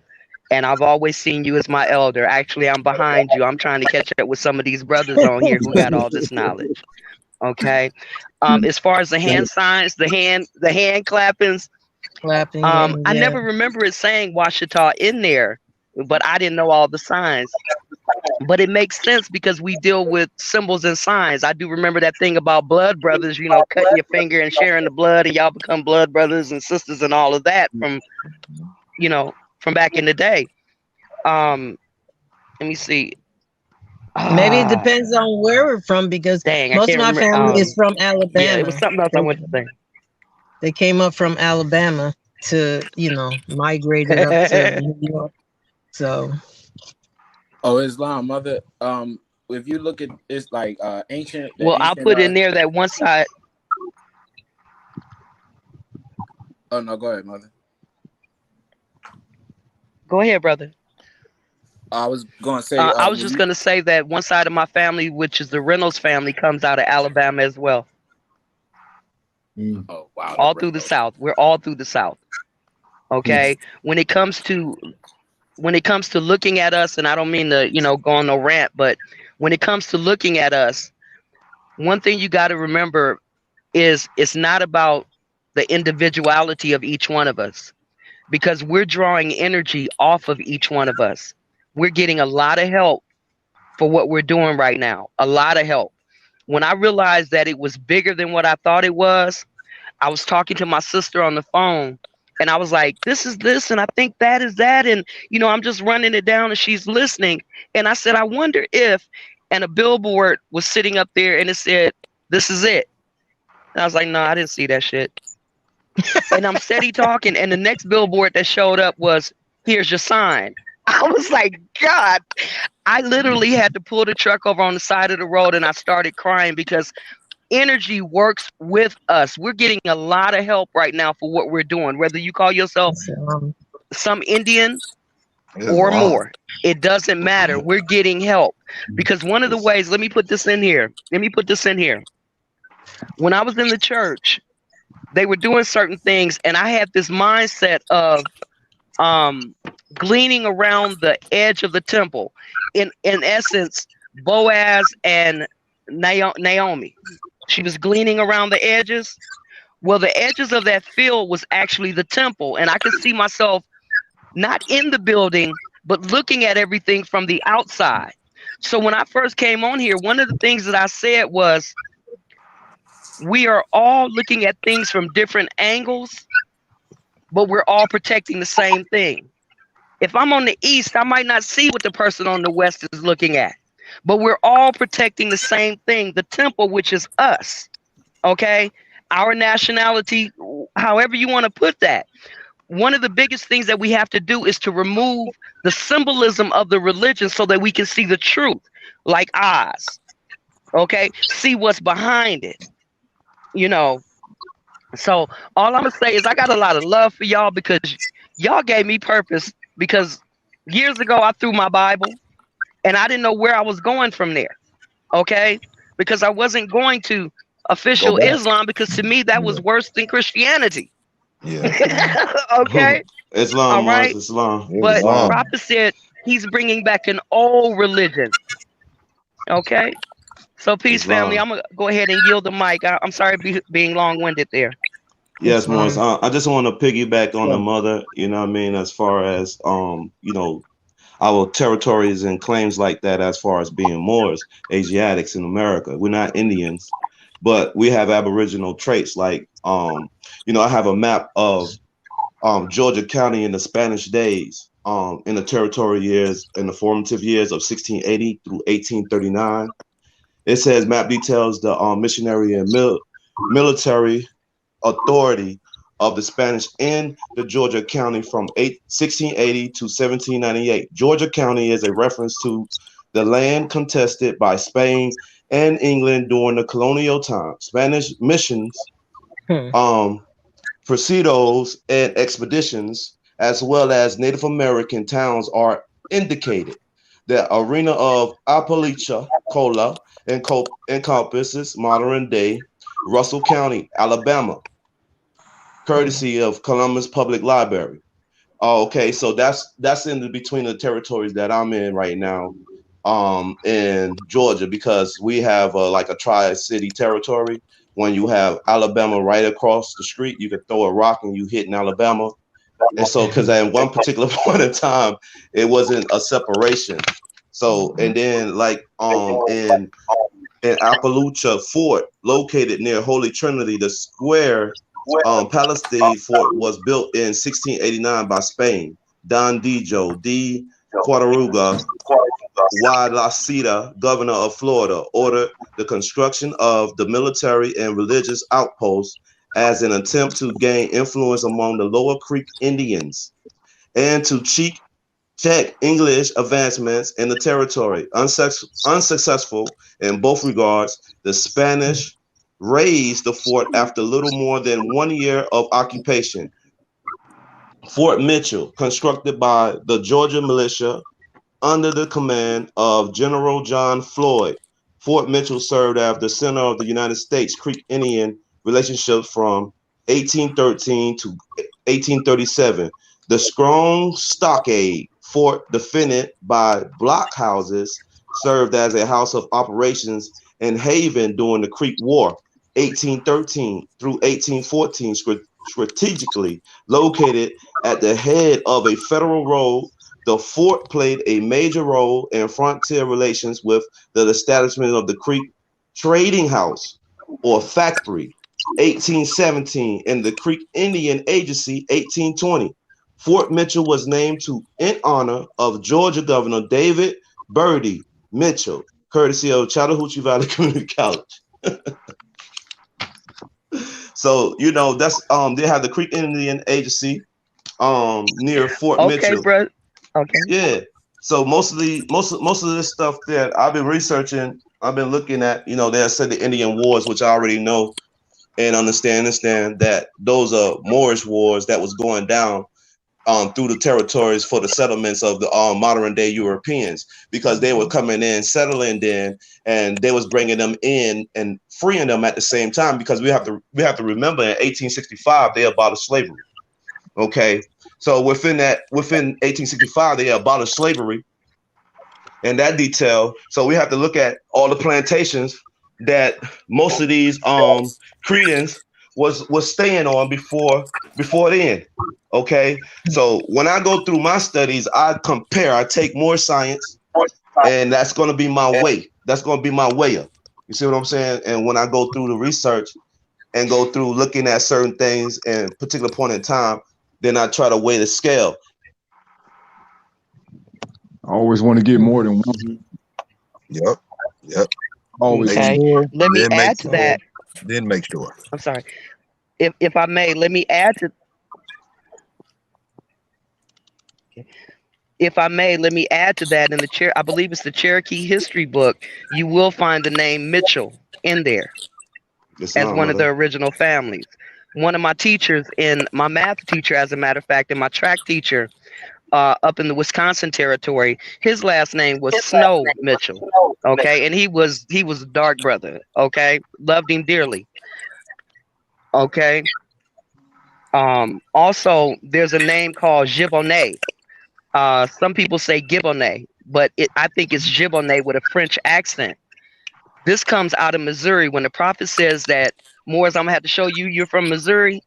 and I've always seen you as my elder. Actually, I'm behind you. I'm trying to catch up with some of these brothers on here who got all this knowledge. Okay. As far as the hand signs, the hand clappings, I never remember it saying Washita in there, but I didn't know all the signs. But it makes sense because we deal with symbols and signs. I do remember that thing about blood brothers, you know, cutting your finger and sharing the blood, and y'all become blood brothers and sisters and all of that from, you know, from back in the day. Let me see. Maybe it depends on where we're from, because most of my family is from Alabama. Yeah, it was something else I wanted to say. They came up from Alabama to, you know, migrated up to New York. So. Oh, Islam, mother. If you look at it's like ancient. Well, I'll put in there that one side. Oh no, go ahead, mother. Go ahead, brother. I was going to say. I was just going to say that one side of my family, which is the Reynolds family, comes out of Alabama as well. Oh wow! All through the South. We're all through the South. Okay. When it comes to looking at us, and I don't mean to, you know, go on no rant, but when it comes to looking at us, one thing you got to remember is it's not about the individuality of each one of us, because we're drawing energy off of each one of us. We're getting a lot of help for what we're doing right now. A lot of help. When I realized that it was bigger than what I thought it was, I was talking to my sister on the phone and I was like, this is this, and I think that is that. And, I'm just running it down and she's listening. And I said, I wonder if, and a billboard was sitting up there and it said, this is it. And I was like, no, I didn't see that shit. And I'm steady talking. And the next billboard that showed up was, here's your sign. I was like, God, I literally had to pull the truck over on the side of the road and I started crying because energy works with us. We're getting a lot of help right now for what we're doing, whether you call yourself some Indian or more. It doesn't matter. We're getting help because one of the ways, let me put this in here. When I was in the church, they were doing certain things and I had this mindset of gleaning around the edge of the temple. In essence, Boaz and Naomi. She was gleaning around the edges. Well, the edges of that field was actually the temple. And I could see myself not in the building, but looking at everything from the outside. So when I first came on here, one of the things that I said was, we are all looking at things from different angles, but we're all protecting the same thing. If I'm on the east, I might not see what the person on the west is looking at, but we're all protecting the same thing, the temple, which is us. Okay? Our nationality, however you want to put that. One of the biggest things that we have to do is to remove the symbolism of the religion so that we can see the truth, like Oz. Okay? See what's behind it. So all I'm gonna say is I got a lot of love for y'all because y'all gave me purpose, because years ago I threw my Bible and I didn't know where I was going from there. Okay? Because I wasn't going to official Islam, because to me that was worse than Christianity. Yeah. Okay? Islam, all right? Islam. But Islam. Prophet said he's bringing back an old religion. Okay? So peace, Islam. family. I'm going to go ahead and yield the mic. I'm sorry being long-winded there. Yes, Morris. I just want to piggyback on the mother, as far as, our territories and claims like that, as far as being Moors, Asiatics in America. We're not Indians, but we have Aboriginal traits. Like, I have a map of Georgia County in the Spanish days, in the territory years, in the formative years of 1680 through 1839. It says map details the missionary and military authority of the Spanish in the Georgia County from 1680 to 1798. Georgia County is a reference to the land contested by Spain and England during the colonial time. Spanish missions, presidios, and expeditions, as well as Native American towns are indicated. The arena of Apalachicola encompasses modern-day Russell County, Alabama, courtesy of Columbus Public Library. Okay, so that's in between the territories that I'm in right now, in Georgia, because we have like a tri-city territory. When you have Alabama right across the street, you could throw a rock and you hit in Alabama. And so, because at one particular point in time, it wasn't a separation. So, and then like in Appalachia Fort, located near Holy Trinity, the square Palestine fort was built in 1689 by Spain. Don Dijo de Quadruga y la Cita, governor of Florida, ordered the construction of the military and religious outposts as an attempt to gain influence among the Lower Creek Indians and to check English advancements in the territory. Unsuccessful in both regards, the Spanish razed the fort after little more than 1 year of occupation. Fort Mitchell, constructed by the Georgia militia under the command of General John Floyd. Fort Mitchell served as the center of the United States Creek Indian relationships from 1813 to 1837. The strong stockade fort, defended by blockhouses, served as a house of operations and haven during the Creek War. 1813 through 1814, strategically located at the head of a federal road. The fort played a major role in frontier relations with the establishment of the Creek Trading House or Factory, 1817, and the Creek Indian Agency, 1820. Fort Mitchell was named in honor of Georgia Governor David Birdie Mitchell, courtesy of Chattahoochee Valley Community College. So, you know, that's they have the Creek Indian Agency near Fort Mitchell. Okay, bro. Okay. Yeah. So most of this stuff that I've been researching, I've been looking at, you know, they said the Indian Wars, which I already know and understand that those are Moorish wars that was going down through the territories for the settlements of the modern day Europeans, because they were coming in, settling in, and they was bringing them in and freeing them at the same time, because we have to remember in 1865 they abolished slavery. Okay, so within 1865 they abolished slavery and that detail. So we have to look at all the plantations that most of these Cretans was staying on before then. Okay, so when I go through my studies, I compare, I take more science, and that's going to be my way. That's going to be my way up. You see what I'm saying? And when I go through the research and go through looking at certain things at a particular point in time, then I try to weigh the scale. I always want to get more than one. Yep. Always. Okay. Let me add to that. Then make sure. I'm sorry. If I may, let me add to. If I may, let me add to that. In the I believe it's the Cherokee history book. You will find the name Mitchell in there as one of the original families. One of my teachers, my math teacher, as a matter of fact, and my track teacher, up in the Wisconsin territory, his last name was Snow Mitchell. Okay, and he was a dark brother. Okay, loved him dearly. Okay. Also, there's a name called Gibbonnet. Some people say Gibbonnet, but I think it's Gibbonnet with a French accent. This comes out of Missouri. When the prophet says that, Moors, I'm gonna have to show you, you're from Missouri.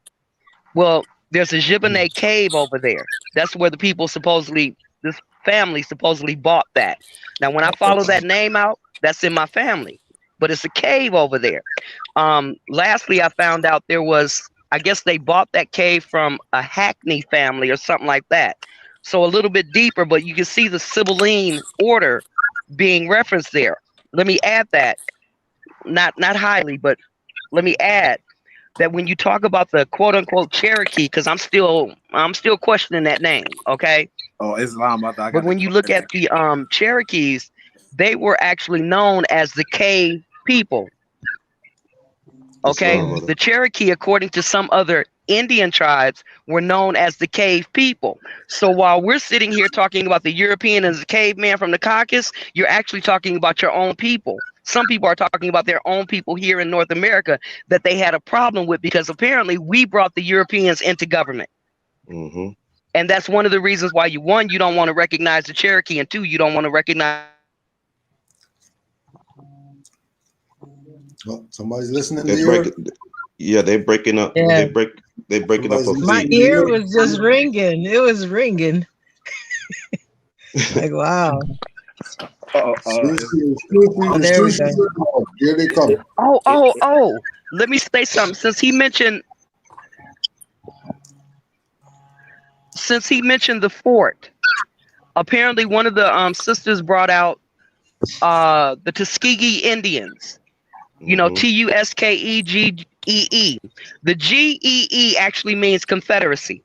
Well, there's a Gibbonnet cave over there. That's where this family supposedly bought that. Now, when I follow that name out, that's in my family, but it's a cave over there. Lastly, I found out I guess they bought that cave from a Hackney family or something like that. So a little bit deeper, but you can see the Sibylline order being referenced there. Let me add that, not highly, but let me add that when you talk about the quote unquote Cherokee, because I'm still questioning that name, okay? Oh, Islam. But when you look at the Cherokees, they were actually known as the cave people. Okay, the Cherokee, according to some other Indian tribes, were known as the cave people. So while we're sitting here talking about the European as a caveman from the Caucasus, you're actually talking about your own people. Some people are talking about their own people here in North America that they had a problem with, because apparently we brought the Europeans into government. Mm-hmm. And that's one of the reasons why you don't want to recognize the Cherokee, and two, you don't want to recognize. Oh, somebody's listening. They're breaking up. Yeah. They're breaking up. My ear was just ringing. It was ringing. Like, wow. There we go. Here they come. Oh. Let me say something. Since he mentioned the fort, apparently one of the sisters brought out the Tuskegee Indians. You know, Tuskegee. The GEE actually means Confederacy.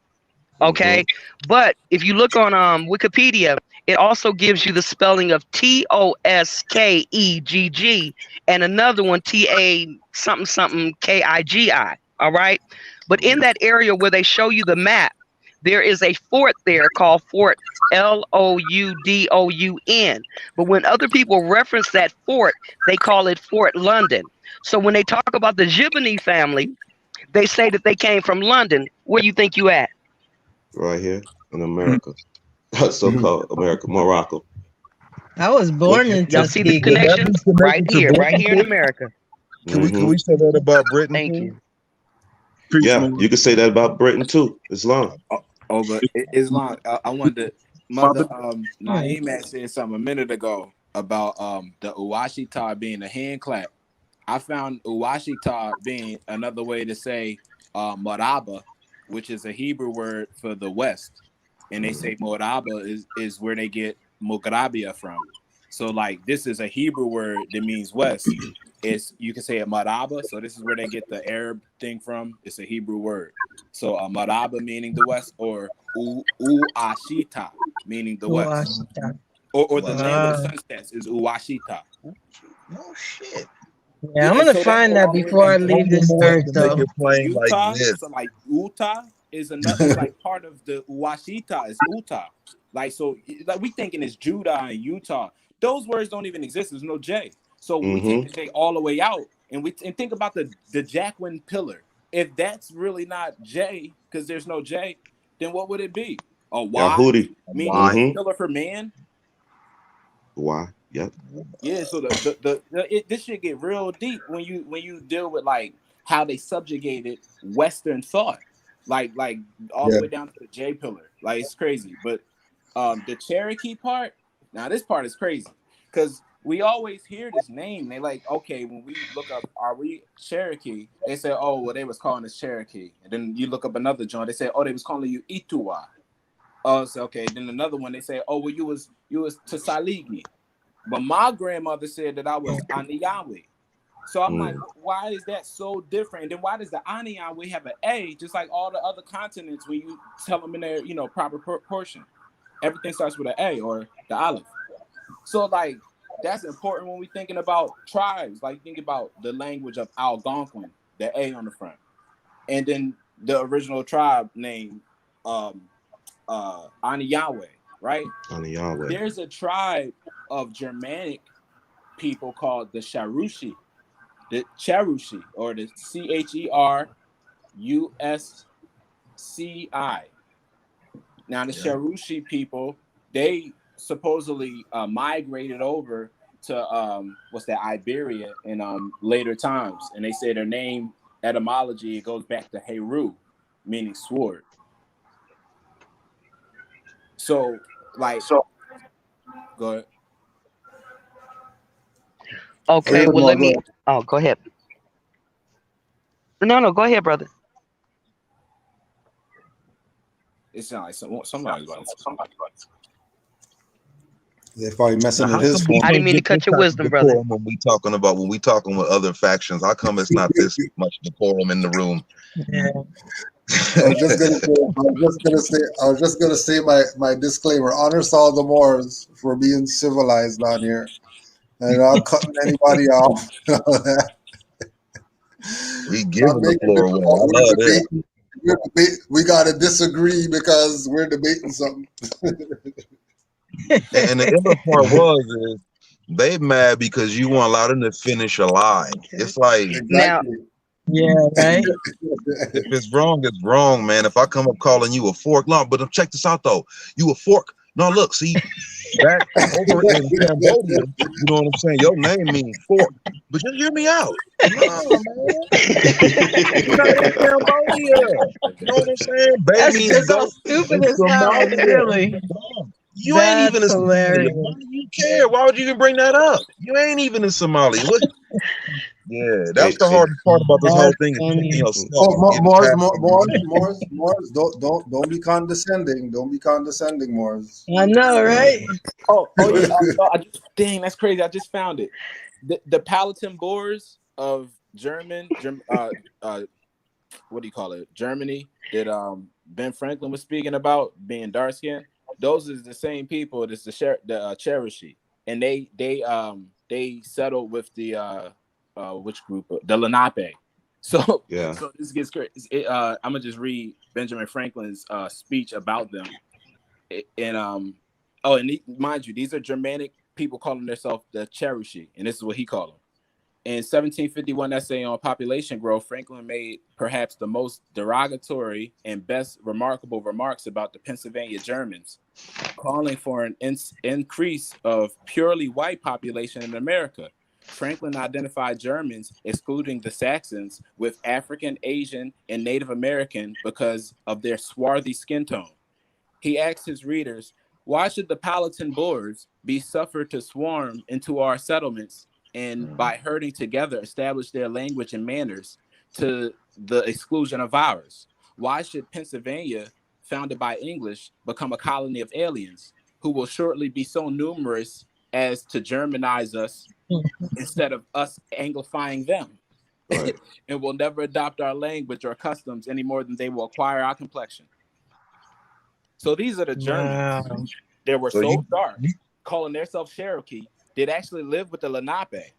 Okay, but if you look on Wikipedia, it also gives you the spelling of Toskegg and another one TA something KIGI. All right, but in that area where they show you the map, there is a fort there called Fort Loudon. But when other people reference that fort, they call it Fort London. So when they talk about the Gibbonnet family, they say that they came from London. Where do you think you at? Right here in America. So-called America, Morocco. I was born in Y'all see the Tuskegee. connections? Right here in America. Can we say that about Britain Thank too? you. Preach, Yeah, man. you can say that about Britain too. Islam. But Islam. I wanted My Mother Naeem had said something a minute ago about the Uwashita being a hand clap. I found Uwashita being another way to say Maraba, which is a Hebrew word for the West. And they say Moraba is where they get Mugrabia from. So like this is a Hebrew word that means West. It's you can say it Maraba. So this is where they get the Arab thing from. It's a Hebrew word. So Maraba meaning the West, or Uashita meaning the West, or the land of sunsets is Uwashita. No shit. Yeah, I'm And gonna so that find goes that all the way before back I to leave Only this Moors earth, can make though. it plain like Utah. this. So like Utah is another is like part of the Uwashita is Utah. Like so like we thinking it's Judah and Utah. Those words don't even exist. There's no J. So we take the J all the way out and think about the Jacqueline pillar. If that's really not J, because there's no J, then what would it be? A Y? Yahudi. Meaning pillar for man? Why? Yep. Yeah, so this should get real deep when you deal with like how they subjugated Western thought, like all the way down to the J pillar. Like it's crazy. But the Cherokee part, now this part is crazy because we always hear this name. They like, okay, when we look up, are we Cherokee? They say, oh, well, they was calling us Cherokee. And then you look up another joint, they say, oh, they was calling you Ituwa. Oh, so okay. Then another one, they say, oh, well, you was Tsaligi. But my grandmother said that I was Aniyawe. So I'm like, why is that so different? And then why does the Aniyawe have an A, just like all the other continents when you tell them in their, proper proportion? Everything starts with an A or the Aleph. So like, that's important when we're thinking about tribes. Like think about the language of Algonquin, the A on the front. And then the original tribe name, Aniyawe, right? Aniyawe. There's a tribe of Germanic people called the Cherushi, or the Cherusci. Now the Cherushi people, they supposedly migrated over to Iberia in later times, and they say their name etymology it goes back to Heru, meaning sword. So go ahead. Okay, well let me. Oh, go ahead. No, go ahead, brother. It sounds like somebody's about to. They're probably messing Now, with his phone. I didn't mean to cut your wisdom, brother. When we talking with other factions, how come it's not this much decorum in the room? Yeah. I was just gonna say my disclaimer. Honor all the Moors for being civilized down here, and not cutting anybody off. We give them the floor away. I love it. We gotta disagree because we're debating something. And the other part is they mad because you won't allow them to finish a lie. It's like now. Yeah, right. If it's wrong, it's wrong, man. If I come up calling you a fork, no, but check this out though. You a fork? No, look, see, back over in Cambodia, you know what I'm saying? Your name means fork, but just hear me out. No, man. You're not in Cambodia. You know what I'm saying? Bay means That's go. how stupid it sounds, really. You ain't even in hilarious. Somalia. Why do you care? Why would you even bring that up? You ain't even in Somalia. What? Yeah, that's the hardest part about this whole thing. Mars, don't be condescending. Don't be condescending, Mars. I know, right? Oh yeah. Dang, that's crazy. I just found it. The Palatine Boers of Germany that Ben Franklin was speaking about being dark skinned. Those is the same people. That's the Cherokee, and they settled with the which group? The Lenape. So this gets crazy. I'm gonna just read Benjamin Franklin's speech about them. And mind you, these are Germanic people calling themselves the Cherokee, and this is what he called them. In 1751 essay on population growth, Franklin made perhaps the most derogatory and best remarkable remarks about the Pennsylvania Germans, calling for an increase of purely white population in America. Franklin identified Germans, excluding the Saxons, with African, Asian, and Native American because of their swarthy skin tone. He asked his readers, why should the Palatine Boers be suffered to swarm into our settlements and by herding together establish their language and manners to the exclusion of ours? Why should Pennsylvania, founded by English, become a colony of aliens who will shortly be so numerous as to Germanize us instead of us Anglifying them? Right. And will never adopt our language or customs any more than they will acquire our complexion. So these are the Germans that were so dark, calling themselves Cherokee, that actually live with the Lenape.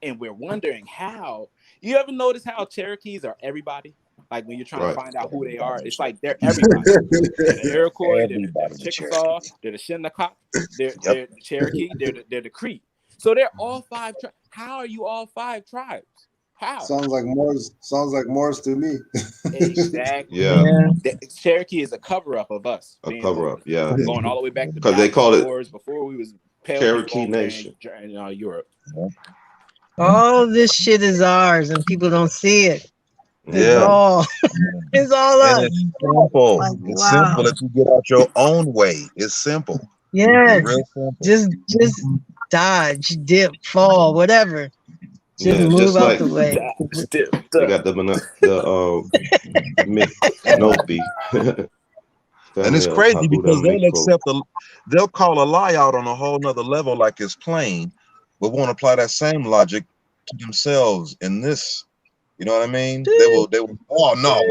And we're wondering how. You ever notice how Cherokees are everybody? Like when you're trying to find out who they are, it's like they're everybody. They're the Iroquois, they're the Chickasaw, they're the Shinnecock, they're the Cherokee, they're the Cree. So they're all 5 tribes. How are you all 5 tribes? How? Sounds like Moors to me. Exactly. Yeah. Cherokee is a cover-up of us. A cover-up, yeah. Going all the way back to because they call it wars before we was Cherokee Nation in Europe. All this shit is ours, and people don't see it. It's Yeah. all, it's all us. And it's simple. Like, It's wow. simple if you get out your own way. It's simple. Yeah, It's real simple. just dodge, dip, fall, whatever. Just yeah, move just out like the way. they got the Nopi. And it's crazy because they'll call a lie out on a whole nother level like it's plain, but won't apply that same logic to themselves in this. You know what I mean? They will, oh no,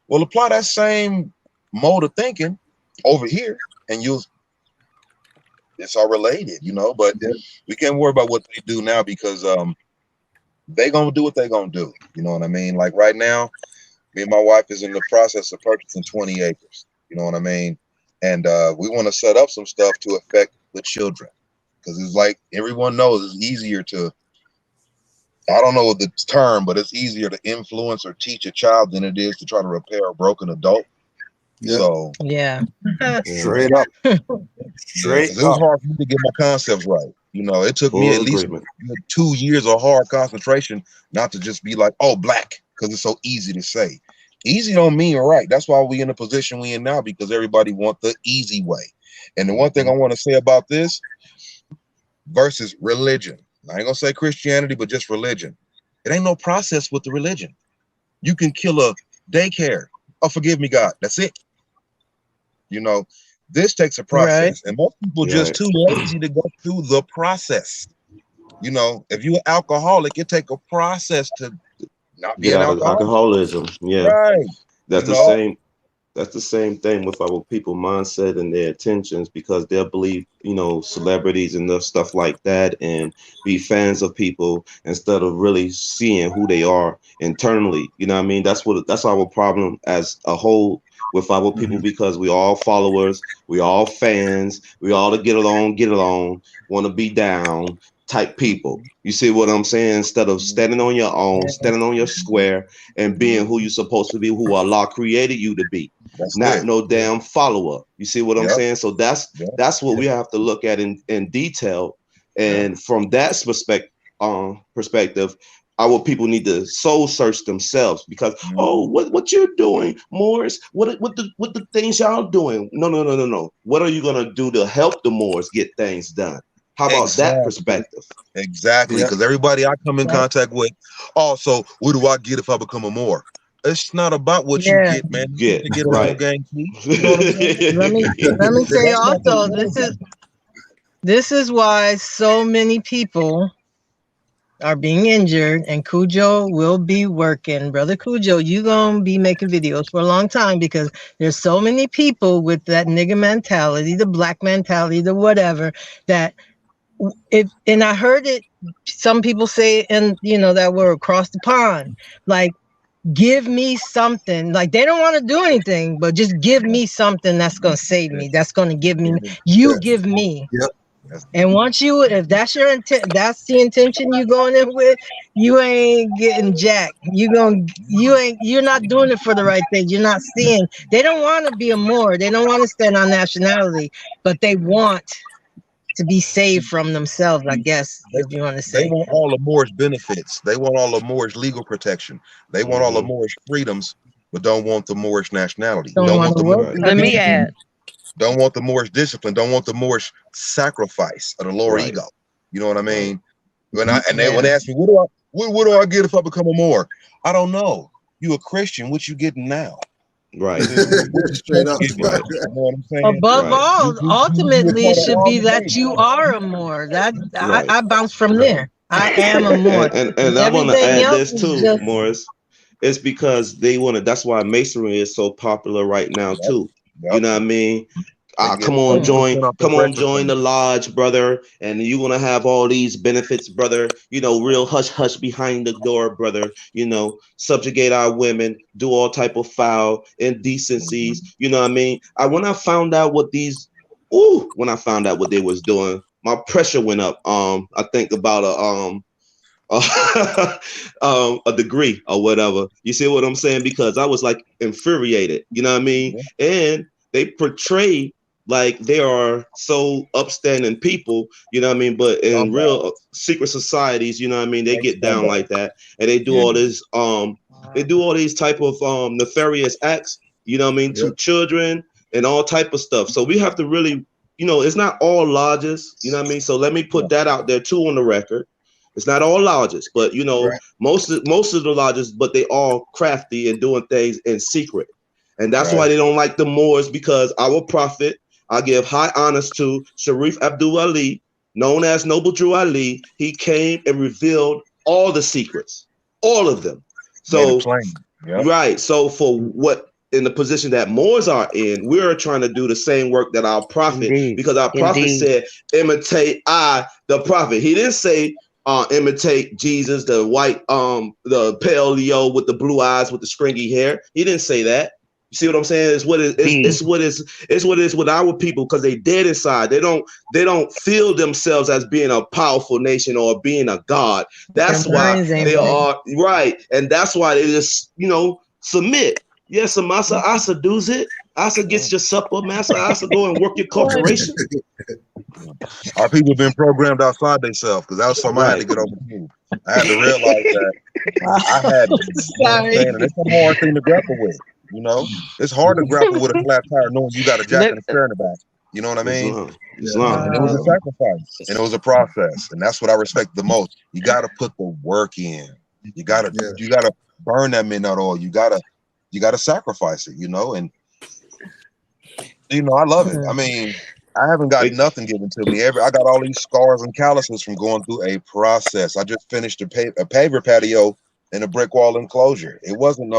well apply that same mode of thinking over here and it's all related, you know, but we can't worry about what they do now because they gonna do what they gonna do. You know what I mean? Like right now, me and my wife is in the process of purchasing 20 acres. You know what I mean? And we want to set up some stuff to affect the children because it's like everyone knows it's easier to, I don't know the term, but it's easier to influence or teach a child than it is to try to repair a broken adult. Yeah. So yeah, straight up. Straight it was hard for me to get my concepts right. You know, it took me at least 2 years of hard concentration not to just be like, oh, black, because it's so easy to say. Easy don't mean right. That's why we in the position we in now, because everybody want the easy way. And the one thing I want to say about this versus religion, I ain't gonna say Christianity, but just religion. It ain't no process with the religion. You can kill a daycare. Oh, forgive me, God. That's it. You know, this takes a process, and most people just too lazy to go through the process. You know, if you're an alcoholic, it take a process to not be get an out of alcoholism. Yeah, right. That's the same. That's the same thing with our people mindset and their intentions, because they'll believe, you know, celebrities and stuff like that and be fans of people instead of really seeing who they are internally. You know what I mean? That's our problem as a whole with our people, because we all followers, we all fans, we all to get along, want to be down type people. You see what I'm saying? Instead of standing on your own, standing on your square and being who you're supposed to be, who Allah created you to be. Not no damn follower. You see what I'm saying? So that's what we have to look at in detail. And from that perspective, our people need to soul search themselves, because what you're doing, Moors, what the things y'all doing? No. What are you gonna do to help the Moors get things done? How about that perspective? Exactly, because everybody I come in contact with, so what do I get if I become a Moor? It's not about what you get, man. You get right. Gang key. You know what I'm saying? let me say also, this is why so many people are being injured, and Cujo will be working. Brother Cujo, you gonna be making videos for a long time, because there's so many people with that nigga mentality, the black mentality, the whatever, that and I heard it, some people say, and you know that word, across the pond, like, give me something. Like, they don't want to do anything, but just give me something that's going to save me. That's going to give me, you give me. And once if that's your intent, that's the intention you going in with, you ain't getting jack. You're not doing it for the right thing. You're not seeing. They don't want to be a Moor. They don't want to stand on nationality, but they want to be saved from themselves, I guess, if you want to They say. want all the Moorish benefits. They want all the Moorish legal protection. They want all the Moorish freedoms, but don't want the Moorish nationality. Don't want the to work. Moorish Let me add. Don't want the Moorish discipline. Don't want the Moorish sacrifice of the lower Right. ego. You know what I mean? When Yeah. they ask me, what do I get if I become a Moor? I don't know. You a Christian? What you getting now? Right. Straight up. You know what I'm saying? Above Right. all, ultimately, it should be that you are a Moor. That Right. I bounce from there. I am a Moor. And I want to Everything add else this is too, just Morris. It's because they want to. That's why Masonry is so popular right now too. You know what I mean? Come on, join the lodge, brother, and you're gonna have all these benefits, brother. You know, real hush hush behind the door, brother. You know, subjugate our women, do all type of foul indecencies. You know what I mean? When I found out what they was doing, my pressure went up. I think about a degree or whatever. You see what I'm saying? Because I was like infuriated. You know what I mean? And they portray like they are so upstanding people, you know what I mean? But in real secret societies, you know what I mean, they get down like that, and they do all this type of nefarious acts, you know what I mean, to children and all type of stuff. So we have to really, you know, it's not all lodges, you know what I mean? So let me put that out there too on the record. It's not all lodges, but you know, most of the lodges, but they all crafty and doing things in secret. And that's why they don't like the Moors, because our prophet, I give high honors to Sharif Abdul Ali, known as Noble Drew Ali. He came and revealed all the secrets, all of them. So, right. So for what in the position that Moors are in, we're trying to do the same work that our prophet, because our prophet said, imitate I, the prophet. He didn't say, imitate Jesus, the white, the pale Leo with the blue eyes with the stringy hair. He didn't say that. You see what I'm saying? It's what it is with our people, because they dead inside. They don't feel themselves as being a powerful nation or being a god. That's why they are right, and that's why they just, you know, submit. Yes, Massa Asa does it. Asa gets your supper, Master Asa, go and work your corporation. Our people have been programmed outside themselves, because that was something I had to get over to. I had to realize that I had, you know what I'm saying? And it's a hard thing to grapple with. You know, it's hard to grapple with a flat tire knowing you got a jack and a spare in the back. You know what I mean? And it was a sacrifice, and it was a process, and that's what I respect the most. You got to put the work in. You got to burn that midnight oil. You got to sacrifice it. You know, and you know, I love it. I mean, I haven't got nothing given to me. I got all these scars and calluses from going through a process. I just finished a paver patio in a brick wall enclosure. It wasn't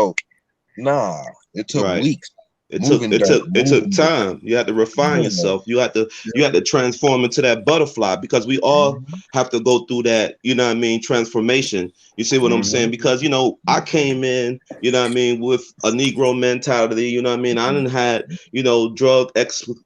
it took weeks. It took time. You had to refine yourself. You had to transform into that butterfly, because we all have to go through that, you know what I mean, transformation. You see what I'm saying? Because, you know, I came in, you know what I mean, with a Negro mentality, you know what I mean? I didn't had, you know, drug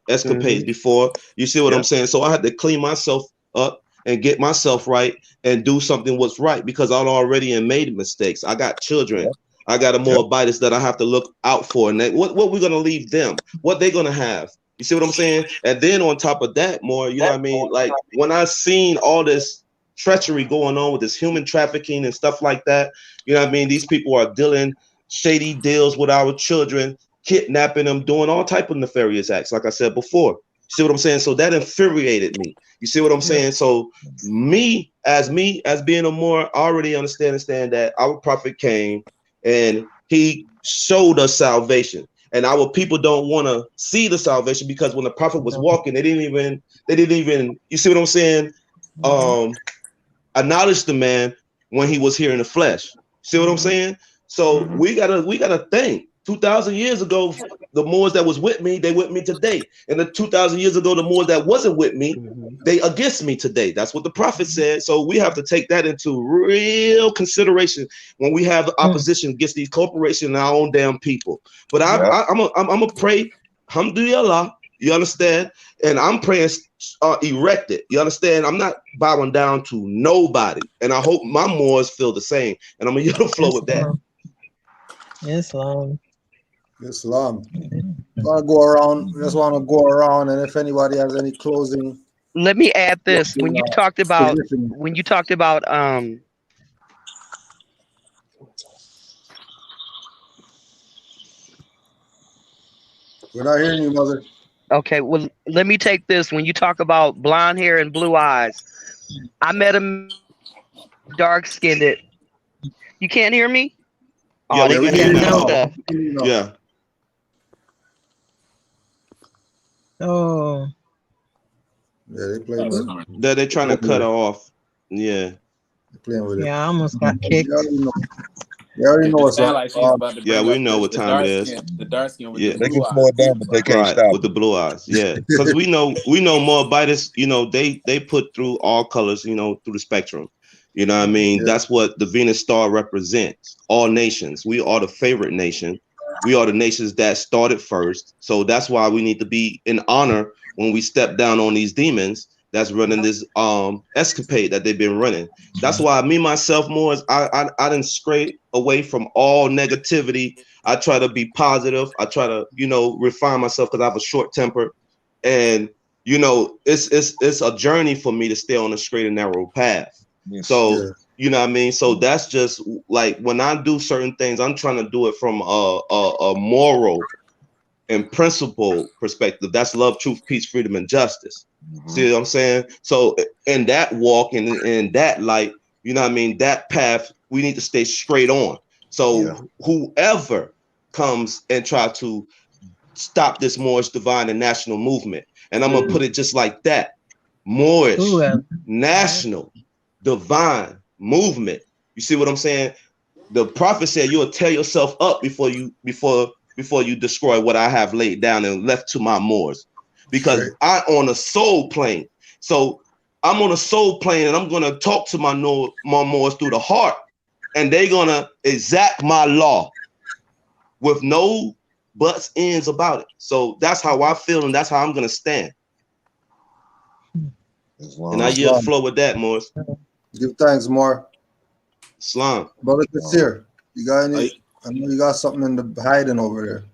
escapades before. You see what I'm saying? So I had to clean myself up and get myself right and do something what's right, because I'd already made mistakes. I got children. I got a Moabites that I have to look out for, and what we're gonna leave them, what they're gonna have. You see what I'm saying? And then on top of that, more, you know what I mean? Like when I seen all this treachery going on with this human trafficking and stuff like that, you know what I mean? These people are dealing shady deals with our children, kidnapping them, doing all type of nefarious acts, like I said before. You see what I'm saying? So that infuriated me. You see what I'm saying? So me as being a Moor, I already understand that our prophet came and he showed us salvation, and our people don't want to see the salvation, because when the prophet was walking, they didn't even, you see what I'm saying? Acknowledge the man when he was here in the flesh. See what I'm saying? So we gotta think. 2,000 years ago, the Moors that was with me, they with me today. And the 2,000 years ago, the Moors that wasn't with me, they against me today. That's what the prophet said. So we have to take that into real consideration when we have opposition against these corporations and our own damn people. But I'm a pray, alhamdulillah, you understand? And I'm praying erected, you understand? I'm not bowing down to nobody. And I hope my Moors feel the same. And I'm going to use the flow with that. Islam. I go around, just want to go around, and if anybody has any closing let me add this. When you talked about position. We're not hearing you, mother. okay, well, let me take this. When you talk about blonde hair and blue eyes, I met a dark skinned. You can't hear me? Yeah, Oh, we they can got hear you that now. stuff. Yeah. Oh. Yeah, they playing with They're trying to cut her off. Yeah. They're playing with it. Yeah, I almost got kicked. You already know what's Sound up. like she's about to Yeah, bring we up know what the time it dark is. skin, the dark skin with Yeah. the They blue can slow eyes. it down, but they can't Right, stop with the blue eyes. Yeah. Because we know more Moabites, they put through all colors, through the spectrum. You know what I mean? Yeah. That's what the Venus star represents. All nations. We are the favorite nation. We are the nations that started first. So that's why we need to be in honor when we step down on these demons that's running this escapade that they've been running. That's why me myself more I didn't stray away from all negativity. I try to be positive. I try to, refine myself because I have a short temper. And it's a journey for me to stay on a straight and narrow path. Yes. So Yeah. you know what I mean? So that's just like when I do certain things, I'm trying to do it from a moral and principle perspective. That's love, truth, peace, freedom, and justice. See what I'm saying? So in that walk and in that light, you know what I mean, that path, we need to stay straight on. So whoever comes and try to stop this Moorish divine and national movement, and I'm gonna put it just like that: Moorish national divine movement. You see what I'm saying? The prophet said you'll tear yourself up before you destroy what I have laid down and left to my Moors, because I on a soul plane. So I'm on a soul plane, and I'm gonna talk to my Moors through the heart, and they're gonna exact my law with no buts ends about it. So that's how I feel, and that's how I'm gonna stand. And I yield the floor with that, Morris. Give thanks, more. Islam. Brother Kasir, you got any? I know you got something in the hiding over there.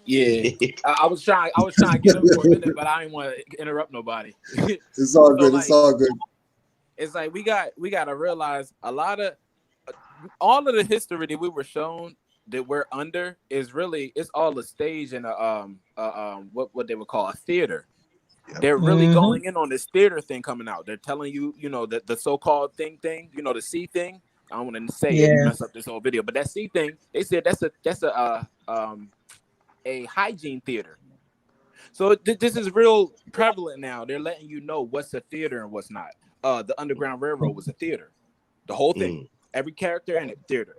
Yeah, I was trying to get him for a minute, but I didn't want to interrupt nobody. It's all good. It's all good. It's like we got to realize all of the history that we were shown that we're under is really, it's all a stage and what they would call a theater. They're really going in on this theater thing coming out. They're telling you, the so-called thing, the C thing. I don't want to say it and mess up this whole video, but that C thing, they said that's a hygiene theater. So this is real prevalent now. They're letting you know what's a theater and what's not. The Underground Railroad was a theater. The whole thing, every character in it, theater.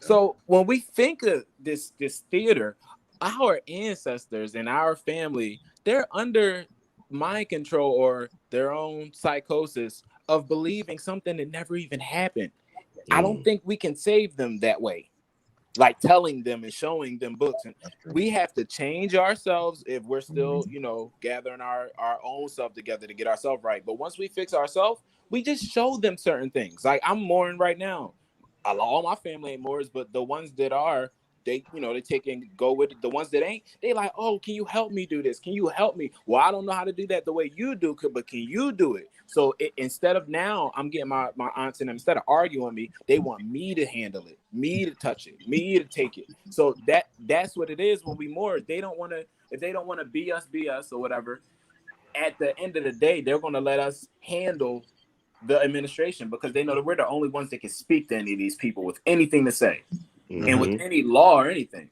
So when we think of this theater, our ancestors and our family, they're under mind control or their own psychosis of believing something that never even happened. I don't think we can save them that way, like telling them and showing them books. And we have to change ourselves if we're still, gathering our own self together to get ourselves right. But once we fix ourselves, we just show them certain things. Like I'm Mooring right now. All my family ain't Moors, but the ones that are, they take and go with it. The ones that ain't, they like, oh, can you help me do this? Can you help me? Well, I don't know how to do that the way you do, but can you do it? So instead of now, I'm getting my aunts and them, instead of arguing me, they want me to handle it, me to touch it, me to take it. So that's what it is when we Moors. They don't want to, if they don't want to be us or whatever, at the end of the day, they're going to let us handle the administration because they know that we're the only ones that can speak to any of these people with anything to say and with any law or anything.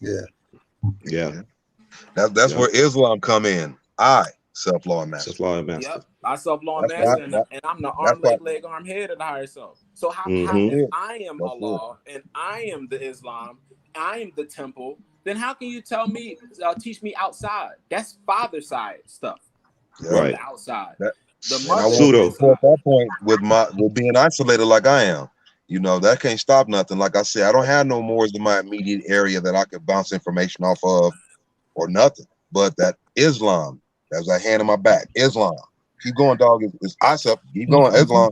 Yeah. That's where Islam come in. Self-law and master. Self-law and master. Yep. I self-law and master, and I'm the arm, leg, arm, head of the higher self. So how if I am Allah and I am the Islam, I am the temple, then how can you teach me outside? That's father side stuff. From the outside. And I want to support that point with being isolated like I am. That can't stop nothing. Like I said, I don't have no Moors in my immediate area that I could bounce information off of or nothing. But that Islam, that's a hand in my back. Islam. Keep going, dog. It's ISEP. Keep going. Islam.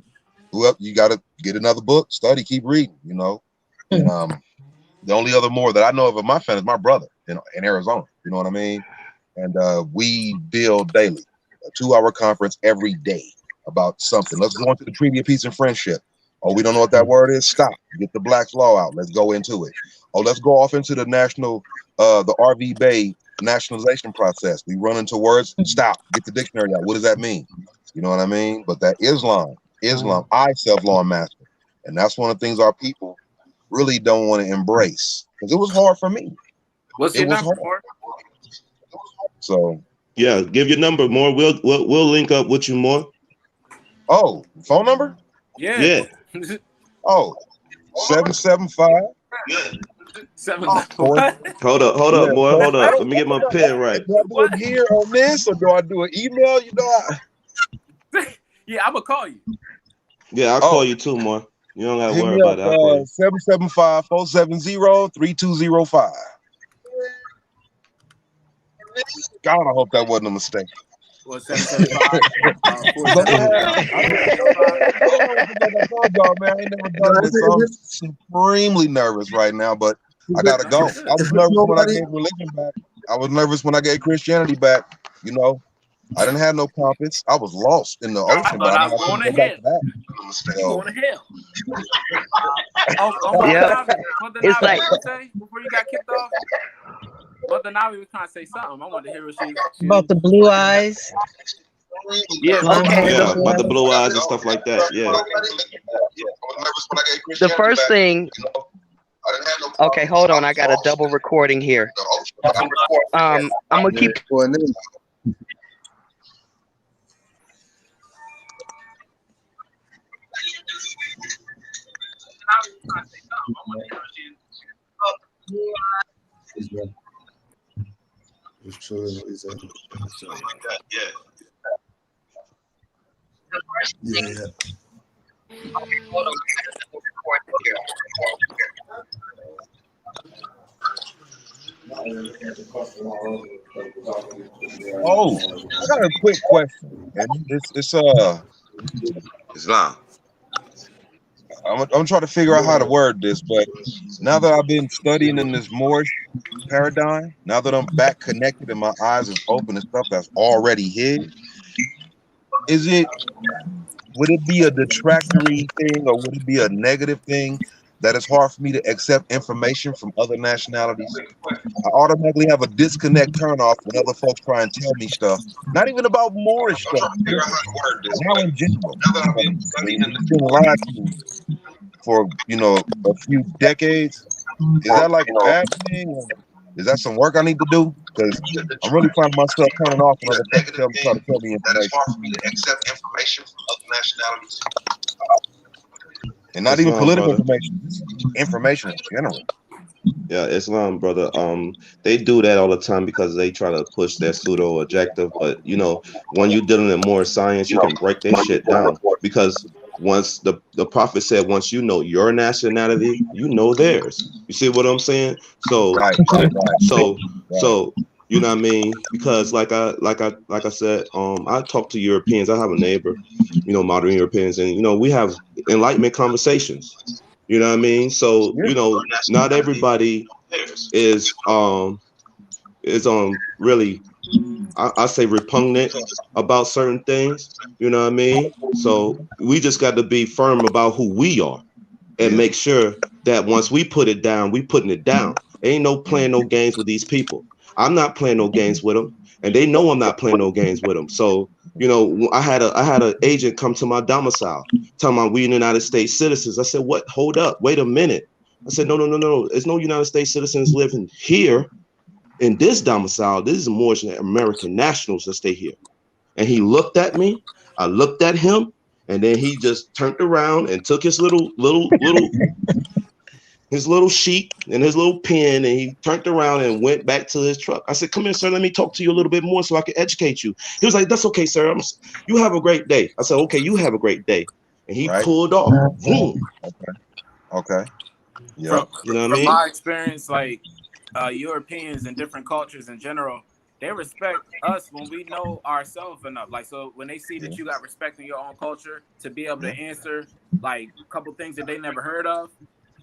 You got to get another book, study, keep reading, And the only other Moor that I know of in my family is my brother in Arizona. You know what I mean? And we build daily. A 2-hour conference every day. about something. Let's go into the Treaty of Peace and Friendship. Oh, we don't know what that word is? Stop. Get the Black's Law out. Let's go into it. Oh, let's go off into the the RV Bay nationalization process. We run into words. Stop. Get the dictionary out. What does that mean? You know what I mean? But that Islam, I self-law master. And that's one of the things our people really don't want to embrace. Because it was hard for me. What's your number, Mark? So yeah, give your number, more. We'll link up with you more. Oh, phone number? Yeah. Oh, 775. Hold up, boy. Hold up. Let me get my pen right. Do I do it here on this, or do I do an email? You know, yeah, I'm gonna call you. Yeah, I'll call you too, more. You don't gotta hit worry me about up, that. 775-470-3205. God, I hope that wasn't a mistake. Well, 775. Man, I ain't never done this, so I'm supremely nervous right now, but I gotta go. I was nervous when I gave religion back. I was nervous when I gave Christianity back. You know, I didn't have no compass. I was lost in the ocean, but I couldn't go back to that. Going to hell. It's like before you got kicked off. Mother Navi was trying to say something. I wanted to hear what she about the blue eyes. Yeah, about the blue eyes and stuff like that. Yeah. The first thing. Okay, hold on. I got a double recording here. I'm gonna keep. Oh, I got a quick question, and it's Islam. I'm trying to figure out how to word this, but now that I've been studying in this Moorish paradigm, now that I'm back connected and my eyes is open and stuff that's already hid, would it be a detractory thing, or would it be a negative thing that it's hard for me to accept information from other nationalities? I automatically have a disconnect turn off when other folks try and tell me stuff, not even about Moorish stuff, now in general. It's been lied to for a few decades. Is that like a bad thing? Or is that some work I need to do? Because I'm really finding myself turning off when other folks try to tell me information. That it's hard for me to accept information from other nationalities. And not even political information, information in general. Yeah, Islam, brother. They do that all the time because they try to push their pseudo objective. But when you're dealing in more science, you can break their shit down. Because once the prophet said, once you know your nationality, you know theirs. You see what I'm saying? So you know what I mean? Because like I said, I talk to Europeans. I have a neighbor, modern Europeans, and we have enlightenment conversations. You know what I mean? So not everybody is really, I say, repugnant about certain things. You know what I mean? So we just got to be firm about who we are and make sure that once we put it down, we putting it down. Ain't no playing no games with these people. I'm not playing no games with them, and they know I'm not playing no games with them. So I had an agent come to my domicile, telling me we United States citizens. I said, what? Hold up, wait a minute. I said, no. There's no United States citizens living here in this domicile. This is Moorish American nationals that stay here. And he looked at me. I looked at him, and then he just turned around and took his little his little sheet and his little pen, and he turned around and went back to his truck. I said, come here, sir, let me talk to you a little bit more so I can educate you. He was like, that's okay, sir. You have a great day. I said, okay, you have a great day. And he pulled off. Boom. Okay. Yeah. From my experience, like Europeans and different cultures in general, they respect us when we know ourselves enough. Like, so when they see that you got respect in your own culture to be able to answer like a couple things that they never heard of,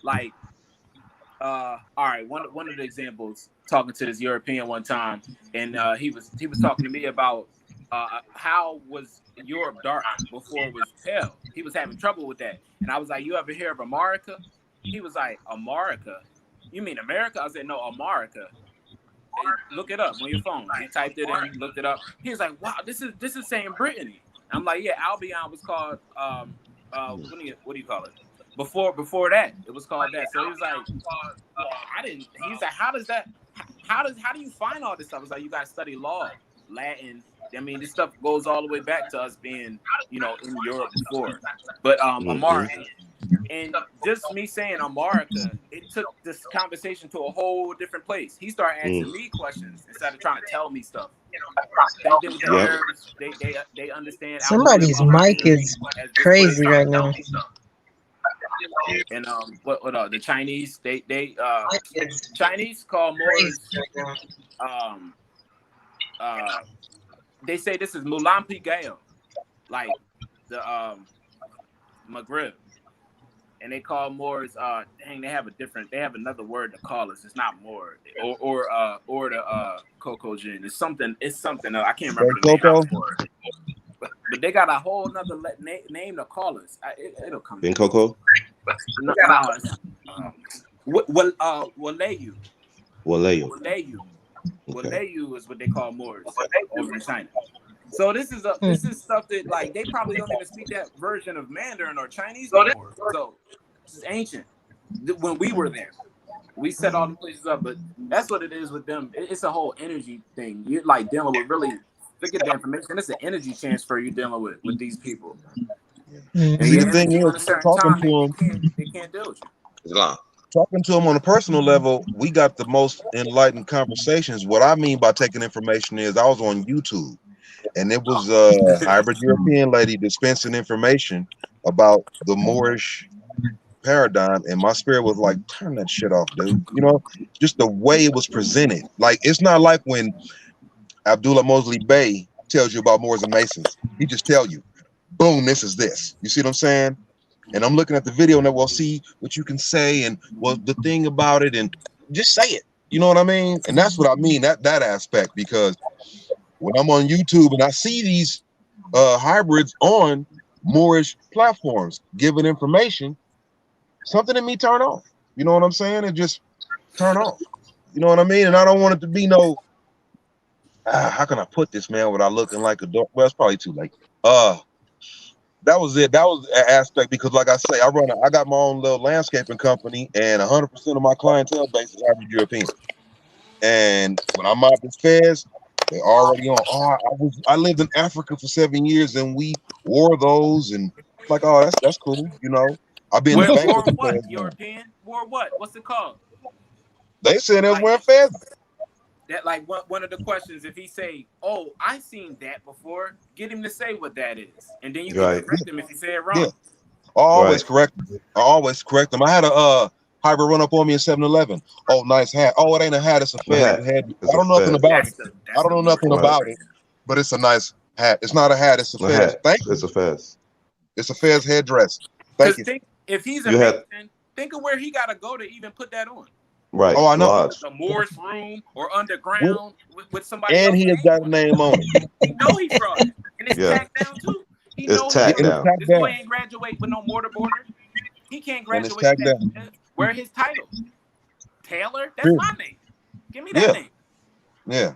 like, all right, one of the examples, talking to this European one time, and he was talking to me about how was Europe dark before it was pale? He was having trouble with that. And I was like, you ever hear of America? He was like, America? You mean America? I said, no, America. Look it up on your phone. He typed it in, looked it up. He was like, wow, this is saying Brittany. I'm like, yeah, Albion was called, what do you call it? Before that, it was called that. So he was like, he's like, how do you find all this stuff? I was like, you got to study law, Latin. I mean, this stuff goes all the way back to us being, in Europe before. But America, and just me saying America, it took this conversation to a whole different place. He started asking me questions instead of trying to tell me stuff. They understand. Somebody's mic is crazy right now. And what the Chinese Chinese call Moors they say this is Mulampi Gale, like the Maghreb, and they call Moors they have another word to call us. It's not Moor or the Coco Gin. It's something I can't remember the name for it. But they got a whole nother name to call us. It'll come. In Coco? Walayu. Walayu is what they call Moors over in China. So this is stuff that like they probably don't even speak that version of Mandarin or Chinese anymore. So this is ancient. When we were there, we set all the places up, but that's what it is with them. It's a whole energy thing. You're like dealing with really. Look at the information. It's an energy transfer you're dealing with these people. And the thing is, talking to them, they can't deal with you. Talking to them on a personal level, we got the most enlightened conversations. What I mean by taking information is I was on YouTube, and it was a hybrid European lady dispensing information about the Moorish paradigm, and my spirit was like, turn that shit off, dude. Just the way it was presented. Like, it's not like when Abdullah Mosley Bey tells you about Moors and Masons. He just tell you, boom, this is this. You see what I'm saying? And I'm looking at the video and we'll see what you can say and the thing about it, and just say it. You know what I mean? And that's what I mean, that aspect, because when I'm on YouTube and I see these hybrids on Moorish platforms giving information, something in me turn off. You know what I'm saying? It just turn off. You know what I mean? And I don't want it to be no how can I put this, man, without looking like a dog? Well, it's probably too late. That was it. That was an aspect, because like I say, I got my own little landscaping company, and 100% of my clientele base is average European. And when I'm out this feds, they already on. I lived in Africa for 7 years, and we wore those, and like, oh, that's cool. I've been in War what? European? War what? What's it called? They said they're wearing feds. That like one of the questions, if he say, "Oh, I seen that before," get him to say what that is, and then you can correct him if he say it wrong. Yeah. I always correct them. I had a hybrid run up on me in 7-Eleven. Oh, nice hat. Oh, it ain't a hat. It's a fez. I don't know nothing about it. I don't know nothing about it, but it's a nice hat. It's not a hat. It's a fez. Thank you. It's a fez. It's a fez headdress. Thank you. If he's a man, think of where he got to go to even put that on. Right. Oh, I know. A Moorish room or underground with somebody. And he has got a name on it. He know he's fraud. And it's tacked down too. He knows tacked down. This boy ain't graduate with no mortar border. He can't graduate with that. Where his title? Taylor? That's my name. Give me that name. Yeah.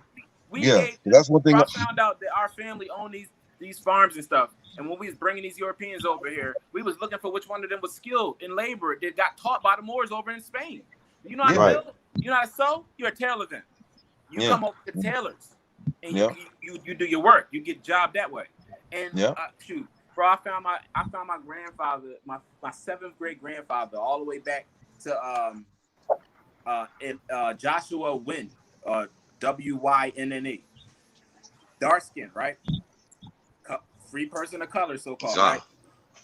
That's one thing. I found out that our family owned these farms and stuff. And when we was bringing these Europeans over here, we was looking for which one of them was skilled in labor that got taught by the Moors over in Spain. You know how to build? You know how to sew? You're a tailor then. You come up with tailors, and you do your work. You get a job that way. And shoot, bro, I found my grandfather, my 7th grade grandfather, all the way back to Joshua Wynne, Wynne, dark skin, right? Free person of color, so called, right?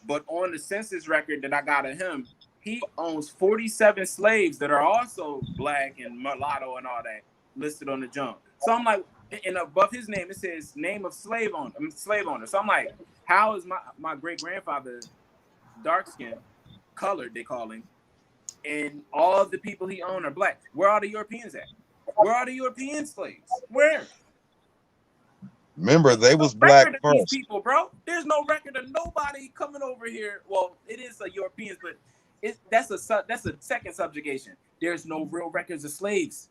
But on the census record that I got of him, he owns 47 slaves that are also black and mulatto and all that listed on the junk. So I'm like, and above his name, it says name of slave owner. So I'm like, how is my great grandfather dark skin, colored, they call him, and all the people he owned are black? Where are the Europeans at? Where are the European slaves? Where? Remember, they was no black record of these first. people, bro. There's no record of nobody coming over here. Well, it is Europeans, but that's a second subjugation. There's no real records of slaves.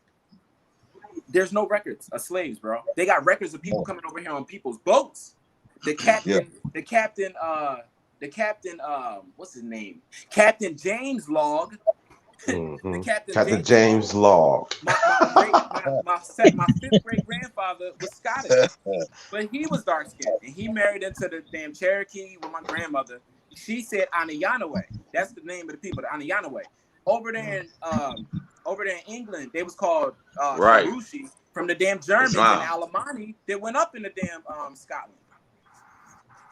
There's no records of slaves, bro. They got records of people coming over here on people's boats. The captain, what's his name? Captain James Log. Mm-hmm. Captain James Log. My fifth great grandfather was Scottish, but he was dark skinned and he married into the damn Cherokee with my grandmother. She said Anayanawe. That's the name of the people, the Anayanawe. Over there in England, they was called Sarushi from the damn Germans and Alemanni that went up in the damn Scotland.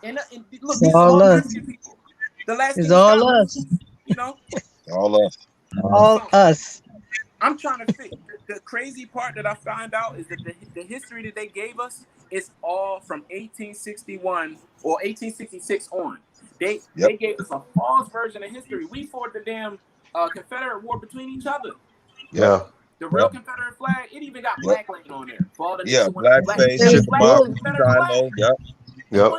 And look, these small Christian people. The last it's all us. You know, all us. All us. I'm trying to figure. The crazy part that I found out is that the history that they gave us is all from 1861 or 1866 on. They gave us a false version of history. We fought the damn Confederate war between each other. Yeah. The real Confederate flag, it even got black land on there. For all the blackface, Yep.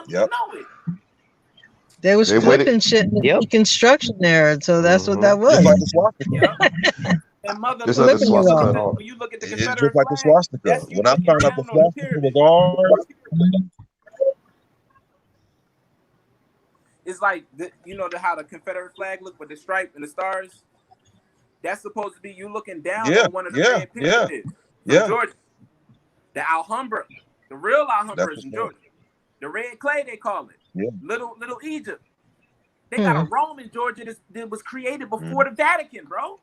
They was flipping shit in the Reconstruction era, so that's what that was. Just like the swastika. And mother, just like the swastika. When you look at the It's Confederate just like the flag, swastika. When I found out the swastika was ours, it's like how the Confederate flag looked with the stripe and the stars. That's supposed to be you looking down on one of the red pyramids from Georgia. The Alhambra, the real Alhambra is in Georgia. The red clay they call it. Yeah. Little Egypt. They got a Rome in Georgia that was created before the Vatican, bro.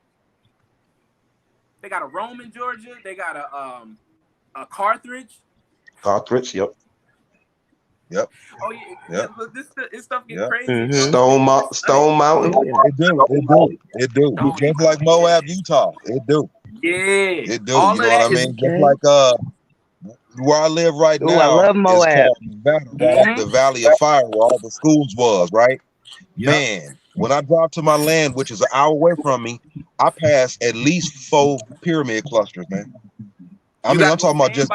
They got a Rome in Georgia. They got a Carthage. Carthage, yep. Oh yeah. Look, this stuff get crazy. Mm-hmm. Stone Mountain. It do. Just like Moab, Utah. It do. Yeah. It do. You know what I mean? Just like where I live right now. I love Moab. The Valley of Fire, where all the schools was, right? Yep. Man, when I drive to my land, which is an hour away from me, I pass at least 4 pyramid clusters, man. I'm talking about just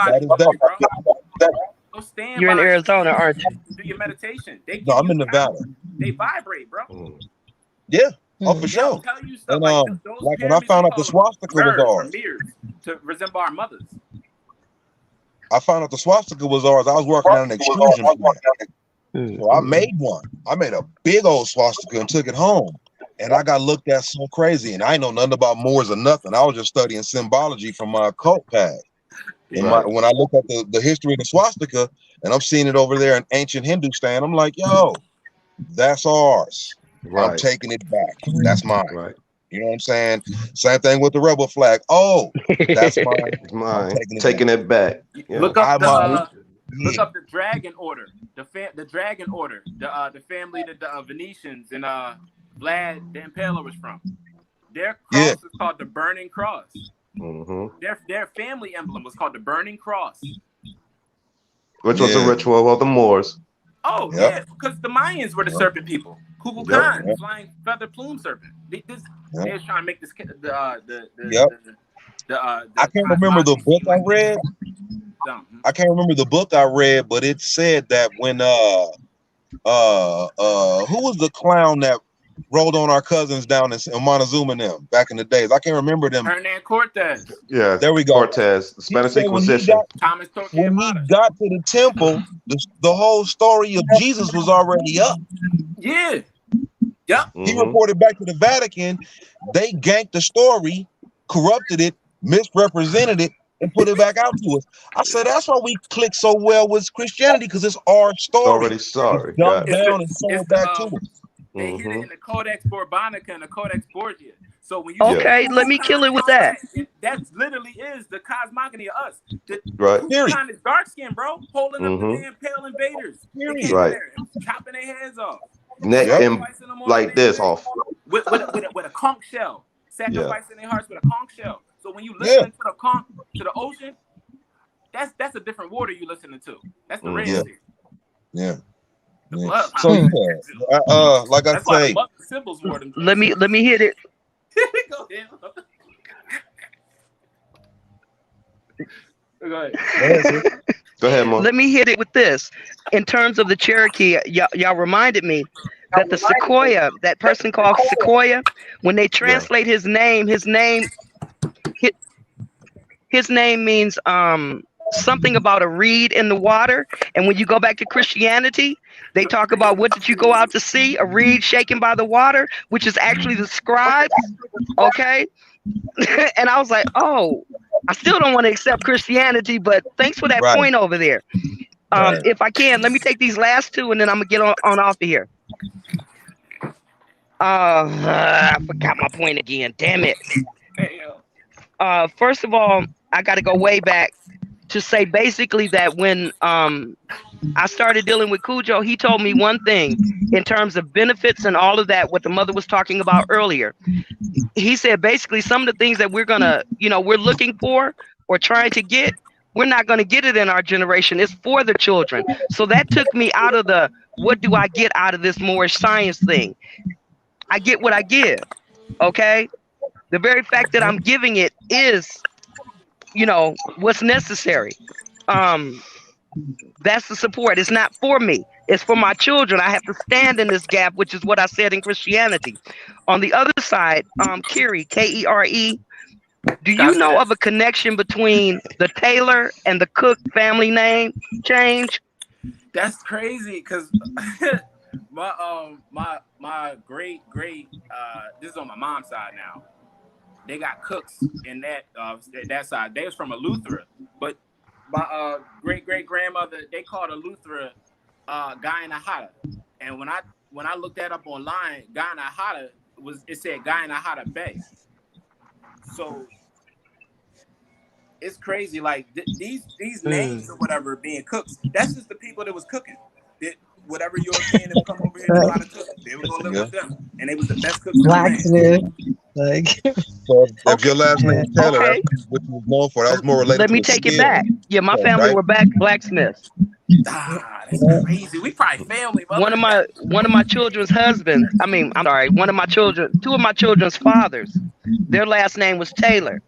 You're in Arizona, aren't you? Do your meditation. No, I'm in Nevada. They vibrate, bro. Yeah. Oh, for sure. And like when I found out the swastika was ours, to resemble our mothers. I found out the swastika was ours. I was working on an extrusion plant. So I made one. I made a big old swastika and took it home. And I got looked at so crazy. And I ain't know nothing about Moors or nothing. I was just studying symbology from my occult pad. And when I look at the history of the swastika, and I'm seeing it over there in ancient Hindustan, I'm like, yo, that's ours. I'm taking it back. That's mine. You know what I'm saying? Same thing with the rebel flag. Oh, that's mine. Mine. Taking it back. Yeah. Look up the Dragon Order. The Dragon Order. The family that the Venetians and Vlad the Impaler was from. Their cross is called the Burning Cross. Mm-hmm. Their family emblem was called the Burning Cross. Which was a ritual of the Moors. Oh, yeah, because the Mayans were the serpent people. Kukulkan, flying feather plume serpent. They were trying to make this I can't remember the book I read. I can't remember the book I read, but it said that when who was the clown that rolled on our cousins down in Montezuma and them back in the days? I can't remember them. Hernan Cortez. Yeah, there we go. Cortez, the Spanish Inquisition. When he got to the temple, the whole story of Jesus was already up. Yeah. Yep. He reported back to the Vatican. They ganked the story, corrupted it, misrepresented it, and put it back out to us. I said that's why we click so well with Christianity, because it's our story. Already sorry. Dumbed down and sold back to us. They hit it in the Codex Borbonica and the Codex Borgia. So when you let me kill it with that. That literally is the cosmogony of us. Right. Kind of dark skin, bro, holding up the damn pale invaders. Right. Chopping their heads off. Neck and like this off. With a conch shell. Sacrificing their hearts with a conch shell. So when you listen to the conch, to the ocean, that's a different water you listening to. That's the Red Sea. Yeah. So like I say, let me hit it. Go ahead. Go ahead, Mo. Let me hit it with this. In terms of the Cherokee, y'all reminded me that the Sequoia, that person called Sequoia, when they translate his name means something about a reed in the water. And when you go back to Christianity, they talk about, what did you go out to see? A reed shaken by the water, which is actually the scribes. Okay. And I was like, oh, I still don't want to accept Christianity, but thanks for that point over there. If I can, let me take these last two and then I'm gonna get on off of here. I forgot my point again. Damn it. First of all, I got to go way back to say basically that when I started dealing with Cujo, he told me one thing in terms of benefits and all of that, what the mother was talking about earlier. He said basically some of the things that we're gonna, we're looking for or trying to get, we're not gonna get it in our generation. It's for the children. So that took me out of the, what do I get out of this Moorish science thing? I get what I give. Okay. The very fact that I'm giving it is, what's necessary. That's the support. It's not for me. It's for my children. I have to stand in this gap, which is what I said in Christianity. On the other side, Kere, Kere, do you know of a connection between the Taylor and the Cook family name change? That's crazy, because my great this is on my mom's side now. They got Cooks in that side. They was from Eleuthera, but my great grandmother, they called Eleuthera Guyana. And when I looked that up online, Guyana it said Guyana Bay. So it's crazy. Like these names or whatever being cooks, that's just the people that was cooking. Whatever European that would come over here to know how to cook, they were gonna live with them, and they was the best cooks. Blacksmith, like. So if your last name is Taylor, that's what you was known for. That was more related. Let me take it back. Yeah, my family were blacksmiths. That's crazy. We probably family. One of my children's husbands. Two of my children's fathers. Their last name was Taylor.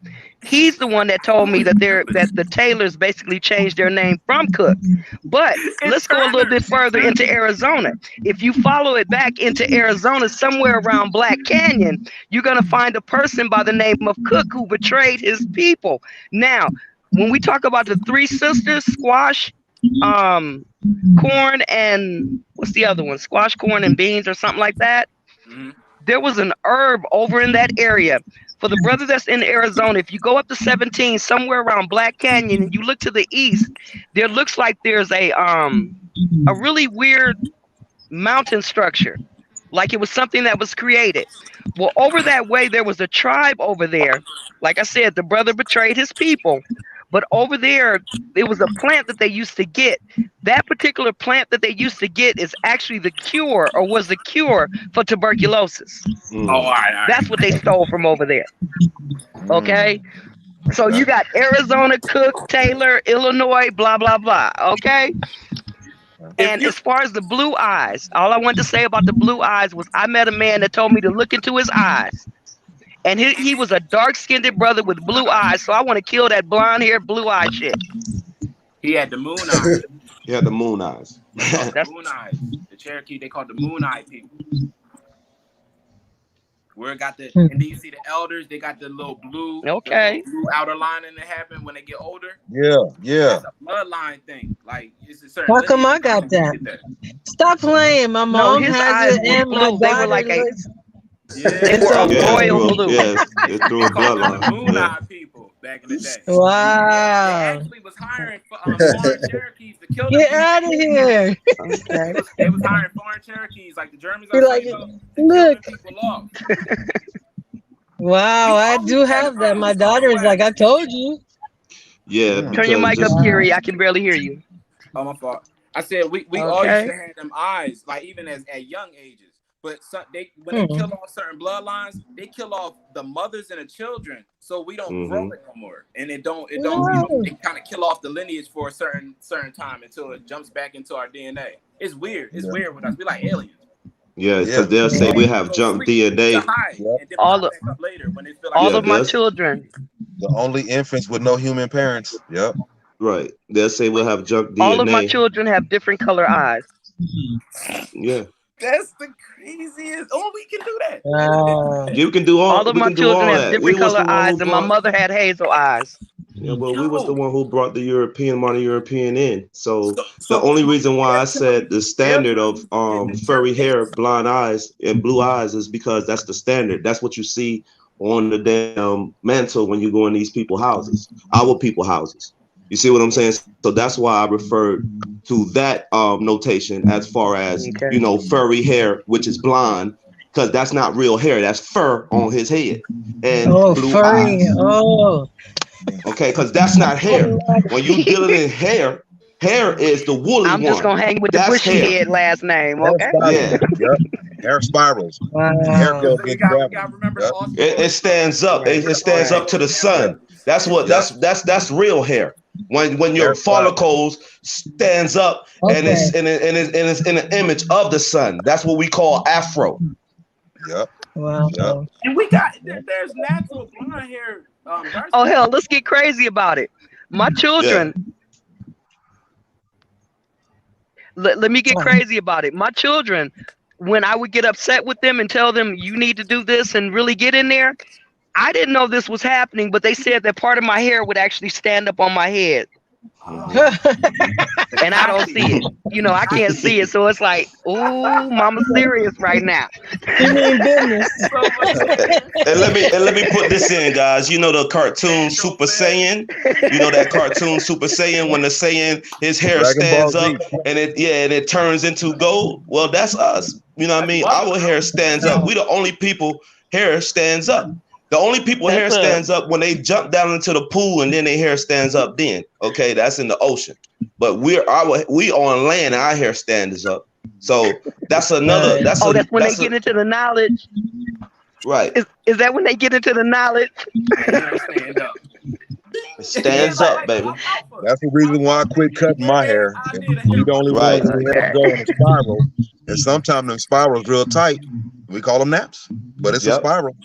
He's the one that told me that the Taylors basically changed their name from Cook. But let's go a little bit further into Arizona. If you follow it back into Arizona, somewhere around Black Canyon, you're gonna find a person by the name of Cook who betrayed his people. Now, when we talk about the three sisters, squash, corn, and what's the other one? Squash, corn, and beans, or something like that. Mm-hmm. There was an herb over in that area. For the brother that's in Arizona, if you go up to 17, somewhere around Black Canyon, and you look to the east, there looks like there's a really weird mountain structure, like it was something that was created. Well, over that way, there was a tribe over there. Like I said, the brother betrayed his people. But over there, it was a plant that they used to get. That particular plant that they used to get is actually the cure, or was the cure for tuberculosis. Oh, all right. That's what they stole from over there. Okay? So you got Arizona, Cook, Taylor, Illinois, blah, blah, blah. Okay? And as far as the blue eyes, all I wanted to say about the blue eyes was I met a man that told me to look into his eyes. And he was a dark-skinned brother with blue eyes, so I want to kill that blonde-haired, blue-eyed shit. He had the moon eyes. He had the moon eyes. The moon eyes. The Cherokee, they called the moon eye people. Where it got and then you see the elders, they got the little blue, blue outer lining that happen when they get older. Yeah. It's a bloodline thing. Like it's a certain. How come I got that? Stop playing. My mom has it, and my they were like they were a royal blue. Yes, it's through a bloodline. Moon eye people back in the day. Wow. They actually was hiring foreign Cherokees to kill them. Get out of here. They was hiring foreign Cherokees, like the Germans. Look. Wow, I do have that. My daughter is like, I told you. Yeah. Turn your mic up, Kere. I can barely hear you. Oh, my fault. I said we all used to have them eyes, like even at young ages. But when they kill off certain bloodlines, they kill off the mothers and the children, so we don't grow it no more, and it don't kind of kill off the lineage for a certain time until it jumps back into our DNA. It's weird. It's weird with us. We like aliens. Yeah, because they'll say we have junk DNA. All of my children. The only infants with no human parents. Yep. Right. They'll say we'll have junk DNA. All of my children have different color eyes. Yeah. That's the craziest. Oh, we can do that. You can do all. All of We my can do children all have that. different We was color the one eyes, who and my brought. mother had hazel eyes. Yeah, well, we was the one who brought the modern European in. So the So only reason why I said the standard of children furry hair, blonde eyes, and blue eyes is because that's the standard. That's what you see on the damn mantle when you go in these people's houses, our people houses. You see what I'm saying? So that's why I referred to that notation as far as Okay. furry hair, which is blonde, because that's not real hair. That's fur on his head and blue furry. eyes. Oh. Okay, because that's not hair. When you dealing in hair, hair is the woolly I'm just one. gonna hang with the That's bushy hair. head last name. Hair Okay. spirals. Yeah. Yep. Hair spirals. Hair goes We with got gravity. remember Yep. the It stands up. It stands up to the sun. That's what. That's real hair. When your Hair spirals. follicles stands up and it's in an image of the sun. That's what we call afro. Yep. Wow. Yep. And we got there's natural blonde hair. Darcy. Oh hell, let's get crazy about it. My children. Let me get crazy about it. My children, when I would get upset with them and tell them you need to do this and really get in there, I didn't know this was happening, but they said that part of my hair would actually stand up on my head. And I don't see it. I can't see it. So it's like, ooh, mama's serious right now. You mean business. And let me put this in, guys. You know the cartoon Super Saiyan? You know that cartoon Super Saiyan when the Saiyan, his hair Dragon stands Ball up Z. and it turns into gold? Well, that's us. You know what I mean? Our hair stands up. We the only people hair stands up. The only people hair stands up when they jump down into the pool and then their hair stands up then. Okay, that's in the ocean. But we on land and our hair stands up. So that's another That's when they get into the knowledge. Right. Is that when they get into the knowledge? It stands up, baby. That's the reason why I quit cutting my hair. And you the only one who hair go in a spiral. And sometimes them spirals real tight. We call them naps, but it's a spiral.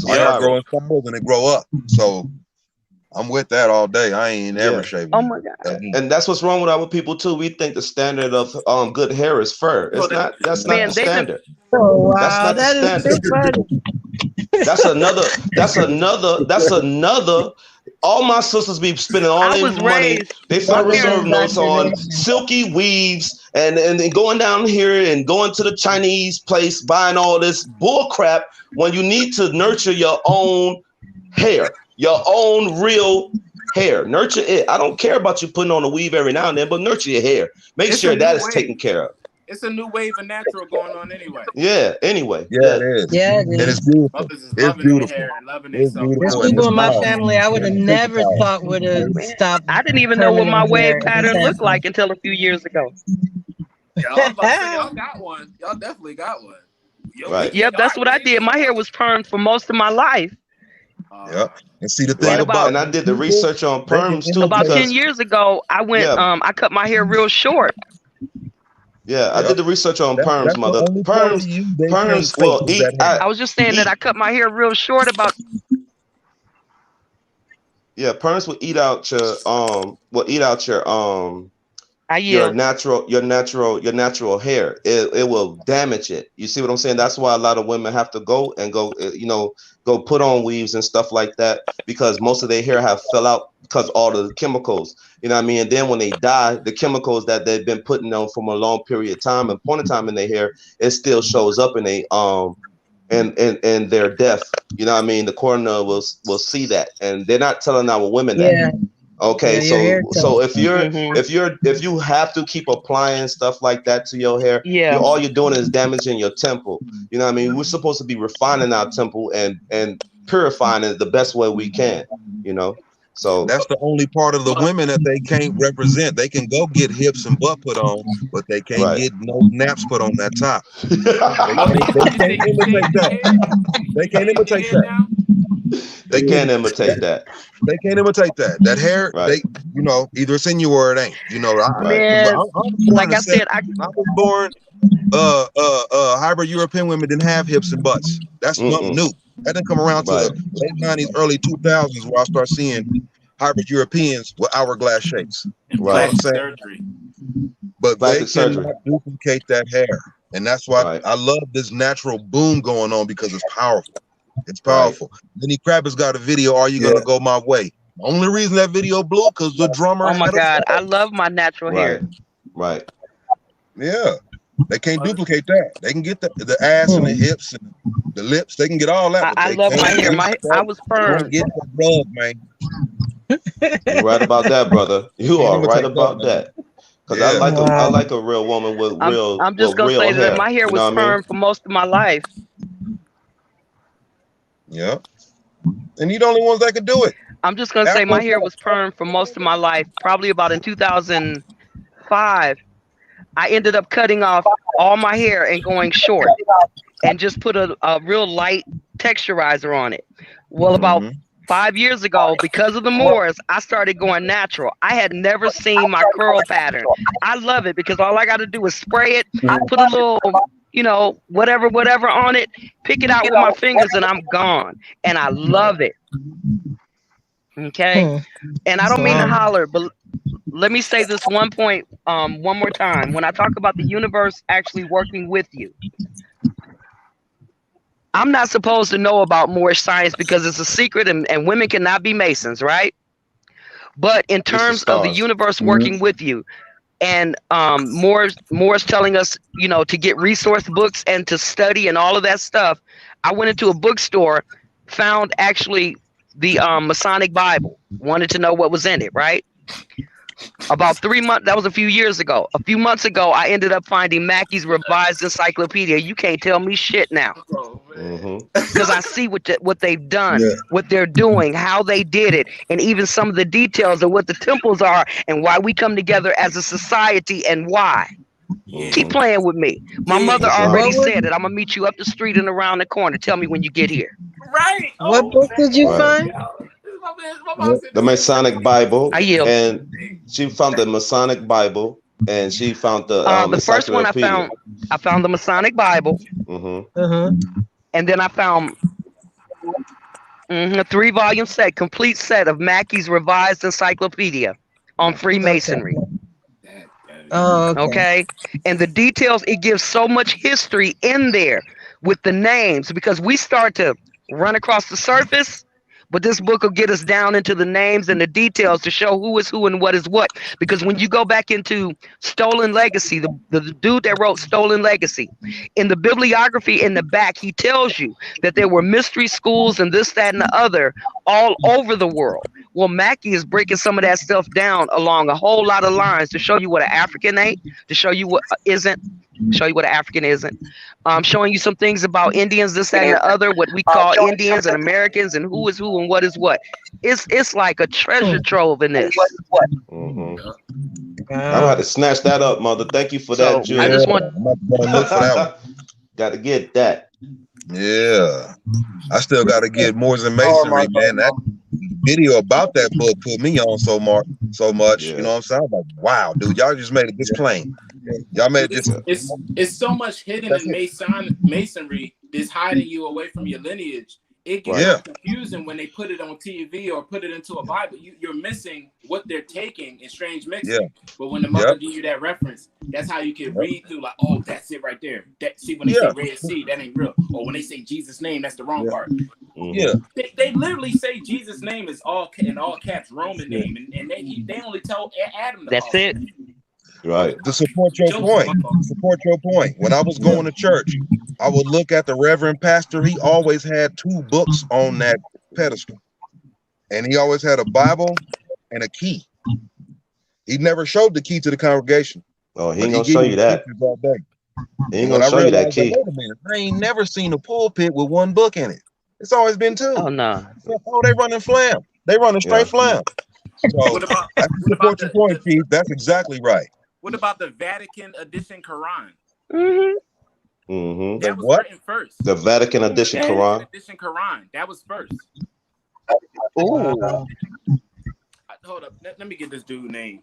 My hair grow in spirals and it grow up. So I'm with that all day. I ain't ever shaving. Oh my God. And that's what's wrong with our people too. We think the standard of good hair is fur. It's not. That's not the standard. Oh wow, That's not that the is so funny. That's another. All my sisters be spending all their money. They Federal Reserve notes on silky weaves and going down here and going to the Chinese place buying all this bull crap when you need to nurture your own hair, your own real hair. Nurture it. I don't care about you putting on a weave every now and then, but nurture your hair. Make sure that is taken care of. It's a new wave of natural going on anyway. Yeah, anyway. Yeah, it is. Yeah, it And is. it's beautiful. Mothers is It's loving their beautiful. hair and loving It's themselves. There's beautiful. people in my family I would have never thought would have stopped. I didn't even know what my permanent wave hair. pattern It's looked like until a few years ago. Y'all about to say y'all got one. Y'all definitely got one. Right. Yep, that's what I did. My hair was permed for most of my life. Yep. And see the thing And I did the research on perms too. About because 10 years ago, I went. I cut my hair real short. I did the research on perms, that's mother. the only part of you they can't Perms fake will is eat. that hair. I was just saying that I cut my hair real short about. Yeah, perms will eat out your natural hair. It will damage it. You see what I'm saying? That's why a lot of women have to go put on weaves and stuff like that, because most of their hair have fell out because all of the chemicals, you know what I mean? And then when they die, the chemicals that they've been putting on from a long period of time and point of time in their hair, it still shows up in and their death. You know what I mean? The coroner will see that, and they're not telling our women that. Okay, so if you have to keep applying stuff like that to your hair, all you're doing is damaging your temple. You know what I mean? We're supposed to be refining our temple and purifying it the best way we can, So that's the only part of the women that they can't represent. They can go get hips and butt put on, but they can't get no naps put on that top. They can't imitate that. They can't imitate that. They can't imitate that. They can't imitate that. That hair, they, either it's in you or it ain't. I was born. Hybrid European women didn't have hips and butts. That's nothing new. That didn't come around to the late 90s, early 2000s, where I start seeing hybrid Europeans with hourglass shapes. You know what I'm Plastic saying? surgery. But they Plastic surgery. cannot duplicate that hair. And that's why I love this natural boom going on, because it's powerful. It's powerful. Lenny Kravitz got a video, Are You Gonna Go My Way? The only reason that video blew because the drummer Oh my had God, a I love my natural hair. Right. Yeah. They can't duplicate that. They can get the ass and the hips and the lips. They can get all that. But I they love can't my hair. I was permed. get the rug, man. You're right about that, brother. You are right about that. Because I like a real woman with real I'm just gonna say hair. that my hair You was know what I mean? permed for most of my life. Yeah. And you're the only ones that could do it. I'm just gonna say my hair was permed for most of my life. Probably about in 2005, I ended up cutting off all my hair and going short, and just put a real light texturizer on it. Well, about 5 years ago, because of the Moors, I started going natural. I had never seen my curl pattern. I love it because all I got to do is spray it, put a little, whatever on it, pick it out with my fingers, and I'm gone. And I love it. Okay? And I don't mean to holler, but let me say this one point one more time. When I talk about the universe actually working with you, I'm not supposed to know about Moorish science because it's a secret, and women cannot be Masons, right? But in terms of the universe working with you, and Moore's telling us, to get resource books and to study and all of that stuff, I went into a bookstore, found actually the Masonic Bible, wanted to know what was in it, right? About 3 months, that was a few years ago. A few months ago, I ended up finding Mackey's Revised Encyclopedia. You can't tell me shit now. Because I see what they've done, what they're doing, how they did it, and even some of the details of what the temples are and why we come together as a society and why. Keep playing with me. My mother already said it. I'm going to meet you up the street and around the corner. Tell me when you get here. Right. What book did you find? The Masonic Bible. I yield. And she found the Masonic Bible, and she found the first one I found the Masonic Bible. And then I found a 3-volume set, complete set of Mackey's Revised Encyclopedia on Freemasonry. Okay. And the details, it gives so much history in there with the names, because we start to run across the surface, but this book will get us down into the names and the details to show who is who and what is what. Because when you go back into Stolen Legacy, the dude that wrote Stolen Legacy, in the bibliography in the back, he tells you that there were mystery schools and this, that, and the other all over the world. Well, Mackey is breaking some of that stuff down along a whole lot of lines to show you what an African ain't, to show you what isn't, show you what an African isn't. Showing you some things about Indians, this, that, and the other, what we call Indians and Americans, and who is who and what is what. It's like a treasure trove in this. I'm about to snatch that up, mother. Thank you for that, Julie. I just want look for that one. Got to get that. Yeah. I still got to get Moors and Masonry, man. That video about that book put me on so much. You know what I'm saying? I'm like, wow, dude, y'all just made it this plain. Y'all made it just. It's so much hidden in masonry that's hiding you away from your lineage. It gets confusing when they put it on TV or put it into a Bible. You're missing what they're taking in strange mixing. But when the mother give you that reference, that's how you can read through, like, oh, that's it right there. See, when they say Red Sea, that ain't real. Or when they say Jesus' name, that's the wrong part. They literally say Jesus' name is in all caps Roman name, and they only tell Adam. That's it. Right. To support your point. When I was going to church, I would look at the Reverend Pastor. He always had 2 books on that pedestal. And he always had a Bible and a key. He never showed the key to the congregation. Oh, he ain't gonna show you that. He ain't gonna show you that key. Wait a minute, I ain't never seen a pulpit with 1 book in it. It's always been 2. Oh, no. Oh, they running flam. They running straight flam. So, support your point, Chief. That's exactly right. What about the Vatican edition Quran? That was written first. The Vatican edition Quran. That was first. Oh. Hold up. Let me get this dude's name.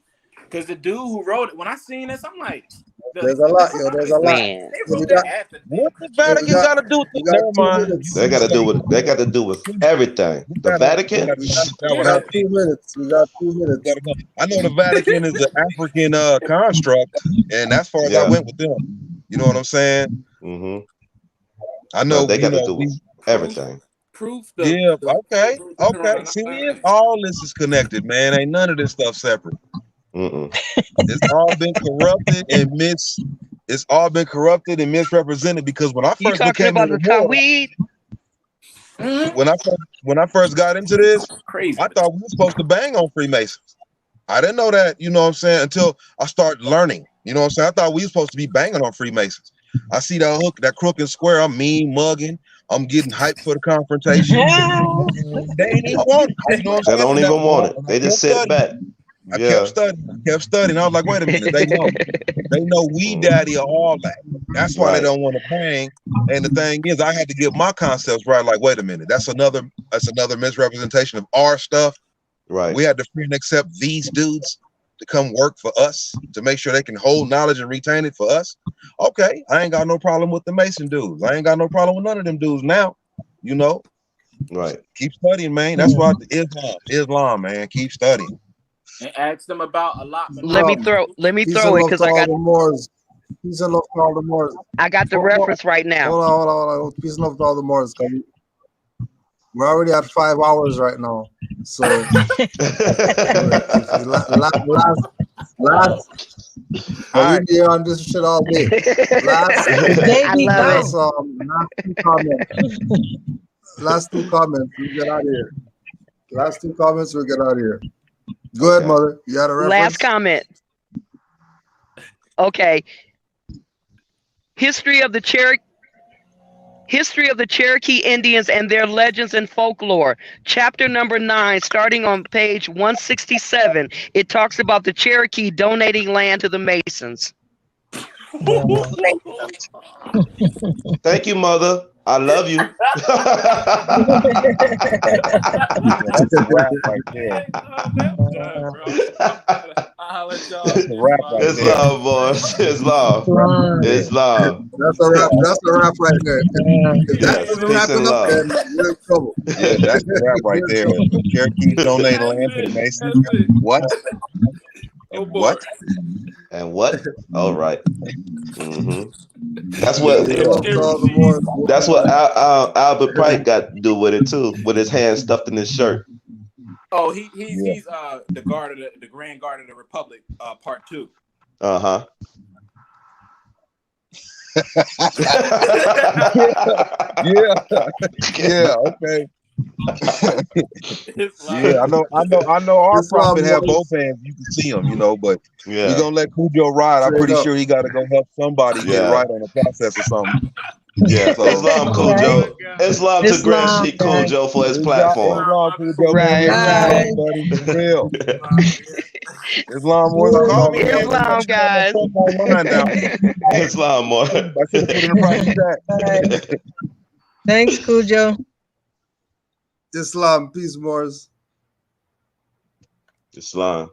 Because the dude who wrote it, when I seen this, I'm like, There's a lot, yo. There's a lot. Man. So we got, What the Vatican got to do with we it? got Never 2 mind. minutes. They got to do with everything. The Vatican. We We got 2 minutes. We got 2 minutes. I know the Vatican is an African construct, and as far as I went with them, you know what I'm saying? Mm-hmm. I know they got to do with everything. Proof. Okay. See, all this is connected, man. Ain't none of this stuff separate. It's all been corrupted and It's all been corrupted and misrepresented because when I You first talking became about the Tawhid? when I first got into this, I thought we were supposed to bang on Freemasons. I didn't know that, you know what I'm saying, until I started learning. You know what I'm saying? I thought we were supposed to be banging on Freemasons. I see that hook, that crook and square. I'm mean mugging. I'm getting hyped for the confrontation. They ain't even want it. You know what I'm They saying? don't even want it. They just sit back. I kept studying. I was like, wait a minute. They know we daddy are all that. That's why they don't want to bang. And the thing is, I had to get my concepts right. Like, wait a minute. That's another misrepresentation of our stuff. Right. We had to free and accept these dudes to come work for us to make sure they can hold knowledge and retain it for us. Okay, I ain't got no problem with the Mason dudes. I ain't got no problem with none of them dudes now. You know, right? Keep studying, man. That's why Islam, man. Keep studying. And ask them about allotment. Let me throw it because I got the Moors. Peace and love to all the Moors. I got the reference right now. Hold on. Peace and love to all the Moors. We're already at 5 hours right now. So last we be on this shit all day. Last two comments, we get out of here. Last 2 comments, we get out of here. Go ahead, mother. You got a reference? Last comment. Okay. History of the Cherokee Indians and their legends and folklore. Chapter number 9, starting on page 167. It talks about the Cherokee donating land to the Masons. Thank you, mother. I love you. That's a wrap right there. That's a wrap right there. Islam, boys. Islam. That's a wrap right there. If that doesn't wrap it up, then you're in trouble. Yeah, that's the wrap right there. The Cherokees donate land to the Masons. What? What? And what? All right. That's what Albert Pike got to do with it too, with his hand stuffed in his shirt. Oh, he's the guard of the Grand Guard of the Republic, part 2. Yeah. Okay. Yeah, I know. Our prophet had both hands. You can see him, you know. But we're gonna let Cujo ride. I'm pretty sure he got to go help somebody get right on the process or something. Yeah, so Islam Cujo. Islam to Grand Sheikh Cujo for his platform. Islam Cujo, right, buddy. For real. Islam more than call me. Islam, guys. Islam more. I should have put in the private chat. Thanks, Cujo. Islam, peace, Moors. Islam.